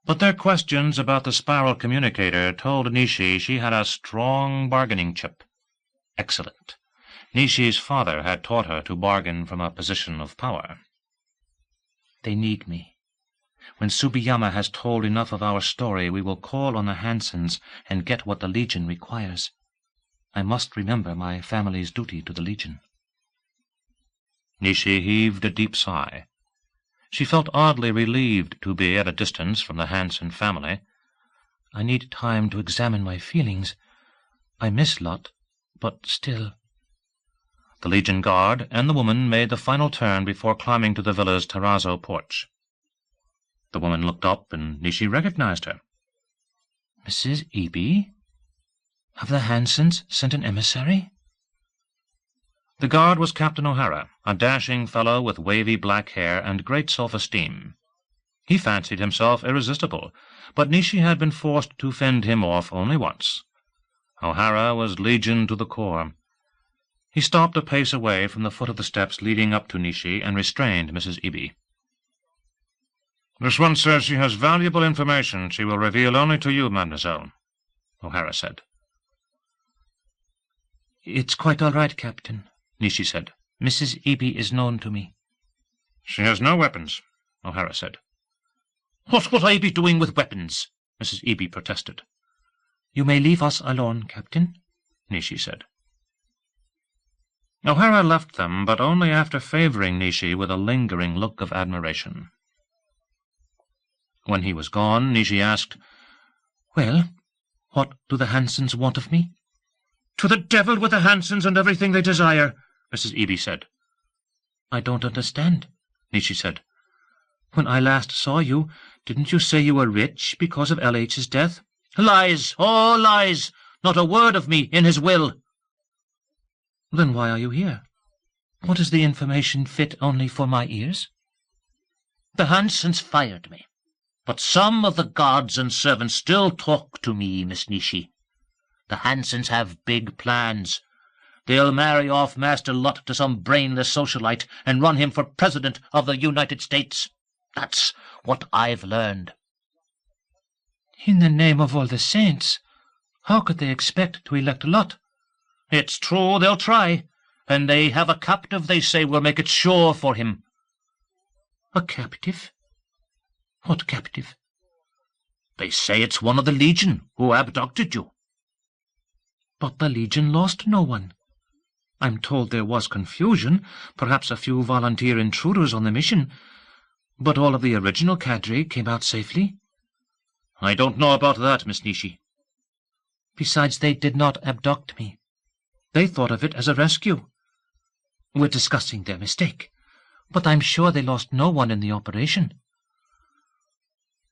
But their questions about the spiral communicator told Nishi she had a strong bargaining chip. Excellent. Nishi's father had taught her to bargain from a position of power. "They need me. When Tsubiyama has told enough of our story, we will call on the Hansens and get what the Legion requires. I must remember my family's duty to the Legion." Nishi heaved a deep sigh. She felt oddly relieved to be at a distance from the Hansen family. "I need time to examine my feelings. I miss Lot, but still—" The Legion guard and the woman made the final turn before climbing to the villa's terrazzo porch. The woman looked up, and Nishi recognized her. "Mrs. Eby? Have the Hansens sent an emissary?" The guard was Captain O'Hara, a dashing fellow with wavy black hair and great self-esteem. He fancied himself irresistible, but Nishi had been forced to fend him off only once. O'Hara was Legion to the core. He stopped a pace away from the foot of the steps leading up to Nishi and restrained Mrs. Eby. "This one says she has valuable information she will reveal only to you, mademoiselle," O'Hara said. "It's quite all right, Captain," Nishi said. "Mrs. Eby is known to me." "She has no weapons," O'Hara said. "What would I be doing with weapons?" Mrs. Eby protested. "You may leave us alone, Captain," Nishi said. O'Hara left them, but only after favoring Nishi with a lingering look of admiration. When he was gone, Nishi asked, "Well, what do the Hansens want of me?" "To the devil with the Hansens and everything they desire," Mrs. Eby said. "I don't understand," Nishi said. When I last saw you, didn't you say you were rich because of L.H.'s death? Lies! All lies! Not a word of me in his will. Then why are you here? What is the information fit only for my ears? The Hansons fired me, but some of the gods and servants still talk to me, Miss Nishi. The Hansons have big plans. They'll marry off Master Lot to some brainless socialite and run him for President of the United States. That's what I've learned. In the name of all the saints, how could they expect to elect Lot? It's true they'll try, and they have a captive they say will make it sure for him. A captive? What captive? They say it's one of the Legion who abducted you. But the Legion lost no one. I'm told there was confusion, perhaps a few volunteer intruders on the mission, but all of the original cadre came out safely. I don't know about that, Miss Nishi. Besides, they did not abduct me. They thought of it as a rescue. We're discussing their mistake, but I'm sure they lost no one in the operation.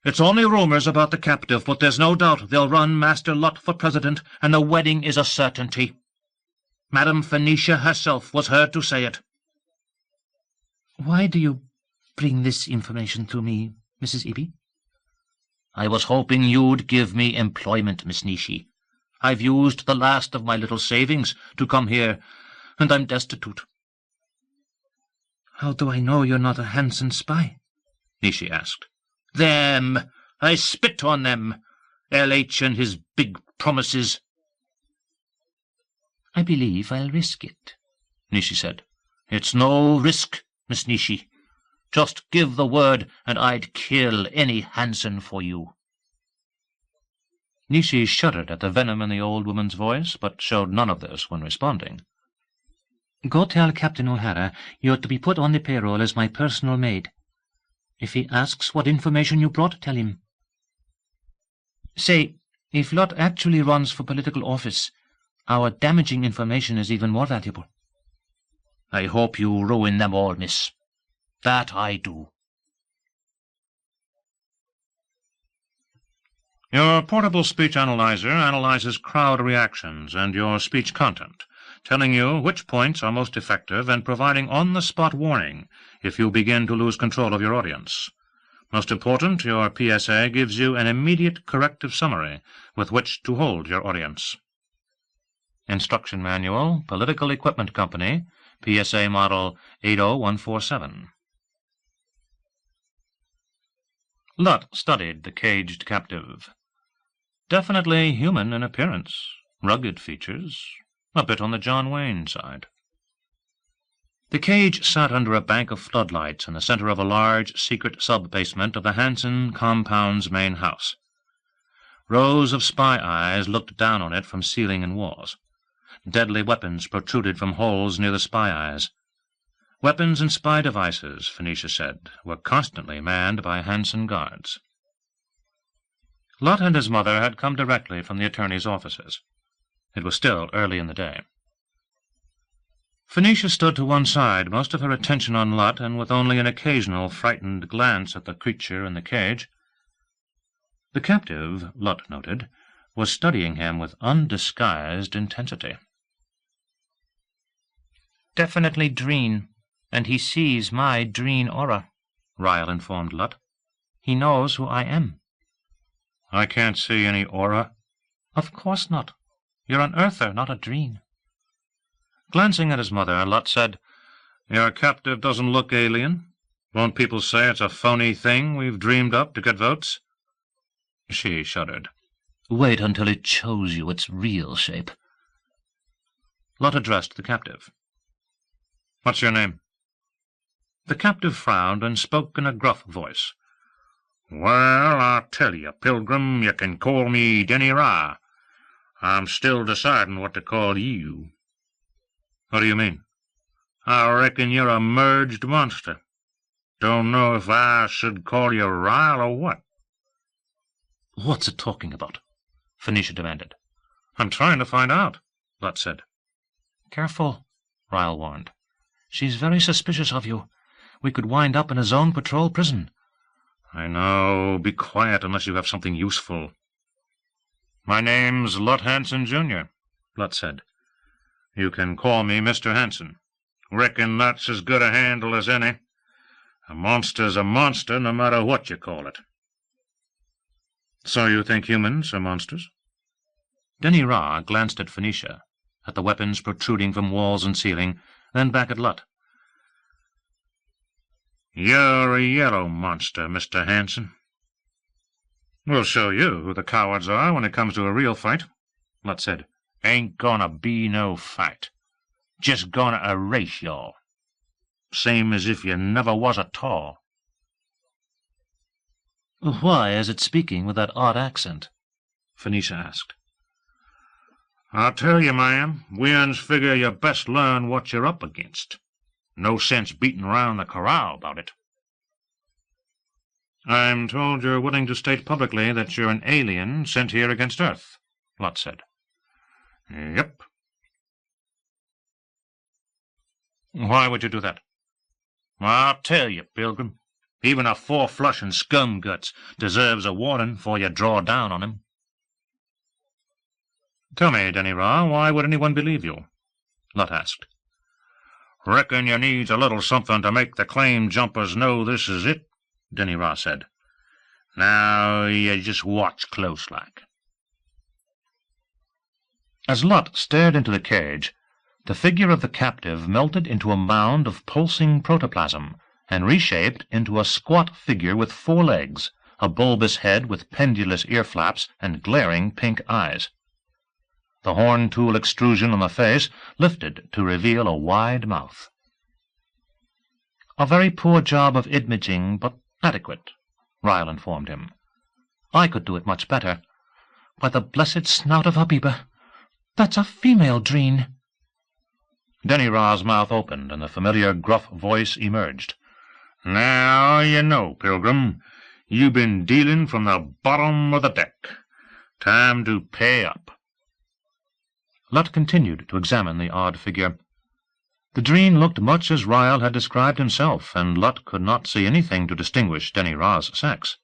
It's only rumors about the captive, but there's no doubt they'll run Master Lot for president, and the wedding is a certainty. Madame Phoenicia herself was heard to say it. Why do you bring this information to me, Mrs. Eby? I was hoping you'd give me employment, Miss Nishi. I've used the last of my little savings to come here, and I'm destitute. How do I know you're not a Hanson spy? Nishi asked. Them! I spit on them! L.H. and his big promises. I believe I'll risk it, Nishi said. It's no risk, Miss Nishi. Just give the word, and I'd kill any Hanson for you. Nishi shuddered at the venom in the old woman's voice, but showed none of this when responding. Go tell Captain O'Hara you're to be put on the payroll as my personal maid. If he asks what information you brought, tell him. Say, if Lot actually runs for political office, our damaging information is even more valuable. I hope you ruin them all, miss. That I do. Your portable speech analyzer analyzes crowd reactions and your speech content, telling you which points are most effective and providing on-the-spot warning if you begin to lose control of your audience. Most important, your PSA gives you an immediate corrective summary with which to hold your audience. Instruction Manual, Political Equipment Company, PSA Model 80147. Lot studied the caged captive. Definitely human in appearance, rugged features, a bit on the John Wayne side. The cage sat under a bank of floodlights in the center of a large, secret sub-basement of the Hanson compound's main house. Rows of spy eyes looked down on it from ceiling and walls. Deadly weapons protruded from holes near the spy eyes. Weapons and spy devices, Phoenicia said, were constantly manned by Hanson guards. Lot and his mother had come directly from the attorney's offices. It was still early in the day. Phoenicia stood to one side, most of her attention on Lot, and with only an occasional frightened glance at the creature in the cage. The captive, Lot noted, was studying him with undisguised intensity. Definitely Dreen, and he sees my Dreen aura, Ryle informed Lot. He knows who I am. I can't see any aura. Of course not. You're an Earther, not a Dreen. Glancing at his mother, Lot said, Your captive doesn't look alien. Won't people say it's a phony thing we've dreamed up to get votes? She shuddered. Wait until it shows you its real shape. Lot addressed the captive. What's your name? The captive frowned and spoke in a gruff voice. Well, I'll tell you, Pilgrim, you can call me Denny Ra. I'm still deciding what to call you. What do you mean? I reckon you're a merged monster. Don't know if I should call you Ryle or what. What's it talking about? Phoenicia demanded. I'm trying to find out, Lot said. Careful, Ryle warned. She's very suspicious of you. We could wind up in a zone patrol prison. I know. Be quiet unless you have something useful. My name's Lot Hansen, Jr., Lot said. You can call me Mr. Hansen. Reckon that's as good a handle as any. A monster's a monster, no matter what you call it. So you think humans are monsters? Denny Ra glanced at Phoenicia, at the weapons protruding from walls and ceiling, then back at Lot. You're a yellow monster, Mr. Hansen. We'll show you who the cowards are when it comes to a real fight, Lot said. Ain't gonna be no fight. Just gonna erase y'all. Same as if you never was at all. Why is it speaking with that odd accent? Phoenicia asked. I'll tell you, ma'am, we uns figure you best learn what you're up against. No sense beating round the corral about it. I'm told you're willing to state publicly that you're an alien sent here against Earth, Lot said. Yep. Why would you do that? I'll tell you, Pilgrim. Even a four-flushing scumguts deserves a warning before you draw down on him. Tell me, Denny Ra, why would anyone believe you? Lot asked. Reckon you needs a little something to make the claim jumpers know this is it, Denny Ra said. Now you just watch close like. As Lot stared into the cage, the figure of the captive melted into a mound of pulsing protoplasm and reshaped into a squat figure with 4 legs, a bulbous head with pendulous ear flaps and glaring pink eyes. The horn tool extrusion on the face lifted to reveal a wide mouth. A very poor job of imaging, but adequate, Ryle informed him. I could do it much better. By the blessed snout of Habiba, that's a female dreen. Denny Ra's mouth opened, and the familiar gruff voice emerged. Now you know, Pilgrim, you've been dealing from the bottom of the deck. Time to pay up. Lot continued to examine the odd figure. The dreen looked much as Ryle had described himself, and Lot could not see anything to distinguish Denny Ra's sex.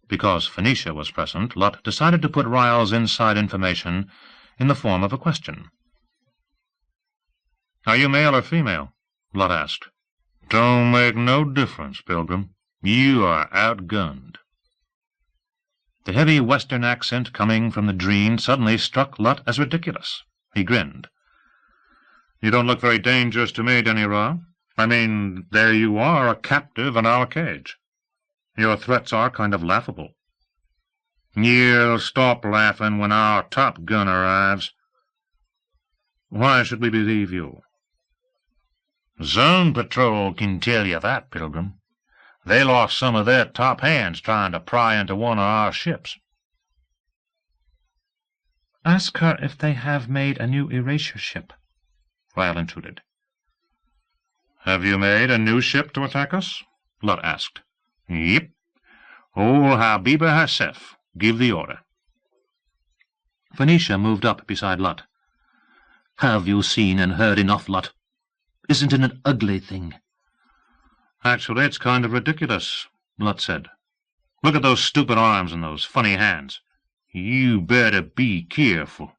Because Phoenicia was present, Lot decided to put Ryle's inside information in the form of a question. Are you male or female? Lot asked. Don't make no difference, Pilgrim. You are outgunned. The heavy Western accent coming from the dreen suddenly struck Lot as ridiculous. He grinned. You don't look very dangerous to me, Denny Ra. I mean, there you are, a captive in our cage. Your threats are kind of laughable. You'll stop laughing when our top gun arrives. Why should we believe you? Zone Patrol can tell you that, Pilgrim. They lost some of their top hands trying to pry into one of our ships. Ask her if they have made a new erasure ship, Ryle intruded. Have you made a new ship to attack us? Lot asked. Yep. Old Habiba herself. Give the order. Phoenicia moved up beside Lot. Have you seen and heard enough, Lot? Isn't it an ugly thing? Actually, it's kind of ridiculous, Lot said. Look at those stupid arms and those funny hands. You better be careful,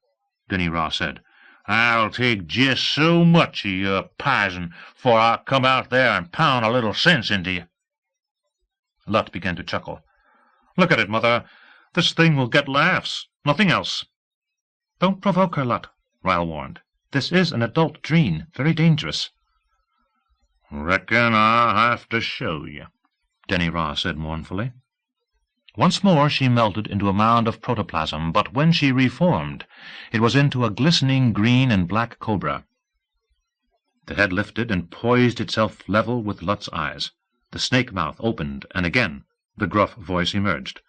Denny Ra said. I'll take just so much of your poison before I come out there and pound a little sense into you. Lot began to chuckle. Look at it, Mother. This thing will get laughs. Nothing else. Don't provoke her, Lot, Ryle warned. This is an adult dreen, very dangerous. Reckon I'll have to show you, Denny Ra said mournfully. Once more she melted into a mound of protoplasm, but when she reformed, it was into a glistening green and black cobra. The head lifted and poised itself level with Lot's eyes. The snake mouth opened, and again the gruff voice emerged.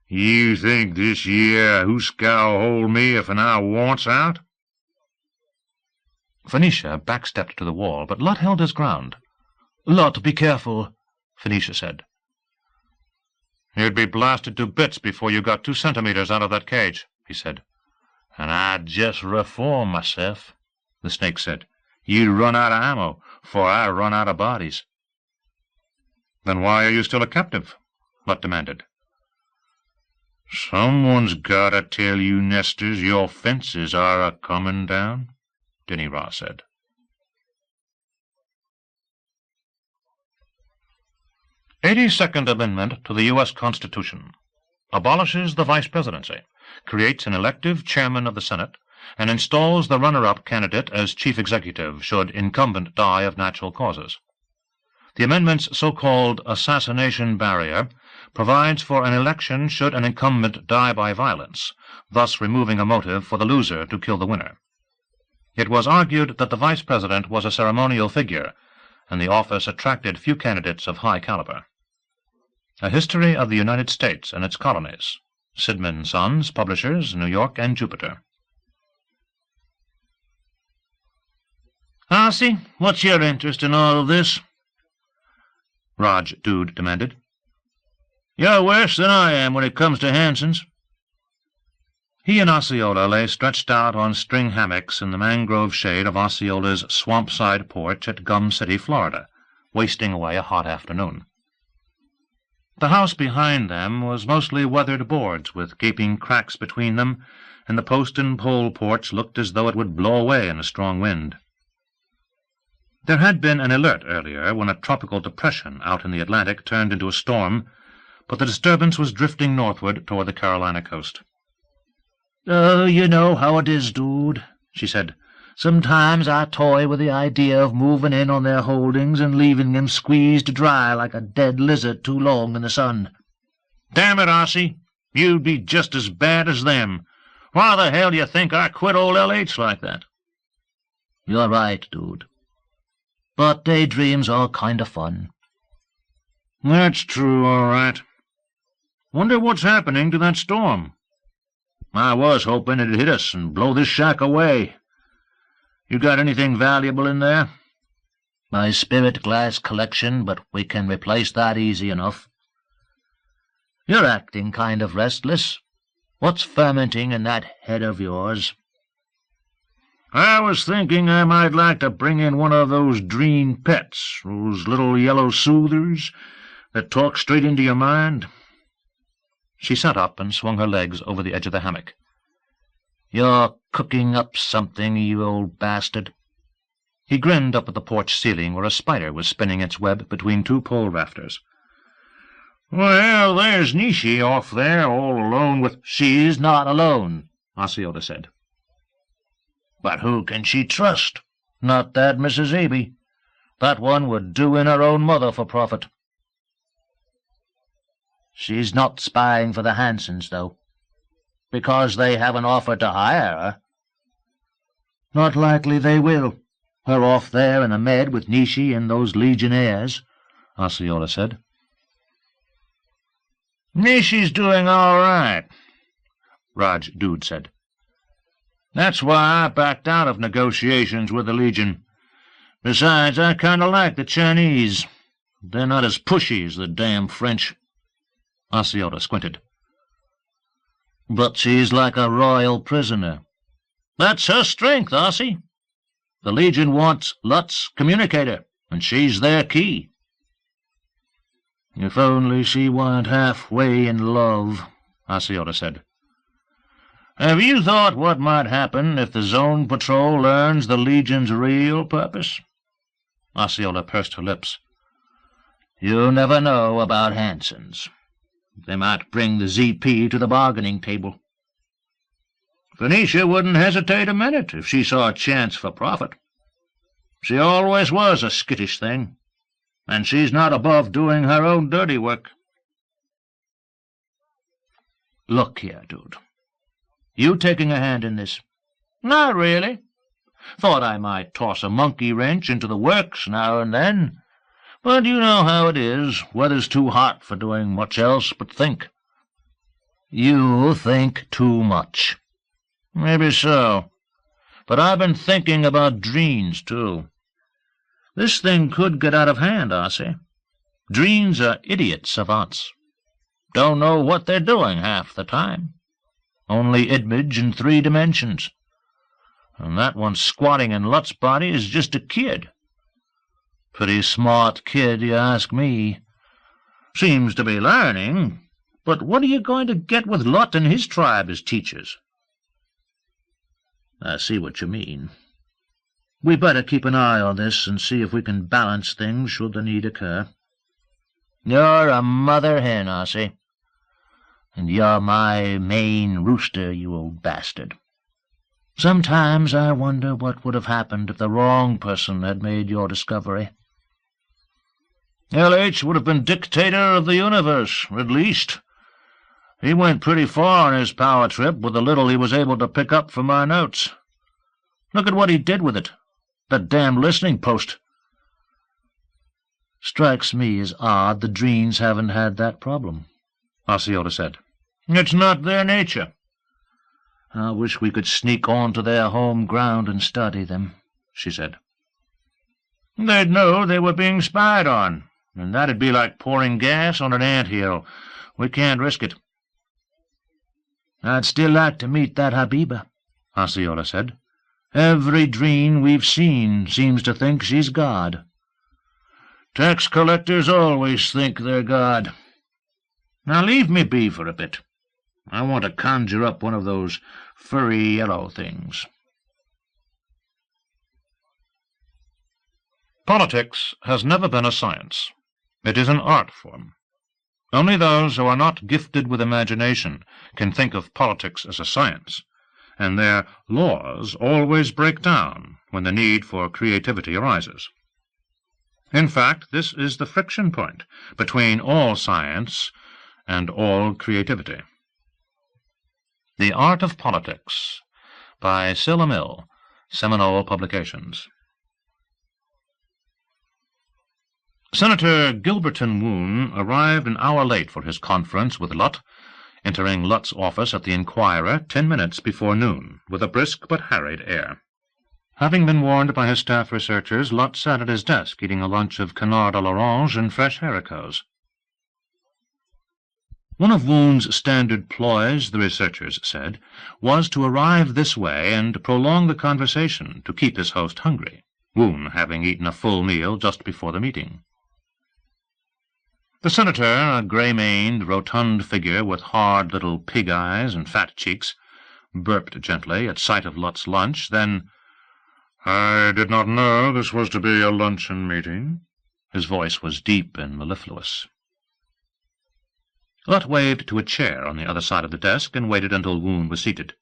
You think this year Hooska'll hold me if an hour wants out? Phoenicia backstepped to the wall, but Lot held his ground. Lot, be careful, Phoenicia said. You'd be blasted to bits before you got 2 centimeters out of that cage, he said. And I'd just reform myself, the snake said. You'd run out of ammo, for I run out of bodies. Then why are you still a captive? Lutt demanded. "Someone's gotta tell you nesters your fences are a-comin' down," Denny Ross said. 82nd Amendment to the U.S. Constitution abolishes the vice presidency, creates an elective chairman of the Senate, and installs the runner-up candidate as chief executive should incumbent die of natural causes. The amendment's so-called assassination barrier provides for an election should an incumbent die by violence, thus removing a motive for the loser to kill the winner. It was argued that the vice president was a ceremonial figure, and the office attracted few candidates of high caliber. A History of the United States and its Colonies. Sidman Sons, Publishers, New York and Jupiter. "Arcee, what's your interest in all of this?" Raj Dood demanded. "You're worse than I am when it comes to Hansons." He and Osceola lay stretched out on string hammocks in the mangrove shade of Osceola's swamp-side porch at Gum City, Florida, wasting away a hot afternoon. The house behind them was mostly weathered boards with gaping cracks between them, and the post and pole porch looked as though it would blow away in a strong wind. There had been an alert earlier when a tropical depression out in the Atlantic turned into a storm, but the disturbance was drifting northward toward the Carolina coast. "Oh, you know how it is, dude," she said. "Sometimes I toy with the idea of moving in on their holdings and leaving them squeezed dry like a dead lizard too long in the sun." "Damn it, Arcee, you'd be just as bad as them. Why the hell do you think I quit old L.H. like that?" "You're right, dude. But daydreams are kind of fun." "That's true, all right. Wonder what's happening to that storm. I was hoping it'd hit us and blow this shack away. You got anything valuable in there?" "My spirit glass collection, but we can replace that easy enough." "You're acting kind of restless. What's fermenting in that head of yours?" "I was thinking I might like to bring in one of those dream pets, those little yellow soothers that talk straight into your mind." She sat up and swung her legs over the edge of the hammock. "You're cooking up something, you old bastard." He grinned up at the porch ceiling where a spider was spinning its web between two pole rafters. "Well, there's Nishi off there all alone with—" "She's not alone," Osceola said. "But who can she trust? Not that Mrs. Eby. That one would do in her own mother for profit." "She's not spying for the Hansons, though, because they haven't offered to hire her." "Not likely they will. Her off there in the Med with Nishi and those Legionnaires," Osceola said. "Nishi's doing all right," Raj Dood said. "That's why I backed out of negotiations with the Legion. Besides, I kind of like the Chinese. They're not as pushy as the damn French." Osceola squinted. "But she's like a royal prisoner." "That's her strength, Arcee. The Legion wants Lutt's communicator, and she's their key." "If only she weren't halfway in love," Osceola said. "Have you thought what might happen if the Zone Patrol learns the Legion's real purpose?" Osceola pursed her lips. "You never know about Hansons. They might bring the ZP to the bargaining table." "Phoenicia wouldn't hesitate a minute if she saw a chance for profit. She always was a skittish thing, and she's not above doing her own dirty work." "Look here, dude. You taking a hand in this?" "Not really. Thought I might toss a monkey wrench into the works now and then. But you know how it is. Weather's too hot for doing much else but think." "You think too much." "Maybe so. But I've been thinking about dreams, too. This thing could get out of hand, Arcee. Dreams are idiot savants. Don't know what they're doing half the time. Only image in 3 dimensions. And that one squatting in Lutt's body is just a kid. Pretty smart kid, you ask me. Seems to be learning, but what are you going to get with Lot and his tribe as teachers? I see what you mean. We better keep an eye on this and see if we can balance things should the need occur. You're a mother hen, Ossie, and you're my main rooster, you old bastard. Sometimes I wonder what would have happened if the wrong person had made your discovery. L.H. would have been dictator of the universe, at least. He went pretty far on his power trip with the little he was able to pick up from my notes. Look at what he did with it. That damn listening post. Strikes me as odd the Dreens haven't had that problem, Osceola said. It's not their nature. I wish we could sneak on to their home ground and study them, she said. They'd know they were being spied on, and that'd be like pouring gas on an anthill. We can't risk it. I'd still like to meet that Habiba, Osceola said. Every Dreen we've seen seems to think she's God. Tax collectors always think they're God. Now leave me be for a bit. I want to conjure up one of those furry yellow things. Politics has never been a science. It is an art form. Only those who are not gifted with imagination can think of politics as a science, and their laws always break down when the need for creativity arises. In fact, this is the friction point between all science and all creativity. The Art of Politics, by Scylla Mill, Seminole Publications. Senator Gilberton Woon arrived an hour late for his conference with Lutt, entering Lutt's office at the Enquirer 10 minutes before noon, with a brisk but harried air. Having been warned by his staff researchers, Lutt sat at his desk eating a lunch of canard à l'orange and fresh haricots. One of Woon's standard ploys, the researchers said, was to arrive this way and prolong the conversation to keep his host hungry, Woon having eaten a full meal just before the meeting. The senator, a grey-maned, rotund figure with hard little pig eyes and fat cheeks, burped gently at sight of Lutt's lunch, then, "I did not know this was to be a luncheon meeting." His voice was deep and mellifluous. Lutt waved to a chair on the other side of the desk and waited until Woon was seated.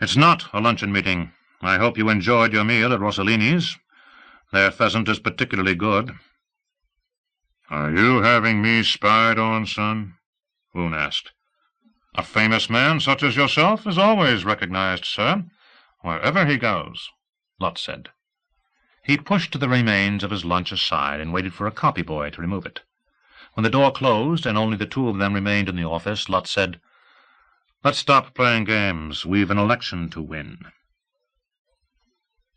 "It's not a luncheon meeting. I hope you enjoyed your meal at Rossellini's. Their pheasant is particularly good." "Are you having me spied on, son?" Woon asked. "A famous man such as yourself is always recognized, sir, wherever he goes," Lutt said. He pushed the remains of his lunch aside and waited for a copy-boy to remove it. When the door closed and only the two of them remained in the office, Lutt said, "Let's stop playing games. We've an election to win."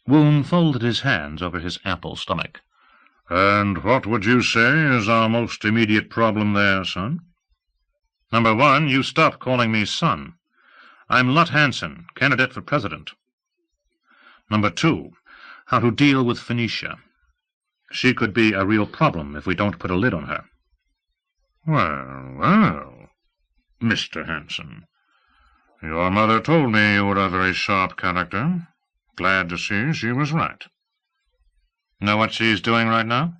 Woon folded his hands over his ample stomach. "And what would you say is our most immediate problem there, son?" "Number one, you stop calling me son. I'm Lutt Hansen, candidate for president. Number two, how to deal with Phoenicia. She could be a real problem if we don't put a lid on her." "Well, well, Mr. Hansen, your mother told me you were a very sharp character. Glad to see she was right." "Know what she's doing right now?"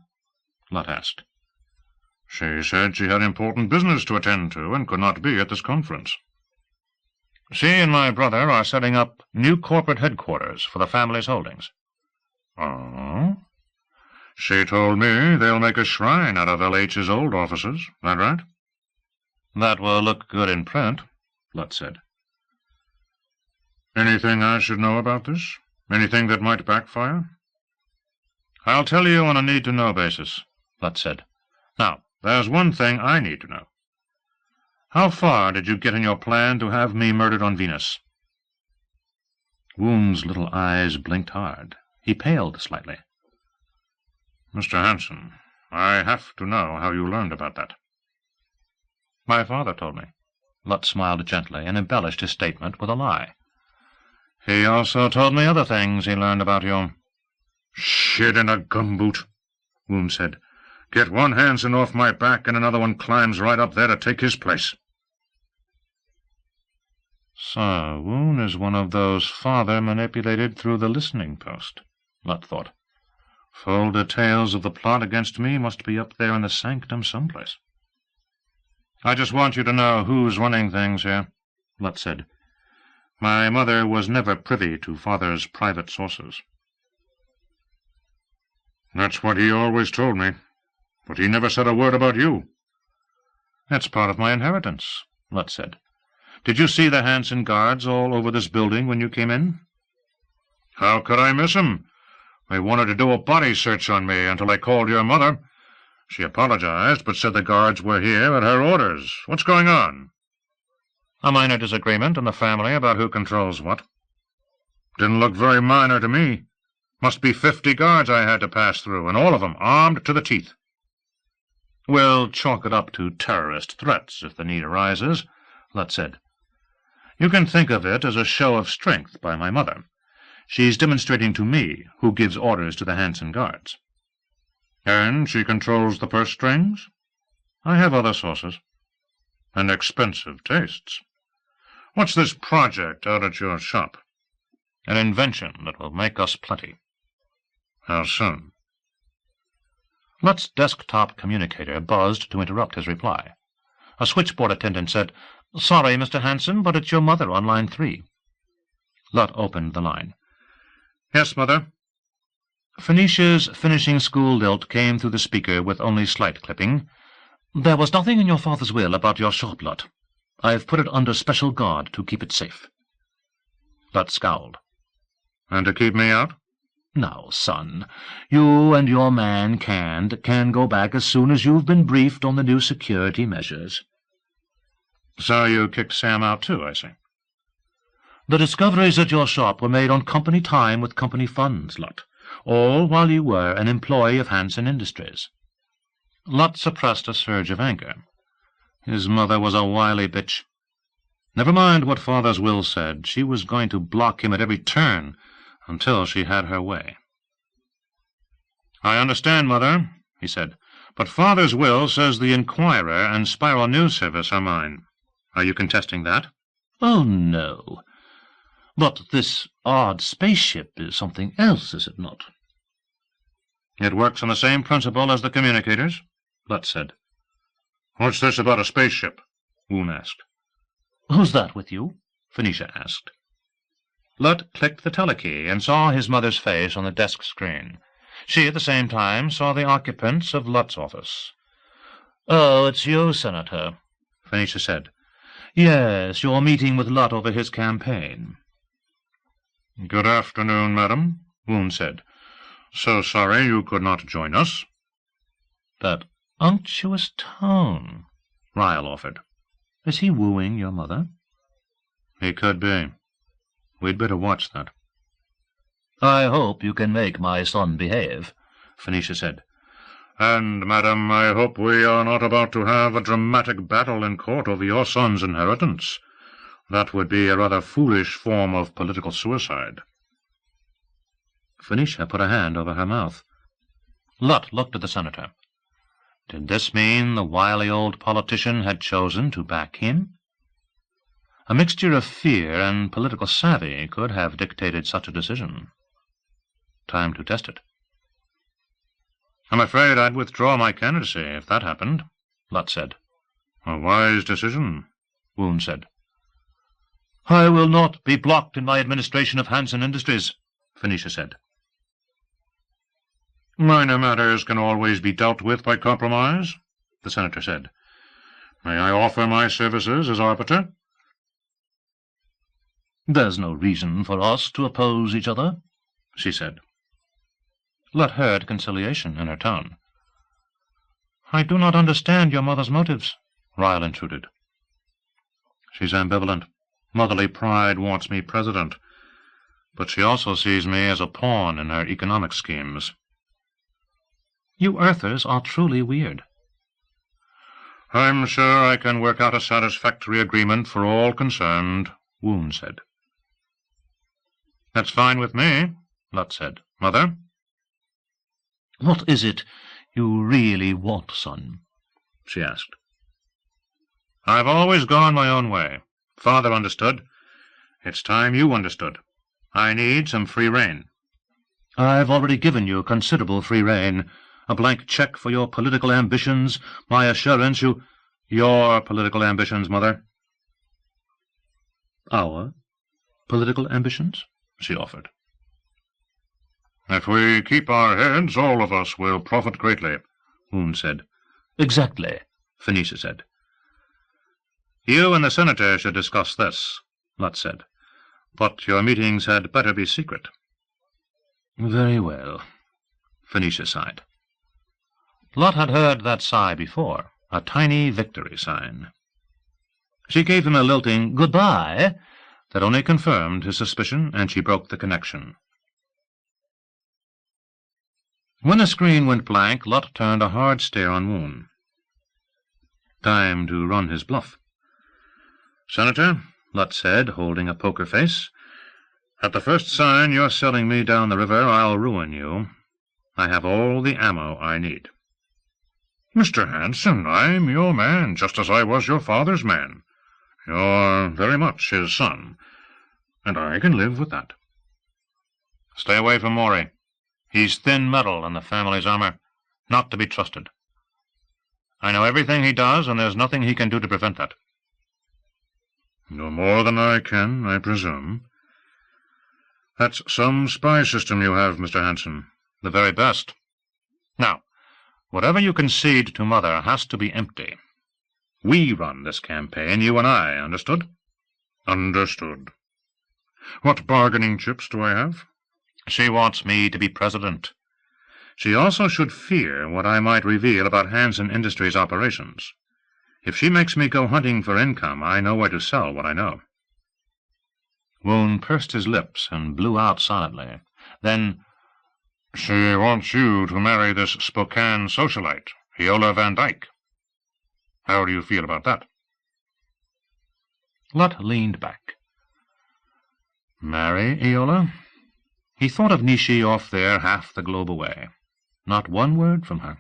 Lutt asked. "She said she had important business to attend to and could not be at this conference." "She and my brother are setting up new corporate headquarters for the family's holdings." "Oh? She told me they'll make a shrine out of L.H.'s old offices. That right?" "That will look good in print," Lutt said. "Anything I should know about this? Anything that might backfire?" "I'll tell you on a need-to-know basis," Lutt said. "Now, there's one thing I need to know. How far did you get in your plan to have me murdered on Venus?" Woon's little eyes blinked hard. He paled slightly. "Mr. Hansen, I have to know how you learned about that." "My father told me." Lutt smiled gently and embellished his statement with a lie. "He also told me other things he learned about you." "Shit in a gumboot," Woon said. Get one Hanson off my back, and another one climbs right up there to take his place. So, Woon is one of those father manipulated through the listening post, Lutt thought. Full details of the plot against me must be up there in the sanctum someplace. I just want you to know who's running things here, Lutt said. My mother was never privy to father's private sources. That's what he always told me, but he never said a word about you. That's part of my inheritance, Lutt said. Did you see the Hanson guards all over this building when you came in? How could I miss 'em? They wanted to do a body search on me until I called your mother. She apologized, but said the guards were here at her orders. What's going on? A minor disagreement in the family about who controls what. Didn't look very minor to me. Must be 50 guards I had to pass through, and all of 'em armed to the teeth. We'll chalk it up to terrorist threats if the need arises, Lutt said. You can think of it as a show of strength by my mother. She's demonstrating to me who gives orders to the Hanson guards. And she controls the purse strings? I have other sources. And expensive tastes. What's this project out at your shop? An invention that will make us plenty. How soon? Lutt's desktop communicator buzzed to interrupt his reply. A switchboard attendant said, "Sorry, Mr. Hanson, but it's your mother on line 3. Lutt opened the line. Yes, Mother. Phoenicia's finishing school lilt came through the speaker with only slight clipping. There was nothing in your father's will about your shop, Lutt. I've put it under special guard to keep it safe. Lutt scowled. And to keep me out? Now, son, you and your man can go back as soon as you've been briefed on the new security measures. So you kicked Sam out too, I see. The discoveries at your shop were made on company time with company funds, Lutt, all while you were an employee of Hanson Industries. Lutt suppressed a surge of anger. His mother was a wily bitch. Never mind what father's will said, she was going to block him at every turn until she had her way. I understand, Mother, he said, but father's will says the Inquirer and Spiral News Service are mine. Are you contesting that? Oh, no. But this odd spaceship is something else, is it not? It works on the same principle as the communicators, Lutt said. What's this about a spaceship? Woon asked. Who's that with you? Phoenicia asked. Lutt clicked the telekey and saw his mother's face on the desk screen. She, at the same time, saw the occupants of Lutt's office. Oh, it's you, Senator, Phoenicia said. Yes, you're meeting with Lutt over his campaign. Good afternoon, madam, Woon said. So sorry you could not join us. That unctuous tone, Ryle offered. Is he wooing your mother? He could be. We'd better watch that. I hope you can make my son behave, Phoenicia said. And, madam, I hope we are not about to have a dramatic battle in court over your son's inheritance. That would be a rather foolish form of political suicide. Phoenicia put a hand over her mouth. Lutt looked at the senator. Did this mean the wily old politician had chosen to back him? A mixture of fear and political savvy could have dictated such a decision. Time to test it. I'm afraid I'd withdraw my candidacy if that happened, Lutt said. A wise decision, Woon said. I will not be blocked in my administration of Hanson Industries, Phoenicia said. Minor matters can always be dealt with by compromise, the senator said. May I offer my services as arbiter? There's no reason for us to oppose each other, she said. Lutt heard conciliation in her tone. I do not understand your mother's motives, Ryle intruded. She's ambivalent. Motherly pride wants me president, but she also sees me as a pawn in her economic schemes. You Earthers are truly weird. I'm sure I can work out a satisfactory agreement for all concerned, Woon said. That's fine with me, Lutt said. Mother? What is it You really want, son? She asked. I've always gone my own way. Father understood. It's time you understood. I need some free rein. I've already given you considerable free rein. A blank check for your political ambitions, my assurance you— Your political ambitions, Mother. Our political ambitions? She offered. If we keep our heads, all of us will profit greatly, Woon said. Exactly, Phoenicia said. You and the Senator should discuss this, Lot said. But your meetings had better be secret. Very well, Phoenicia sighed. Lot had heard that sigh before, a tiny victory sign. She gave him a lilting goodbye that only confirmed his suspicion, and she broke the connection. When the screen went blank, Lot turned a hard stare on Woon. Time to run his bluff. Senator, Lot said, holding a poker face, at the first sign you're selling me down the river, I'll ruin you. I have all the ammo I need. Mr. Hanson, I'm your man, just as I was your father's man. You're very much his son, and I can live with that. Stay away from Maury. He's thin metal in the family's armor, not to be trusted. I know everything he does, and there's nothing he can do to prevent that. No more than I can, I presume. That's some spy system you have, Mr. Hanson. The very best. Now, whatever you concede to Mother has to be empty. We run this campaign, you and I, understood? Understood. What bargaining chips do I have? She wants me to be president. She also should fear what I might reveal about Hanson Industries' operations. If she makes me go hunting for income, I know where to sell what I know. Woon pursed his lips and blew out silently. Then, she wants you to marry this Spokane socialite, Viola Van Dyke. How do you feel about that? Lot leaned back. Marry Viola? He thought of Nishi off there half the globe away. Not one word from her.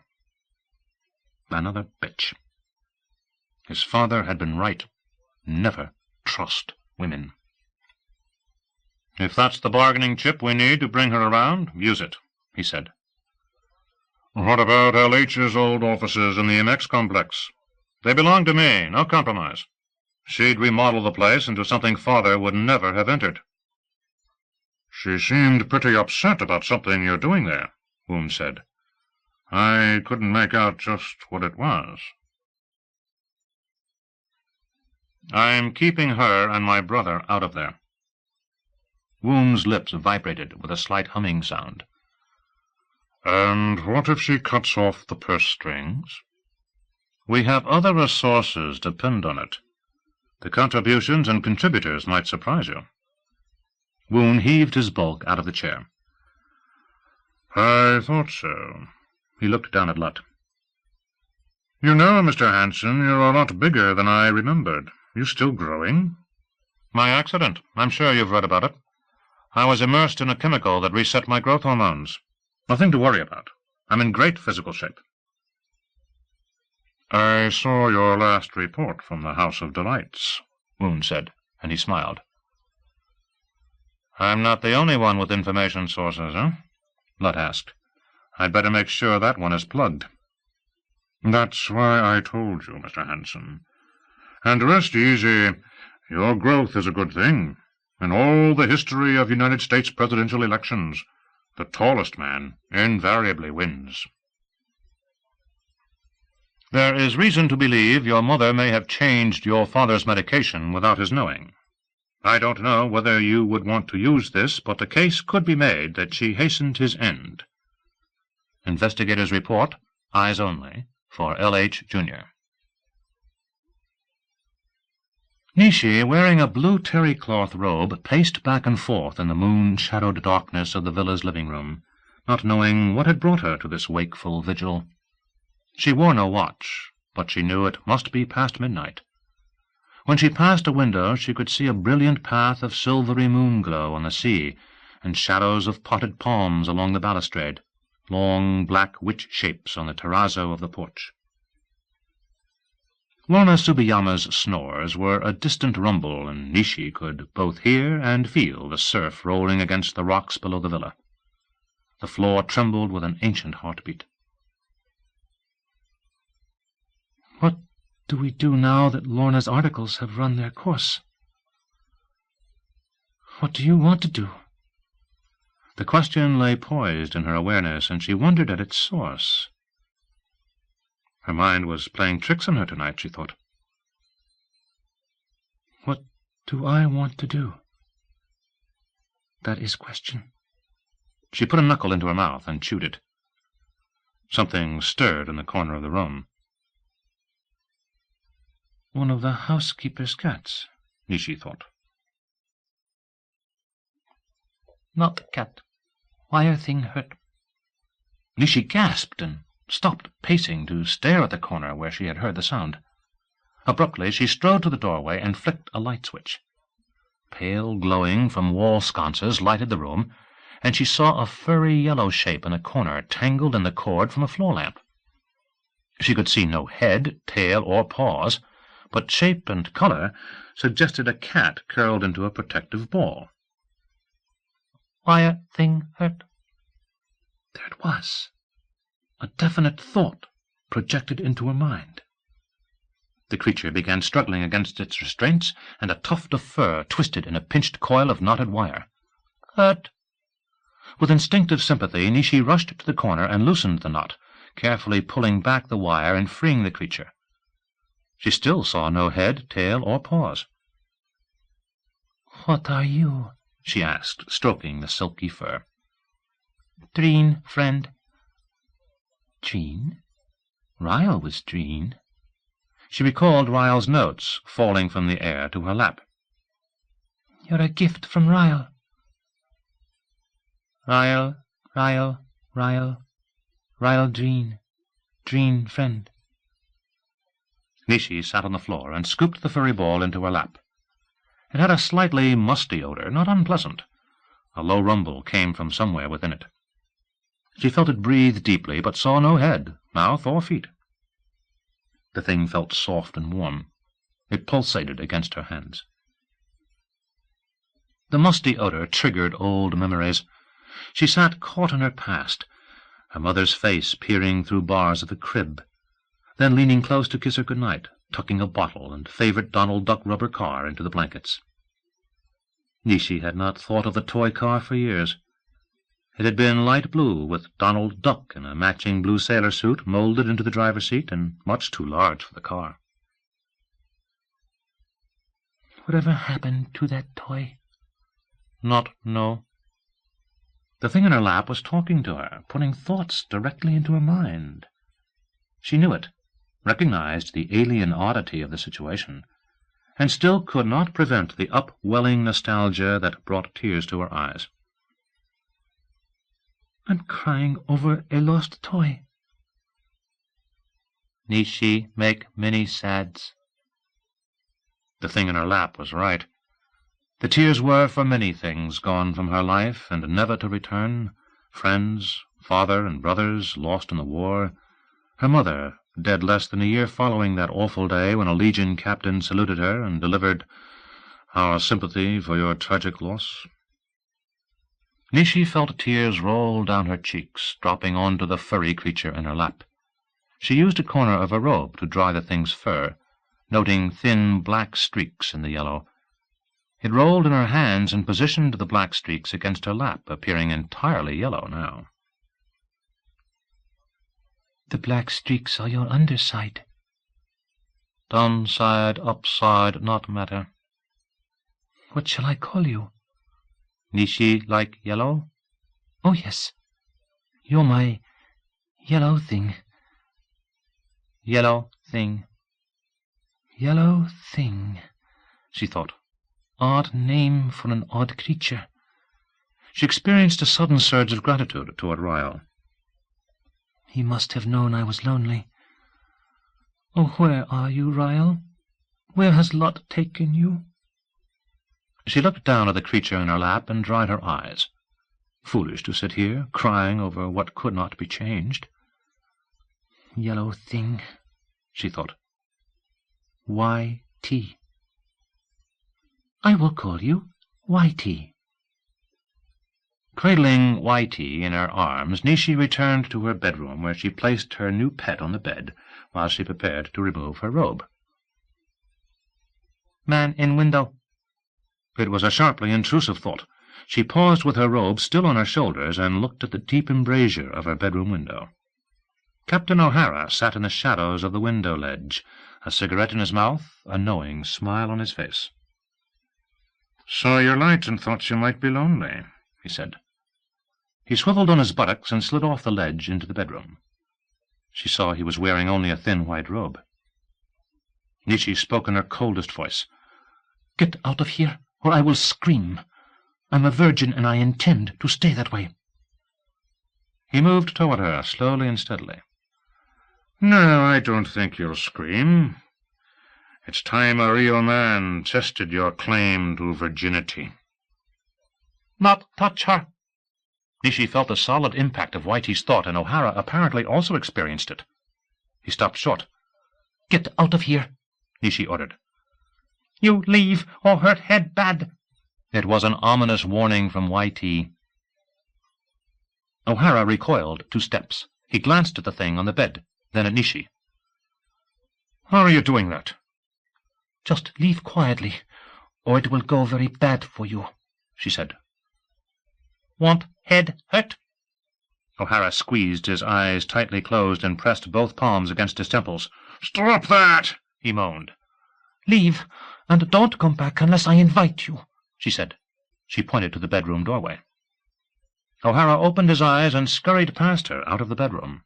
Another bitch. His father had been right. Never trust women. If that's the bargaining chip we need to bring her around, use it, he said. What about LH's old offices in the MX complex? They belong to me, no compromise. She'd remodel the place into something Father would never have entered. She seemed pretty upset about something you're doing there, Woon said. I couldn't make out just what it was. I'm keeping her and my brother out of there. Woon's lips vibrated with a slight humming sound. And what if she cuts off the purse strings? We have other resources depend on it. The contributions and contributors might surprise you. Woon heaved his bulk out of the chair. I thought so. He looked down at Lot. You know, Mr. Hanson, you're a lot bigger than I remembered. You still growing? My accident. I'm sure you've read about it. I was immersed in a chemical that reset my growth hormones. Nothing to worry about. I'm in great physical shape. I saw your last report from the House of Delights, Woon said, and he smiled. I'm not the only one with information sources, eh? Lot asked. I'd better make sure that one is plugged. That's why I told you, Mr. Hanson. And rest easy. Your growth is a good thing. In all the history of United States presidential elections, the tallest man invariably wins. There is reason to believe your mother may have changed your father's medication without his knowing. I don't know whether you would want to use this, but the case could be made that she hastened his end. Investigators report, eyes only, for L.H. Jr. Nishi, wearing a blue terry cloth robe, paced back and forth in the moon-shadowed darkness of the villa's living room, not knowing what had brought her to this wakeful vigil. She wore no watch, but she knew it must be past midnight. When she passed a window, she could see a brilliant path of silvery moon-glow on the sea, and shadows of potted palms along the balustrade. long black witch shapes on the terrazzo of the porch. Lorna Tsubiyama's snores were a distant rumble, and Nishi could both hear and feel the surf rolling against the rocks below the villa. The floor trembled with an ancient heartbeat. What do we do now that Lorna's articles have run their course? What do you want to do? The question lay poised in her awareness, and she wondered at its source. Her mind was playing tricks on her tonight, she thought. What do I want to do? That is question. She put a knuckle into her mouth and chewed it. Something stirred in the corner of the room. One of the housekeeper's cats, Nishi thought. Not the cat. Wire thing hurt. Nishi gasped and stopped pacing to stare at the corner where she had heard the sound. Abruptly she strode to the doorway and flicked a light switch. Pale glowing from wall sconces lighted the room, and she saw a furry yellow shape in a corner tangled in the cord from a floor lamp. She could see no head, tail, or paws, but shape and color suggested a cat curled into a protective ball. Wire thing hurt. There it was. A definite thought projected into her mind. The creature began struggling against its restraints, and a tuft of fur twisted in a pinched coil of knotted wire. Hurt. With instinctive sympathy, Nishi rushed to the corner and loosened the knot, carefully pulling back the wire and freeing the creature. She still saw no head, tail, or paws. What are you? She asked, stroking the silky fur. Dreen, friend. Dreen? Ryle was Dreen. She recalled Ryle's notes falling from the air to her lap. You're a gift from Ryle. Ryle, Ryle Dreen. Dreen, friend. Nishi sat on the floor and scooped the furry ball into her lap. It had a slightly musty odor, not unpleasant. A low rumble came from somewhere within it. She felt it breathe deeply, but saw no head, mouth, or feet. The thing felt soft and warm. It pulsated against her hands. The musty odor triggered old memories. She sat caught in her past, her mother's face peering through bars of the crib, then leaning close to kiss her good-night, tucking a bottle and favorite Donald Duck rubber car into the blankets. Nishi had not thought of the toy car for years. It had been light blue, with Donald Duck in a matching blue sailor suit molded into the driver's seat and much too large for the car. Whatever happened to that toy? Not know. The thing in her lap was talking to her, putting thoughts directly into her mind. She knew it, recognized the alien oddity of the situation, and still could not prevent the upwelling nostalgia that brought tears to her eyes. I'm crying over a lost toy. Nishi make many sads. The thing in her lap was right. The tears were for many things gone from her life and never to return, friends, father and brothers lost in the war, her mother dead less than a year following that awful day when a Legion captain saluted her and delivered our sympathy for your tragic loss. Nishi felt tears roll down her cheeks, dropping onto the furry creature in her lap. She used a corner of her robe to dry the thing's fur, noting thin black streaks in the yellow. It rolled in her hands and positioned the black streaks against her lap, appearing entirely yellow now. The black streaks are your underside. Downside, upside, not matter. What shall I call you? Nishi like yellow? Oh, yes. You're my yellow thing. Yellow thing. Yellow thing, she thought. Odd name for an odd creature. She experienced a sudden surge of gratitude toward Ryle. He must have known I was lonely. Oh, where are you, Ryle? Where has Lot taken you? She looked down at the creature in her lap and dried her eyes. Foolish to sit here, crying over what could not be changed. Yellow thing, she thought. Y.T. I will call you Y.T. Cradling Y.T. in her arms, Nishi returned to her bedroom, where she placed her new pet on the bed, while she prepared to remove her robe. Man in window. It was a sharply intrusive thought. She paused with her robe still on her shoulders and looked at the deep embrasure of her bedroom window. Captain O'Hara sat in the shadows of the window ledge, a cigarette in his mouth, a knowing smile on his face. "Saw your light and thought you might be lonely," he said. He swiveled on his buttocks and slid off the ledge into the bedroom. She saw he was wearing only a thin white robe. Nishi spoke in her coldest voice. "Get out of here, or I will scream. I'm a virgin, and I intend to stay that way." He moved toward her, slowly and steadily. "No, I don't think you'll scream. It's time a real man tested your claim to virginity." Not touch her. Nishi felt the solid impact of Whitey's thought, and O'Hara apparently also experienced it. He stopped short. "Get out of here," Nishi ordered. You leave, or hurt head bad. It was an ominous warning from Whitey. O'Hara recoiled 2 steps. He glanced at the thing on the bed, then at Nishi. "How are you doing that?" Just leave quietly, or it will go very bad for you, she said. Want head hurt? O'Hara squeezed, his eyes tightly closed, and pressed both palms against his temples. "Stop that!" he moaned. Leave, and don't come back unless I invite you, she said. She pointed to the bedroom doorway. O'Hara opened his eyes and scurried past her out of the bedroom.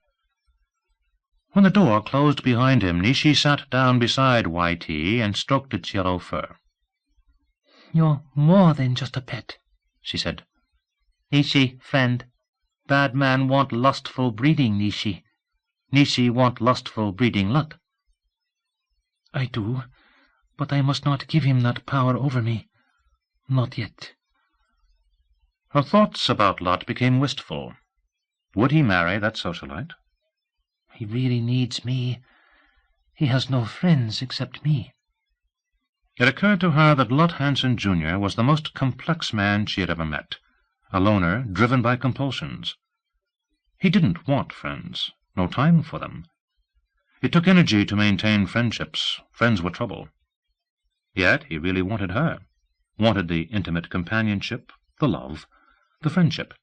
When the door closed behind him, Nishi sat down beside Y.T. and stroked its yellow fur. You're more than just a pet, she said. Nishi, friend. Bad man want lustful breeding, Nishi. Nishi want lustful breeding Lot. I do, but I must not give him that power over me. Not yet. Her thoughts about Lot became wistful. Would he marry that socialite? He really needs me. He has no friends except me. It occurred to her that Lot Hansen, Jr. was the most complex man she had ever met, a loner driven by compulsions. He didn't want friends, no time for them. It took energy to maintain friendships. Friends were trouble. Yet he really wanted her, wanted the intimate companionship, the love, the friendship.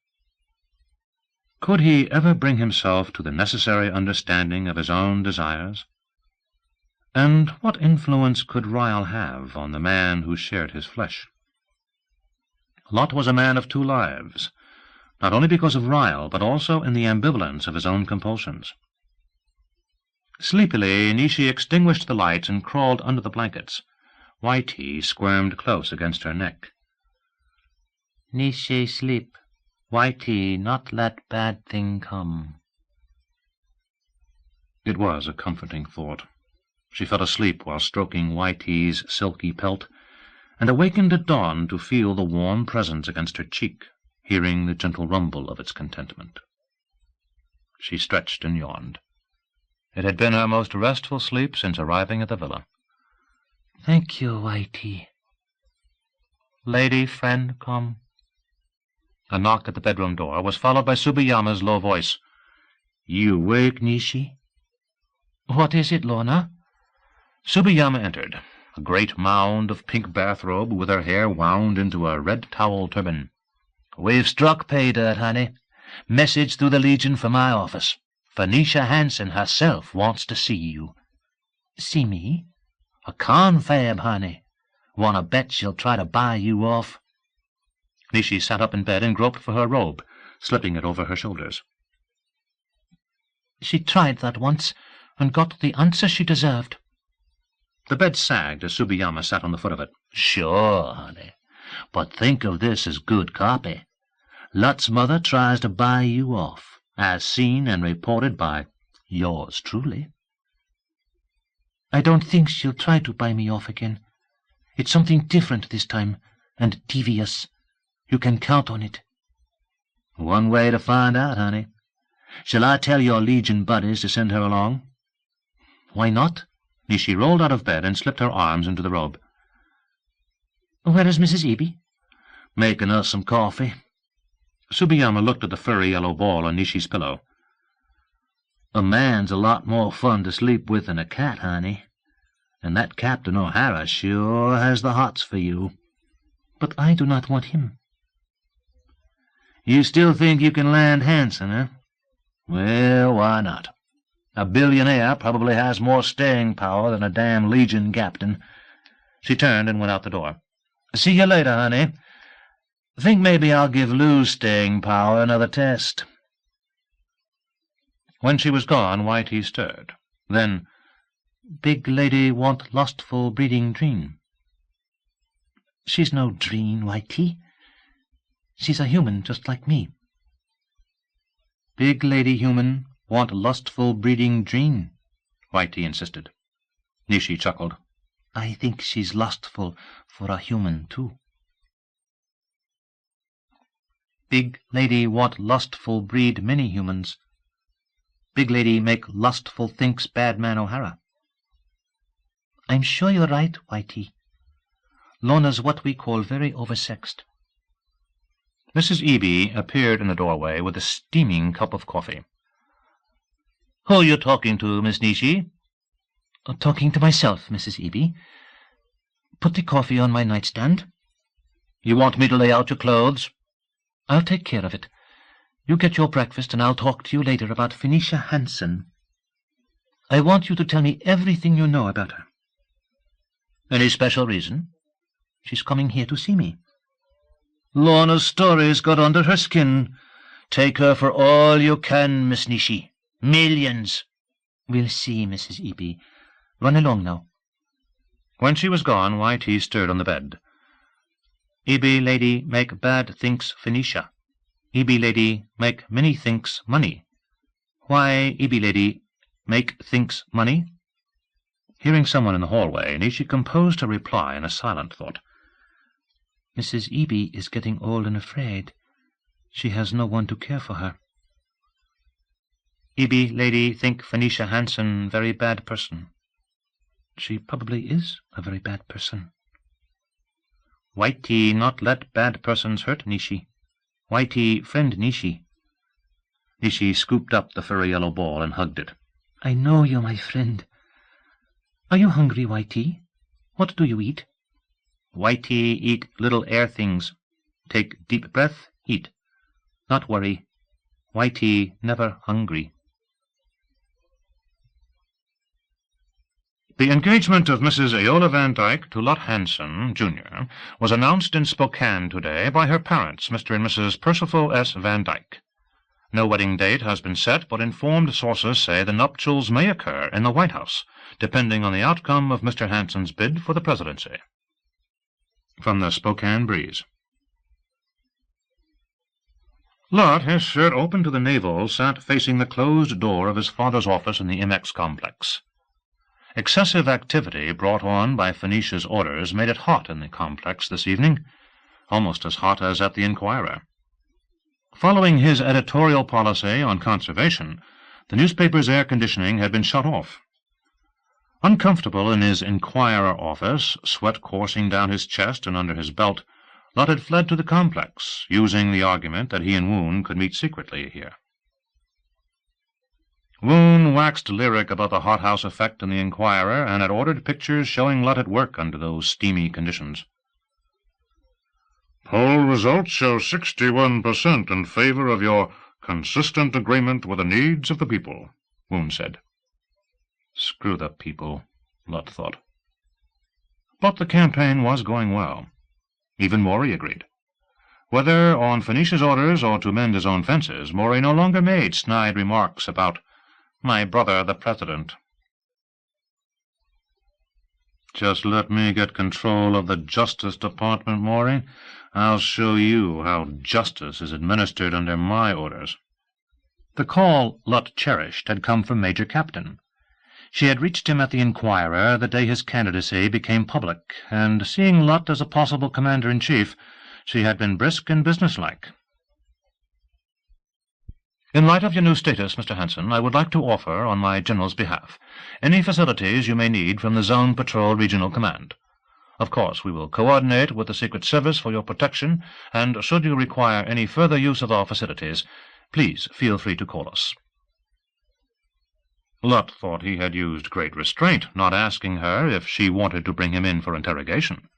Could he ever bring himself to the necessary understanding of his own desires? And what influence could Ryle have on the man who shared his flesh? Lot was a man of 2 lives, not only because of Ryle, but also in the ambivalence of his own compulsions. Sleepily, Nishi extinguished the lights and crawled under the blankets. Whitey squirmed close against her neck. Nishi sleep. Whitey not let bad thing come. It was a comforting thought. She fell asleep while stroking Whitey's silky pelt, and awakened at dawn to feel the warm presence against her cheek, hearing the gentle rumble of its contentment. She stretched and yawned. It had been her most restful sleep since arriving at the villa. Thank you, Whitey. Lady friend come. A knock at the bedroom door was followed by Tsubiyama's low voice. You awake, Nishi? What is it, Lorna? Tsubiyama entered, a great mound of pink bathrobe with her hair wound into a red towel turban. We've struck pay dirt, honey. Message through the Legion from my office. Phoenicia Hansen herself wants to see you. See me? A confab, honey. Wanna bet she'll try to buy you off? Nishi sat up in bed and groped for her robe, slipping it over her shoulders. She tried that once, and got the answer she deserved. The bed sagged as Tsubiyama sat on the foot of it. Sure, honey. But think of this as good copy. Lot's mother tries to buy you off, as seen and reported by yours truly. I don't think she'll try to buy me off again. It's something different this time, and devious. You can count on it. One way to find out, honey. Shall I tell your Legion buddies to send her along? Why not? Nishi rolled out of bed and slipped her arms into the robe. Where is Mrs. Eby? Making us some coffee. Subiyama looked at the furry yellow ball on Nishi's pillow. A man's a lot more fun to sleep with than a cat, honey. And that Captain O'Hara sure has the hots for you. But I do not want him. You still think you can land Hanson, eh? Well, why not? A billionaire probably has more staying power than a damn Legion captain. She turned and went out the door. See you later, honey. Think maybe I'll give Lou's staying power another test. When she was gone, Whitey stirred. Then, big lady want lustful breeding dream. She's no dream, Whitey. She's a human just like me. Big lady human want lustful breeding dream, Whitey insisted. Nishi chuckled. I think she's lustful for a human, too. Big lady want lustful breed many humans. Big lady make lustful thinks bad man O'Hara. I'm sure you're right, Whitey. Lona's what we call very oversexed. Mrs. Eby appeared in the doorway with a steaming cup of coffee. Who are you talking to, Miss Nishi? Talking to myself, Mrs. Eby. Put the coffee on my nightstand. You want me to lay out your clothes? I'll take care of it. You get your breakfast, and I'll talk to you later about Phoenicia Hanson. I want you to tell me everything you know about her. Any special reason? She's coming here to see me. Lorna's stories got under her skin. Take her for all you can, Miss Nishi. Millions. We'll see, Mrs. Eby. Run along now. When she was gone, Whitey stirred on the bed. Eby lady make bad thinks Phoenicia. Eby lady make many thinks money. Why Eby lady make thinks money? Hearing someone in the hallway, Nishi composed her reply in a silent thought. Mrs. Eby is getting old and afraid. She has no one to care for her. Eby lady think Phoenicia Hanson very bad person. She probably is a very bad person. Whitey not let bad persons hurt Nishi. Whitey friend Nishi. Nishi scooped up the furry yellow ball and hugged it. I know you're my friend. Are you hungry, Whitey? What do you eat? Whitey eat little air things. Take deep breath, eat. Not worry. Whitey never hungry. The engagement of Mrs. Aola Van Dyke to Lot Hanson, Jr., was announced in Spokane today by her parents, Mr. and Mrs. Percival S. Van Dyke. No wedding date has been set, but informed sources say the nuptials may occur in the White House, depending on the outcome of Mr. Hanson's bid for the presidency. From the Spokane Breeze. Lot, his shirt open to the navel, sat facing the closed door of his father's office in the MX complex. Excessive activity brought on by Phoenicia's orders made it hot in the complex this evening, almost as hot as at the Inquirer. Following his editorial policy on conservation, the newspaper's air conditioning had been shut off. Uncomfortable in his Inquirer office, sweat coursing down his chest and under his belt, Lot had fled to the complex, using the argument that he and Woon could meet secretly here. Woon waxed lyric about the hothouse effect in the Inquirer, and had ordered pictures showing Lot at work under those steamy conditions. Poll results show 61% in favor of your consistent agreement with the needs of the people, Woon said. Screw the people, Lot thought. But the campaign was going well. Even Maury agreed. Whether on Phoenicia's orders or to mend his own fences, Maury no longer made snide remarks about my brother the president. Just let me get control of the Justice Department, Maury. I'll show you how justice is administered under my orders. The call Lot cherished had come from Major Captain. She had reached him at the Inquirer the day his candidacy became public, and seeing Lot as a possible commander-in-chief, she had been brisk and businesslike. In light of your new status, Mr. Hanson, I would like to offer, on my General's behalf, any facilities you may need from the Zone Patrol Regional Command. Of course, we will coordinate with the Secret Service for your protection, and should you require any further use of our facilities, please feel free to call us." Lutt thought he had used great restraint, not asking her if she wanted to bring him in for interrogation.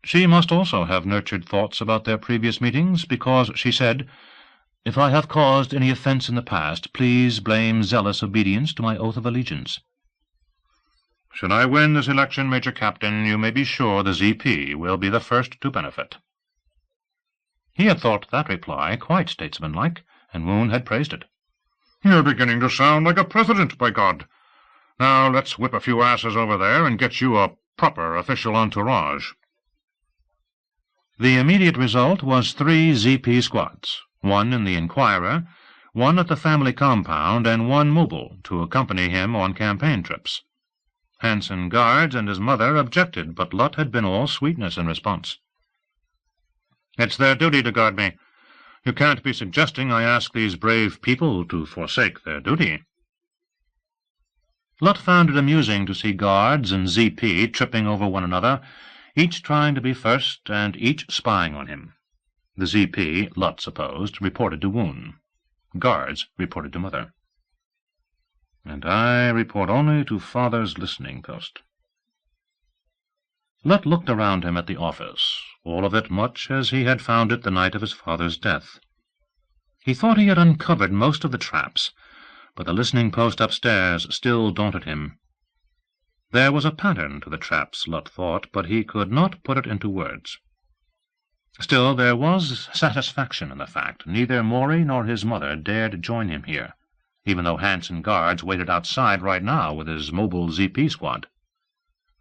She must also have nurtured thoughts about their previous meetings, because she said, "If I have caused any offence in the past, please blame zealous obedience to my oath of allegiance." "Should I win this election, Major Captain, you may be sure the ZP will be the first to benefit." He had thought that reply quite statesmanlike, and Woon had praised it. "You're beginning to sound like a president, by God! Now let's whip a few asses over there and get you a proper official entourage." The immediate result was 3 ZP squads, one in the Inquirer, one at the family compound, and one mobile to accompany him on campaign trips. Hanson guards and his mother objected, but Lutt had been all sweetness in response. "It's their duty to guard me. You can't be suggesting I ask these brave people to forsake their duty." Lutt found it amusing to see guards and ZP tripping over one another, each trying to be first and each spying on him. The ZP, Lutt supposed, reported to Woon. Guards reported to Mother. "And I report only to Father's listening post." Lutt looked around him at the office, all of it much as he had found it the night of his father's death. He thought he had uncovered most of the traps, but the listening post upstairs still daunted him. There was a pattern to the traps, Lutt thought, but he could not put it into words. Still, there was satisfaction in the fact. Neither Maury nor his mother dared join him here, even though Hanson guards waited outside right now with his mobile ZP squad.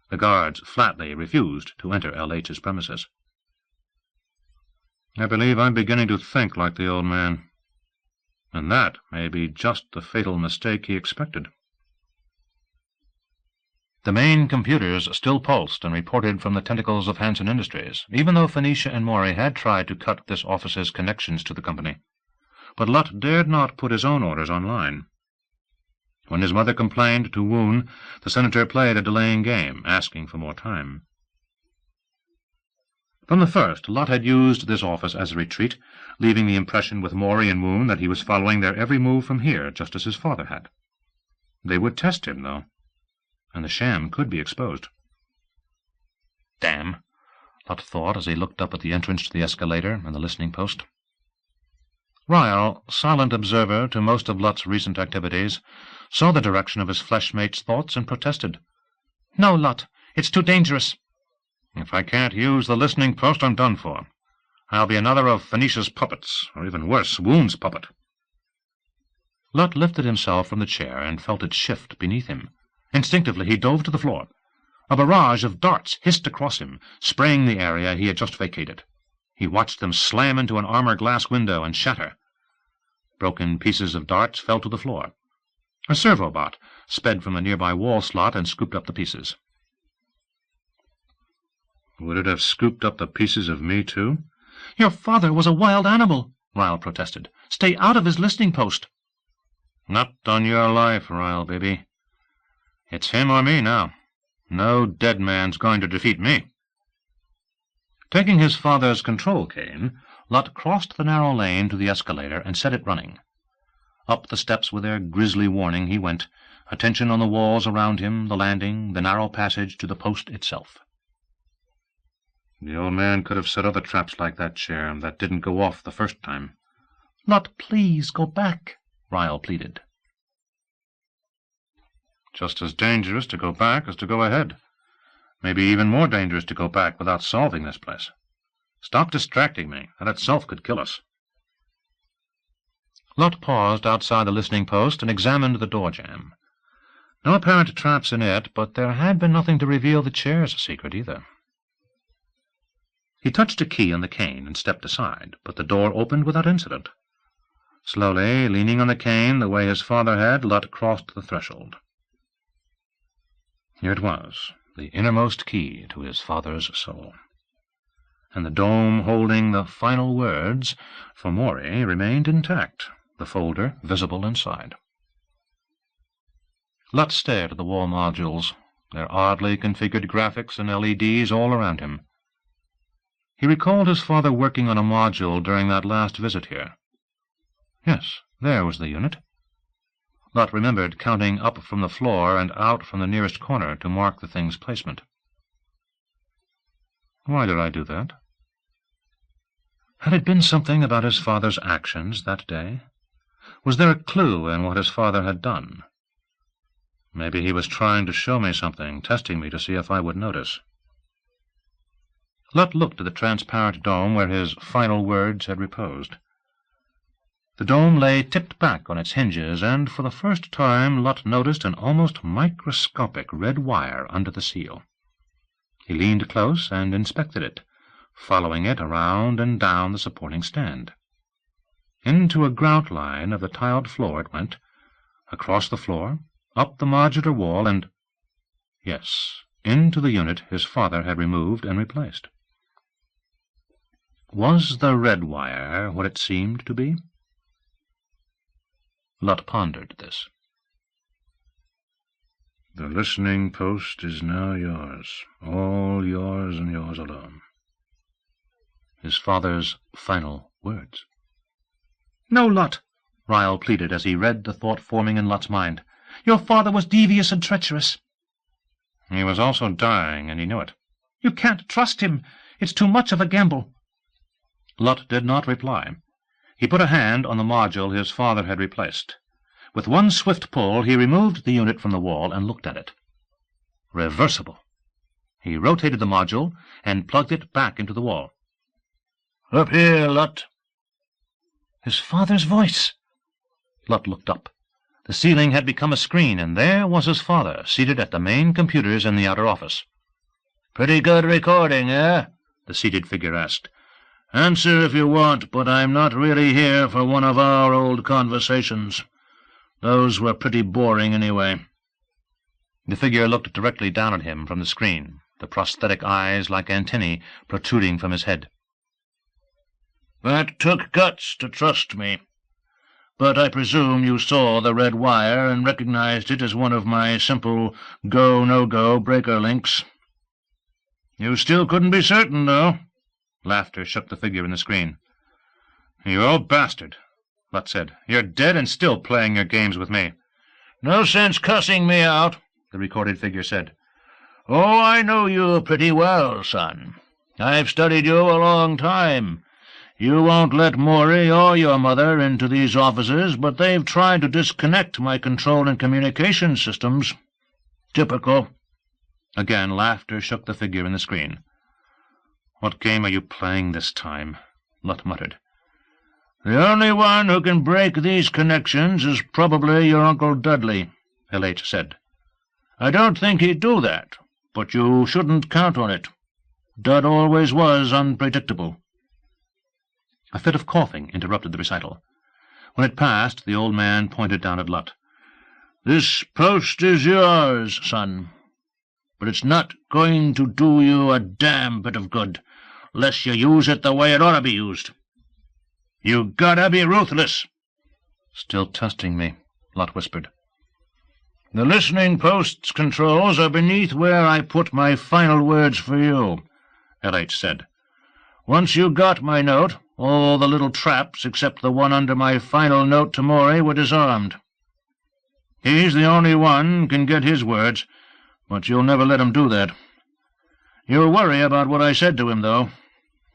The guards flatly refused to enter L.H.'s premises. "I believe I'm beginning to think like the old man, and that may be just the fatal mistake he expected." The main computers still pulsed and reported from the tentacles of Hanson Industries, even though Phoenicia and Maury had tried to cut this office's connections to the company. But Lutt dared not put his own orders online. When his mother complained to Woon, the senator played a delaying game, asking for more time. From the first, Lutt had used this office as a retreat, leaving the impression with Maury and Woon that he was following their every move from here, just as his father had. They would test him, though, and the sham could be exposed. "Damn," Lutt thought as he looked up at the entrance to the escalator and the listening post. Ryle, silent observer to most of Lutt's recent activities, saw the direction of his fleshmate's thoughts and protested. "No, Lutt, it's too dangerous." "If I can't use the listening post, I'm done for. I'll be another of Phoenicia's puppets, or even worse, Woon's puppet." Lutt lifted himself from the chair and felt it shift beneath him. Instinctively he dove to the floor. A barrage of darts hissed across him, spraying the area he had just vacated. He watched them slam into an armor-glass window and shatter. Broken pieces of darts fell to the floor. A servobot sped from a nearby wall slot and scooped up the pieces. "Would it have scooped up the pieces of me, too?" "Your father was a wild animal," Ryle protested. "Stay out of his listening post." "Not on your life, Ryle, baby. It's him or me now. No dead man's going to defeat me." Taking his father's control cane, Lutt crossed the narrow lane to the escalator and set it running. Up the steps with their grisly warning he went, attention on the walls around him, the landing, the narrow passage to the post itself. "The old man could have set other traps like that chair that didn't go off the first time." "Lutt, please, go back," Ryle pleaded. "Just as dangerous to go back as to go ahead. Maybe even more dangerous to go back without solving this place. Stop distracting me. That itself could kill us." Lutt paused outside the listening post and examined the door jamb. No apparent traps in it, but there had been nothing to reveal the chair's secret either. He touched a key on the cane and stepped aside, but the door opened without incident. Slowly, leaning on the cane the way his father had, Lutt crossed the threshold. Here it was, the innermost key to his father's soul. And the dome holding the final words for Maury remained intact, the folder visible inside. Lot stared at the wall modules, their oddly configured graphics and LEDs all around him. He recalled his father working on a module during that last visit here. Yes, there was the unit. Lot remembered counting up from the floor and out from the nearest corner to mark the thing's placement. Why did I do that? Had it been something about his father's actions that day? Was there a clue in what his father had done? Maybe he was trying to show me something, testing me to see if I would notice. Lot looked at the transparent dome where his final words had reposed. The dome lay tipped back on its hinges, and for the first time Lot noticed an almost microscopic red wire under the seal. He leaned close and inspected it, following it around and down the supporting stand. Into a grout line of the tiled floor it went, across the floor, up the modular wall, and, yes, into the unit his father had removed and replaced. Was the red wire what it seemed to be? Lot pondered this. The listening post is now yours, all yours and yours alone. His father's final words. No, Lot, Ryle pleaded as he read the thought forming in Lot's mind. Your father was devious and treacherous. He was also dying, and he knew it. You can't trust him. It's too much of a gamble. Lot did not reply. He put a hand on the module his father had replaced. With one swift pull, he removed the unit from the wall and looked at it. Reversible. He rotated the module and plugged it back into the wall. Up here, Lot. His father's voice. Lot looked up. The ceiling had become a screen, and there was his father, seated at the main computers in the outer office. Pretty good recording, eh? The seated figure asked. Answer if you want, but I'm not really here for one of our old conversations. Those were pretty boring anyway. The figure looked directly down at him from the screen, the prosthetic eyes like antennae protruding from his head. That took guts to trust me. But I presume you saw the red wire and recognized it as one of my simple go-no-go breaker links. You still couldn't be certain, though. Laughter shook the figure in the screen. You old bastard, Lot said. You're dead and still playing your games with me. No sense cussing me out, the recorded figure said. Oh, I know you pretty well, son. I've studied you a long time. You won't let Maury or your mother into these offices, but they've tried to disconnect my control and communication systems. Typical. Again, laughter shook the figure in the screen. What game are you playing this time? Lot muttered. The only one who can break these connections is probably your Uncle Dudley, L.H. said. I don't think he'd do that, but you shouldn't count on it. Dud always was unpredictable. A fit of coughing interrupted the recital. When it passed, the old man pointed down at Lot. This post is yours, son, but it's not going to do you a damn bit of good, unless you use it the way it ought to be used. You gotta be ruthless. Still testing me, Lot whispered. The listening post's controls are beneath where I put my final words for you, L.H. said. Once you got my note, all the little traps except the one under my final note to Maury were disarmed. He's the only one can get his words, but you'll never let him do that. You'll worry about what I said to him, though,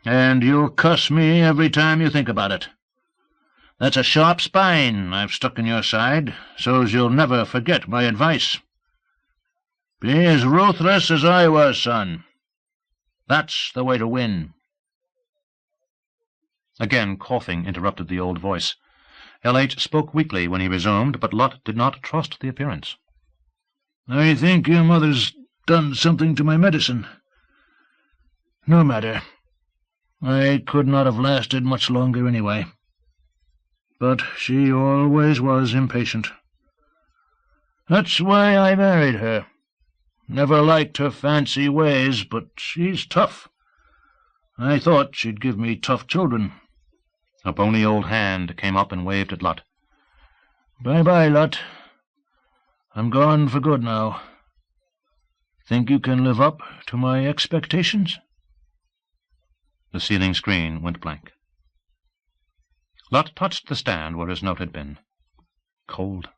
and you'll cuss me every time you think about it. That's a sharp spine I've stuck in your side, so's you'll never forget my advice. Be as ruthless as I was, son. That's the way to win. Again coughing interrupted the old voice. L.H. spoke weakly when he resumed, but Lot did not trust the appearance. I think your mother's done something to my medicine. No matter. I could not have lasted much longer anyway. But she always was impatient. That's why I married her. Never liked her fancy ways, but she's tough. I thought she'd give me tough children. A bony old hand came up and waved at Lot. Bye-bye, Lot. I'm gone for good now. Think you can live up to my expectations?" The ceiling screen went blank. Lot touched the stand where his note had been. Cold.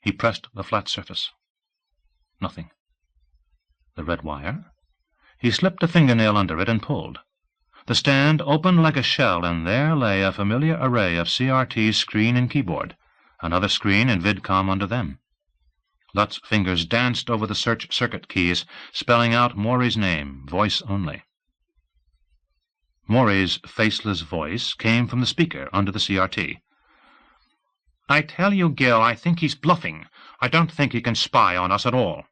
He pressed the flat surface. Nothing. The red wire? He slipped a fingernail under it and pulled. The stand opened like a shell, and there lay a familiar array of CRT's screen and keyboard, another screen and VidCom under them. Lot's fingers danced over the search circuit keys, spelling out Maury's name, voice only. Maury's faceless voice came from the speaker under the CRT. "I tell you, Gil, I think he's bluffing. I don't think he can spy on us at all."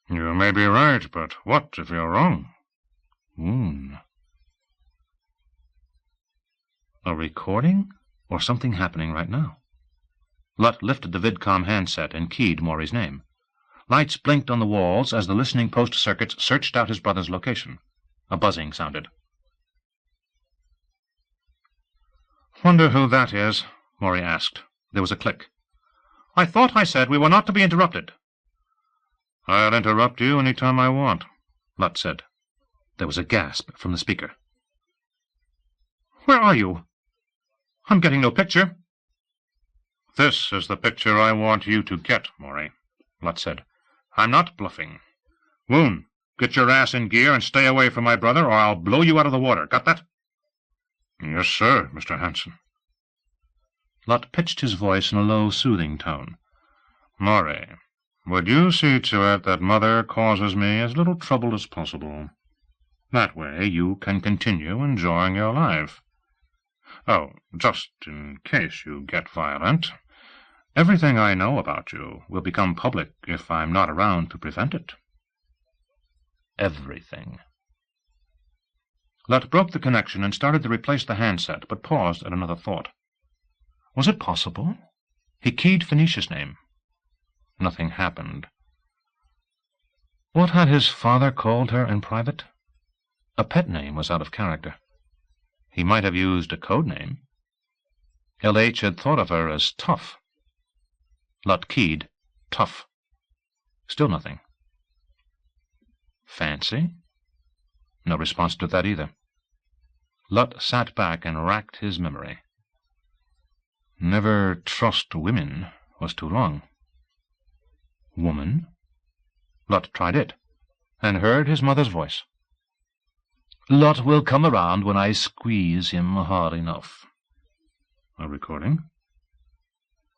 "You may be right, but what if you're wrong?" A recording or something happening right now? Lot lifted the VidCom handset and keyed Maury's name. Lights blinked on the walls as the listening post circuits searched out his brother's location. A buzzing sounded. "Wonder who that is?" Maury asked. There was a click. "I thought I said we were not to be interrupted." "I'll interrupt you any time I want," Lot said. There was a gasp from the speaker. "Where are you? I'm getting no picture." "This is the picture I want you to get, Maury," Lot said. "I'm not bluffing. Woon, get your ass in gear and stay away from my brother, or I'll blow you out of the water. Got that?" "Yes, sir, Mr. Hanson." Lot pitched his voice in a low, soothing tone. "Maury, would you see to it that Mother causes me as little trouble as possible? That way you can continue enjoying your life. Oh, just in case you get violent, everything I know about you will become public if I'm not around to prevent it." Everything. Lot broke the connection and started to replace the handset, but paused at another thought. Was it possible? He keyed Phoenicia's name. Nothing happened. What had his father called her in private? A pet name was out of character. He might have used a code name. L.H. had thought of her as Tough. Lot keyed Tough. Still nothing. Fancy? No response to that either. Lot sat back and racked his memory. Never trust women was too long. Woman? Lot tried it, and heard his mother's voice. "Lot will come around when I squeeze him hard enough." A recording?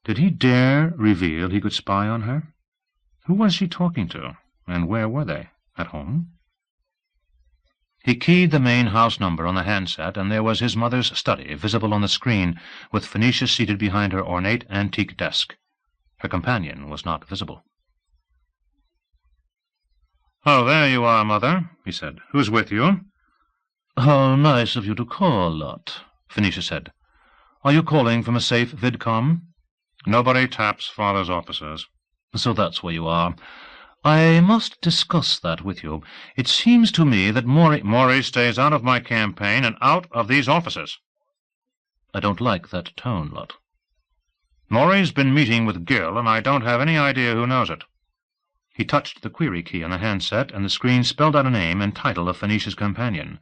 Did he dare reveal he could spy on her? Who was she talking to, and where were they? At home? He keyed the main house number on the handset, and there was his mother's study visible on the screen, with Phoenicia seated behind her ornate antique desk. Her companion was not visible. "Oh, there you are, Mother," he said. "Who's with you?" "How nice of you to call, Lot," Phoenicia said. "Are you calling from a safe VidCom?" "Nobody taps Father's offices." "So that's where you are. I must discuss that with you. It seems to me that Maury stays out of my campaign and out of these offices." "I don't like that tone, Lot." "Maury's been meeting with Gil, and I don't have any idea who knows it." He touched the query key on the handset, and the screen spelled out a name and title of Phoenicia's companion.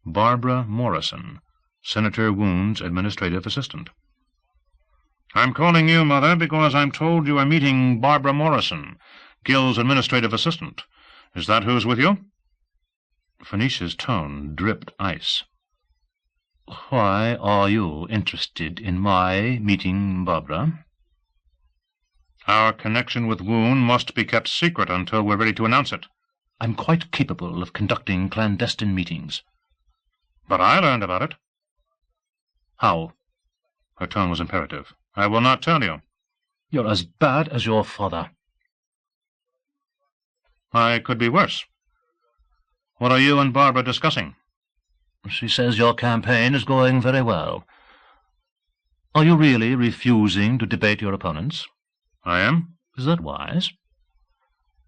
Barbara Morrison, Senator Woon's administrative assistant. "I'm calling you, Mother, because I'm told you are meeting Barbara Morrison, Gil's administrative assistant. Is that who's with you?" Phoenicia's tone dripped ice. "Why are you interested in my meeting Barbara?" "Our connection with Woon must be kept secret until we're ready to announce it." "I'm quite capable of conducting clandestine meetings." "But I learned about it." "How?" Her tone was imperative. "I will not tell you." "You're as bad as your father." "I could be worse. What are you and Barbara discussing?" "She says your campaign is going very well. Are you really refusing to debate your opponents?" "I am." "Is that wise?"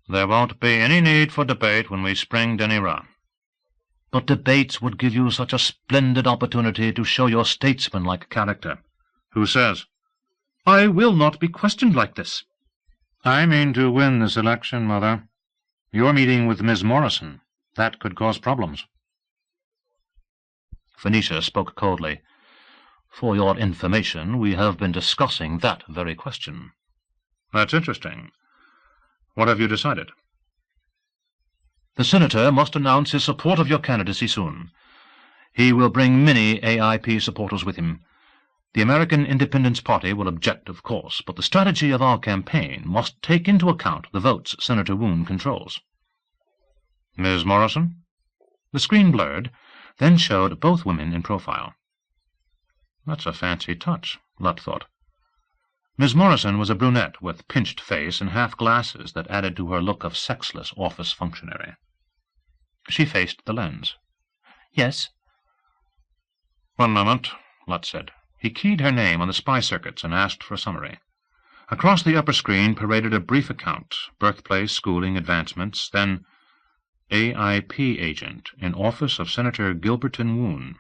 "There won't be any need for debate when we spring Denny Ra." "But debates would give you such a splendid opportunity to show your statesmanlike character." "Who says?" I will not be questioned like this. I mean to win this election, Mother. You're meeting with Miss Morrison. That could cause problems. Phoenicia spoke coldly. For your information, we have been discussing that very question. That's interesting. What have you decided? The senator must announce his support of your candidacy soon. He will bring many AIP supporters with him. The American Independence Party will object, of course, but the strategy of our campaign must take into account the votes Senator Woon controls. Ms. Morrison? The screen blurred, then showed both women in profile. That's a fancy touch, Lutt thought. Miss Morrison was a brunette with pinched face and half-glasses that added to her look of sexless office functionary. She faced the lens. Yes? One moment, Lutt said. He keyed her name on the spy circuits and asked for a summary. Across the upper screen paraded a brief account, birthplace, schooling, advancements, then AIP agent in office of Senator Gilberton Woon.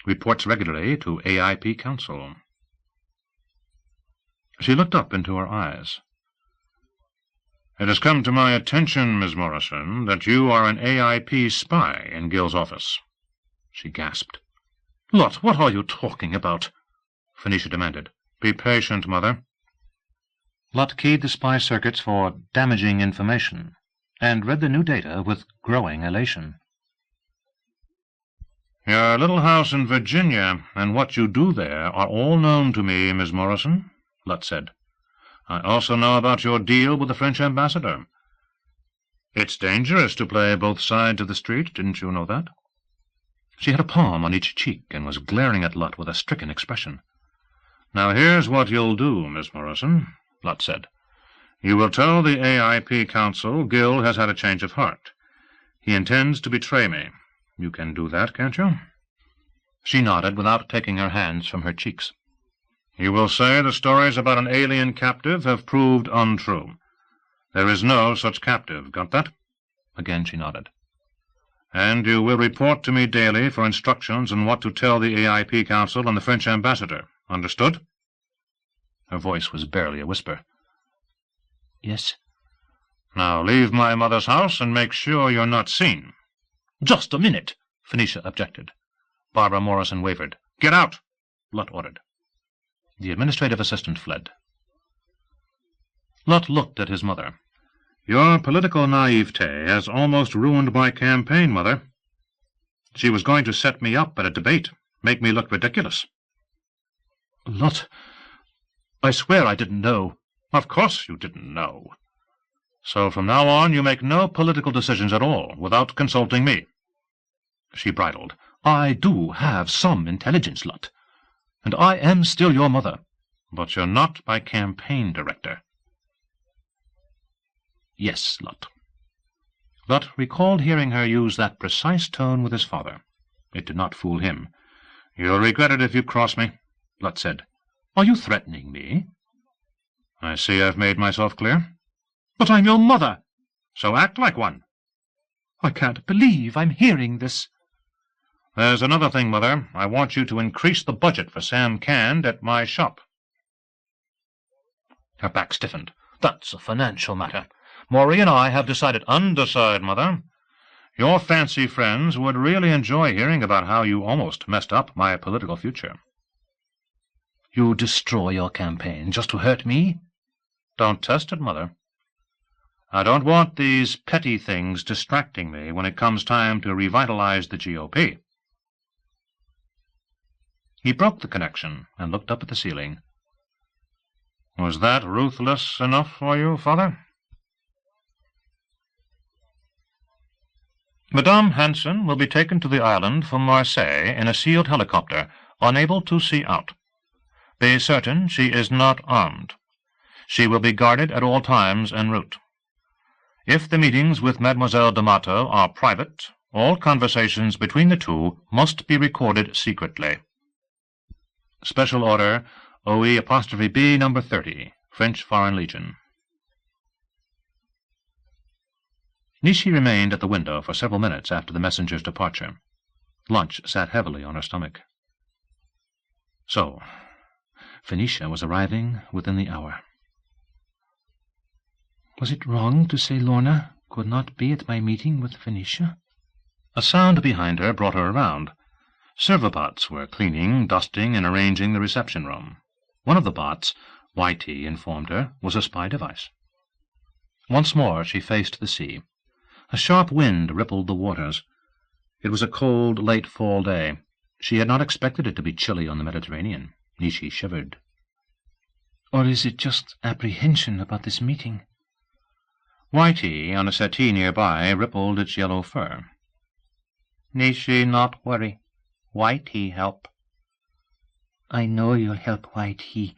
Reports regularly to AIP Council. She looked up into her eyes. It has come to my attention, Miss Morrison, that you are an AIP spy in Gil's office. She gasped. Lutt, what are you talking about? Phoenicia demanded. Be patient, Mother. Lutt keyed the spy circuits for damaging information and read the new data with growing elation. Your little house in Virginia and what you do there are all known to me, Miss Morrison, Lutt said. I also know about your deal with the French ambassador. It's dangerous to play both sides of the street, didn't you know that? She had a palm on each cheek and was glaring at Lutt with a stricken expression. Now here's what you'll do, Miss Morrison, Lutt said. You will tell the AIP Council Gil has had a change of heart. He intends to betray me. You can do that, can't you? She nodded without taking her hands from her cheeks. You will say the stories about an alien captive have proved untrue. There is no such captive, got that? Again she nodded. And you will report to me daily for instructions on what to tell the AIP Council and the French ambassador. Understood? Her voice was barely a whisper. Yes. Now leave my mother's house and make sure you're not seen. Just a minute, Phoenicia objected. Barbara Morrison wavered. Get out, Lutt ordered. The administrative assistant fled. Lutt looked at his mother. Your political naivete has almost ruined my campaign, Mother. She was going to set me up at a debate, make me look ridiculous. Lutt, I swear I didn't know. Of course you didn't know. So from now on you make no political decisions at all without consulting me. She bridled. I do have some intelligence, Lutt, and I am still your mother. But you're not my campaign director. Yes, Lutt. Lutt recalled hearing her use that precise tone with his father. It did not fool him. You'll regret it if you cross me, Lutt said. Are you threatening me? I see I've made myself clear. But I'm your mother. So act like one. I can't believe I'm hearing this. There's another thing, Mother. I want you to increase the budget for Sam Cand at my shop. Her back stiffened. That's a financial matter. Maury and I have decided. Undecide, Mother. Your fancy friends would really enjoy hearing about how you almost messed up my political future. You destroy your campaign just to hurt me? Don't test it, Mother. I don't want these petty things distracting me when it comes time to revitalize the GOP. He broke the connection and looked up at the ceiling. Was that ruthless enough for you, Father? Madame Hanson will be taken to the island from Marseille in a sealed helicopter, unable to see out. Be certain she is not armed. She will be guarded at all times en route. If the meetings with Mademoiselle D'Amato are private, all conversations between the two must be recorded secretly. Special Order OE'(B) No. 30, French Foreign Legion. Nishi remained at the window for several minutes after the messenger's departure. Lunch sat heavily on her stomach. So, Phoenicia was arriving within the hour. Was it wrong to say Lorna could not be at my meeting with Phoenicia? A sound behind her brought her around. Servobots were cleaning, dusting, and arranging the reception room. One of the bots, Whitey informed her, was a spy device. Once more she faced the sea. A sharp wind rippled the waters. It was a cold, late fall day. She had not expected it to be chilly on the Mediterranean. Nishi shivered. Or is it just apprehension about this meeting? Whitey, on a settee nearby, rippled its yellow fur. Nishi not worry. Whitey help. I know you'll help Whitey.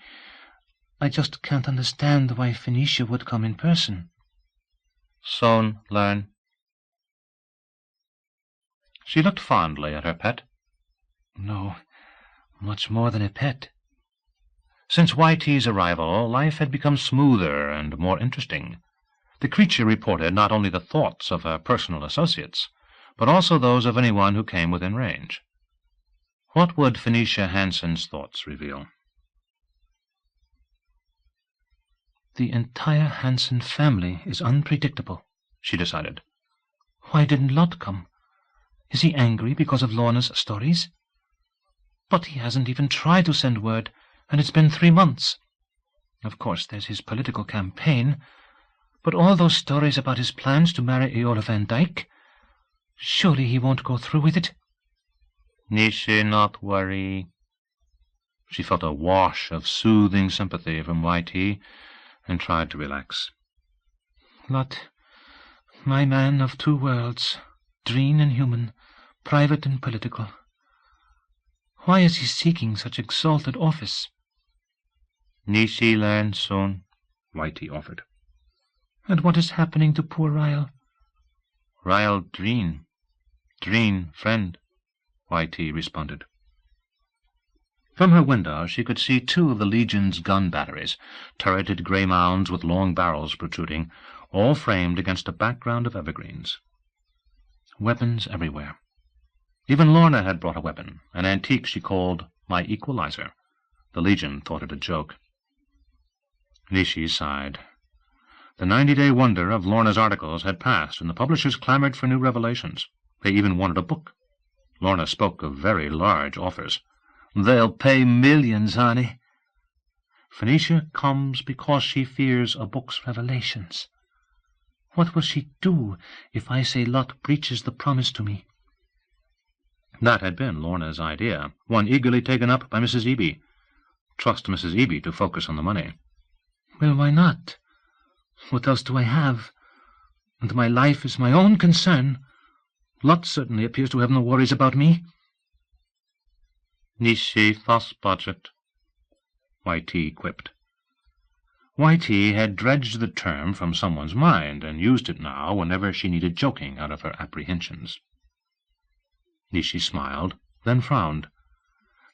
I just can't understand why Phoenicia would come in person. Soon learn. She looked fondly at her pet. No, much more than a pet. Since Whitey's arrival, life had become smoother and more interesting. The creature reported not only the thoughts of her personal associates, but also those of anyone who came within range. What would Phoenicia Hansen's thoughts reveal? The entire Hansen family is unpredictable, she decided. Why didn't Lot come? Is he angry because of Lorna's stories? But he hasn't even tried to send word, and it's been 3 months. Of course, there's his political campaign, but all those stories about his plans to marry Eola Van Dyke, surely he won't go through with it. Nishi not worry. She felt a wash of soothing sympathy from Whitey and tried to relax. Lot, my man of 2 worlds, dreen and human, private and political. Why is he seeking such exalted office? Nishi learn soon, Whitey offered. And what is happening to poor Ryle? Ryle dreen. Dreen friend, Whitey responded. From her window she could see 2 of the Legion's gun batteries, turreted grey mounds with long barrels protruding, all framed against a background of evergreens. Weapons everywhere. Even Lorna had brought a weapon, an antique she called my equalizer. The Legion thought it a joke. Nishi sighed. The 90-day wonder of Lorna's articles had passed, and the publishers clamored for new revelations. They even wanted a book. Lorna spoke of very large offers. They'll pay millions, honey. Phoenicia comes because she fears a book's revelations. What will she do if I say Lot breaches the promise to me? That had been Lorna's idea, one eagerly taken up by Mrs. Eby. Trust Mrs. Eby to focus on the money. Well, why not? What else do I have? And my life is my own concern. Lot certainly appears to have no worries about me. Nishi thus budget, Whitey quipped. Whitey had dredged the term from someone's mind, and used it now whenever she needed joking out of her apprehensions. Nishi smiled, then frowned.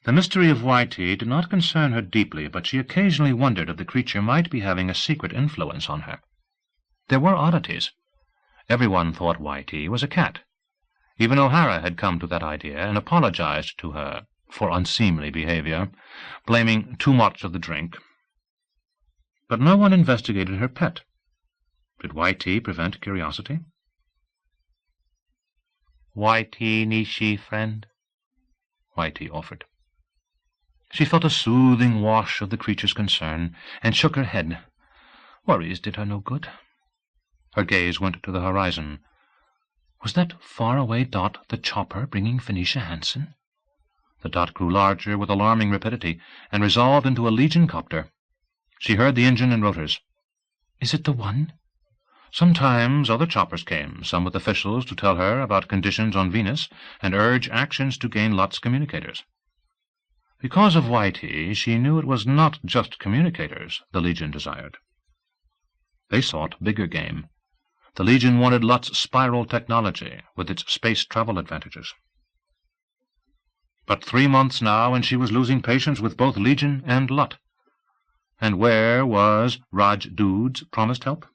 The mystery of Whitey did not concern her deeply, but she occasionally wondered if the creature might be having a secret influence on her. There were oddities. Everyone thought Whitey was a cat. Even O'Hara had come to that idea and apologized to her for unseemly behavior, blaming too much of the drink. But no one investigated her pet. Did Whitey prevent curiosity? Whitey Nishi friend, Whitey offered. She felt a soothing wash of the creature's concern, and shook her head. Worries did her no good. Her gaze went to the horizon. Was that far-away dot the chopper bringing Phoenicia Hansen? The dot grew larger with alarming rapidity, and resolved into a Legion copter. She heard the engine and rotors. Is it the one? Sometimes other choppers came, some with officials to tell her about conditions on Venus and urge actions to gain Lot's communicators. Because of Whitey, she knew it was not just communicators the Legion desired. They sought bigger game. The Legion wanted Lot's spiral technology with its space travel advantages. But 3 months now, and she was losing patience with both Legion and Lot. And where was Raj Dood's promised help?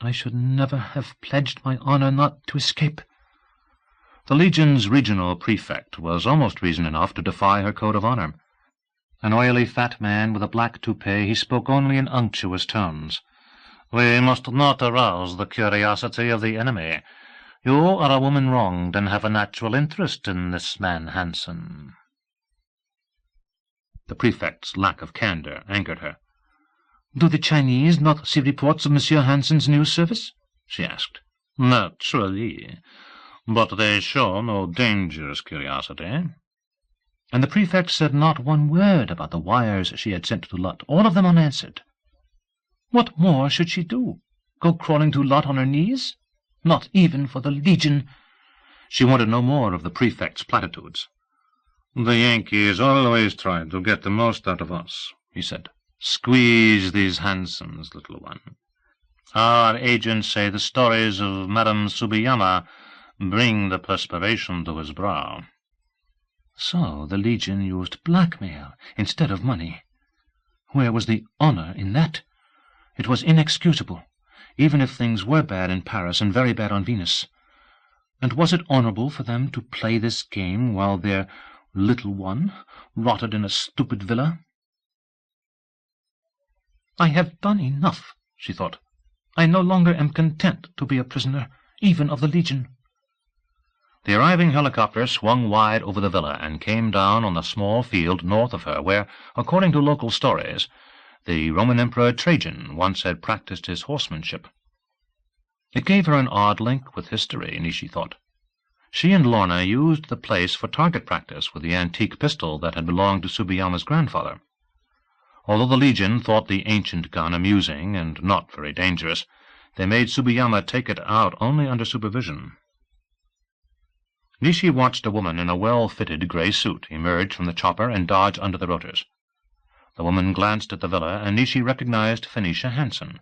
I should never have pledged my honor not to escape. The Legion's regional prefect was almost reason enough to defy her code of honor. An oily fat man with a black toupee, he spoke only in unctuous tones. "We must not arouse the curiosity of the enemy. You are a woman wronged, and have a natural interest in this man Hansen." The prefect's lack of candour angered her. "Do the Chinese not see reports of Monsieur Hansen's news service?" she asked. "Naturally, but they show no dangerous curiosity." And the prefect said not one word about the wires she had sent to Lot, all of them unanswered. What more should she do? Go crawling to Lot on her knees? Not even for the Legion. She wanted no more of the prefect's platitudes. "The Yankees always try to get the most out of us," he said. "Squeeze these Hansens, little one. Our agents say the stories of Madame Tsubiyama bring the perspiration to his brow." So the Legion used blackmail instead of money. Where was the honor in that? It was inexcusable, even if things were bad in Paris and very bad on Venus. And was it honorable for them to play this game while their little one rotted in a stupid villa? "I have done enough," she thought. "I no longer am content to be a prisoner, even of the Legion." The arriving helicopter swung wide over the villa and came down on the small field north of her where, according to local stories, the Roman Emperor Trajan once had practiced his horsemanship. It gave her an odd link with history, Nishi thought. She and Lorna used the place for target practice with the antique pistol that had belonged to Tsubiyama's grandfather. Although the Legion thought the ancient gun amusing and not very dangerous, they made Tsubiyama take it out only under supervision. Nishi watched a woman in a well-fitted grey suit emerge from the chopper and dodge under the rotors. The woman glanced at the villa, and Nishi recognized Phoenicia Hansen.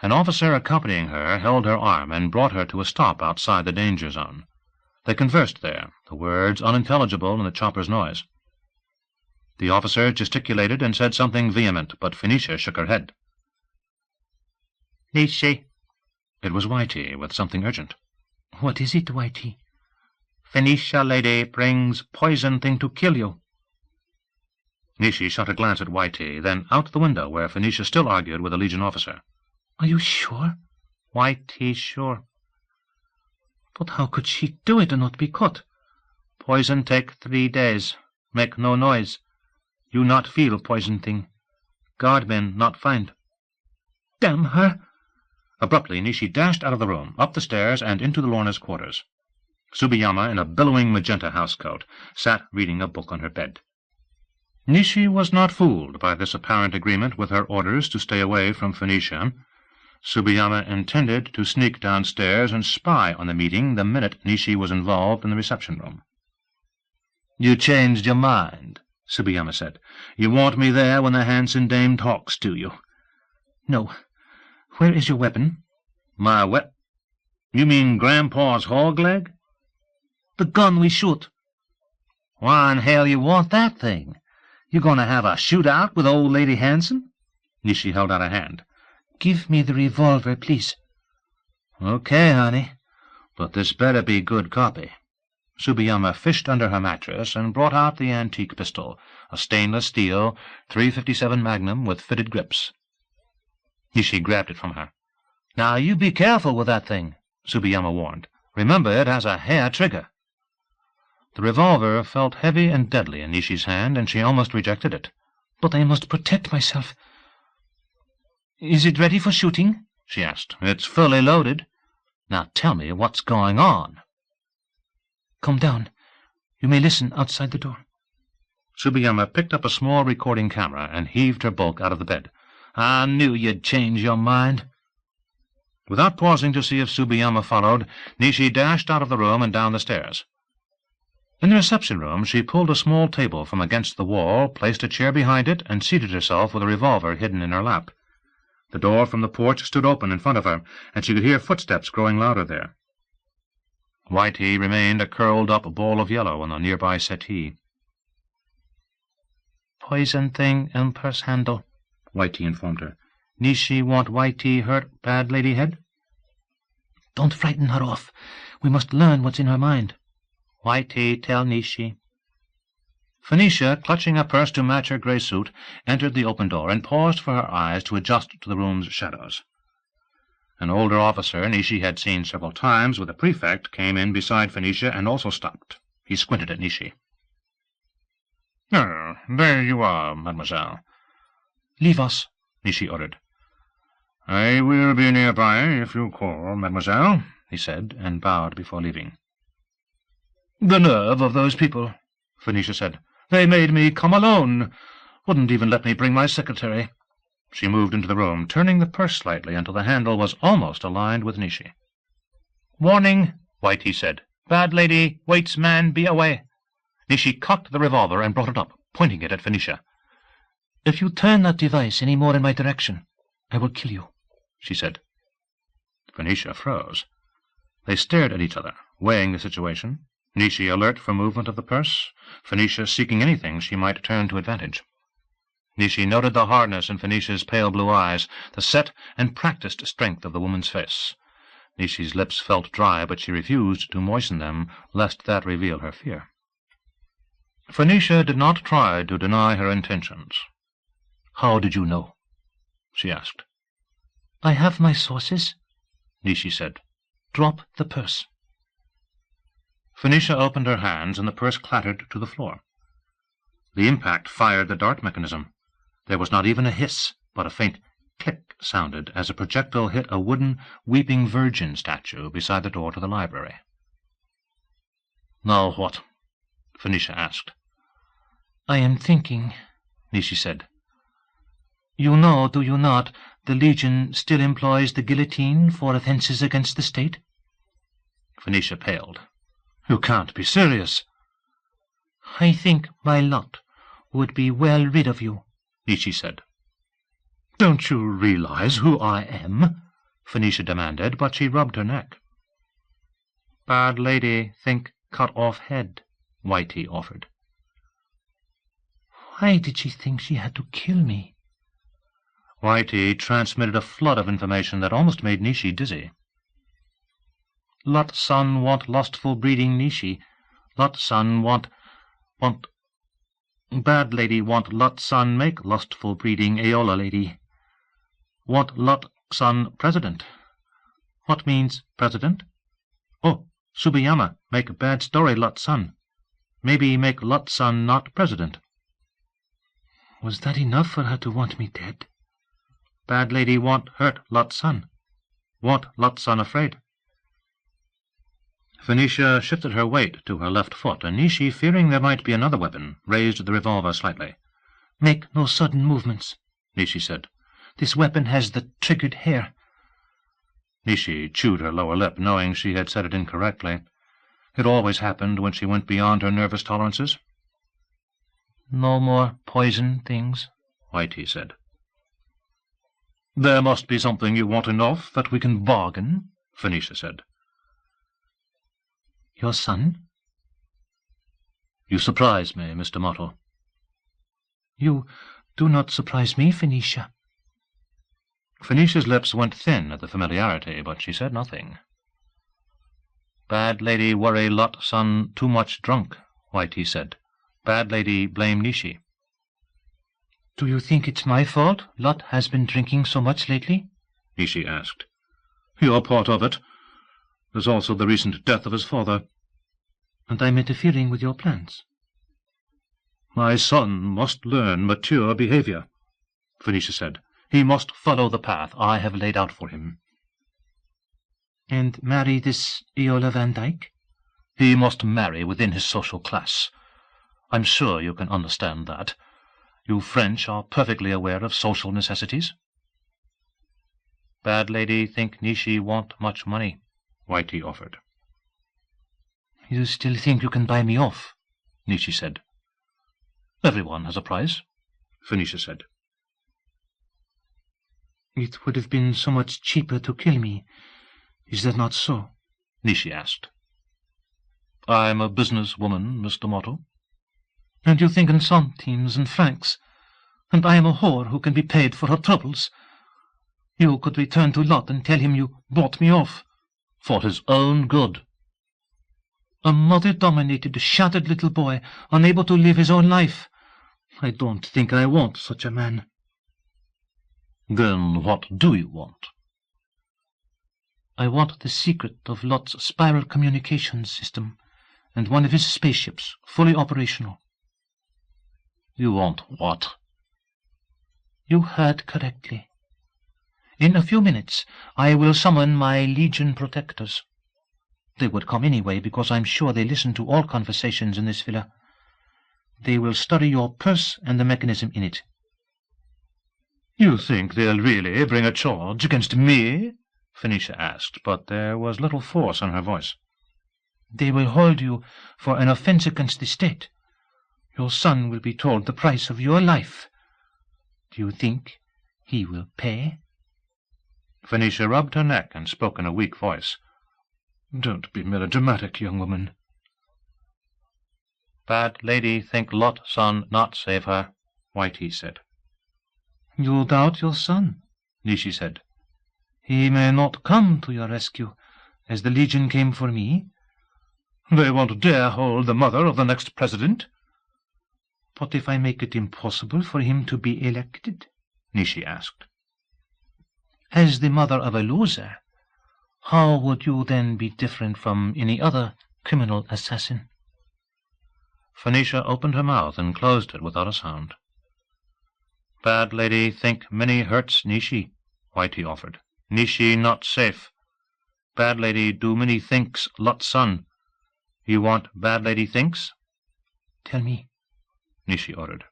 An officer accompanying her held her arm and brought her to a stop outside the danger zone. They conversed there, the words unintelligible in the chopper's noise. The officer gesticulated and said something vehement, but Phoenicia shook her head. "Nishi." It was Whitey, with something urgent. "What is it, Whitey?" "Phoenicia lady brings poison thing to kill you." Nishi shot a glance at Whitey, then out the window where Phoenicia still argued with a Legion officer. "Are you sure?" "Whitey sure." "But how could she do it and not be caught?" "Poison take 3 days. Make no noise. You not feel poison thing. Guardmen not find." "Damn her!" Abruptly, Nishi dashed out of the room, up the stairs, and into the Lorna's quarters. Tsubiyama, in a billowing magenta housecoat, sat reading a book on her bed. Nishi was not fooled by this apparent agreement with her orders to stay away from Phoenicia. Tsubiyama intended to sneak downstairs and spy on the meeting the minute Nishi was involved in the reception room. "You changed your mind," Tsubiyama said. "You want me there when the Hansen dame talks to you." "No. Where is your weapon?" "My You mean Grandpa's hog leg?" "The gun we shoot." "Why in hell you want that thing? You going to have a shootout with old Lady Hansen?" Nishi held out a hand. "Give me the revolver, please." "Okay, honey, but this better be good copy." Tsubiyama fished under her mattress and brought out the antique pistol, a stainless steel .357 Magnum with fitted grips. Nishi grabbed it from her. "Now you be careful with that thing," Tsubiyama warned. "Remember, it has a hair trigger." The revolver felt heavy and deadly in Nishi's hand, and she almost rejected it. "But I must protect myself." "Is it ready for shooting?" she asked. "It's fully loaded. Now tell me what's going on." "Come down. You may listen outside the door." Tsubiyama picked up a small recording camera and heaved her bulk out of the bed. "I knew you'd change your mind." Without pausing to see if Tsubiyama followed, Nishi dashed out of the room and down the stairs. In the reception room, she pulled a small table from against the wall, placed a chair behind it, and seated herself with a revolver hidden in her lap. The door from the porch stood open in front of her, and she could hear footsteps growing louder there. Whitey remained a curled-up ball of yellow on the nearby settee. "Poison thing and purse handle," Whitey informed her. "Nishi want Whitey hurt bad lady head?" "Don't frighten her off. We must learn what's in her mind." "Whitey tell Nishi." Phoenicia, clutching a purse to match her grey suit, entered the open door and paused for her eyes to adjust to the room's shadows. An older officer Nishi had seen several times with a prefect came in beside Phoenicia and also stopped. He squinted at Nishi. "Oh, there you are, mademoiselle." "Leave us," Nishi ordered. "I will be nearby if you call, mademoiselle," he said, and bowed before leaving. "The nerve of those people," Phoenicia said. "They made me come alone. Wouldn't even let me bring my secretary." She moved into the room, turning the purse slightly until the handle was almost aligned with Nishi. "Warning," Whitey said. "Bad lady, waits man, be away." Nishi cocked the revolver and brought it up, pointing it at Phoenicia. "If you turn that device any more in my direction, I will kill you," she said. Phoenicia froze. They stared at each other, weighing the situation. Nishi alert for movement of the purse, Phoenicia seeking anything she might turn to advantage. Nishi noted the hardness in Phoenicia's pale blue eyes, the set and practised strength of the woman's face. Nishi's lips felt dry, but she refused to moisten them, lest that reveal her fear. Phoenicia did not try to deny her intentions. "How did you know?" she asked. "I have my sources," Nishi said. "Drop the purse." Phoenicia opened her hands, and the purse clattered to the floor. The impact fired the dart mechanism. There was not even a hiss, but a faint click sounded as a projectile hit a wooden Weeping Virgin statue beside the door to the library. "Now what?" Phoenicia asked. "I am thinking," Nishi said. "You know, do you not, the Legion still employs the guillotine for offences against the state?" Phoenicia paled. "You can't be serious." "I think my lot would be well rid of you," Nishi said. "Don't you realize who I am?" Phoenicia demanded, but she rubbed her neck. "Bad lady, think cut off head," Whitey offered. Why did she think she had to kill me? Whitey transmitted a flood of information that almost made Nishi dizzy. "Lot son want lustful breeding Nishi. Lot son want... Bad lady want lot son make lustful breeding Aola lady. Want lot son president. What means president? Oh, Subayama make a bad story lot son. Maybe make lot son not president." Was that enough for her to want me dead? Bad lady want hurt lot son. Want lot son afraid. Phoenicia shifted her weight to her left foot, and Nishi, fearing there might be another weapon, raised the revolver slightly. "Make no sudden movements," Nishi said. "This weapon has the triggered hair." Nishi chewed her lower lip, knowing she had said it incorrectly. It always happened when she went beyond her nervous tolerances. "No more poison things," Whitey said. "There must be something you want enough that we can bargain," Phoenicia said. "Your son?" "You surprise me, Mr. Mottle." "You do not surprise me, Phoenicia." Phoenicia's lips went thin at the familiarity, but she said nothing. "Bad lady worry lot son too much drunk," Whitey said. "Bad lady blame Nishi." "Do you think it's my fault Lot has been drinking so much lately?" Nishi asked. "You're part of it. There's also the recent death of his father." "And I'm interfering with your plans." "My son must learn mature behavior," Phoenicia said. "He must follow the path I have laid out for him." "And marry this Aola Van Dyke?" "He must marry within his social class. I'm sure you can understand that. You French are perfectly aware of social necessities." "Bad lady think Nishi want much money," Whitey offered. "You still think you can buy me off?" Nishi said. "Everyone has a price," Phoenicia said. "It would have been so much cheaper to kill me. Is that not so?" Nishi asked. "I'm a business woman, Mr. Mottle." "And you think in centimes and francs, and I am a whore who can be paid for her troubles. You could return to Lot and tell him you bought me off." "For his own good." A mother-dominated, shattered little boy, unable to live his own life. I don't think I want such a man. Then what do you want? I want the secret of Lot's spiral communications system, and one of his spaceships, fully operational. You want what? You heard correctly. In a few minutes I will summon my Legion protectors. They would come anyway, because I'm sure they listen to all conversations in this villa. They will study your purse and the mechanism in it. You think they'll really bring a charge against me? Phoenicia asked, but there was little force in her voice. They will hold you for an offense against the state. Your son will be told the price of your life. Do you think he will pay? Phoenicia rubbed her neck and spoke in a weak voice. Don't be melodramatic, young woman. Bad lady think Lot son not save her, Whitey said. You doubt your son, Nishi said. He may not come to your rescue, as the Legion came for me. They won't dare hold the mother of the next president. What if I make it impossible for him to be elected? Nishi asked. As the mother of a loser, how would you then be different from any other criminal assassin? Phoenicia opened her mouth and closed it without a sound. Bad lady think many hurts Nishi, Whitey offered. Nishi not safe. Bad lady do many thinks Lot son. You want bad lady thinks? Tell me, Nishi ordered.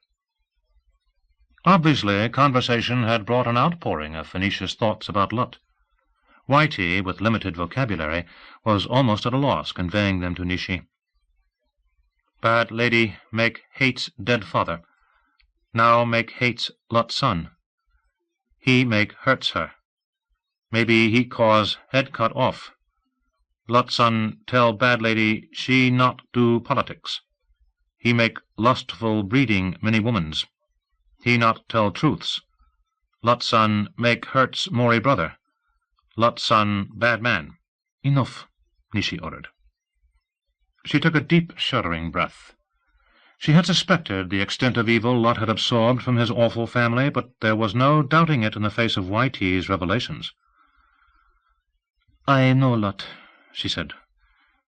Obviously, conversation had brought an outpouring of Phoenicia's thoughts about Lot. Whitey, with limited vocabulary, was almost at a loss conveying them to Nishi. Bad lady make hates dead father. Now make hates Lot son. He make hurts her. Maybe he cause head cut off. Lot son tell bad lady she not do politics. He make lustful breeding many womans. He not tell truths. Lot son make hurts Mori brother. Lot son bad man. Enough, Nishi ordered. She took a deep, shuddering breath. She had suspected the extent of evil Lot had absorbed from his awful family, but there was no doubting it in the face of Whitey's revelations. I know Lot, she said.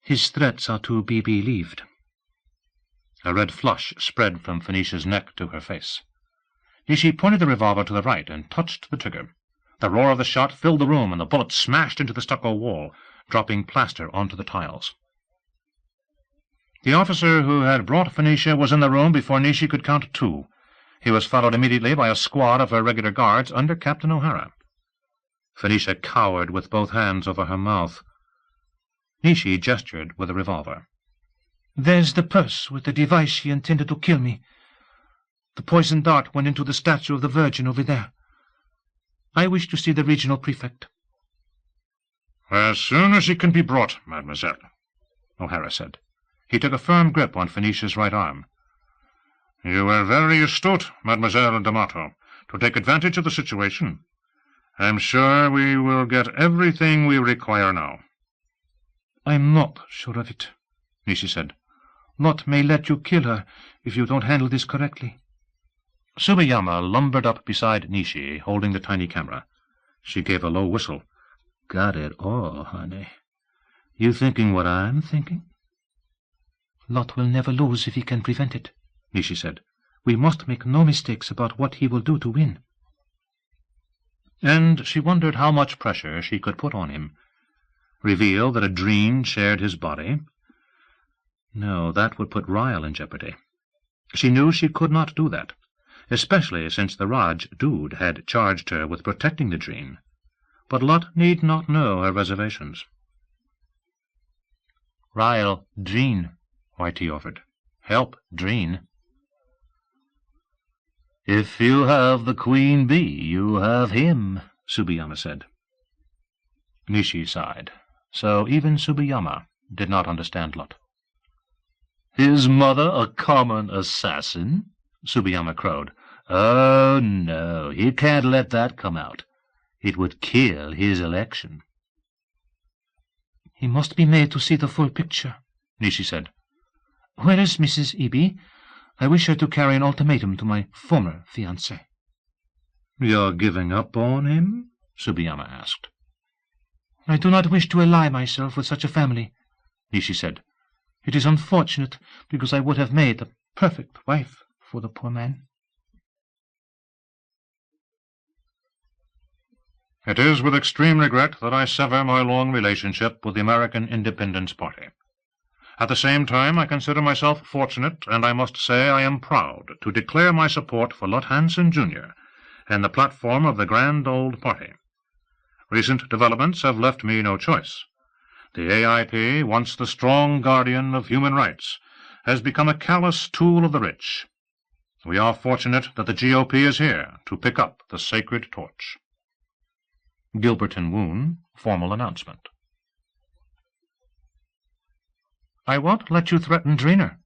His threats are to be believed. A red flush spread from Phoenicia's neck to her face. Nishi pointed the revolver to the right and touched the trigger. The roar of the shot filled the room, and the bullet smashed into the stucco wall, dropping plaster onto the tiles. The officer who had brought Phoenicia was in the room before Nishi could count 2. He was followed immediately by a squad of her regular guards under Captain O'Hara. Phoenicia cowered with both hands over her mouth. Nishi gestured with a revolver. There's the purse with the device she intended to kill me. The poisoned dart went into the statue of the Virgin over there. I wish to see the regional prefect. As soon as he can be brought, mademoiselle, O'Hara said. He took a firm grip on Phoenicia's right arm. You were very astute, Mademoiselle D'Amato, to take advantage of the situation. I'm sure we will get everything we require now. I'm not sure of it, Nishi said. Lot may let you kill her if you don't handle this correctly. Tsubiyama lumbered up beside Nishi, holding the tiny camera. She gave a low whistle. Got it all, honey. You thinking what I'm thinking? Lot will never lose if he can prevent it, Nishi said. We must make no mistakes about what he will do to win. And she wondered how much pressure she could put on him. Reveal that a Dreen shared his body? No, that would put Ryle in jeopardy. She knew she could not do that, especially since the Raj dude had charged her with protecting the Dreen. But Lot need not know her reservations. Ryle, Dreen, Whitey offered. Help, Dreen. If you have the queen bee, you have him, Tsubiyama said. Nishi sighed. So even Tsubiyama did not understand Lot. His mother a common assassin? Tsubiyama crowed. Oh, no, he can't let that come out. It would kill his election. He must be made to see the full picture, Nietzsche said. "Where is Mrs. Eby? I wish her to carry an ultimatum to my former fiancé." "You're giving up on him?" Tsubiyama asked. "I do not wish to ally myself with such a family," Nietzsche said. "It is unfortunate, because I would have made a perfect wife for the poor man." It is with extreme regret that I sever my long relationship with the American Independence Party. At the same time, I consider myself fortunate, and I must say I am proud, to declare my support for Lot Hansen, Jr. in the platform of the Grand Old Party. Recent developments have left me no choice. The AIP, once the strong guardian of human rights, has become a callous tool of the rich. We are fortunate that the GOP is here to pick up the sacred torch. Gilbert and Woon, formal announcement. "I won't let you threaten Dreener,"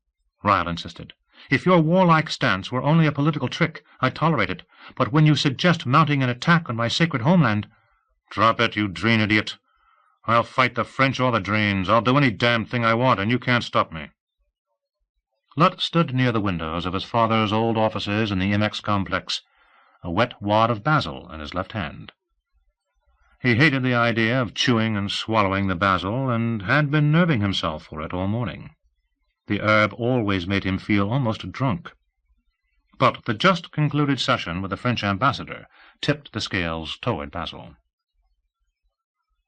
Ryle insisted. "If your warlike stance were only a political trick, I'd tolerate it. But when you suggest mounting an attack on my sacred homeland—" "Drop it, you Dreen idiot. I'll fight the French or the Dreens. I'll do any damn thing I want, and you can't stop me." Lutt stood near the windows of his father's old offices in the MX complex, a wet wad of basil in his left hand. He hated the idea of chewing and swallowing the basil, and had been nerving himself for it all morning. The herb always made him feel almost drunk. But the just-concluded session with the French ambassador tipped the scales toward basil.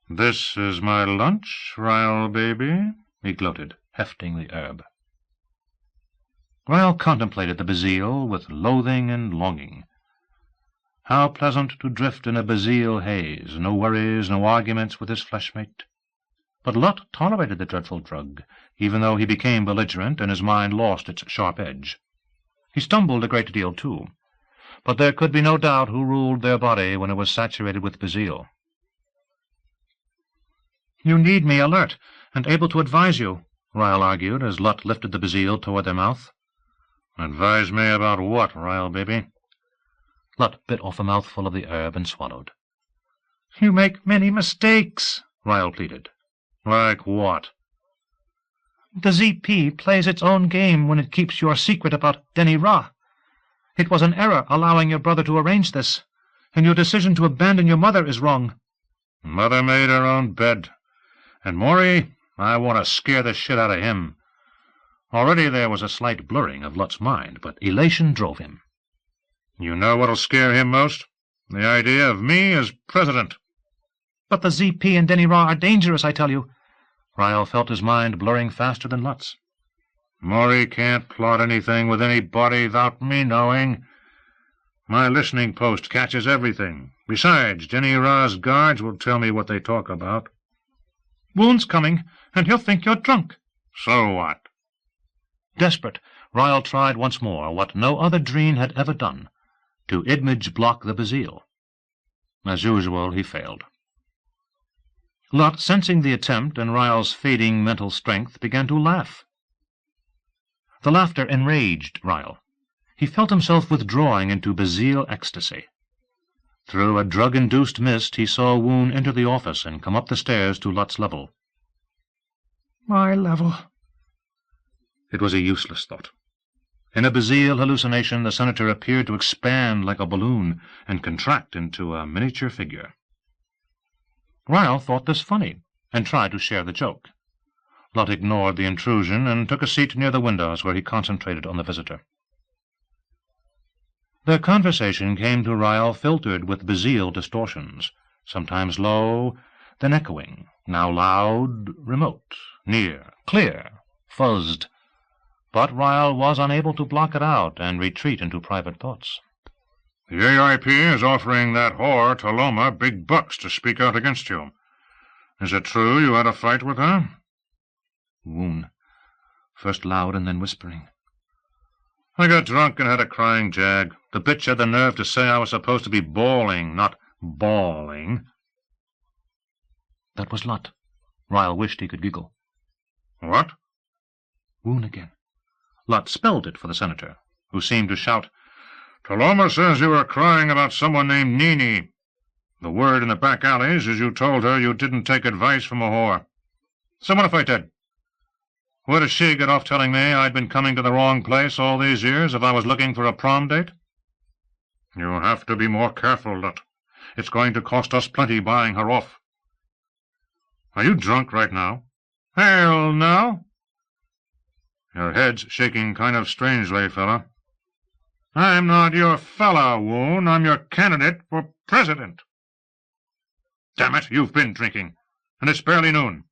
"This is my lunch, Ryle baby," he gloated, hefting the herb. Ryle contemplated the Basile with loathing and longing. How pleasant to drift in a Basile haze, no worries, no arguments with his fleshmate. But Lutt tolerated the dreadful drug, even though he became belligerent and his mind lost its sharp edge. He stumbled a great deal, too, but there could be no doubt who ruled their body when it was saturated with Basile. "You need me alert and able to advise you," Ryle argued as Lutt lifted the Basile toward their mouth. "Advise me about what, Ryle baby?" Lutt bit off a mouthful of the herb and swallowed. "You make many mistakes," Ryle pleaded. "Like what?" "The ZP plays its own game when it keeps your secret about Denny Ra. It was an error allowing your brother to arrange this, and your decision to abandon your mother is wrong." "Mother made her own bed. And Maury, I want to scare the shit out of him." Already there was a slight blurring of Lutt's mind, but elation drove him. "You know what'll scare him most? The idea of me as president." "But the ZP and Denny Ra are dangerous, I tell you." Ryle felt his mind blurring faster than Lutt's. "Maury can't plot anything with anybody without me knowing. My listening post catches everything. Besides, Denny Ra's guards will tell me what they talk about." "Woon's coming, and he'll think you're drunk." "So what?" Desperate, Ryle tried once more what no other Dreen had ever done, to image block the Basile. As usual, he failed. Lutt, sensing the attempt and Ryle's fading mental strength, began to laugh. The laughter enraged Ryle. He felt himself withdrawing into Basile ecstasy. Through a drug-induced mist he saw Woon enter the office and come up the stairs to Lutt's level. "My level." It was a useless thought. In a Basile hallucination, the senator appeared to expand like a balloon and contract into a miniature figure. Ryle thought this funny, and tried to share the joke. Lutt ignored the intrusion and took a seat near the windows where he concentrated on the visitor. Their conversation came to Ryle filtered with Basile distortions, sometimes low, then echoing, now loud, remote, near, clear, fuzzed. But Ryle was unable to block it out and retreat into private thoughts. "The AIP is offering that whore, Taloma, big bucks to speak out against you. Is it true you had a fight with her?" Woon, first loud and then whispering. "I got drunk and had a crying jag. The bitch had the nerve to say I was supposed to be bawling, not bawling." That was Lutt. Ryle wished he could giggle. "What?" Woon again. Lutt spelled it for the senator, who seemed to shout, "Taloma says you were crying about someone named Nini. The word in the back alleys is you told her you didn't take advice from a whore. So what if I did?" Where does she get off telling me I'd been coming to the wrong place all these years if I was looking for a prom date? You have to be more careful, Lot. It's going to cost us plenty buying her off. Are you drunk right now? Hell no. Your head's shaking kind of strangely, fella. I'm not your fella, Woon. I'm your candidate for president. Damn it, you've been drinking, and it's barely noon.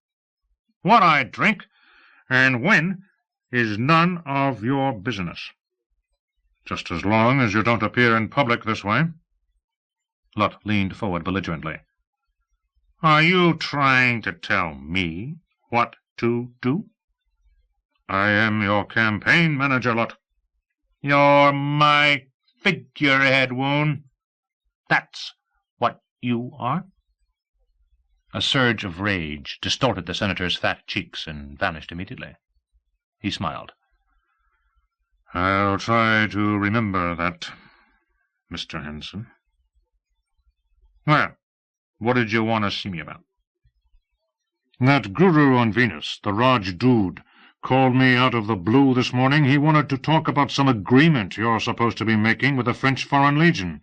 What I drink and when is none of your business. Just as long as you don't appear in public this way. Lot leaned forward belligerently. Are you trying to tell me what to do? I am your campaign manager, Lot. You're my figurehead, Woon. That's what you are. A surge of rage distorted the senator's fat cheeks and vanished immediately. He smiled. I'll try to remember that, Mr. Hanson. Well, what did you want to see me about? That guru on Venus, the Raj dude, called me out of the blue this morning. He wanted to talk about some agreement you're supposed to be making with the French Foreign Legion.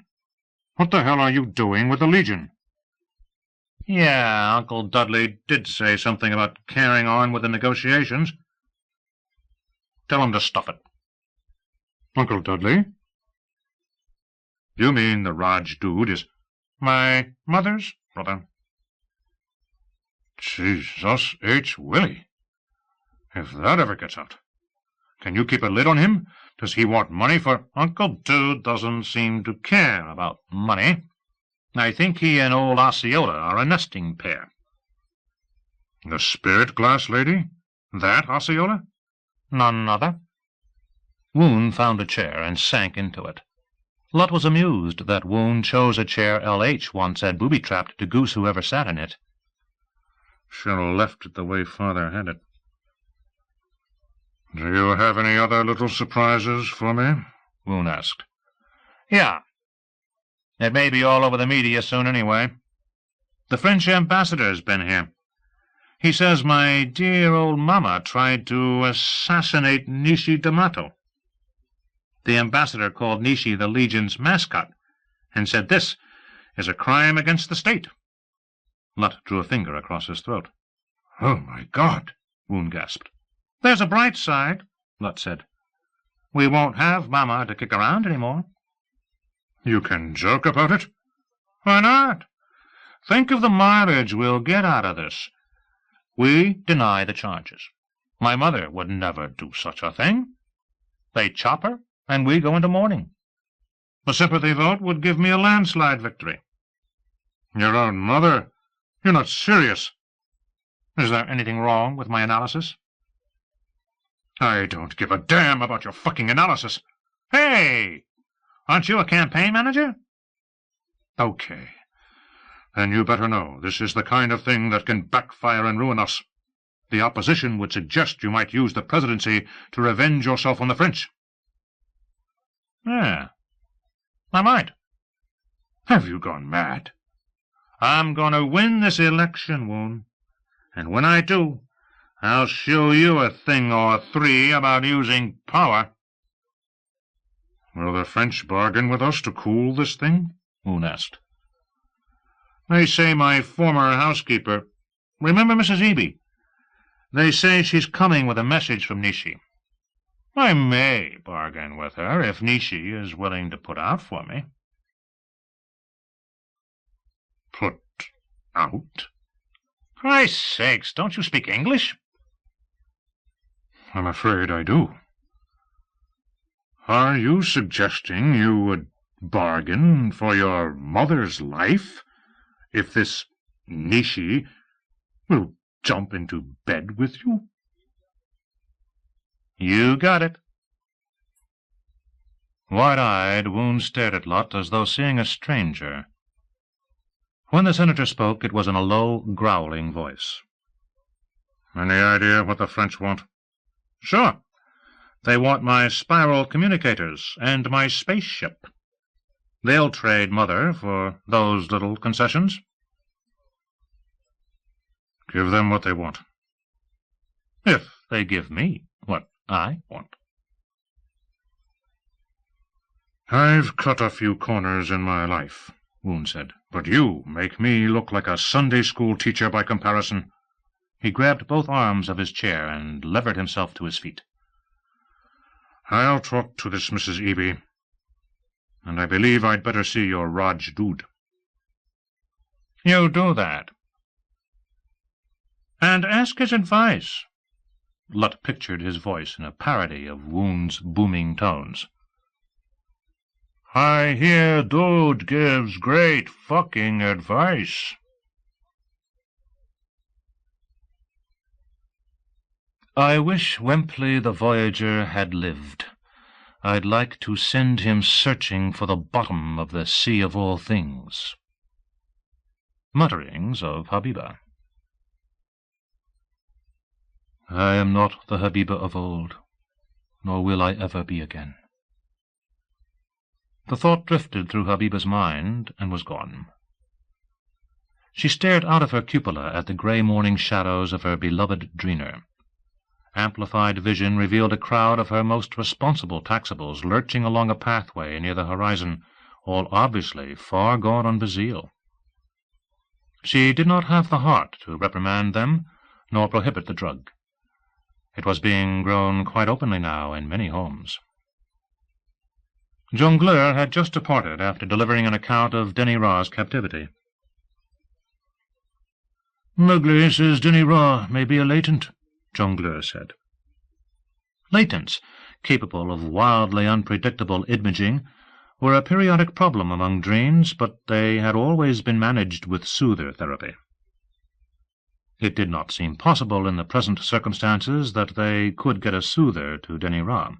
What the hell are you doing with the Legion? Yeah, Uncle Dudley did say something about carrying on with the negotiations. Tell him to stuff it. Uncle Dudley? You mean the Raj dude is my mother's brother? Jesus H. Willie. If that ever gets out. Can you keep a lid on him? Does he want money for... Uncle Dude doesn't seem to care about money. I think he and old Osceola are a nesting pair. The spirit glass lady? That Osceola? None other. Woon found a chair and sank into it. Lot was amused that Woon chose a chair L.H. once had booby-trapped to goose whoever sat in it. Should have left it the way Father had it. Do you have any other little surprises for me? Woon asked. Yeah. It may be all over the media soon anyway. The French ambassador's been here. He says my dear old mama tried to assassinate Nishi D'Amato. The ambassador called Nishi the Legion's mascot, and said this is a crime against the state. Lot drew a finger across his throat. Oh, my God! Woon gasped. There's a bright side, Lot said. We won't have Mama to kick around any more. You can joke about it? Why not? Think of the mileage we'll get out of this. We deny the charges. My mother would never do such a thing. They chop her, and we go into mourning. The sympathy vote would give me a landslide victory. Your own mother? You're not serious. Is there anything wrong with my analysis? I don't give a damn about your fucking analysis. Hey! Aren't you a campaign manager? Okay. Then you better know this is the kind of thing that can backfire and ruin us. The opposition would suggest you might use the presidency to revenge yourself on the French. Yeah, I might. Have you gone mad? I'm going to win this election, Woon. And when I do, I'll show you a thing or three about using power. Will the French bargain with us to cool this thing? Woon asked. They say my former housekeeper... Remember Mrs. Eby? They say she's coming with a message from Nishi. I may bargain with her if Nishi is willing to put out for me. Put out? Christ's sakes, don't you speak English? I'm afraid I do. Are you suggesting you would bargain for your mother's life if this Nishi will jump into bed with you? You got it. Wide-eyed, Woon stared at Lot as though seeing a stranger. When the senator spoke, it was in a low, growling voice. Any idea what the French want? Sure. They want my spiral communicators and my spaceship. They'll trade Mother for those little concessions. Give them what they want. If They give me what I want. "I've cut a few corners in my life," Woon said, "but you make me look like a Sunday school teacher by comparison." He grabbed both arms of his chair and levered himself to his feet. "I'll talk to this Mrs. Eby, and I believe I'd better see your Raj Dood." "You do that. And ask his advice." Lut pictured his voice in a parody of Woon's booming tones. "I hear Dood gives great fucking advice." "I wish Wempley the Voyager had lived. I'd like to send him searching for the bottom of the sea of all things." Mutterings of Habiba. "I am not the Habiba of old, nor will I ever be again." The thought drifted through Habiba's mind and was gone. She stared out of her cupola at the grey morning shadows of her beloved Dreener. Amplified vision revealed a crowd of her most responsible taxables lurching along a pathway near the horizon, all obviously far gone on Bazille. She did not have the heart to reprimand them, nor prohibit the drug. It was being grown quite openly now in many homes. Jongleur had just departed after delivering an account of Denny Ra's captivity. "Mowgli says Denny Ra may be a latent," Jongleur said. Latents, capable of wildly unpredictable imaging, were a periodic problem among Dreens, but they had always been managed with soother therapy. It did not seem possible in the present circumstances that they could get a soother to Denny Ra.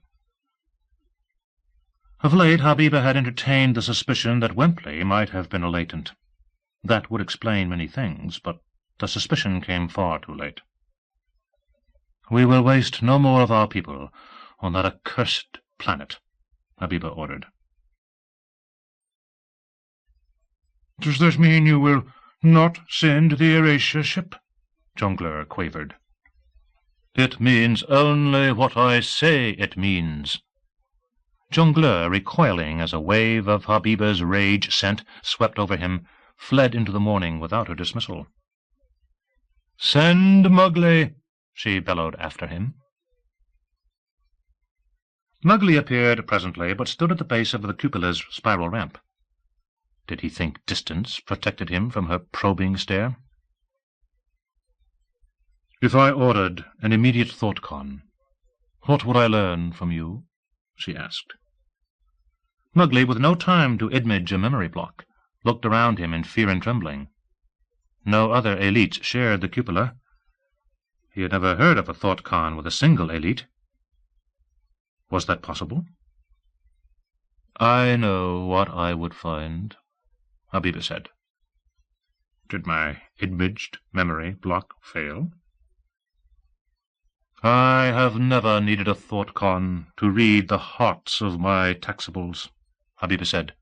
Of late, Habiba had entertained the suspicion that Wempley might have been a latent. That would explain many things, but the suspicion came far too late. "We will waste no more of our people on that accursed planet," Habiba ordered. "Does this mean you will not send the Erasure ship?" Jongleur quavered. "It means only what I say it means." Jongleur, recoiling as a wave of Habiba's rage scent swept over him, fled into the morning without her dismissal. "Send Mowgli," she bellowed after him. Mowgli appeared presently, but stood at the base of the cupola's spiral ramp. Did he think distance protected him from her probing stare? "If I ordered an immediate thought-con, what would I learn from you?" she asked. Mowgli, with no time to image a memory block, looked around him in fear and trembling. No other elites shared the cupola. He had never heard of a thought-con with a single elite. Was that possible? "I know what I would find," Habiba said. "Did my imaged memory block fail?" "I have never needed a thought-con to read the hearts of my taxables," Habiba said.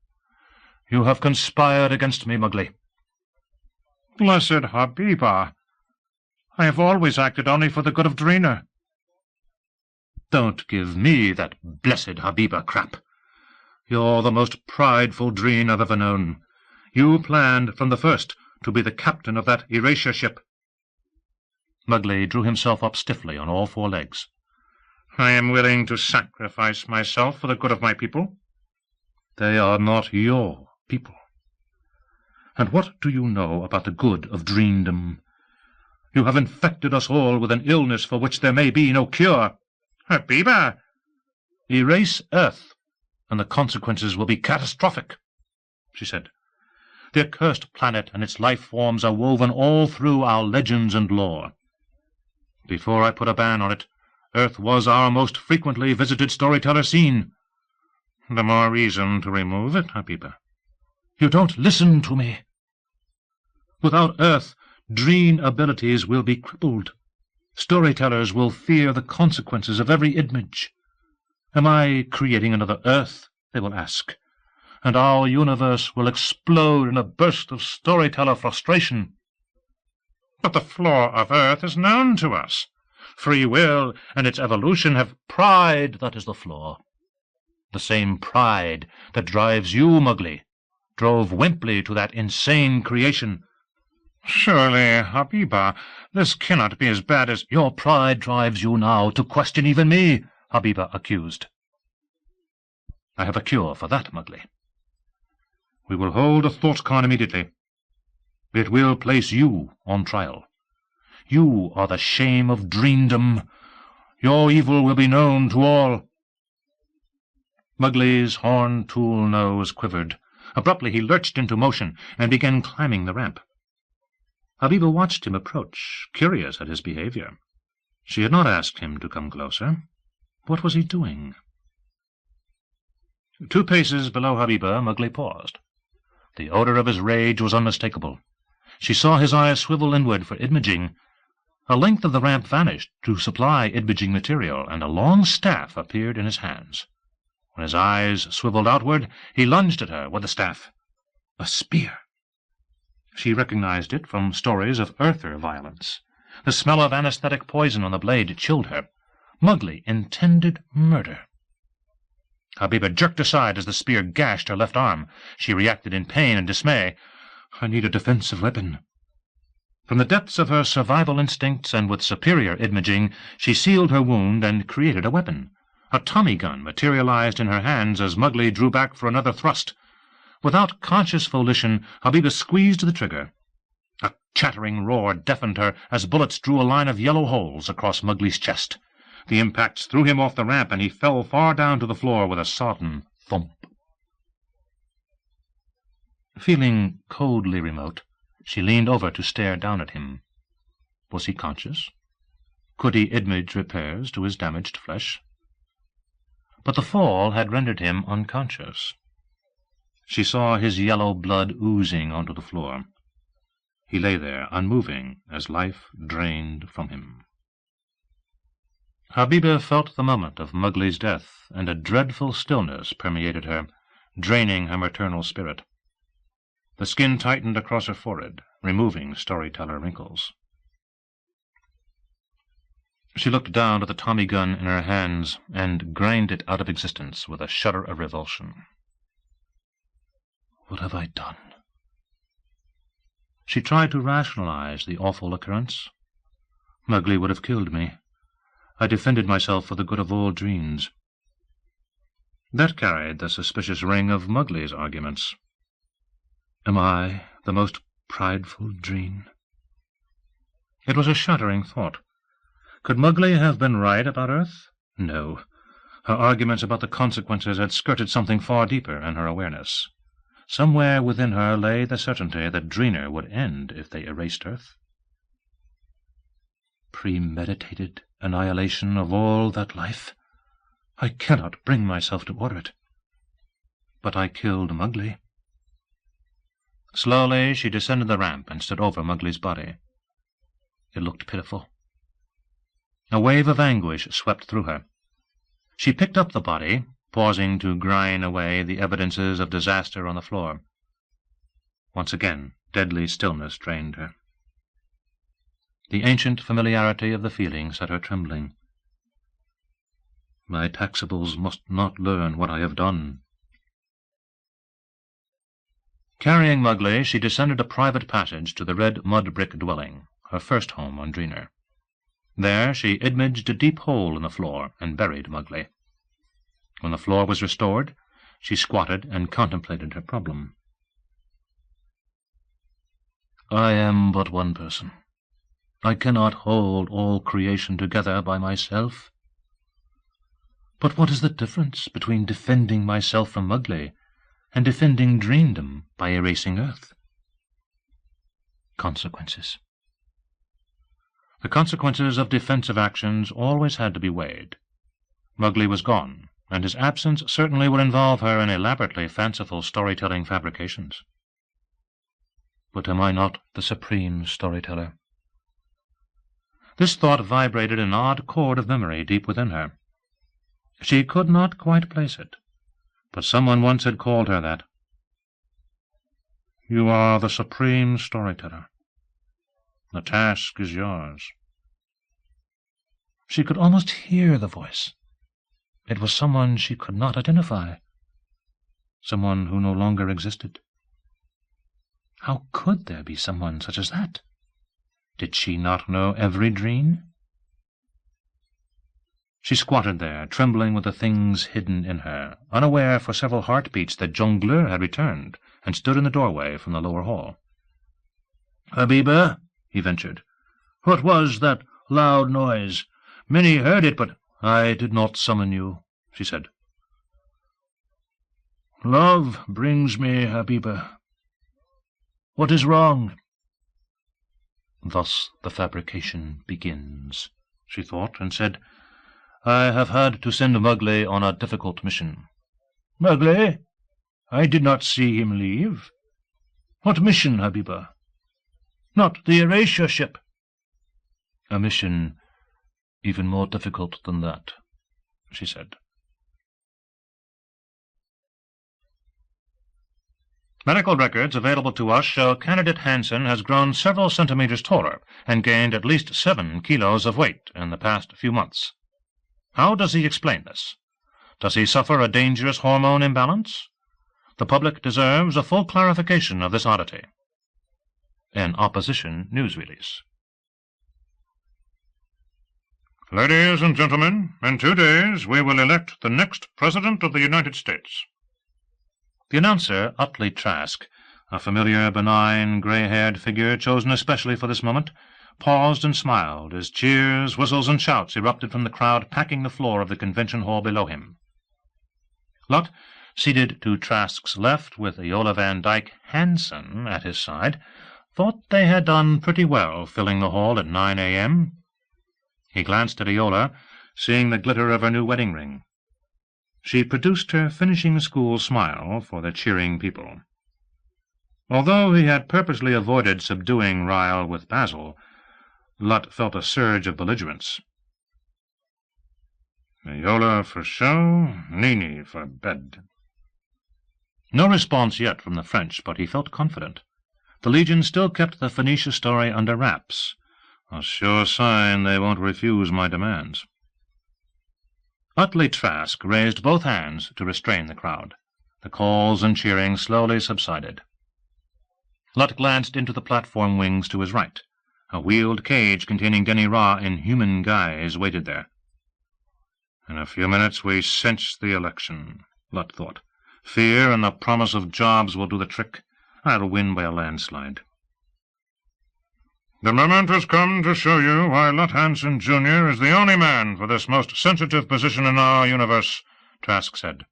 "You have conspired against me, Mowgli." "Blessed Habiba! I have always acted only for the good of Dreener." "Don't give me that blessed Habiba crap. You're the most prideful Dreen I've ever known. You planned from the first to be the captain of that Erasure ship." Mowgli drew himself up stiffly on all four legs. "I am willing to sacrifice myself for the good of my people." "They are not your people. And what do you know about the good of Dreendom? You have infected us all with an illness for which there may be no cure." "Habiba!" "Erase Earth, and the consequences will be catastrophic," she said. "The accursed planet and its life forms are woven all through our legends and lore. Before I put a ban on it, Earth was our most frequently visited storyteller scene." "The more reason to remove it, Habiba." "You don't listen to me. Without Earth, Dreen abilities will be crippled. Storytellers will fear the consequences of every image. Am I creating another Earth, they will ask, and our universe will explode in a burst of storyteller frustration." "But the flaw of Earth is known to us. free will and its evolution have pride. That is the flaw. The same pride that drives you, Mowgli, drove Wimpley to that insane creation. Surely, Habiba, this cannot be as bad as— Your pride drives you now to question even me, Habiba accused. I have a cure for that, Mowgli. We will hold a thought-con immediately. It will place you on trial. You are the shame of dreamdom. Your evil will be known to all. Mowgli's horn-tool nose quivered. Abruptly he lurched into motion and began climbing the ramp. Habiba watched him approach, curious at his behavior. She had not asked him to come closer. What was he doing? 2 paces below Habiba, Mowgli paused. The odor of his rage was unmistakable. She saw his eyes swivel inward for imaging. A length of the ramp vanished to supply imaging material, and a long staff appeared in his hands. When his eyes swiveled outward, he lunged at her with the staff. A spear! She recognized it from stories of earther violence. The smell of anesthetic poison on the blade chilled her. Mowgli intended murder. Habiba jerked aside as the spear gashed her left arm. She reacted in pain and dismay. I need a defensive weapon. From the depths of her survival instincts and with superior imaging, she sealed her wound and created a weapon. A Tommy gun materialized in her hands as Mowgli drew back for another thrust. Without conscious volition, Habiba squeezed the trigger. A chattering roar deafened her as bullets drew a line of yellow holes across Mowgli's chest. The impacts threw him off the ramp, and he fell far down to the floor with a sodden thump. Feeling coldly remote, she leaned over to stare down at him. Was he conscious? Could he image repairs to his damaged flesh? But the fall had rendered him unconscious. She saw his yellow blood oozing onto the floor. He lay there, unmoving, as life drained from him. Habiba felt the moment of Mowgli's death, and a dreadful stillness permeated her, draining her maternal spirit. The skin tightened across her forehead, removing storyteller wrinkles. She looked down at the Tommy gun in her hands and ground it out of existence with a shudder of revulsion. What have I done? She tried to rationalize the awful occurrence. Mowgli would have killed me. I defended myself for the good of all dreams. That carried the suspicious ring of Mowgli's arguments. Am I the most prideful dream? It was a shuddering thought. Could Mowgli have been right about Earth? No. Her arguments about the consequences had skirted something far deeper in her awareness. Somewhere within her lay the certainty that Dreener would end if they erased Earth. Premeditated annihilation of all that life. I cannot bring myself to order it. But I killed Mowgli. Slowly she descended the ramp and stood over Mowgli's body. It looked pitiful. A wave of anguish swept through her. She picked up the body, pausing to grind away the evidences of disaster on the floor. Once again, deadly stillness drained her. The ancient familiarity of the feeling set her trembling. My taxables must not learn what I have done. Carrying Mowgli, she descended a private passage to the red mud-brick dwelling, her first home on Dreener. There she imaged a deep hole in the floor and buried Mowgli. When the floor was restored, she squatted and contemplated her problem. I am but one person. I cannot hold all creation together by myself. But what is the difference between defending myself from Mowgli and defending Dreendom by erasing Earth? Consequences. The consequences of defensive actions always had to be weighed. Mowgli was gone, and his absence certainly would involve her in elaborately fanciful storytelling fabrications. But am I not the supreme storyteller? This thought vibrated an odd chord of memory deep within her. She could not quite place it, but someone once had called her that. You are the supreme storyteller. The task is yours. She could almost hear the voice. It was someone she could not identify. Someone who no longer existed. How could there be someone such as that? Did she not know every dream? She squatted there, trembling with the things hidden in her, unaware for several heartbeats that Jongleur had returned, and stood in the doorway from the lower hall. "Habiba," he ventured, "what was that loud noise? Many heard it, but I did not summon you," she said. "Love brings me, Habiba. What is wrong?" "Thus the fabrication begins," she thought, and said, "I have had to send Mowgli on a difficult mission." "Mowgli? I did not see him leave. What mission, Habiba? Not the erasure ship." "A mission even more difficult than that," she said. Medical records available to us show candidate Hansen has grown several centimeters taller and gained at least 7 kilos of weight in the past few months. How does he explain this? Does he suffer a dangerous hormone imbalance? The public deserves a full clarification of this oddity. An opposition news release. Ladies and gentlemen, in 2 days we will elect the next President of the United States. The announcer, Utley Trask, a familiar, benign, grey-haired figure chosen especially for this moment, paused and smiled as cheers, whistles, and shouts erupted from the crowd packing the floor of the convention hall below him. Lot, seated to Trask's left with Iola Van Dyke Hansen at his side, thought they had done pretty well filling the hall at 9 a.m. He glanced at Iola, seeing the glitter of her new wedding ring. She produced her finishing-school smile for the cheering people. Although he had purposely avoided subduing Ryle with Basil, Lot felt a surge of belligerence. Iola for show, Nini for bed. No response yet from the French, but he felt confident. The Legion still kept the Phoenicia story under wraps. A sure sign they won't refuse my demands. Utley Trask raised both hands to restrain the crowd. The calls and cheering slowly subsided. Lot glanced into the platform wings to his right. A wheeled cage containing Denny Ra in human guise waited there. In a few minutes we cinch the election, Lot thought. Fear and the promise of jobs will do the trick. I'll win by a landslide. The moment has come to show you why Lot Hansen, Jr. is the only man for this most sensitive position in our universe, Trask said.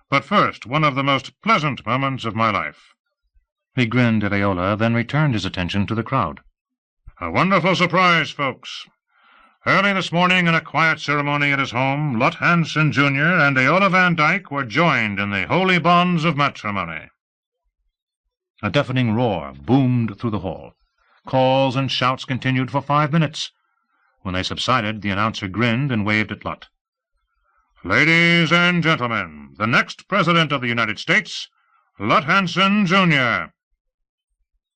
But first, one of the most pleasant moments of my life. He grinned at Iola, then returned his attention to the crowd. A wonderful surprise, folks. Early this morning, in a quiet ceremony at his home, Lot Hansen, Jr. and Iola Van Dyke were joined in the holy bonds of matrimony. A deafening roar boomed through the hall. Calls and shouts continued for 5 minutes. When they subsided, the announcer grinned and waved at Lot. Ladies and gentlemen, the next President of the United States, Lot Hansen, Jr.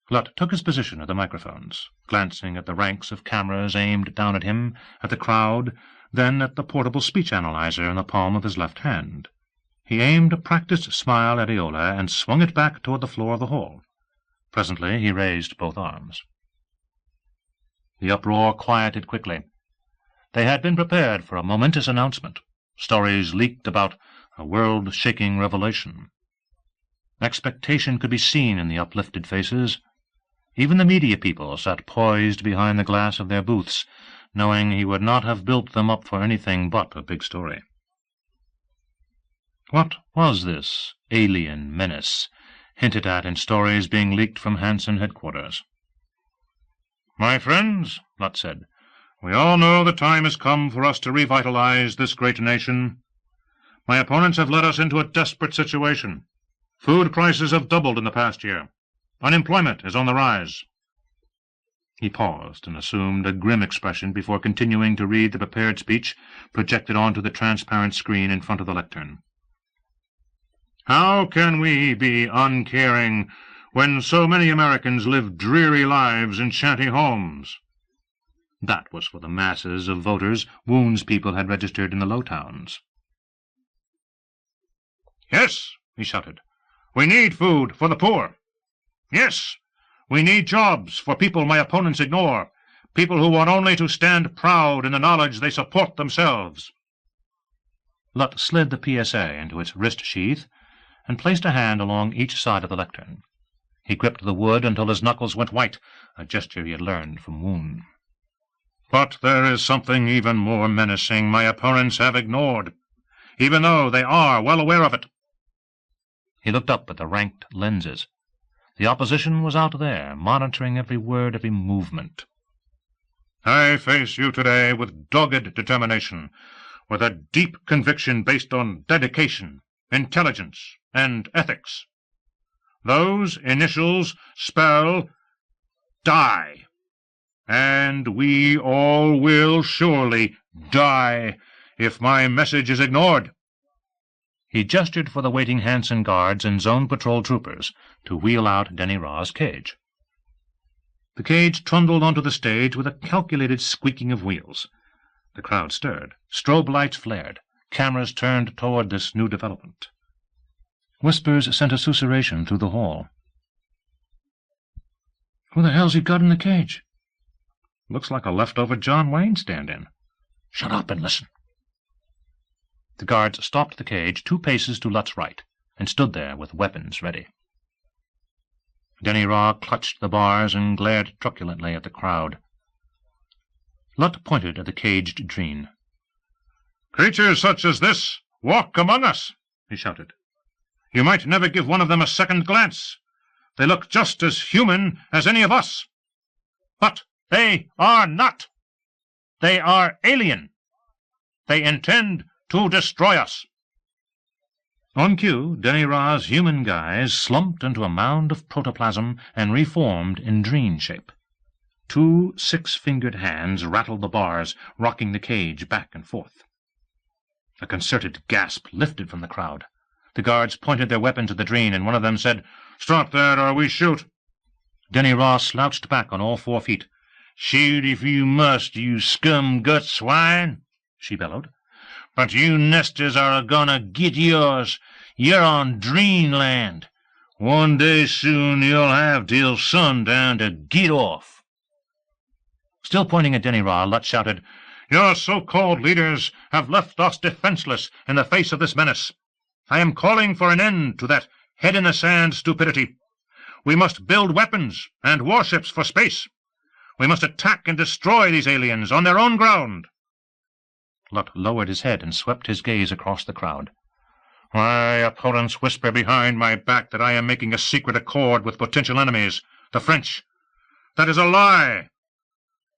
Lot took his position at the microphones, glancing at the ranks of cameras aimed down at him, at the crowd, then at the portable speech analyzer in the palm of his left hand. He aimed a practiced smile at Iola and swung it back toward the floor of the hall. Presently he raised both arms. The uproar quieted quickly. They had been prepared for a momentous announcement. Stories leaked about a world-shaking revelation. Expectation could be seen in the uplifted faces. Even the media people sat poised behind the glass of their booths, knowing he would not have built them up for anything but a big story. What was this alien menace, hinted at in stories being leaked from Hansen headquarters? My friends, Lot said, we all know the time has come for us to revitalize this great nation. My opponents have led us into a desperate situation. Food prices have doubled in the past year. Unemployment is on the rise. He paused and assumed a grim expression before continuing to read the prepared speech projected onto the transparent screen in front of the lectern. How can we be uncaring when so many Americans live dreary lives in shanty homes? That was for the masses of voters Wound's people had registered in the low towns. "Yes," he shouted, "we need food for the poor. Yes, we need jobs for people my opponents ignore, people who want only to stand proud in the knowledge they support themselves." Lutt slid the PSA into its wrist sheath and placed a hand along each side of the lectern. He gripped the wood until his knuckles went white, a gesture he had learned from Wound. "But there is something even more menacing my opponents have ignored, even though they are well aware of it." He looked up at the ranked lenses. The opposition was out there, monitoring every word, every movement. "I face you today with dogged determination, with a deep conviction based on dedication, intelligence, and ethics. Those initials spell die, and we all will surely die if my message is ignored." He gestured for the waiting Hanson guards and zone patrol troopers to wheel out Denny Raw's cage. The cage trundled onto the stage with a calculated squeaking of wheels. The crowd stirred. Strobe lights flared. Cameras turned toward this new development. Whispers sent a susurration through the hall. "Who the hell's he got in the cage?" "Looks like a leftover John Wayne stand-in." "Shut up and listen." The guards stopped the cage 2 paces to Lutt's right, and stood there with weapons ready. Denny Raw clutched the bars and glared truculently at the crowd. Lutt pointed at the caged Dreen. "Creatures such as this walk among us," he shouted. "You might never give one of them a second glance. They look just as human as any of us. But they are not. They are alien. They intend to destroy us." On cue, Denny Raw's human guise slumped into a mound of protoplasm and reformed in Dreen shape. 2 6-fingered hands rattled the bars, rocking the cage back and forth. A concerted gasp lifted from the crowd. The guards pointed their weapons at the Dreen, and one of them said, "Stop that, or we shoot." Denny Raw slouched back on all 4 feet. "Shoot if you must, you scum-gut swine," she bellowed. "But you nesters are a-gonna get yours. You're on Dreenland. One day soon you'll have till sundown to get off." Still pointing at Denny Raw, Lutt shouted, "Your so-called leaders have left us defenseless in the face of this menace. I am calling for an end to that head-in-the-sand stupidity. We must build weapons and warships for space. We must attack and destroy these aliens on their own ground." Lutt lowered his head and swept his gaze across the crowd. "My opponents whisper behind my back that I am making a secret accord with potential enemies, the French. That is a lie.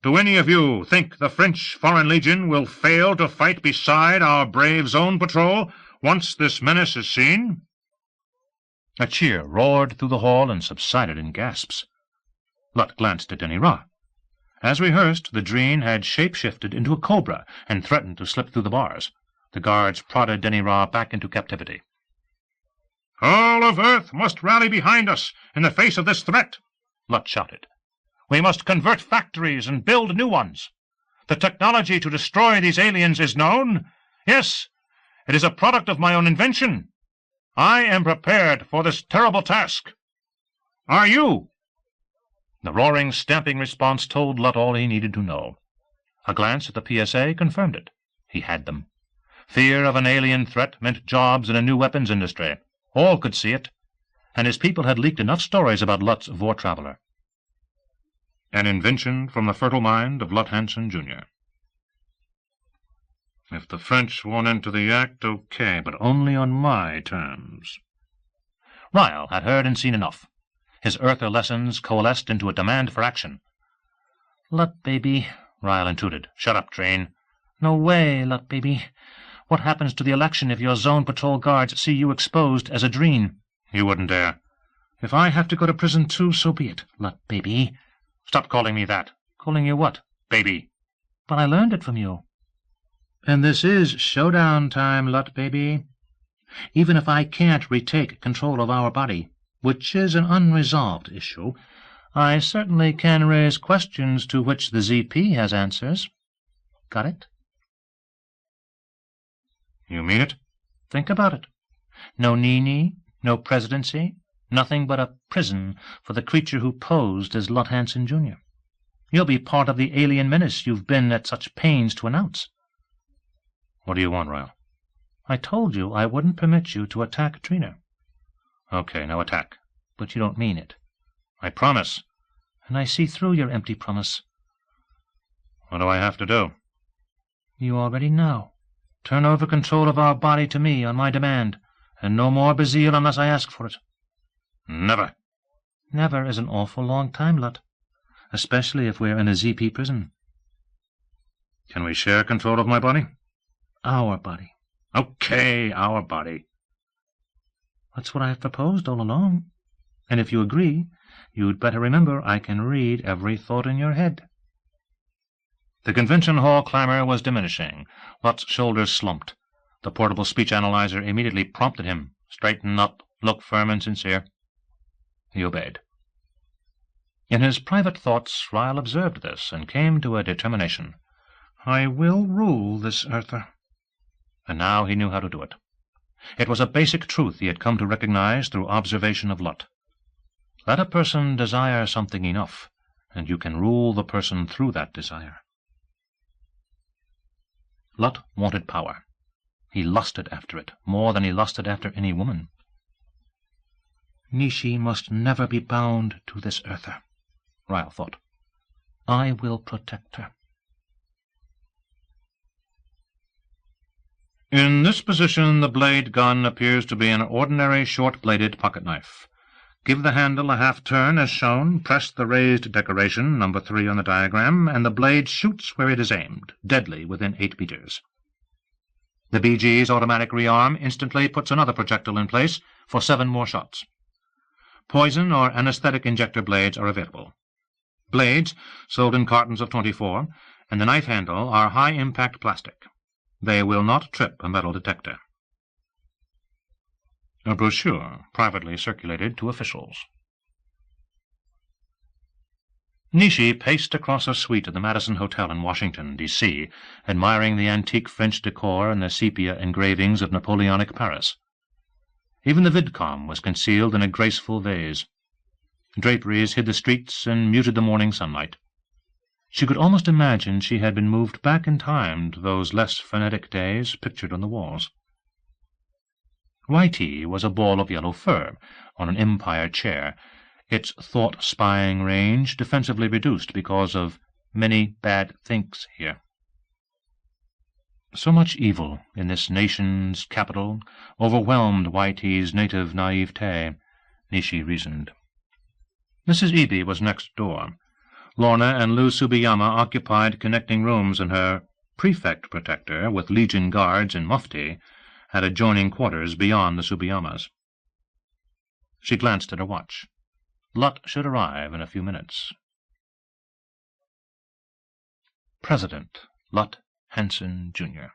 Do any of you think the French Foreign Legion will fail to fight beside our brave zone patrol once this menace is seen?" A cheer roared through the hall and subsided in gasps. Lutt glanced at Denny Raw. As rehearsed, the Dreen had shape-shifted into a cobra and threatened to slip through the bars. The guards prodded Denny Raw back into captivity. "All of Earth must rally behind us in the face of this threat," Lutt shouted. "We must convert factories and build new ones. The technology to destroy these aliens is known. Yes, it is a product of my own invention. I am prepared for this terrible task. Are you?" The roaring, stamping response told Lutt all he needed to know. A glance at the PSA confirmed it. He had them. Fear of an alien threat meant jobs in a new weapons industry. All could see it, and his people had leaked enough stories about Lutt's Vor Traveler. An invention from the fertile mind of Lutt Hanson, Jr. "If the French want into the act, okay, but only on my terms." Ryle had heard and seen enough. His earther lessons coalesced into a demand for action. "Lutt, baby," Ryle intruded. "Shut up, Dreen." "No way, Lutt, baby. What happens to the election if your zone patrol guards see you exposed as a Dreen?" "You wouldn't dare." "If I have to go to prison too, so be it, Lutt, baby." "Stop calling me that." "Calling you what?" "Baby." "But I learned it from you." "And this is showdown time, Lutt, baby. Even if I can't retake control of our body, which is an unresolved issue, I certainly can raise questions to which the ZP has answers. Got it? You mean it? Think about it. No Nini, no presidency, nothing but a prison for the creature who posed as Lot Hansen, Jr. You'll be part of the alien menace you've been at such pains to announce. What do you want, Ryle? I told you I wouldn't permit you to attack Trina. Okay, now attack. But you don't mean it. I promise. And I see through your empty promise. What do I have to do? You already know. Turn over control of our body to me on my demand, and no more Bazille unless I ask for it. Never. Never is an awful long time, Lot, especially if we're in a ZP prison. Can we share control of my body? Our body. Okay, our body. That's what I've proposed all along. And if you agree, you'd better remember I can read every thought in your head. The convention hall clamor was diminishing. Lot's shoulders slumped. The portable speech analyzer immediately prompted him. Straighten up, look firm and sincere. He obeyed. In his private thoughts, Ryle observed this and came to a determination. I will rule this earther. And now he knew how to do it. It was a basic truth he had come to recognize through observation of Lot. Let a person desire something enough, and you can rule the person through that desire. Lot wanted power. He lusted after it, more than he lusted after any woman. Nishi must never be bound to this earther, Ryle thought. I will protect her. In this position the blade gun appears to be an ordinary short-bladed pocket-knife. Give the handle a half-turn as shown, press the raised decoration, number 3 on the diagram, and the blade shoots where it is aimed, deadly within 8 meters. The BG's automatic rearm instantly puts another projectile in place for 7 more shots. Poison or anesthetic injector blades are available. Blades, sold in cartons of 24, and the knife handle are high-impact plastic. They will not trip a metal detector. A brochure privately circulated to officials. Nishi paced across a suite at the Madison Hotel in Washington, D.C., admiring the antique French decor and the sepia engravings of Napoleonic Paris. Even the vidcom was concealed in a graceful vase. Draperies hid the streets and muted the morning sunlight. She could almost imagine she had been moved back in time to those less frenetic days pictured on the walls. Whitey was a ball of yellow fur on an empire chair, its thought-spying range defensively reduced because of many bad things here. So much evil in this nation's capital overwhelmed Whitey's native naivete, Nishi reasoned. Mrs. Eby was next door. Lorna and Lou Subiyama occupied connecting rooms, and her prefect protector, with Legion guards in mufti, had adjoining quarters beyond the Subiyamas. She glanced at her watch. Lot should arrive in a few minutes. President Lot Hansen, Jr.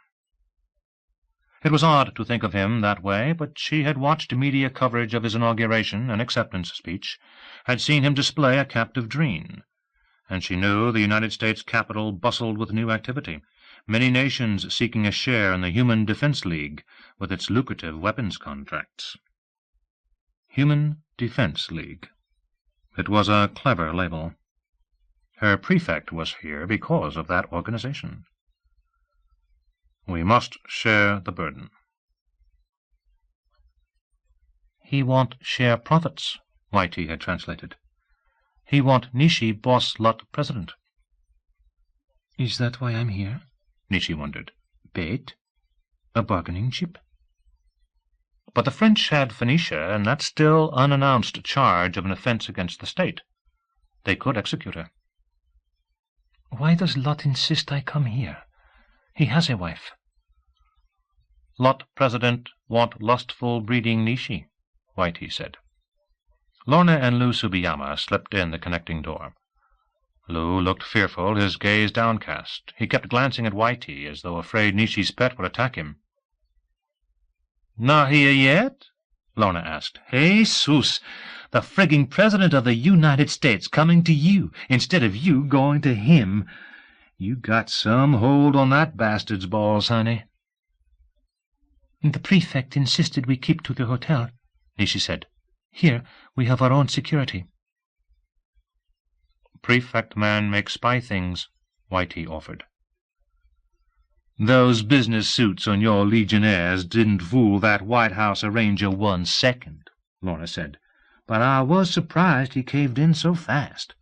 It was odd to think of him that way, but she had watched media coverage of his inauguration and acceptance speech, had seen him display a captive dream, and she knew the United States Capitol bustled with new activity, many nations seeking a share in the Human Defense League with its lucrative weapons contracts. Human Defense League. It was a clever label. Her prefect was here because of that organization. We must share the burden. He want share profits, Whitey had translated. He want Nishi boss Lot president. Is that why I'm here? Nishi wondered. Bait? A bargaining chip? But the French had Phoenicia and that still unannounced charge of an offense against the state. They could execute her. Why does Lot insist I come here? He has a wife. Lot president want lustful breeding Nishi, Whitey said. Lorna and Lou Subiyama slipped in the connecting door. Lou looked fearful, his gaze downcast. He kept glancing at Whitey as though afraid Nishi's pet would attack him. "Not here yet?" Lorna asked. "Jesus! The frigging President of the United States coming to you instead of you going to him. You got some hold on that bastard's balls, honey. The prefect insisted we keep to the hotel, Nishi said. Here we have our own security. Prefect man make spy things, Whitey offered. Those business suits on your legionnaires didn't fool that White House arranger 1 second, Lorna said, but I was surprised he caved in so fast.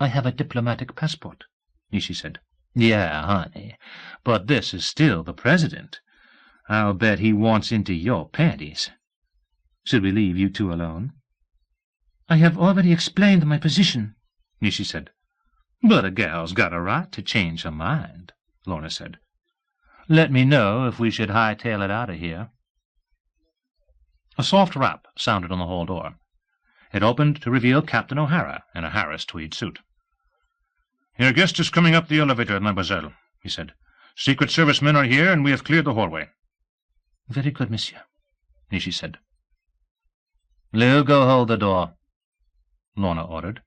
I have a diplomatic passport, Nishi said. Yeah, honey, but this is still the president. I'll bet he wants into your panties. Should we leave you two alone? I have already explained my position, Nishi said. But a gal's got a right to change her mind, Lorna said. Let me know if we should hightail it out of here. A soft rap sounded on the hall door. It opened to reveal Captain O'Hara in a Harris tweed suit. "Your guest is coming up the elevator, mademoiselle," he said. "Secret Service men are here, and we have cleared the hallway." Very good, monsieur, Nishi said. "Lou, go hold the door," Lorna ordered.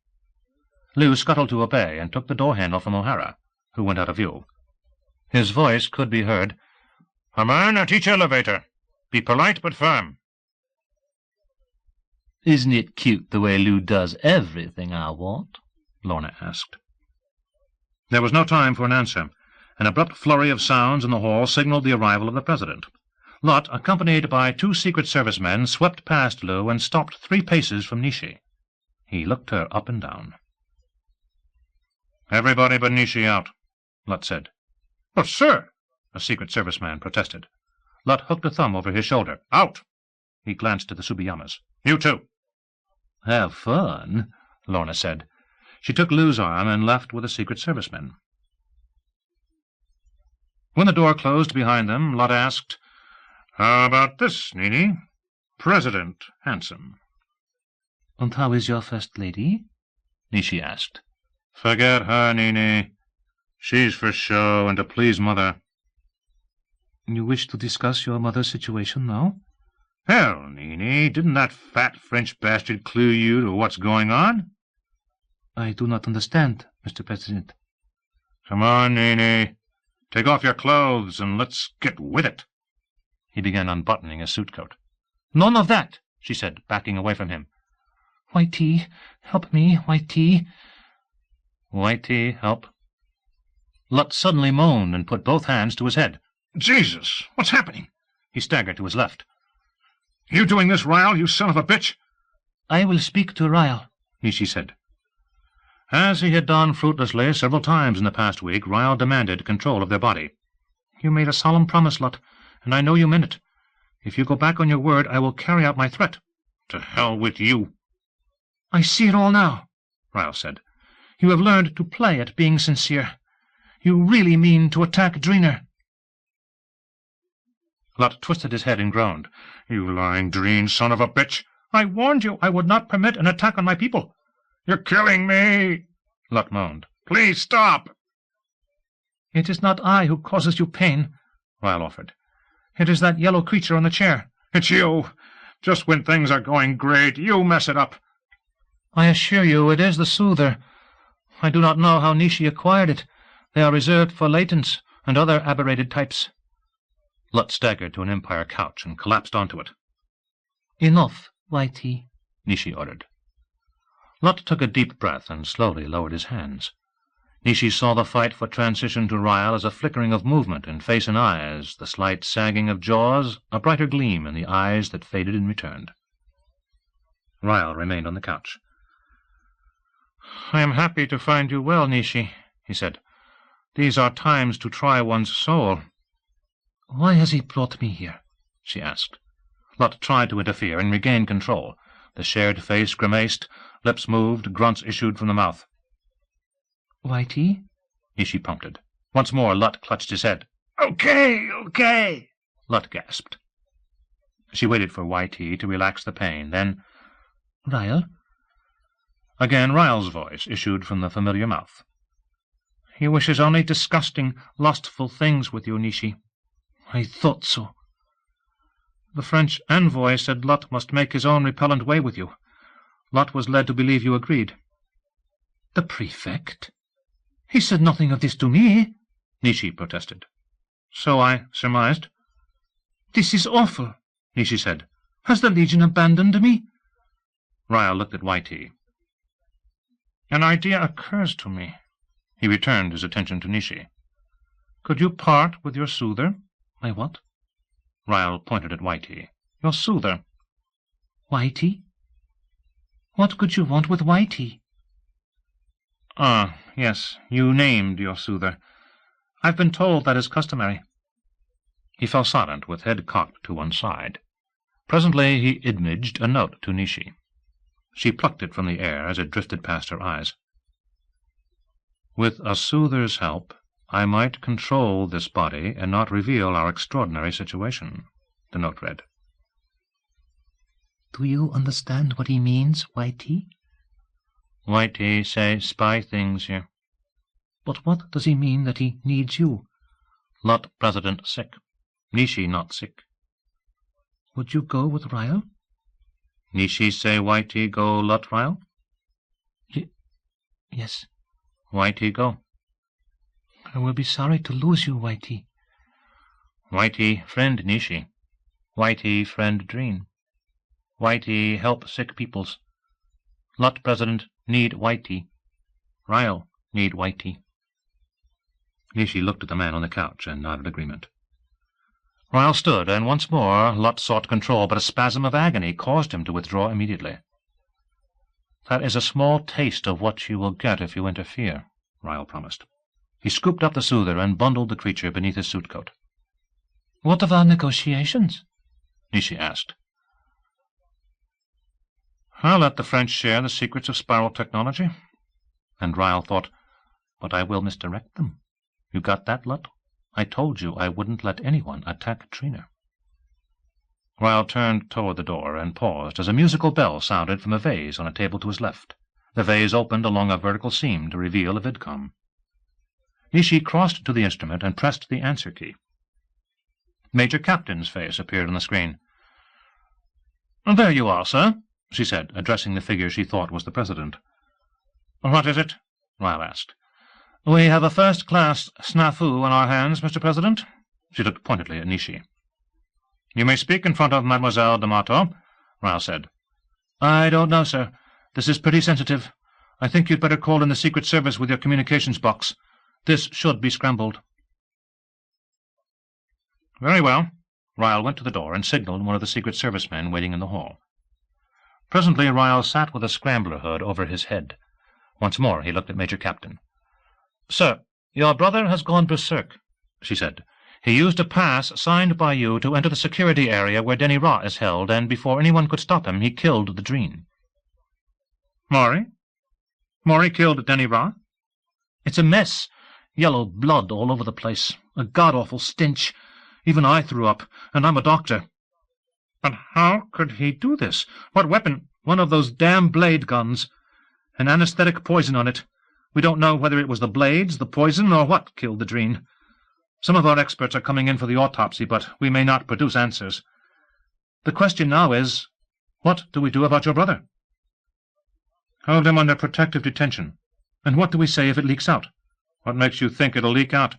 Lou scuttled to obey and took the door handle from O'Hara, who went out of view. His voice could be heard. "A man at each elevator. Be polite but firm." "Isn't it cute the way Lou does everything I want?" Lorna asked. There was no time for an answer. An abrupt flurry of sounds in the hall signaled the arrival of the President. Lot, accompanied by 2 Secret Service men, swept past Lou and stopped 3 paces from Nishi. He looked her up and down. "Everybody but Nishi out," Lot said. "But, sir," a Secret Service man protested. Lot hooked a thumb over his shoulder. "Out!" He glanced at the Tsubiyamas. "You too." "Have fun," Lorna said. She took Lou's arm and left with the Secret Service men. When the door closed behind them, Lot asked, "How about this, Nini? President handsome." And how is your first lady? Nishi asked. "Forget her, Nini. She's for show and to please Mother." You wish to discuss your mother's situation now? Hell, Nini, didn't that fat French bastard clue you to what's going on? I do not understand, Mr. President. Come on, Nini. Take off your clothes and let's get with it. He began unbuttoning his suit coat. None of that, she said, backing away from him. Whitey, help me, Whitey. Whitey, help. Lot suddenly moaned and put both hands to his head. Jesus, what's happening? He staggered to his left. You doing this, Ryle, you son of a bitch? I will speak to Ryle, Nishi said. As he had done fruitlessly several times in the past week, Ryle demanded control of their body. You made a solemn promise, Lot, and I know you meant it. If you go back on your word, I will carry out my threat. To hell with you. I see it all now, Ryle said. You have learned to play at being sincere. You really mean to attack Dreener. Lot twisted his head and groaned. You lying Dreen, son of a bitch! I warned you I would not permit an attack on my people. You're killing me, Lot moaned. Please stop. It is not I who causes you pain, Ryle offered. It is that yellow creature on the chair. It's you. Just when things are going great, you mess it up. I assure you it is the soother. I do not know how Nishi acquired it. They are reserved for latents and other aberrated types. Lot staggered to an Empire couch and collapsed onto it. Enough, Whitey, Nishi ordered. Lot took a deep breath and slowly lowered his hands. Nishi saw the fight for transition to Ryle as a flickering of movement in face and eyes, the slight sagging of jaws, a brighter gleam in the eyes that faded and returned. Ryle remained on the couch. I am happy to find you well, Nishi, he said. These are times to try one's soul. Why has he brought me here? She asked. Lot tried to interfere and regain control. The shared face grimaced, lips moved, grunts issued from the mouth. Whitey? Nishi prompted. Once more Lot clutched his head. Okay, Lot gasped. She waited for Whitey to relax the pain, then... Ryle? Again Ryle's voice issued from the familiar mouth. He wishes only disgusting, lustful things with you, Nishi. I thought so. The French envoy said Lot must make his own repellent way with you. Lot was led to believe you agreed. The prefect? He said nothing of this to me, Nishi protested. So I surmised. This is awful, Nishi said. Has the Legion abandoned me? Ryle looked at Whitey. An idea occurs to me. He returned his attention to Nishi. Could you part with your soother? My what? Ryle pointed at Whitey. Your soother. Whitey? What could you want with Whitey? Ah, yes, you named your soother. I've been told that is customary. He fell silent, with head cocked to one side. Presently he imaged a note to Nishi. She plucked it from the air as it drifted past her eyes. With a soother's help, I might control this body and not reveal our extraordinary situation, the note read. Do you understand what he means, Whitey? Whitey say spy things here. But what does he mean that he needs you? Lot President sick. Nishi not sick. Would you go with Ryle? Nishi say Whitey go lot Ryle? Yes. Whitey go. I will be sorry to lose you, Whitey. Whitey friend Nishi. Whitey friend Dreen. Whitey help sick peoples. Lot President need Whitey. Ryle need Whitey. Nishi looked at the man on the couch and nodded agreement. Ryle stood, and once more Lot sought control, but a spasm of agony caused him to withdraw immediately. That is a small taste of what you will get if you interfere, Ryle promised. He scooped up the soother and bundled the creature beneath his suit coat. What of our negotiations? Nishi asked. I'll let the French share the secrets of spiral technology. And Ryle thought, but I will misdirect them. You got that, Lot? I told you I wouldn't let anyone attack Trina. Ryle turned toward the door and paused as a musical bell sounded from a vase on a table to his left. The vase opened along a vertical seam to reveal a vidcom. Nishi crossed to the instrument and pressed the answer key. Major Captain's face appeared on the screen. "There you are, sir," she said, addressing the figure she thought was the President. "What is it?" Ryle asked. "We have a first-class snafu on our hands, Mr. President." She looked pointedly at Nishi. "You may speak in front of Mademoiselle D'Amato," Ryle said. "I don't know, sir. This is pretty sensitive. I think you'd better call in the Secret Service with your communications box. This should be scrambled." "Very well." Ryle went to the door and signaled one of the Secret Service men waiting in the hall. Presently Ryle sat with a scrambler hood over his head. Once more he looked at Major Captain. "Sir, your brother has gone berserk," she said. "He used a pass signed by you to enter the security area where Denny Ra is held, and before anyone could stop him, he killed the Dreen." "Maury? Maury killed Denny Ra?" "It's a mess. Yellow blood all over the place. A god-awful stench. Even I threw up, and I'm a doctor." "But how could he do this? What weapon?" "One of those damn blade guns. An anesthetic poison on it. We don't know whether it was the blades, the poison, or what killed the Dreen. Some of our experts are coming in for the autopsy, but we may not produce answers. The question now is, what do we do about your brother?" "Hold him under protective detention." "And what do we say if it leaks out?" "What makes you think it'll leak out?"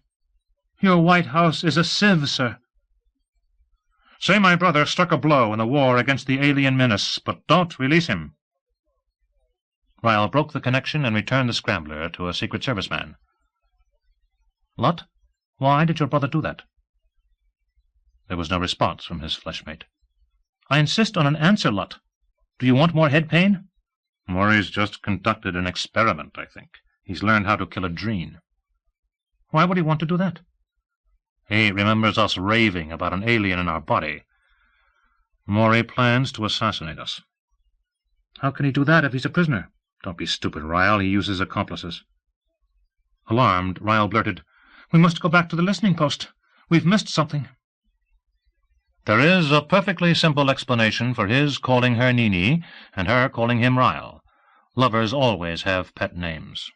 "Your White House is a sieve, sir." "Say my brother struck a blow in the war against the alien menace, but don't release him." Ryle broke the connection and returned the scrambler to a Secret Service man. "Lot, why did your brother do that?" There was no response from his fleshmate. "I insist on an answer, Lot. Do you want more head pain?" "Maury's just conducted an experiment, I think. He's learned how to kill a Dreen." "Why would he want to do that?" "He remembers us raving about an alien in our body. Maury plans to assassinate us." "How can he do that if he's a prisoner?" "Don't be stupid, Ryle. He uses accomplices." Alarmed, Ryle blurted, "We must go back to the listening post. We've missed something." There is a perfectly simple explanation for his calling her Nini and her calling him Ryle. Lovers always have pet names.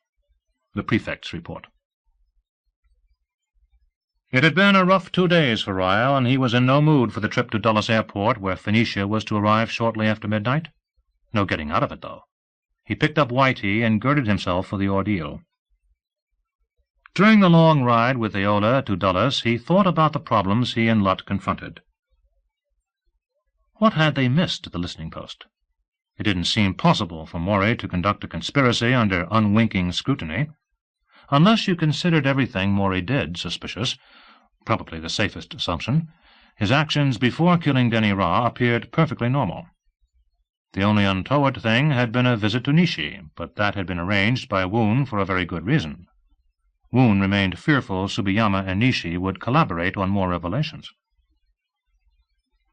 The Prefect's report. It had been a rough 2 days for Ryle, and he was in no mood for the trip to Dulles Airport, where Phoenicia was to arrive shortly after midnight. No getting out of it, though. He picked up Whitey and girded himself for the ordeal. During the long ride with Aola to Dulles, he thought about the problems he and Lutt confronted. What had they missed at the listening post? It didn't seem possible for Morey to conduct a conspiracy under unwinking scrutiny. Unless you considered everything Morey did suspicious, probably the safest assumption, his actions before killing Denny Ra appeared perfectly normal. The only untoward thing had been a visit to Nishi, but that had been arranged by Woon for a very good reason. Woon remained fearful Tsubiyama and Nishi would collaborate on more revelations.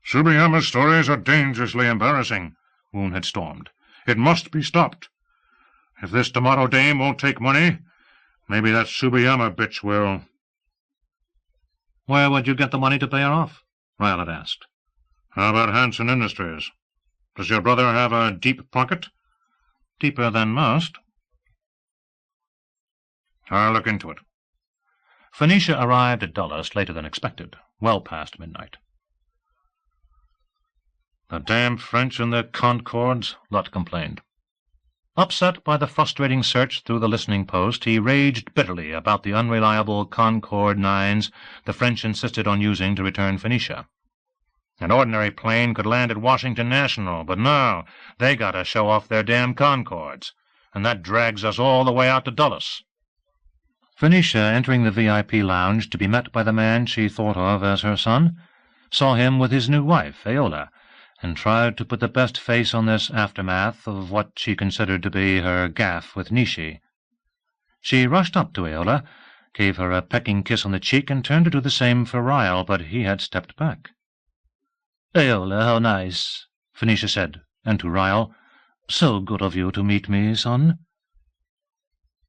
"Tsubiyama's stories are dangerously embarrassing," Woon had stormed. "It must be stopped. If this D'Amato dame won't take money, maybe that Tsubiyama bitch will." "Where would you get the money to pay her off?" Ryle had asked. "How about Hanson Industries? Does your brother have a deep pocket?" "Deeper than most." "I'll look into it." Phoenicia arrived at Dulles later than expected, well past midnight. "The damn French and their Concords," Lutt complained. Upset by the frustrating search through the listening post, he raged bitterly about the unreliable Concorde 9s the French insisted on using to return Phoenicia. An ordinary plane could land at Washington National, but no, they got to show off their damn Concords, and that drags us all the way out to Dulles. Phoenicia, entering the VIP lounge to be met by the man she thought of as her son, saw him with his new wife, Aola, and tried to put the best face on this aftermath of what she considered to be her gaffe with Nishi. She rushed up to Aola, gave her a pecking kiss on the cheek, and turned to do the same for Ryle, but he had stepped back. "Aola, how nice," Phoenicia said, and to Ryle, "So good of you to meet me, son."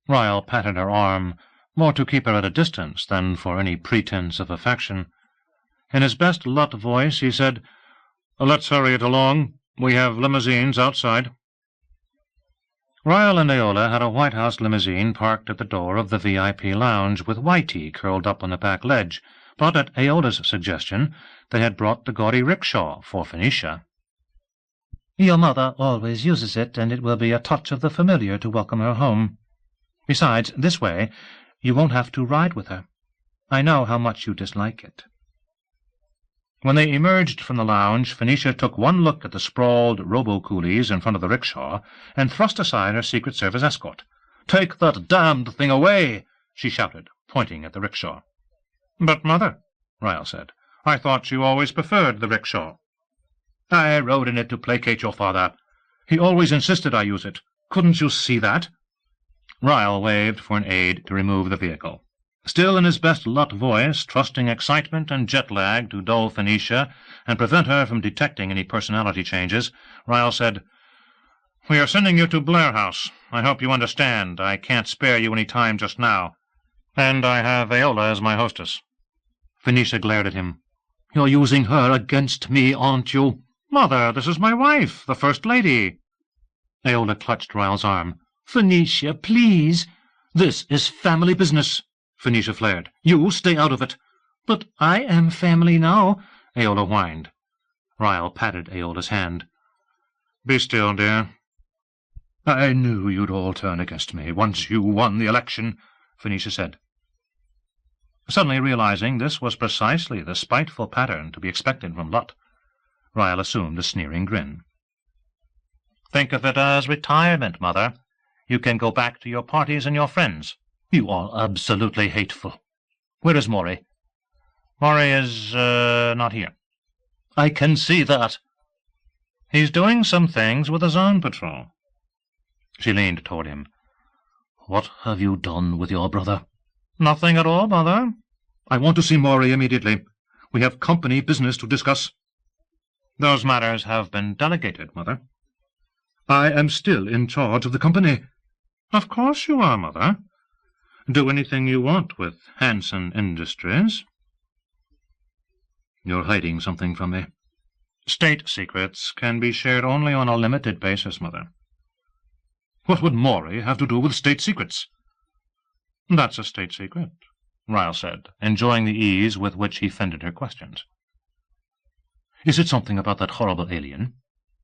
Ryle patted her arm, more to keep her at a distance than for any pretense of affection. In his best Lutt voice he said, "Let's hurry it along. We have limousines outside." Ryle and Aola had a White House limousine parked at the door of the VIP lounge with Whitey curled up on the back ledge, but at Aola's suggestion they had brought the gaudy rickshaw for Phoenicia. "Your mother always uses it, and it will be a touch of the familiar to welcome her home. Besides, this way, you won't have to ride with her. I know how much you dislike it." When they emerged from the lounge, Phoenicia took one look at the sprawled robo-coolies in front of the rickshaw and thrust aside her Secret Service escort. "Take that damned thing away!" she shouted, pointing at the rickshaw. "But, Mother," Ryle said, "I thought you always preferred the rickshaw." "I rode in it to placate your father. He always insisted I use it. Couldn't you see that?" Ryle waved for an aide to remove the vehicle. Still in his best Lutt voice, trusting excitement and jet-lag to dull Phoenicia and prevent her from detecting any personality changes, Ryle said, "We are sending you to Blair House. I hope you understand. I can't spare you any time just now. And I have Aola as my hostess." Phoenicia glared at him. "You're using her against me, aren't you?" "Mother, this is my wife, the First Lady." Aola clutched Ryle's arm. "Phoenicia, please. This is family business," Phoenicia flared. "You stay out of it." "But I am family now," Aola whined. Ryle patted Aola's hand. "Be still, dear." "I knew you'd all turn against me once you won the election," Phoenicia said. Suddenly realizing this was precisely the spiteful pattern to be expected from Lutt, Ryle assumed a sneering grin. "Think of it as retirement, Mother. You can go back to your parties and your friends. You are absolutely hateful. Where is Morey?" "Morey is, not here." "I can see that." "He's doing some things with his own patrol." She leaned toward him. "What have you done with your brother?" "Nothing at all, Mother." "I want to see Morey immediately. We have company business to discuss." "Those matters have been delegated, Mother." "I am still in charge of the company." "Of course you are, Mother. Do anything you want with Hanson Industries." "You're hiding something from me." "State secrets can be shared only on a limited basis, Mother." "What would Morey have to do with state secrets?" "That's a state secret," Ryle said, enjoying the ease with which he fended her questions. "Is it something about that horrible alien?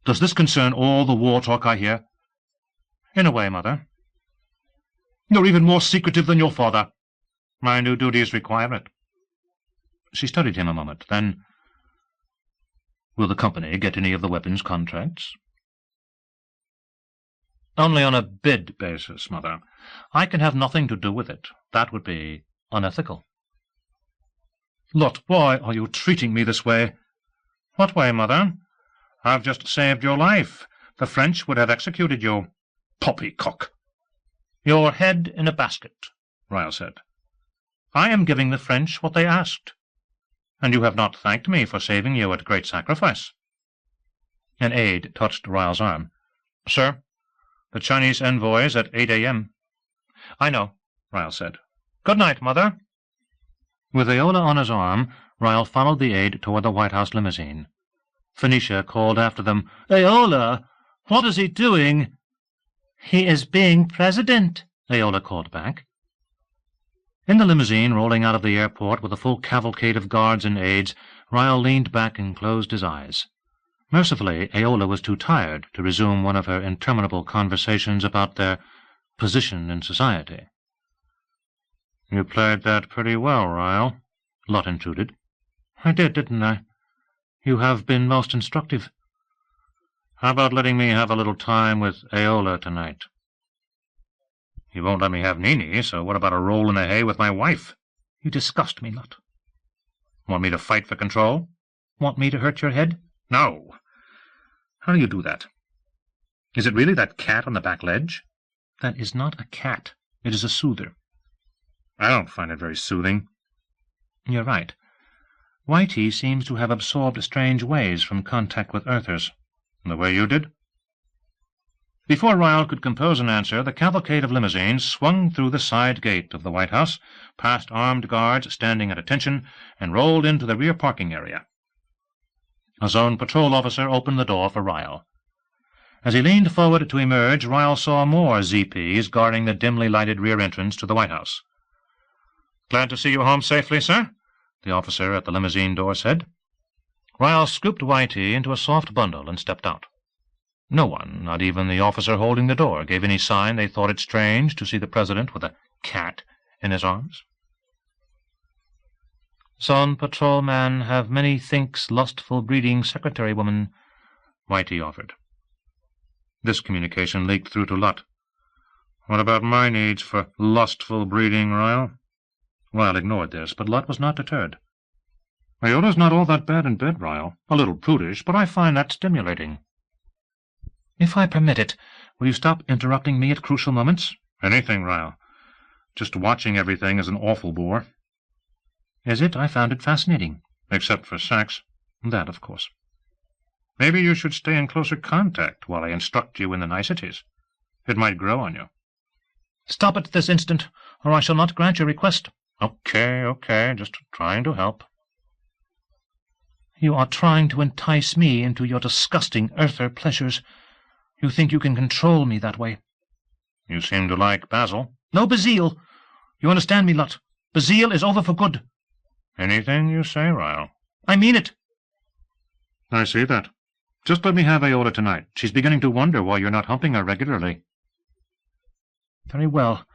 Does this concern all the war talk I hear?" In a way, Mother. You're even more secretive than your father. My new duties require it. She studied him a moment. Then, will the company get any of the weapons contracts? Only on a bid basis, Mother. I can have nothing to do with it. That would be unethical. Lot, why are you treating me this way? What way, Mother? I've just saved your life. The French would have executed you. Poppycock. Your head in a basket, Ryle said. I am giving the French what they asked, and you have not thanked me for saving you at great sacrifice. An aide touched Ryle's arm. Sir, the Chinese envoy's at 8 a.m. I know, Ryle said. Good night, Mother. With Aola on his arm, Ryle followed the aide toward the White House limousine. Phoenicia called after them, Aola, what is he doing? He is being president, Aola called back. In the limousine rolling out of the airport with a full cavalcade of guards and aides, Ryle leaned back and closed his eyes. Mercifully, Aola was too tired to resume one of her interminable conversations about their position in society. You played that pretty well, Ryle, Lot intruded. I did, didn't I? You have been most instructive. How about letting me have a little time with Aola tonight? You won't let me have Nini, so what about a roll in the hay with my wife? You disgust me, Lot. Want me to fight for control? Want me to hurt your head? No. How do you do that? Is it really that cat on the back ledge? That is not a cat. It is a soother. I don't find it very soothing. You're right. Whitey seems to have absorbed strange ways from contact with Earthers. The way you did? Before Ryle could compose an answer, the cavalcade of limousines swung through the side gate of the White House, past armed guards standing at attention, and rolled into the rear parking area. A zone patrol officer opened the door for Ryle. As he leaned forward to emerge, Ryle saw more ZPs guarding the dimly lighted rear entrance to the White House. Glad to see you home safely, sir, the officer at the limousine door said. Ryle scooped Whitey into a soft bundle and stepped out. No one, not even the officer holding the door, gave any sign they thought it strange to see the president with a cat in his arms. Zone patrolman have many thinks lustful breeding secretary woman, Whitey offered. This communication leaked through to Lot. What about my needs for lustful breeding, Ryle? Ryle ignored this, but Lot was not deterred. Aola's not all that bad in bed, Ryle. A little prudish, but I find that stimulating. If I permit it, will you stop interrupting me at crucial moments? Anything, Ryle. Just watching everything is an awful bore. Is it? I found it fascinating. Except for sex. That, of course. Maybe you should stay in closer contact while I instruct you in the niceties. It might grow on you. Stop it this instant, or I shall not grant your request. Okay, just trying to help. You are trying to entice me into your disgusting earther pleasures. You think you can control me that way. You seem to like Basil. No Basile. You understand me, Lot. Basile is over for good. Anything you say, Ryle. I mean it. I see that. Just let me have Aola tonight. She's beginning to wonder why you're not humping her regularly. Very well,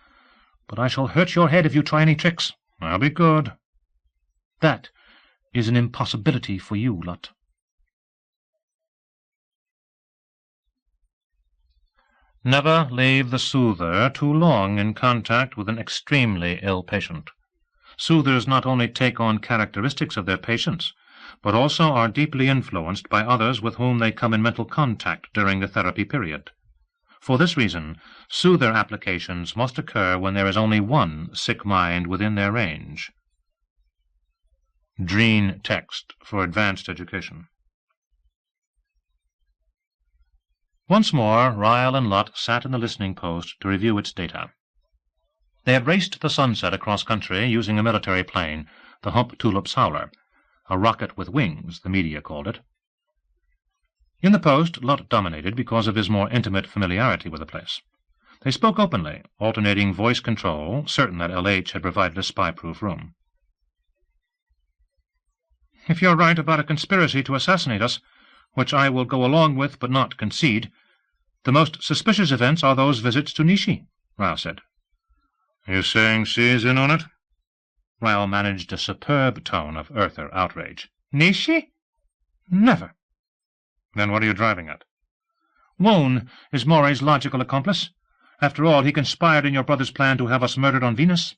but I shall hurt your head if you try any tricks. I'll be good. That is an impossibility for you, Lot. Never leave the soother too long in contact with an extremely ill patient. Soothers not only take on characteristics of their patients, but also are deeply influenced by others with whom they come in mental contact during the therapy period. For this reason, soother applications must occur when there is only one sick mind within their range. Dreen text for advanced education. Once more, Ryle and Lot sat in the listening post to review its data. They had raced the sunset across country using a military plane, the Hump Tulip Howler, a rocket with wings, the media called it. In the post, Lot dominated because of his more intimate familiarity with the place. They spoke openly, alternating voice control, certain that LH had provided a spy-proof room. If you're right about a conspiracy to assassinate us, which I will go along with but not concede, The most suspicious events are those visits to Nishi, Ryle said. You saying she's in on it? Ryle managed a superb tone of earther outrage. Nishi? Never. Then what are you driving at? Woon is Moray's logical accomplice. After all, he conspired in your brother's plan to have us murdered on Venus.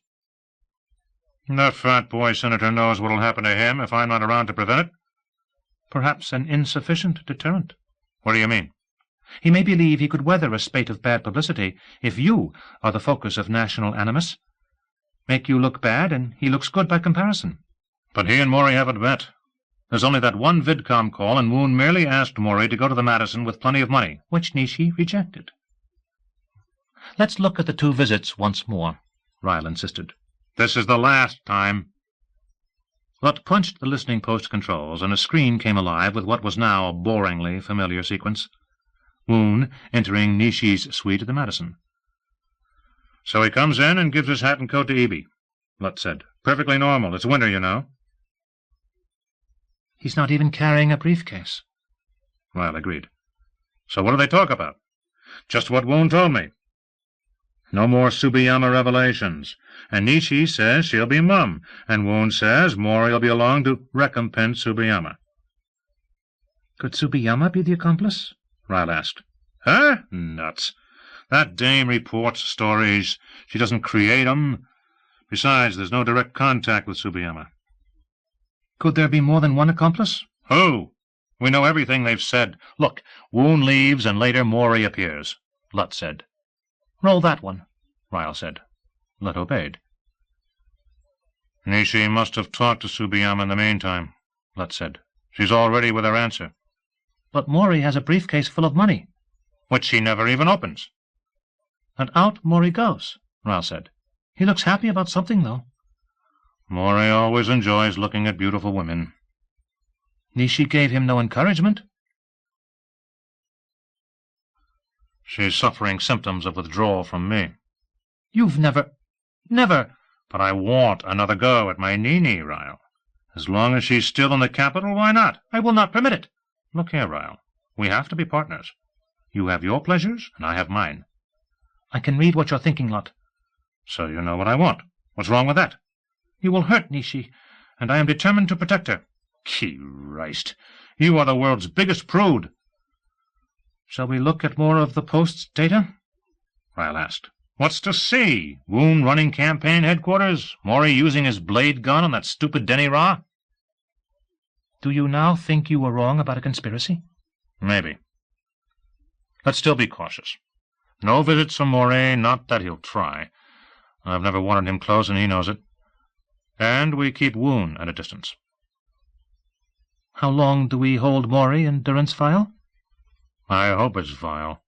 That fat boy senator knows what'll happen to him if I'm not around to prevent it. Perhaps an insufficient deterrent. What do you mean? He may believe he could weather a spate of bad publicity if you are the focus of national animus. Make you look bad, and he looks good by comparison. But he and Moray haven't met. There's only that one VidCom call, and Woon merely asked Moray to go to the Madison with plenty of money. Which Nishi rejected. Let's look at the 2 visits once more, Ryle insisted. This is the last time. Lutt punched the listening post controls, and a screen came alive with what was now a boringly familiar sequence. Woon entering Nishi's suite at the Madison. So he comes in and gives his hat and coat to Evie, Lutt said. Perfectly normal. It's winter, you know. He's not even carrying a briefcase. Ryle agreed. So what do they talk about? Just what Woon told me. No more Tsubiyama revelations. And Nishi says she'll be mum, and Woon says Moray'll be along to recompense Tsubiyama. Could Tsubiyama be the accomplice? Ryle asked. Huh? Nuts. That dame reports stories. She doesn't create 'em. Besides, there's no direct contact with Tsubiyama. Could there be more than one accomplice? Who? We know everything they've said. Look, Woon leaves and later Moray appears, Lutt said. Roll that one, Ryle said. Lutt obeyed. Nishi must have talked to Tsubiyama in the meantime, Lutt said. She's all ready with her answer. But Moray has a briefcase full of money. Which she never even opens. And out Moray goes, Ryle said. He looks happy about something, though. Moray always enjoys looking at beautiful women. Nishi gave him no encouragement. She's suffering symptoms of withdrawal from me. You've never... But I want another go at my Nini, Ryle. As long as she's still in the capital, why not? I will not permit it. Look here, Ryle. We have to be partners. You have your pleasures, and I have mine. I can read what you're thinking, Lutt. So you know what I want. What's wrong with that? You will hurt Nishi, and I am determined to protect her. Christ, you are the world's biggest prude. Shall we look at more of the Post's data? Ryle asked. What's to see? Woon running campaign headquarters? Moray using his blade gun on that stupid Denny Ra? Do you now think you were wrong about a conspiracy? Maybe. Let's still be cautious. No visits from Moray, not that he'll try. I've never wanted him close, and he knows it. And we keep Woon at a distance. How long do we hold Moray in durance vile? I hope it's vile.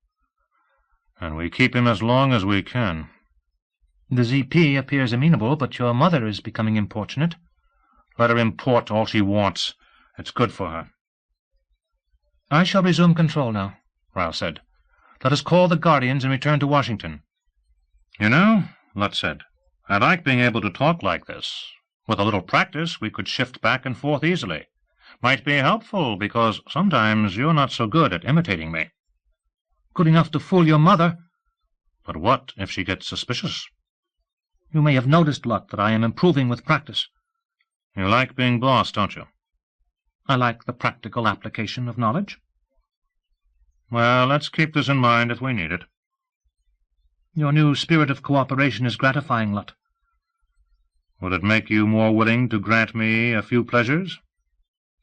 And we keep him as long as we can. The ZP appears amenable, but your mother is becoming importunate. Let her import all she wants. It's good for her. I shall resume control now, Ryle said. Let us call the Guardians and return to Washington. You know, Lutt said, I like being able to talk like this. With a little practice, we could shift back and forth easily. Might be helpful, because sometimes you're not so good at imitating me. Good enough to fool your mother. But what if she gets suspicious? You may have noticed, Lutt, that I am improving with practice. You like being boss, don't you? I like the practical application of knowledge. Well, let's keep this in mind if we need it. Your new spirit of cooperation is gratifying, Lutt. Would it make you more willing to grant me a few pleasures?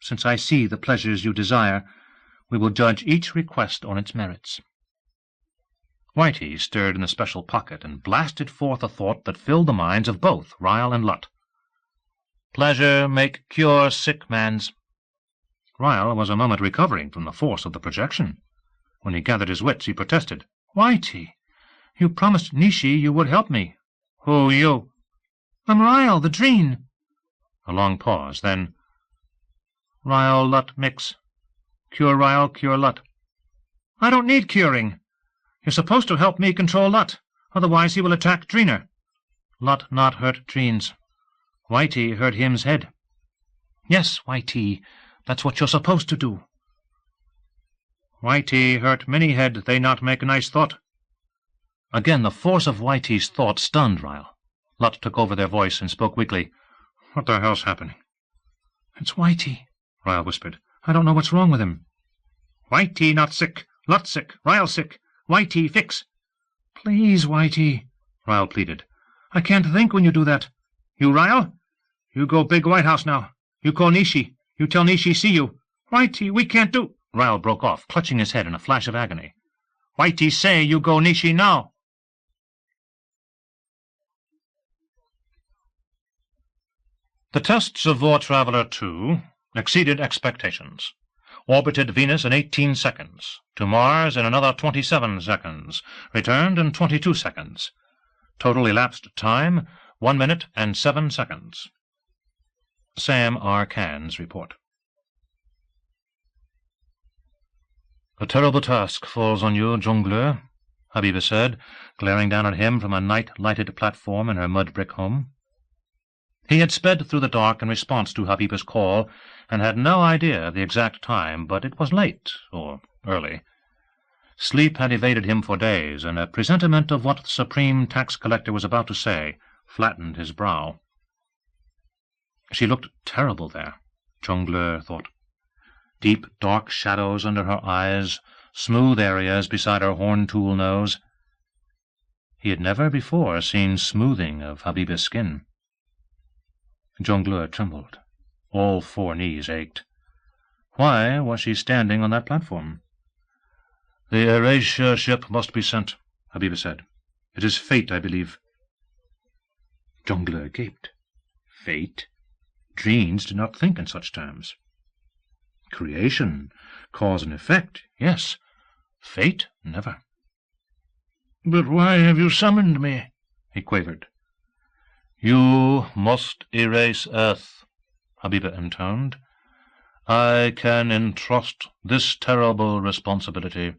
Since I see the pleasures you desire, we will judge each request on its merits. Whitey stirred in the special pocket and blasted forth a thought that filled the minds of both Ryle and Lutt. Pleasure make cure sick man's. Ryle was a moment recovering from the force of the projection. When he gathered his wits, he protested. Whitey, you promised Nishi you would help me. Who, you? I'm Ryle, the Dreen. A long pause, then... Ryle, Lutt, mix. Cure Ryle, cure Lutt. I don't need curing. You're supposed to help me control Lutt. Otherwise he will attack Dreener. Lutt not hurt Dreens. Whitey hurt him's head. Yes, Whitey, that's what you're supposed to do. Whitey hurt many head, they not make nice thought. Again the force of Whitey's thought stunned Ryle. Lot took over their voice and spoke weakly. What the hell's happening? It's Whitey, Ryle whispered. I don't know what's wrong with him. Whitey not sick. Lot sick. Ryle sick. Whitey fix. Please, Whitey, Ryle pleaded. I can't think when you do that. You Ryle? You go big White House now. You call Nishi. You tell Nishi see you. Whitey, we can't do... Ryle broke off, clutching his head in a flash of agony. Whitey say you go Nishi now. The tests of War Traveler 2 exceeded expectations. Orbited Venus in 18 seconds, to Mars in another 27 seconds, returned in 22 seconds. Total elapsed time, 1 minute and 7 seconds. Sam R. Cairns report. A terrible task falls on you, jongleur, Habiba said, glaring down at him from a night-lighted platform in her mud-brick home. He had sped through the dark in response to Habiba's call, and had no idea of the exact time, but it was late, or early. Sleep had evaded him for days, and a presentiment of what the supreme tax collector was about to say flattened his brow. She looked terrible there, jongleur thought. Deep, dark shadows under her eyes, smooth areas beside her horn-tool nose. He had never before seen smoothing of Habiba's skin. Jongleur trembled. All 4 knees ached. Why was she standing on that platform? The erasure ship must be sent, Habiba said. It is fate, I believe. Jongleur gaped. Fate? Dreams did not think in such terms. Creation, cause and effect, yes. Fate, never. But why have you summoned me? He quavered. You must erase Earth, Habiba intoned. I can entrust this terrible responsibility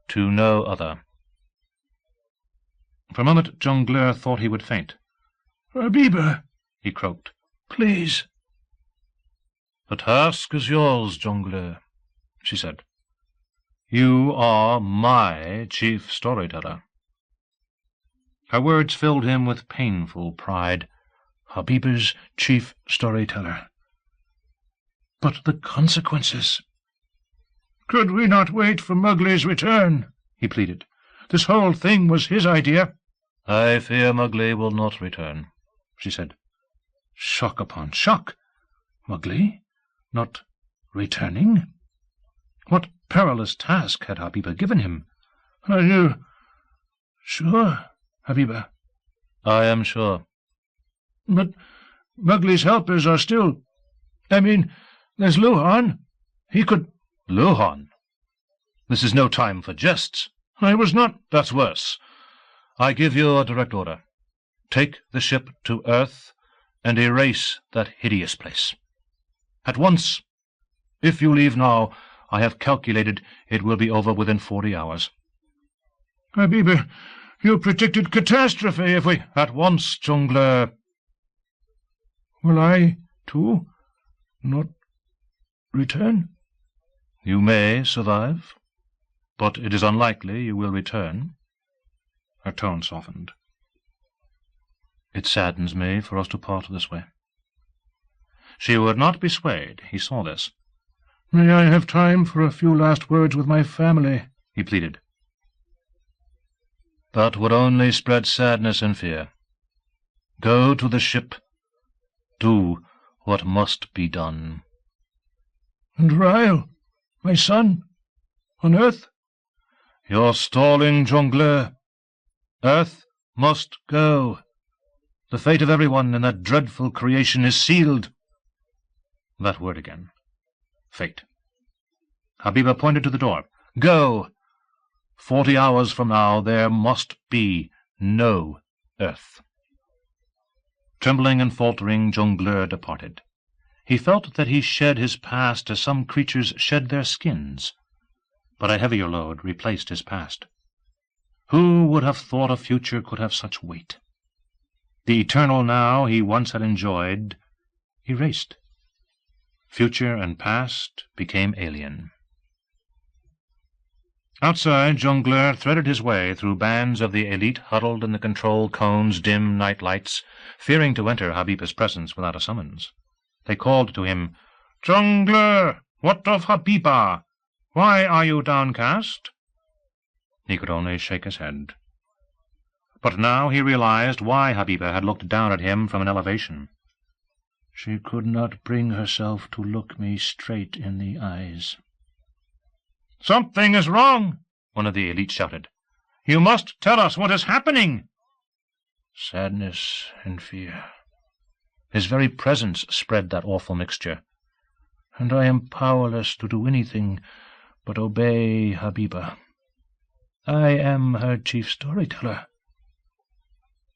to no other. For a moment, Jongleur thought he would faint. Habiba, he croaked. Please. The task is yours, Jongleur, she said. You are my chief storyteller. Her words filled him with painful pride. Habiba's chief storyteller. But the consequences... Could we not wait for Mowgli's return? He pleaded. This whole thing was his idea. I fear Mowgli will not return, she said. Shock upon shock. Mowgli? Not returning? What perilous task had Habiba given him? Are you sure, Habiba? I am sure. But Mowgli's helpers are still... I mean, there's Luhan. He could... Luhan? This is no time for jests. I was not... That's worse. I give you a direct order. Take the ship to Earth and erase that hideous place. At once. If you leave now, I have calculated it will be over within 40 hours. Habiba, you predicted catastrophe if we... At once, jongleur. Will I, too, not return? You may survive, but it is unlikely you will return. Her tone softened. It saddens me for us to part this way. She would not be swayed, he saw this. May I have time for a few last words with my family? He pleaded. That would only spread sadness and fear. Go to the ship. Do what must be done. And Ryle, my son, on Earth? You're stalling, jongleur. Earth must go. The fate of everyone in that dreadful creation is sealed. That word again. Fate. Habiba pointed to the door. Go! 40 hours from now there must be no Earth. Trembling and faltering, jongleur departed. He felt that he shed his past as some creatures shed their skins. But a heavier load replaced his past. Who would have thought a future could have such weight? The eternal now he once had enjoyed, erased. Future and past became alien. Outside, Jongleur threaded his way through bands of the elite huddled in the control cone's dim night lights, fearing to enter Habiba's presence without a summons. They called to him, "Jongleur, what of Habiba? Why are you downcast?" He could only shake his head. But now he realized why Habiba had looked down at him from an elevation. She could not bring herself to look me straight in the eyes. "Something is wrong," one of the elite shouted. "You must tell us what is happening." Sadness and fear. His very presence spread that awful mixture, and I am powerless to do anything but obey Habiba. I am her chief storyteller,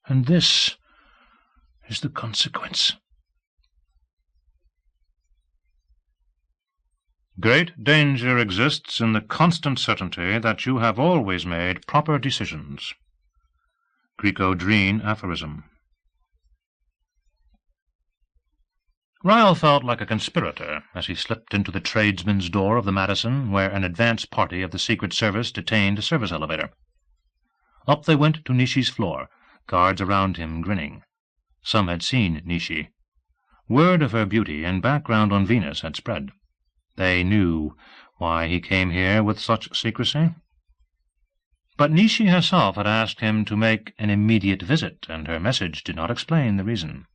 and this is the consequence. Great danger exists in the constant certainty that you have always made proper decisions. Greco-Drene aphorism. Ryle felt like a conspirator as he slipped into the tradesman's door of the Madison, where an advance party of the Secret Service detained a service elevator. Up they went to Nishi's floor, guards around him grinning. Some had seen Nishi. Word of her beauty and background on Venus had spread. They knew why he came here with such secrecy. But Nishi herself had asked him to make an immediate visit, and her message did not explain the reason.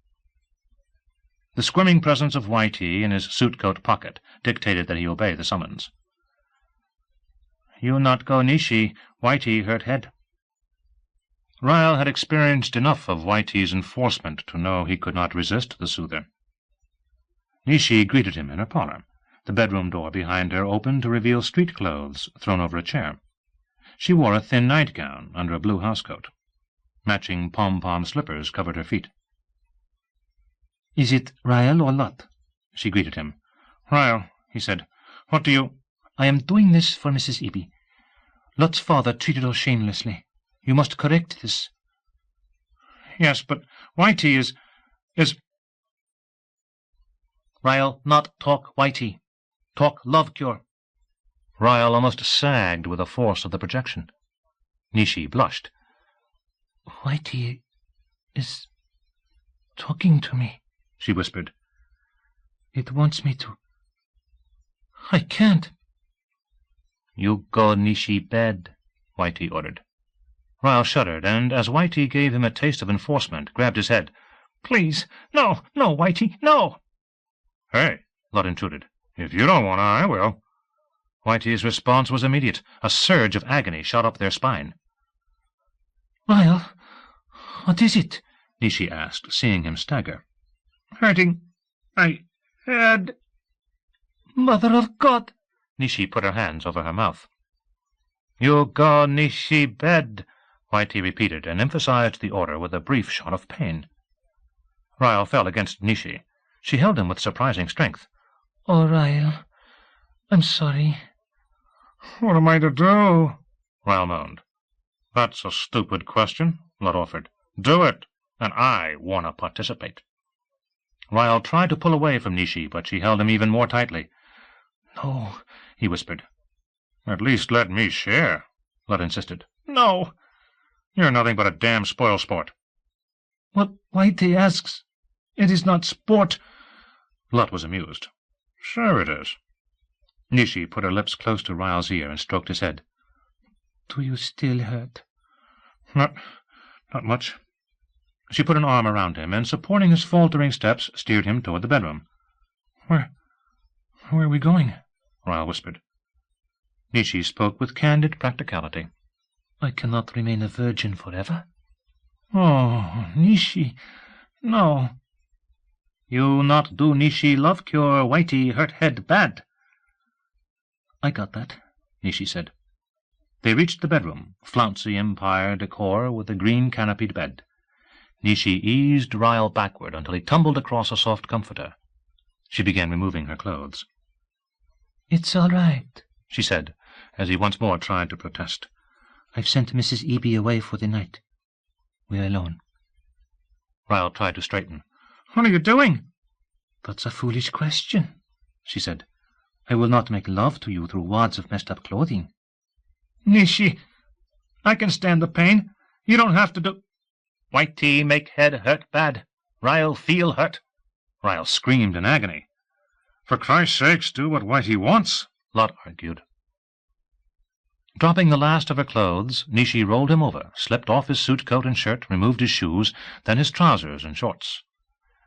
The squirming presence of Whitey in his suit-coat pocket dictated that he obey the summons. "You not go Nishi, Whitey hurt head." Ryle had experienced enough of Whitey's enforcement to know he could not resist the soother. Nishi greeted him in her parlor. The bedroom door behind her opened to reveal street clothes thrown over a chair. She wore a thin nightgown under a blue housecoat. Matching pom-pom slippers covered her feet. "Is it Ryle or Lot?" she greeted him. "Ryle," he said. "What do you—" "I am doing this for Mrs. Eby. Lot's father treated her shamelessly. You must correct this." "Yes, but Whitey is— "Ryle, not talk Whitey. Talk love cure." Ryle almost sagged with the force of the projection. Nishi blushed. "Whitey is talking to me," she whispered. "It wants me to. I can't." "You go Nishi bed," Whitey ordered. Ryle shuddered, and as Whitey gave him a taste of enforcement, grabbed his head. "Please, no, no, Whitey, no." "Hey," Lot intruded. "If you don't want to, I will." Whitey's response was immediate. A surge of agony shot up their spine. "Ryle, what is it?" Nishi asked, seeing him stagger. "Hurting my head." "Mother of God!" Nishi put her hands over her mouth. "You go Nishi bed," Whitey repeated, and emphasized the order with a brief shot of pain. Ryle fell against Nishi. She held him with surprising strength. "Oh, Ryle, I'm sorry." "What am I to do?" Ryle moaned. "That's a stupid question," Lot offered. "Do it, and I want to participate." Ryle tried to pull away from Nishi, but she held him even more tightly. "No," he whispered. "At least let me share," Lot insisted. "No." "You're nothing but a damn spoil-sport." "What Whitey asks, it is not sport." Lot was amused. "Sure it is." Nishi put her lips close to Ryle's ear and stroked his head. "Do you still hurt?" Not much." She put an arm around him, and, supporting his faltering steps, steered him toward the bedroom. Where are we going?" Ryle whispered. Nishi spoke with candid practicality. "I cannot remain a virgin forever." "Oh, Nishi, no." "You not do Nishi love cure, Whitey hurt head bad." "I got that," Nishi said. They reached the bedroom, flouncy empire decor with a green canopied bed. Nishi eased Ryle backward until he tumbled across a soft comforter. She began removing her clothes. "It's all right," she said, as he once more tried to protest. "I've sent Mrs. Eby away for the night. We're alone." Ryle tried to straighten. "What are you doing?" "That's a foolish question," she said. "I will not make love to you through wads of messed-up clothing." Nishi, I can stand the pain. You don't have to do— White tea make head hurt bad. Ryle feel hurt. Ryle screamed in agony. For Christ's sakes, do what Whitey wants, Lot argued. Dropping the last of her clothes, Nishi rolled him over, slipped off his suit coat and shirt, removed his shoes, then his trousers and shorts.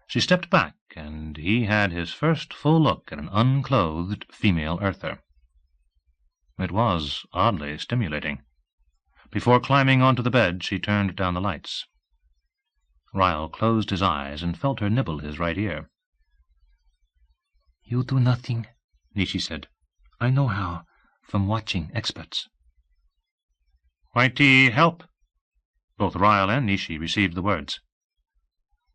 She stepped back, and he had his first full look at an unclothed female earther. It was oddly stimulating. Before climbing onto the bed, she turned down the lights. Ryle closed his eyes and felt her nibble his right ear. "You do nothing," Nishi said. "I know how, from watching experts." "Whitey, help!" Both Ryle and Nishi received the words.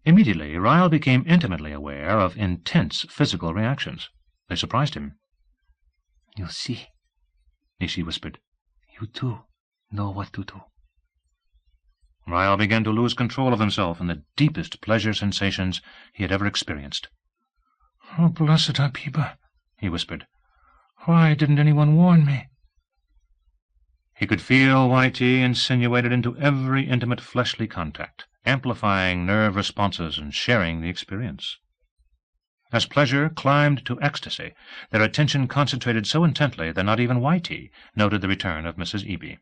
Immediately, Ryle became intimately aware of intense physical reactions. They surprised him. "You see," Nishi whispered. "You too know what to do." Ryle began to lose control of himself in the deepest pleasure sensations he had ever experienced. "Oh, blessed Habiba," he whispered. "Why didn't anyone warn me?" He could feel Whitey insinuated into every intimate fleshly contact, amplifying nerve responses and sharing the experience. As pleasure climbed to ecstasy, their attention concentrated so intently that not even Whitey noted the return of Mrs. Eby.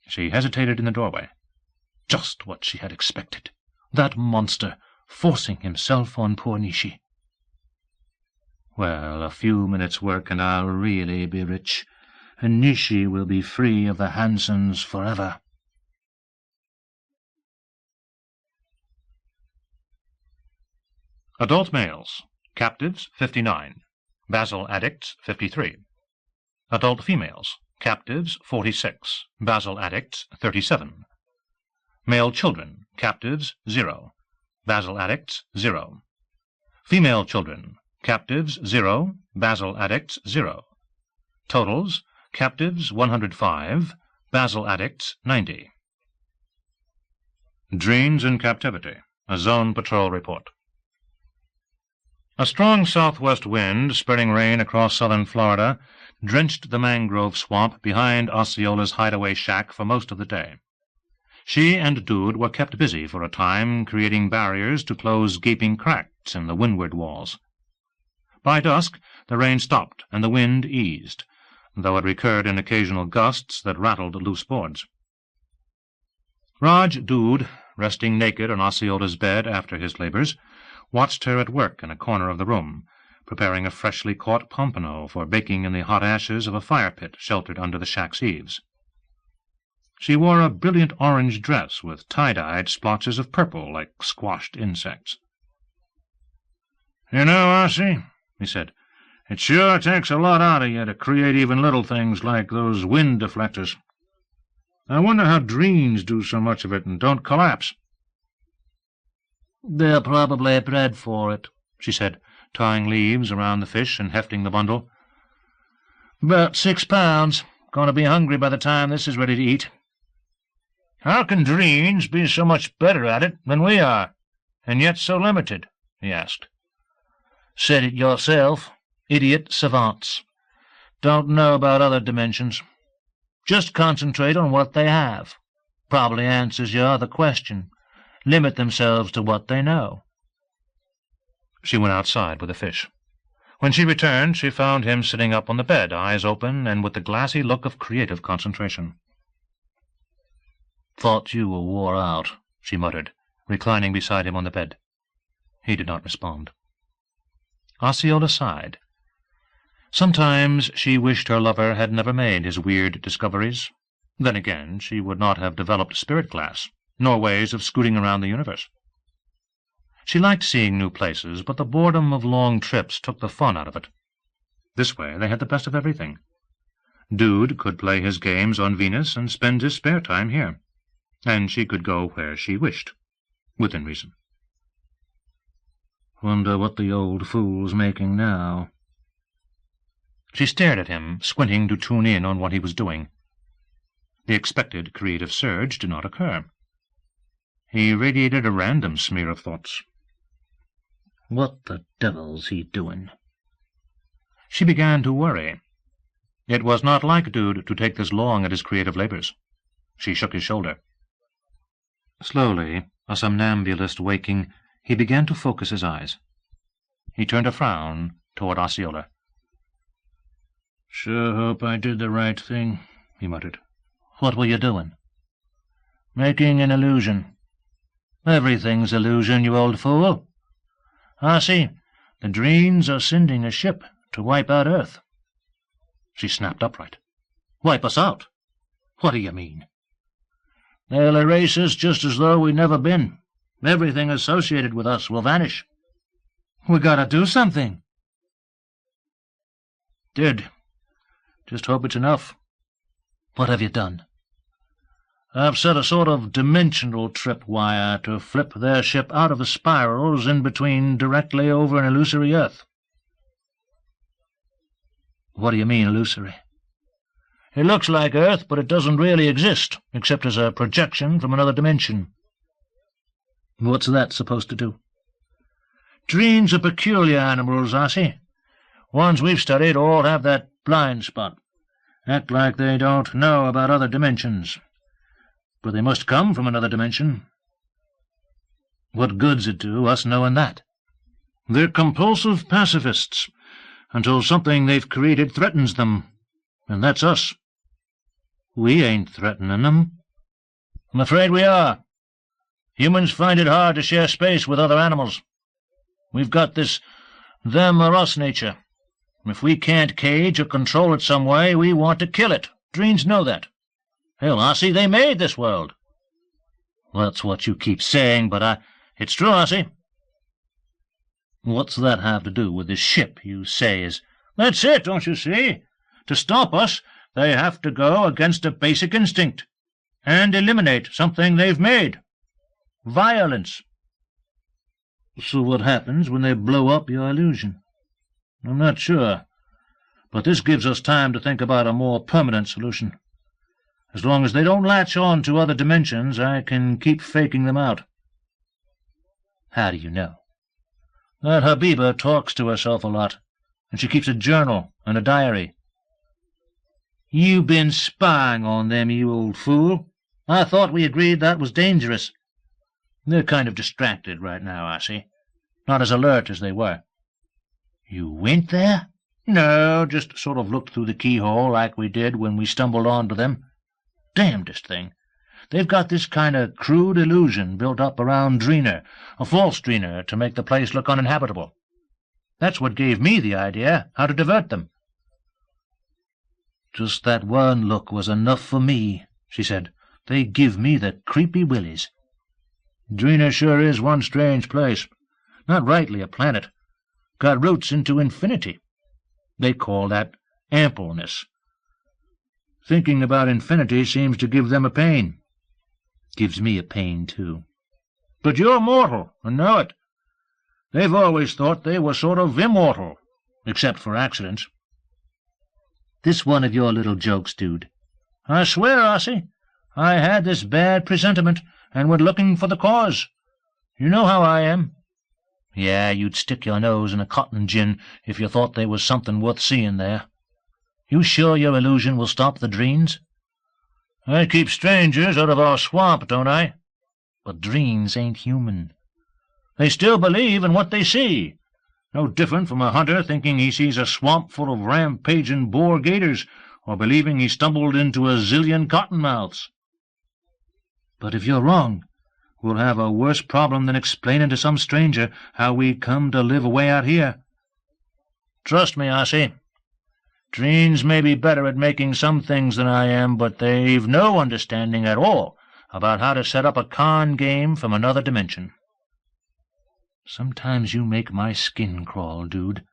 She hesitated in the doorway. Just what she had expected. That monster forcing himself on poor Nishi. "Well, a few minutes' work and I'll really be rich, and Nishi will be free of the Hansons forever." Adult males, captives 59, Basel addicts 53. Adult females, captives 46, Basel addicts 37. Male children, captives 0, Basel addicts 0. Female children, captives 0, Basel addicts 0. Totals, captives 105, Basel addicts 90. Dreams in Captivity, a Zone Patrol Report. A strong southwest wind, spreading rain across southern Florida, drenched the mangrove swamp behind Osceola's hideaway shack for most of the day. She and Dude were kept busy for a time, creating barriers to close gaping cracks in the windward walls. By dusk, the rain stopped and the wind eased, though it recurred in occasional gusts that rattled loose boards. Raj Dude, resting naked on Osceola's bed after his labors, watched her at work in a corner of the room, preparing a freshly caught pompano for baking in the hot ashes of a fire-pit sheltered under the shack's eaves. She wore a brilliant orange dress with tie-dyed splotches of purple like squashed insects. "You know, Ossie," he said, "it sure takes a lot out of you to create even little things like those wind deflectors. I wonder how dreams do so much of it and don't collapse." "They're probably bred for it," she said, tying leaves around the fish and hefting the bundle. "About 6 pounds. Going to be hungry by the time this is ready to eat." "How can dreams be so much better at it than we are, and yet so limited?" he asked. "Said it yourself. Idiot savants. Don't know about other dimensions. Just concentrate on what they have. Probably answers your other question. Limit themselves to what they know." She went outside with the fish. When she returned, she found him sitting up on the bed, eyes open and with the glassy look of creative concentration. "Thought you were wore out," she muttered, reclining beside him on the bed. He did not respond. Osceola sighed. Sometimes she wished her lover had never made his weird discoveries. Then again, she would not have developed spirit glass, nor ways of scooting around the universe. She liked seeing new places, but the boredom of long trips took the fun out of it. This way they had the best of everything. Dude could play his games on Venus and spend his spare time here, and she could go where she wished, within reason. "Wonder what the old fool's making now." She stared at him, squinting to tune in on what he was doing. The expected creative surge did not occur. He radiated a random smear of thoughts. What the devil's he doing? She began to worry. It was not like Dude to take this long at his creative labors. She shook his shoulder. Slowly, a somnambulist waking, he began to focus his eyes. He turned a frown toward Osceola. "Sure hope I did the right thing," he muttered. "What were you doing?" "Making an illusion." "Everything's illusion, you old fool. See, the Dreens are sending a ship to wipe out Earth." She snapped upright. "Wipe us out? What do you mean?" "They'll erase us just as though we'd never been. Everything associated with us will vanish." "We gotta do something." "Did. Just hope it's enough." "What have you done?" "I've set a sort of dimensional tripwire to flip their ship out of the spirals in between directly over an illusory Earth." "What do you mean, illusory?" "It looks like Earth, but it doesn't really exist, except as a projection from another dimension." "What's that supposed to do?" "Dreens are peculiar animals, Arcee. Ones we've studied all have that blind spot. Act like they don't know about other dimensions. But they must come from another dimension." "What good's it do us knowing that?" "They're compulsive pacifists, until something they've created threatens them. And that's us." "We ain't threatening them." "I'm afraid we are. Humans find it hard to share space with other animals. We've got this them or us nature. If we can't cage or control it some way, we want to kill it. Dreens know that. Hell, Arcee, they made this world." "That's what you keep saying, but It's true, Arcee." "What's that have to do with this ship you say is—" "That's it, don't you see? To stop us, they have to go against a basic instinct and eliminate something they've made. Violence." "So what happens when they blow up your illusion?" "I'm not sure, but this gives us time to think about a more permanent solution. As long as they don't latch on to other dimensions, I can keep faking them out." "How do you know?" "That Habiba talks to herself a lot, and she keeps a journal and a diary." "You been spying on them, you old fool. I thought we agreed that was dangerous." "They're kind of distracted right now, Arcee. Not as alert as they were." "You went there?" "No, just sort of looked through the keyhole like we did when we stumbled onto them. Damnedest thing. They've got this kind of crude illusion built up around Dreener, a false Dreener, to make the place look uninhabitable. That's what gave me the idea how to divert them." "Just that one look was enough for me," she said. "They give me the creepy willies." "Dreener sure is one strange place. Not rightly a planet. Got roots into infinity. They call that ampleness. Thinking about infinity seems to give them a pain." "Gives me a pain, too." "But you're mortal, and know it. They've always thought they were sort of immortal, except for accidents." "This one of your little jokes, Dude." "I swear, Arcee, I had this bad presentiment, and went looking for the cause. You know how I am." "Yeah, you'd stick your nose in a cotton gin if you thought there was something worth seeing there. You sure your illusion will stop the Dreens?" "I keep strangers out of our swamp, don't I?" "But Dreens ain't human." "They still believe in what they see. No different from a hunter thinking he sees a swamp full of rampaging boar gators, or believing he stumbled into a zillion cottonmouths." "But if you're wrong, we'll have a worse problem than explaining to some stranger how we come to live away out here. Trust me, Arcee. Dreens may be better at making some things than I am, but they've no understanding at all about how to set up a con game from another dimension." "Sometimes you make my skin crawl, Dude."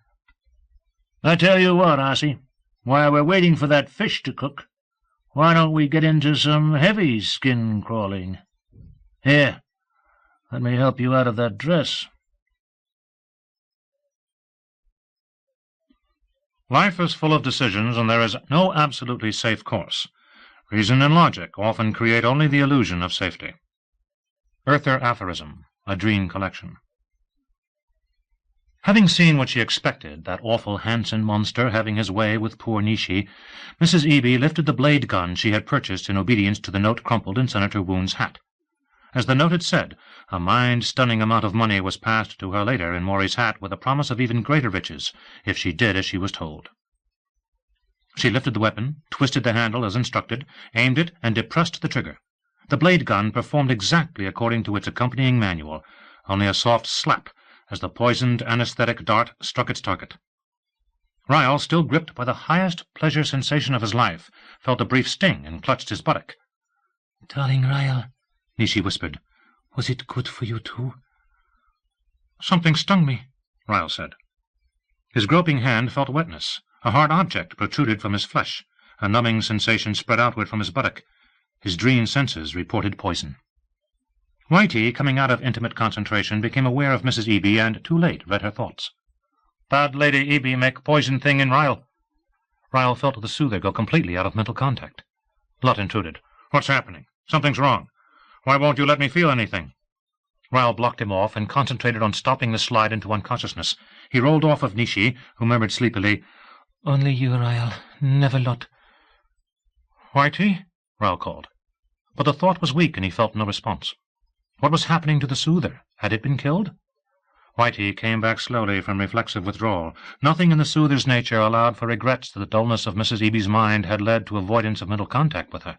"I tell you what, Arcee, while we're waiting for that fish to cook, why don't we get into some heavy skin crawling? Here, let me help you out of that dress." Life is full of decisions, and there is no absolutely safe course. Reason and logic often create only the illusion of safety. Earther Aphorism, a Dream Collection. Having seen what she expected, that awful Hansen monster having his way with poor Nishi, Mrs. Eby lifted the blade gun she had purchased in obedience to the note crumpled in Senator Woon's hat. As the note had said, a mind-stunning amount of money was passed to her later in Maury's hat with a promise of even greater riches if she did as she was told. She lifted the weapon, twisted the handle as instructed, aimed it, and depressed the trigger. The blade gun performed exactly according to its accompanying manual, only a soft slap as the poisoned anesthetic dart struck its target. Ryle, still gripped by the highest pleasure sensation of his life, felt a brief sting and clutched his buttock. "Darling Ryle," Nishi whispered, "was it good for you too?" "Something stung me," Ryle said. His groping hand felt wetness. A hard object protruded from his flesh. A numbing sensation spread outward from his buttock. His dream senses reported poison. Whitey, coming out of intimate concentration, became aware of Mrs. Eby and, too late, read her thoughts. "Bad Lady Eby make poison thing in Ryle." Ryle felt the soother go completely out of mental contact. Lutt intruded. "What's happening? Something's wrong. Why won't you let me feel anything?" Ryle blocked him off and concentrated on stopping the slide into unconsciousness. He rolled off of Nishi, who murmured sleepily, "Only you, Ryle. Never Lutt." "Whitey?" Ryle called. But the thought was weak and he felt no response. What was happening to the soother? Had it been killed? Whitey came back slowly from reflexive withdrawal. Nothing in the soother's nature allowed for regrets that the dullness of Mrs. Eby's mind had led to avoidance of mental contact with her.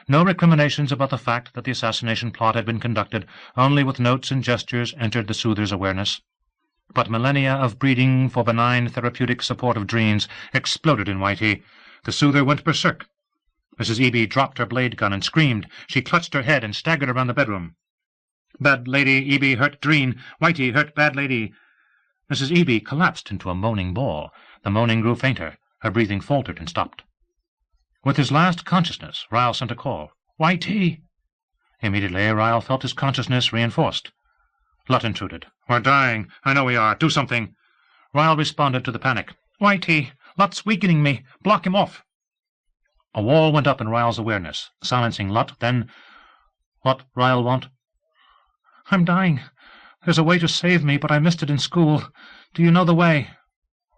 No recriminations about the fact that the assassination plot had been conducted only with notes and gestures entered the soother's awareness. But millennia of breeding for benign therapeutic support of dreams exploded in Whitey. The soother went berserk. Mrs. Eby dropped her blade gun and screamed. She clutched her head and staggered around the bedroom. "Bad Lady Eby hurt Dreen. Whitey hurt Bad Lady." Mrs. Eby collapsed into a moaning ball. The moaning grew fainter. Her breathing faltered and stopped. With his last consciousness, Ryle sent a call. "Whitey!" Immediately, Ryle felt his consciousness reinforced. Lutt intruded. "We're dying. I know we are. Do something." Ryle responded to the panic. "Whitey! Lutt's weakening me. Block him off." A wall went up in Ryle's awareness, silencing Lutt. Then, "What Ryle want?" "I'm dying. There's a way to save me, but I missed it in school. Do you know the way?"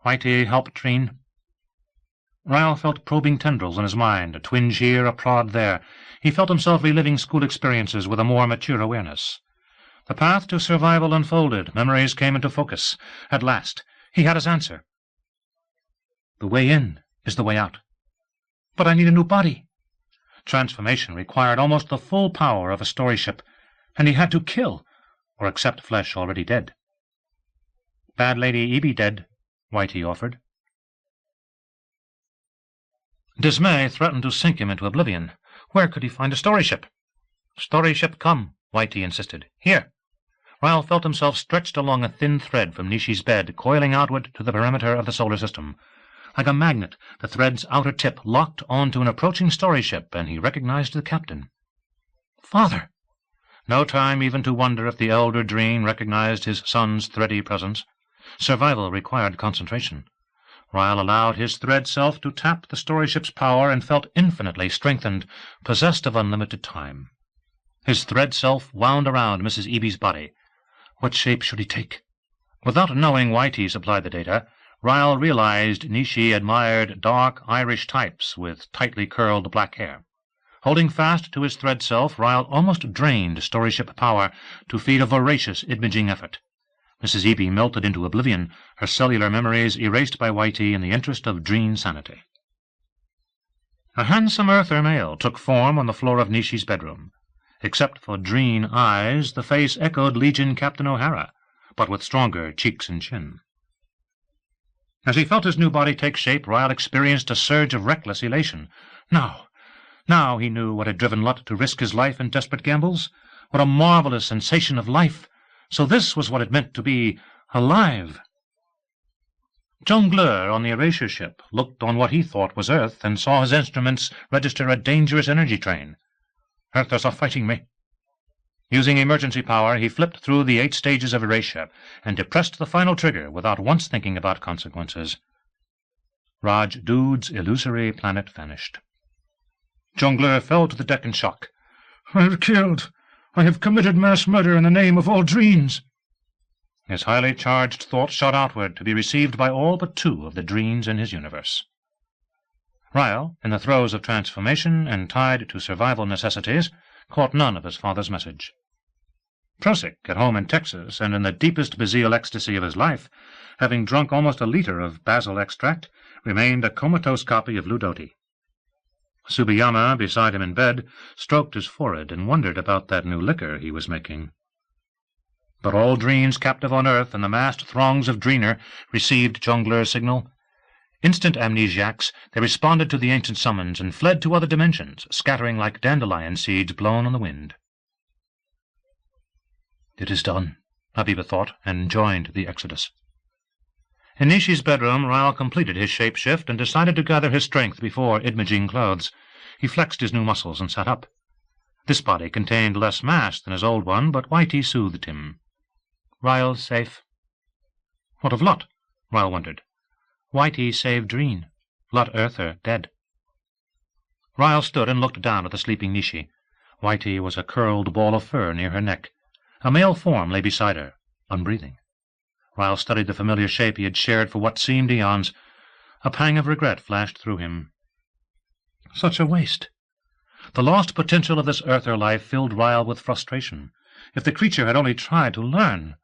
"Whitey, help Treen." Ryle felt probing tendrils in his mind, a twinge here, a prod there. He felt himself reliving school experiences with a more mature awareness. The path to survival unfolded. Memories came into focus. At last, he had his answer. "The way in is the way out." "But I need a new body." Transformation required almost the full power of a story ship, and he had to kill, or accept flesh already dead. "Bad Lady Eby dead," Whitey offered. Dismay threatened to sink him into oblivion. Where could he find a story ship? "Story ship come," Whitey insisted. "Here." Ryle felt himself stretched along a thin thread from Nishi's bed, coiling outward to the perimeter of the solar system. Like a magnet, the thread's outer tip locked onto an approaching story ship, and he recognized the captain. "Father!" No time even to wonder if the elder Dreen recognized his son's thready presence. Survival required concentration. Ryle allowed his thread self to tap the story ship's power and felt infinitely strengthened, possessed of unlimited time. His thread self wound around Mrs. Eby's body. What shape should he take? Without knowing Whitey supplied the data, Ryle realized Nishi admired dark Irish types with tightly curled black hair. Holding fast to his thread self, Ryle almost drained story ship power to feed a voracious imaging effort. Mrs. Eby melted into oblivion, her cellular memories erased by Whitey in the interest of Dreen sanity. A handsome earther male took form on the floor of Nishi's bedroom. Except for Dreen eyes, the face echoed Legion Captain O'Hara, but with stronger cheeks and chin. As he felt his new body take shape, Ryle experienced a surge of reckless elation. Now he knew what had driven Lutt to risk his life in desperate gambles. What a marvelous sensation of life! So this was what it meant to be alive. Jongleur on the erasure ship looked on what he thought was Earth and saw his instruments register a dangerous energy train. "Earthers are fighting me." Using emergency power, he flipped through the 8 stages of erasure and depressed the final trigger without once thinking about consequences. Raj Dood's illusory planet vanished. Jongleur fell to the deck in shock. "I have killed. I have committed mass murder in the name of all dreams." His highly charged thought shot outward to be received by all but two of the dreams in his universe. Ryle, in the throes of transformation and tied to survival necessities, caught none of his father's message. Prosick, at home in Texas, and in the deepest Basile ecstasy of his life, having drunk almost a litre of basil extract, remained a comatose copy of Ludoti. Tsubiyama, beside him in bed, stroked his forehead and wondered about that new liquor he was making. But all dreams captive on earth and the massed throngs of Dreener received Jongleurs' signal. Instant amnesiacs, they responded to the ancient summons and fled to other dimensions, scattering like dandelion seeds blown on the wind. It is done, Habiba thought, and joined the exodus. In Nishi's bedroom, Ryle completed his shape-shift and decided to gather his strength before imaging clothes. He flexed his new muscles and sat up. This body contained less mass than his old one, but Whitey soothed him. Ryle's safe. What of Lot? Ryle wondered. Whitey saved Dreen. Lot Earther dead. Ryle stood and looked down at the sleeping Nishi. Whitey was a curled ball of fur near her neck. A male form lay beside her, unbreathing. Ryle studied the familiar shape he had shared for what seemed eons. A pang of regret flashed through him. Such a waste. The lost potential of this earther life filled Ryle with frustration. If the creature had only tried to learn.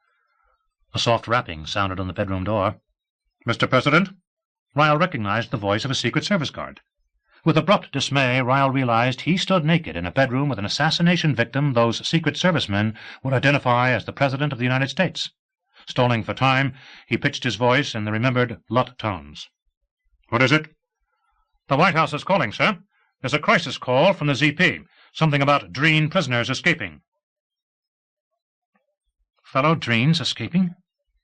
A soft rapping sounded on the bedroom door. "Mr. President?" Ryle recognized the voice of a Secret Service guard. With abrupt dismay, Ryle realized he stood naked in a bedroom with an assassination victim those Secret Service men would identify as the President of the United States. Stalling for time, he pitched his voice in the remembered Lot tones. "What is it?" "The White House is calling, sir. There's a crisis call from the ZP. Something about Dreen prisoners escaping." Fellow Dreens escaping?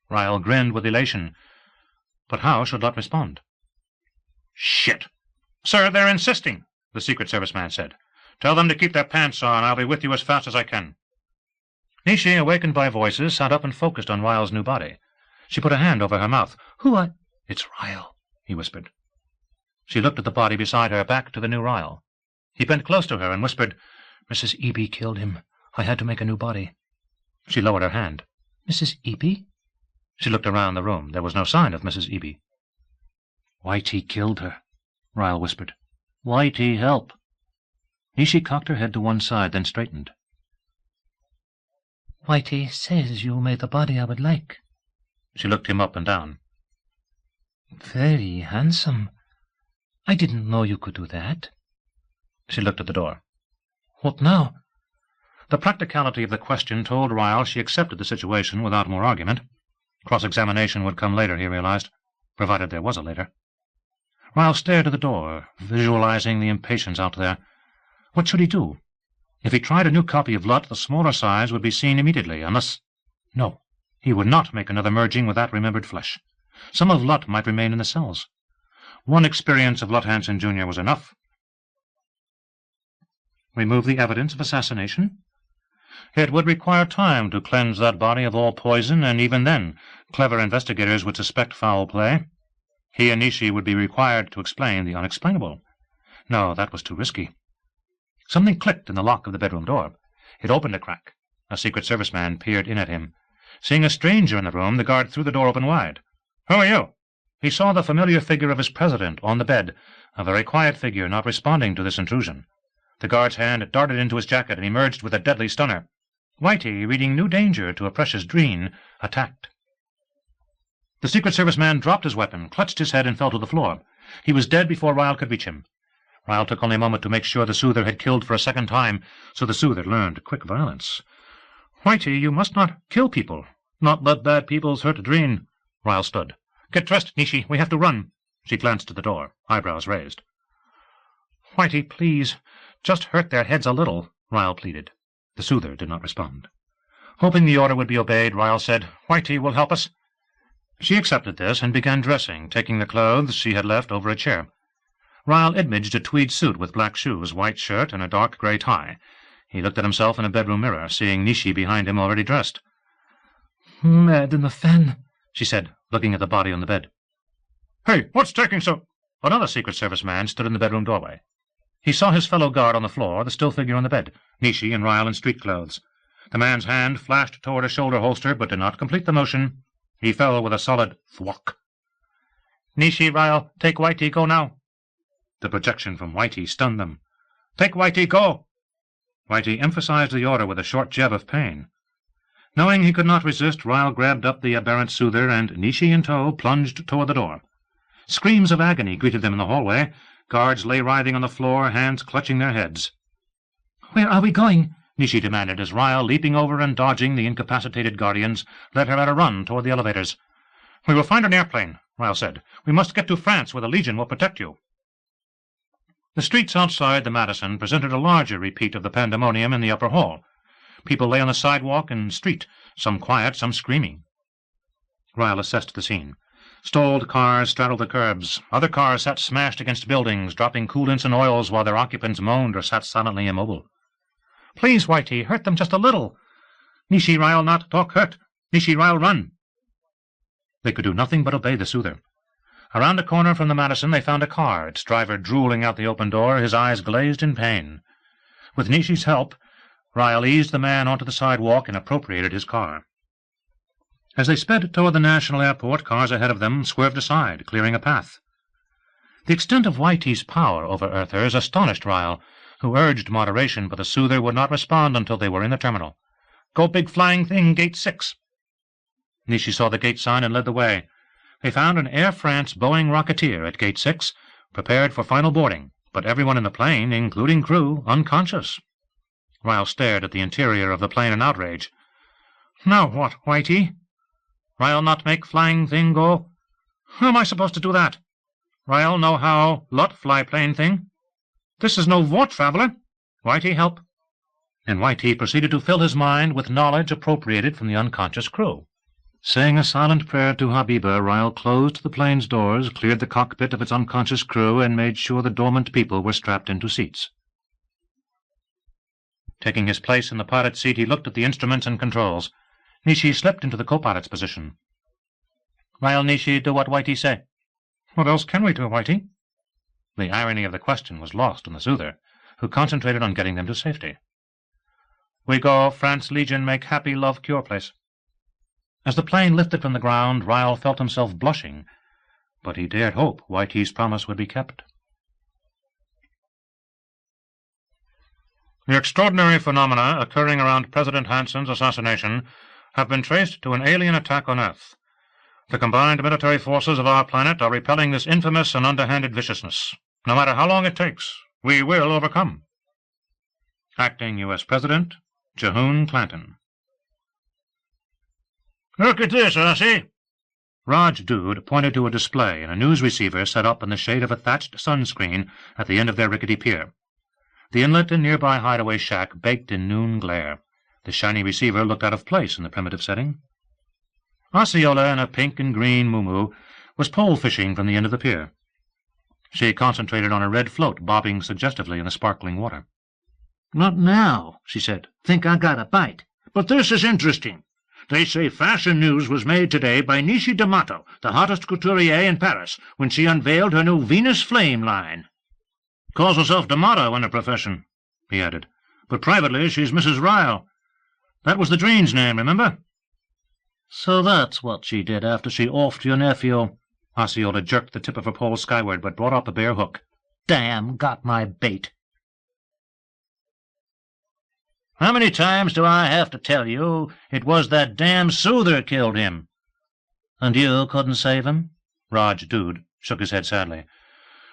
Ryle grinned with elation. But how should Lot respond? "Shit! Sir, they're insisting," the Secret Service man said. "Tell them to keep their pants on. I'll be with you as fast as I can." Nishi, awakened by voices, sat up and focused on Ryle's new body. She put a hand over her mouth. "It's Ryle," he whispered. She looked at the body beside her, back to the new Ryle. He bent close to her and whispered, "Mrs. Eby killed him. I had to make a new body." She lowered her hand. "Mrs. Eby?" She looked around the room. There was no sign of Mrs. Eby. "Whitey killed her," Ryle whispered. "Whitey, help." Nishi cocked her head to one side, then straightened. "Whitey says you made the body I would like." She looked him up and down. "Very handsome. I didn't know you could do that." She looked at the door. "What now?" The practicality of the question told Ryle she accepted the situation without more argument. Cross-examination would come later, he realized, provided there was a later. Ryle stared at the door, visualizing the impatience out there. What should he do? If he tried a new copy of Lot, the smaller size would be seen immediately, unless— No, he would not make another merging with that remembered flesh. Some of Lot might remain in the cells. One experience of Lot Hansen, Jr. was enough. Remove the evidence of assassination? It would require time to cleanse that body of all poison, and even then, clever investigators would suspect foul play. He and Nishi would be required to explain the unexplainable. No, that was too risky. Something clicked in the lock of the bedroom door. It opened a crack. A Secret Service man peered in at him. Seeing a stranger in the room, the guard threw the door open wide. "Who are you?" He saw the familiar figure of his president on the bed, a very quiet figure not responding to this intrusion. The guard's hand darted into his jacket and emerged with a deadly stunner. Whitey, reading new danger to a precious Dreen, attacked. The Secret Service man dropped his weapon, clutched his head, and fell to the floor. He was dead before Ryle could reach him. Ryle took only a moment to make sure the soother had killed for a second time, so the soother learned quick violence. "Whitey, you must not kill people. Not let bad peoples hurt Dreen." Ryle stood. "Get dressed, Nishi. We have to run." She glanced at the door, eyebrows raised. "Whitey, please, just hurt their heads a little," Ryle pleaded. The soother did not respond. Hoping the order would be obeyed, Ryle said, "Whitey will help us." She accepted this and began dressing, taking the clothes she had left over a chair. Ryle imaged a tweed suit with black shoes, white shirt, and a dark grey tie. He looked at himself in a bedroom mirror, seeing Nishi behind him already dressed. "Mad in the fan," she said, looking at the body on the bed. "Hey, what's taking so—" Another Secret Service man stood in the bedroom doorway. He saw his fellow guard on the floor, the still figure on the bed, Nishi and Ryle in street clothes. The man's hand flashed toward a shoulder holster, but did not complete the motion. He fell with a solid thwack. Nishi, Ryle, take Whitey, go now. The projection from Whitey stunned them. Take Whitey, go! Whitey emphasized the order with a short jab of pain. Knowing he could not resist, Ryle grabbed up the aberrant soother, and, Nishi in tow, plunged toward the door. Screams of agony greeted them in the hallway. Guards lay writhing on the floor, hands clutching their heads. Where are we going? Nishi demanded, as Ryle, leaping over and dodging the incapacitated guardians, led her at a run toward the elevators. We will find an airplane, Ryle said. We must get to France, where the Legion will protect you. The streets outside the Madison presented a larger repeat of the pandemonium in the upper hall. People lay on the sidewalk and street, some quiet, some screaming. Ryle assessed the scene. Stalled cars straddled the curbs. Other cars sat smashed against buildings, dropping coolants and oils while their occupants moaned or sat silently immobile. Please, Whitey, hurt them just a little. Nishi, Ryle, not talk hurt. Nishi, Ryle, run. They could do nothing but obey the soother. Around a corner from the Madison they found a car, its driver drooling out the open door, his eyes glazed in pain. With Nishi's help, Ryle eased the man onto the sidewalk and appropriated his car. As they sped toward the National Airport, cars ahead of them swerved aside, clearing a path. The extent of Whitey's power over Earthers astonished Ryle, who urged moderation, but the soother would not respond until they were in the terminal. "Go big flying thing, Gate 6. Nishi saw the gate sign and led the way. They found an Air France Boeing Rocketeer at Gate 6, prepared for final boarding, but everyone in the plane, including crew, unconscious. Ryle stared at the interior of the plane in outrage. Now what, Whitey? Ryle not make flying thing go? How am I supposed to do that? Ryle know how lot fly plane thing? This is no war traveler. Whitey help. And Whitey proceeded to fill his mind with knowledge appropriated from the unconscious crew. Saying a silent prayer to Habiba, Ryle closed the plane's doors, cleared the cockpit of its unconscious crew, and made sure the dormant people were strapped into seats. Taking his place in the pilot's seat, he looked at the instruments and controls. Nishi slipped into the co-pilot's position. "Ryle, Nishi, do what Whitey say." "What else can we do, Whitey?" The irony of the question was lost on the soother, who concentrated on getting them to safety. "We go, France Legion make happy love cure place." As the plane lifted from the ground, Ryle felt himself blushing, but he dared hope Whitey's promise would be kept. The extraordinary phenomena occurring around President Hansen's assassination have been traced to an alien attack on Earth. The combined military forces of our planet are repelling this infamous and underhanded viciousness. No matter how long it takes, we will overcome. Acting U.S. President, Jehoon Clanton. "Look at this, Hussy." Raj Dood pointed to a display in a news receiver set up in the shade of a thatched sunscreen at the end of their rickety pier. The inlet and nearby hideaway shack baked in noon glare. The shiny receiver looked out of place in the primitive setting. Osceola, in a pink and green muumuu, was pole fishing from the end of the pier. She concentrated on a red float bobbing suggestively in the sparkling water. "Not now," she said. "Think I got a bite. But this is interesting. They say fashion news was made today by Nishi D'Amato, the hottest couturier in Paris, when she unveiled her new Venus Flame line. Calls herself D'Amato in her profession," he added. "But privately she's Mrs. Ryle. That was the Dreen's name, remember?" "So that's what she did after she offed your nephew." Osceola jerked the tip of her pole skyward, but brought up a bare hook. "Damn, got my bait." "How many times do I have to tell you it was that damn soother killed him?" "And you couldn't save him?" Raj Dood shook his head sadly.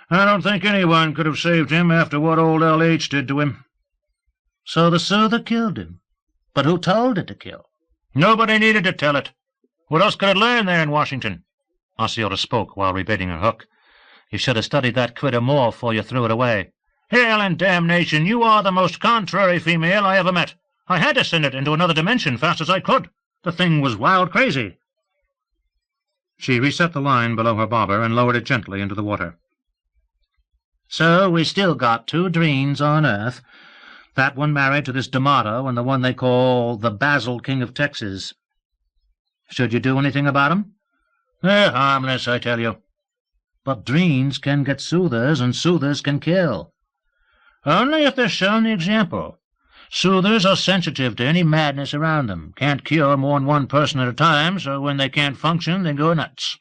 "I don't think anyone could have saved him after what old L.H. did to him." "So the soother killed him? But who told it to kill?" "Nobody needed to tell it. What else could it learn there in Washington?" Osceola spoke while rebaiting her hook. "You should have studied that critter more before you threw it away." "Hell and damnation, you are the most contrary female I ever met. I had to send it into another dimension fast as I could. The thing was wild crazy." She reset the line below her bobber and lowered it gently into the water. "So we still got two Dreens on Earth. That one married to this D'Amato and the one they call the Basil King of Texas. Should you do anything about 'em?" "They're harmless, I tell you." "But Dreens can get soothers, and soothers can kill." "Only if they're shown the example. Soothers are sensitive to any madness around them. Can't cure more than one person at a time, so when they can't function, they go nuts.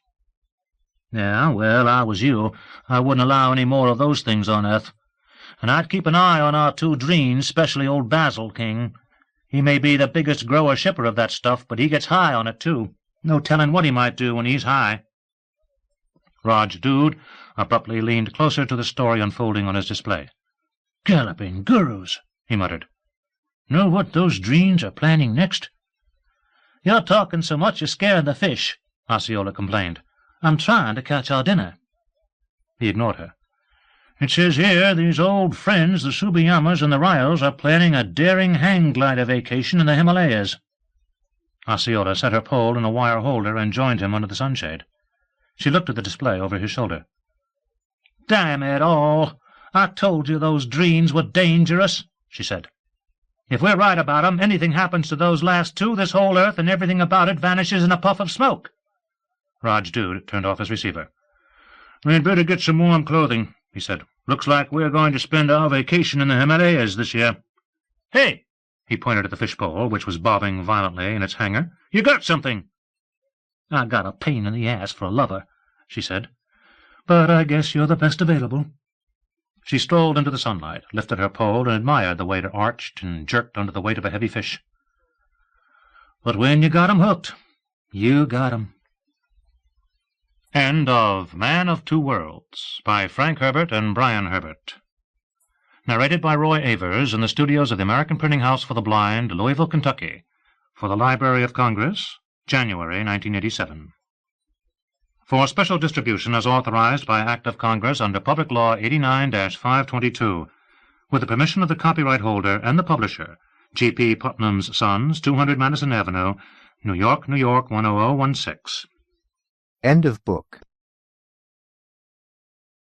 Yeah, well, I was you. I wouldn't allow any more of those things on Earth. And I'd keep an eye on our two dreens, especially old Basil King. He may be the biggest grower-shipper of that stuff, but he gets high on it, too. No telling what he might do when he's high. Raj Dood abruptly leaned closer to the story unfolding on his display. "Galloping gurus," he muttered. "Know what those dreens are planning next?" "You're talking so much you're scaring the fish," Osceola complained. "I'm trying to catch our dinner." He ignored her. "It says here these old friends, the Subiyamas and the Ryals, are planning a daring hang-glider vacation in the Himalayas." Osceola set her pole in a wire holder and joined him under the sunshade. She looked at the display over his shoulder. "Damn it all! I told you those dreens were dangerous," she said. "If we're right about 'em, anything happens to those last two, this whole Earth and everything about it vanishes in a puff of smoke." Raj Dood turned off his receiver. "We'd better get some warm clothing," he said. "Looks like we're going to spend our vacation in the Himalayas this year. Hey!" He pointed at the fishpole, which was bobbing violently in its hanger. "You got something?" "I got a pain in the ass for a lover," she said. "But I guess you're the best available." She strolled into the sunlight, lifted her pole, and admired the way it arched and jerked under the weight of a heavy fish. But when you got 'em hooked, you got 'em. End of Man of Two Worlds by Frank Herbert and Brian Herbert. Narrated by Roy Avers in the studios of the American Printing House for the Blind, Louisville, Kentucky, for the Library of Congress, January 1987. For special distribution as authorized by Act of Congress under Public Law 89-522, with the permission of the copyright holder and the publisher, G.P. Putnam's Sons, 200 Madison Avenue, New York, 10016. End of book.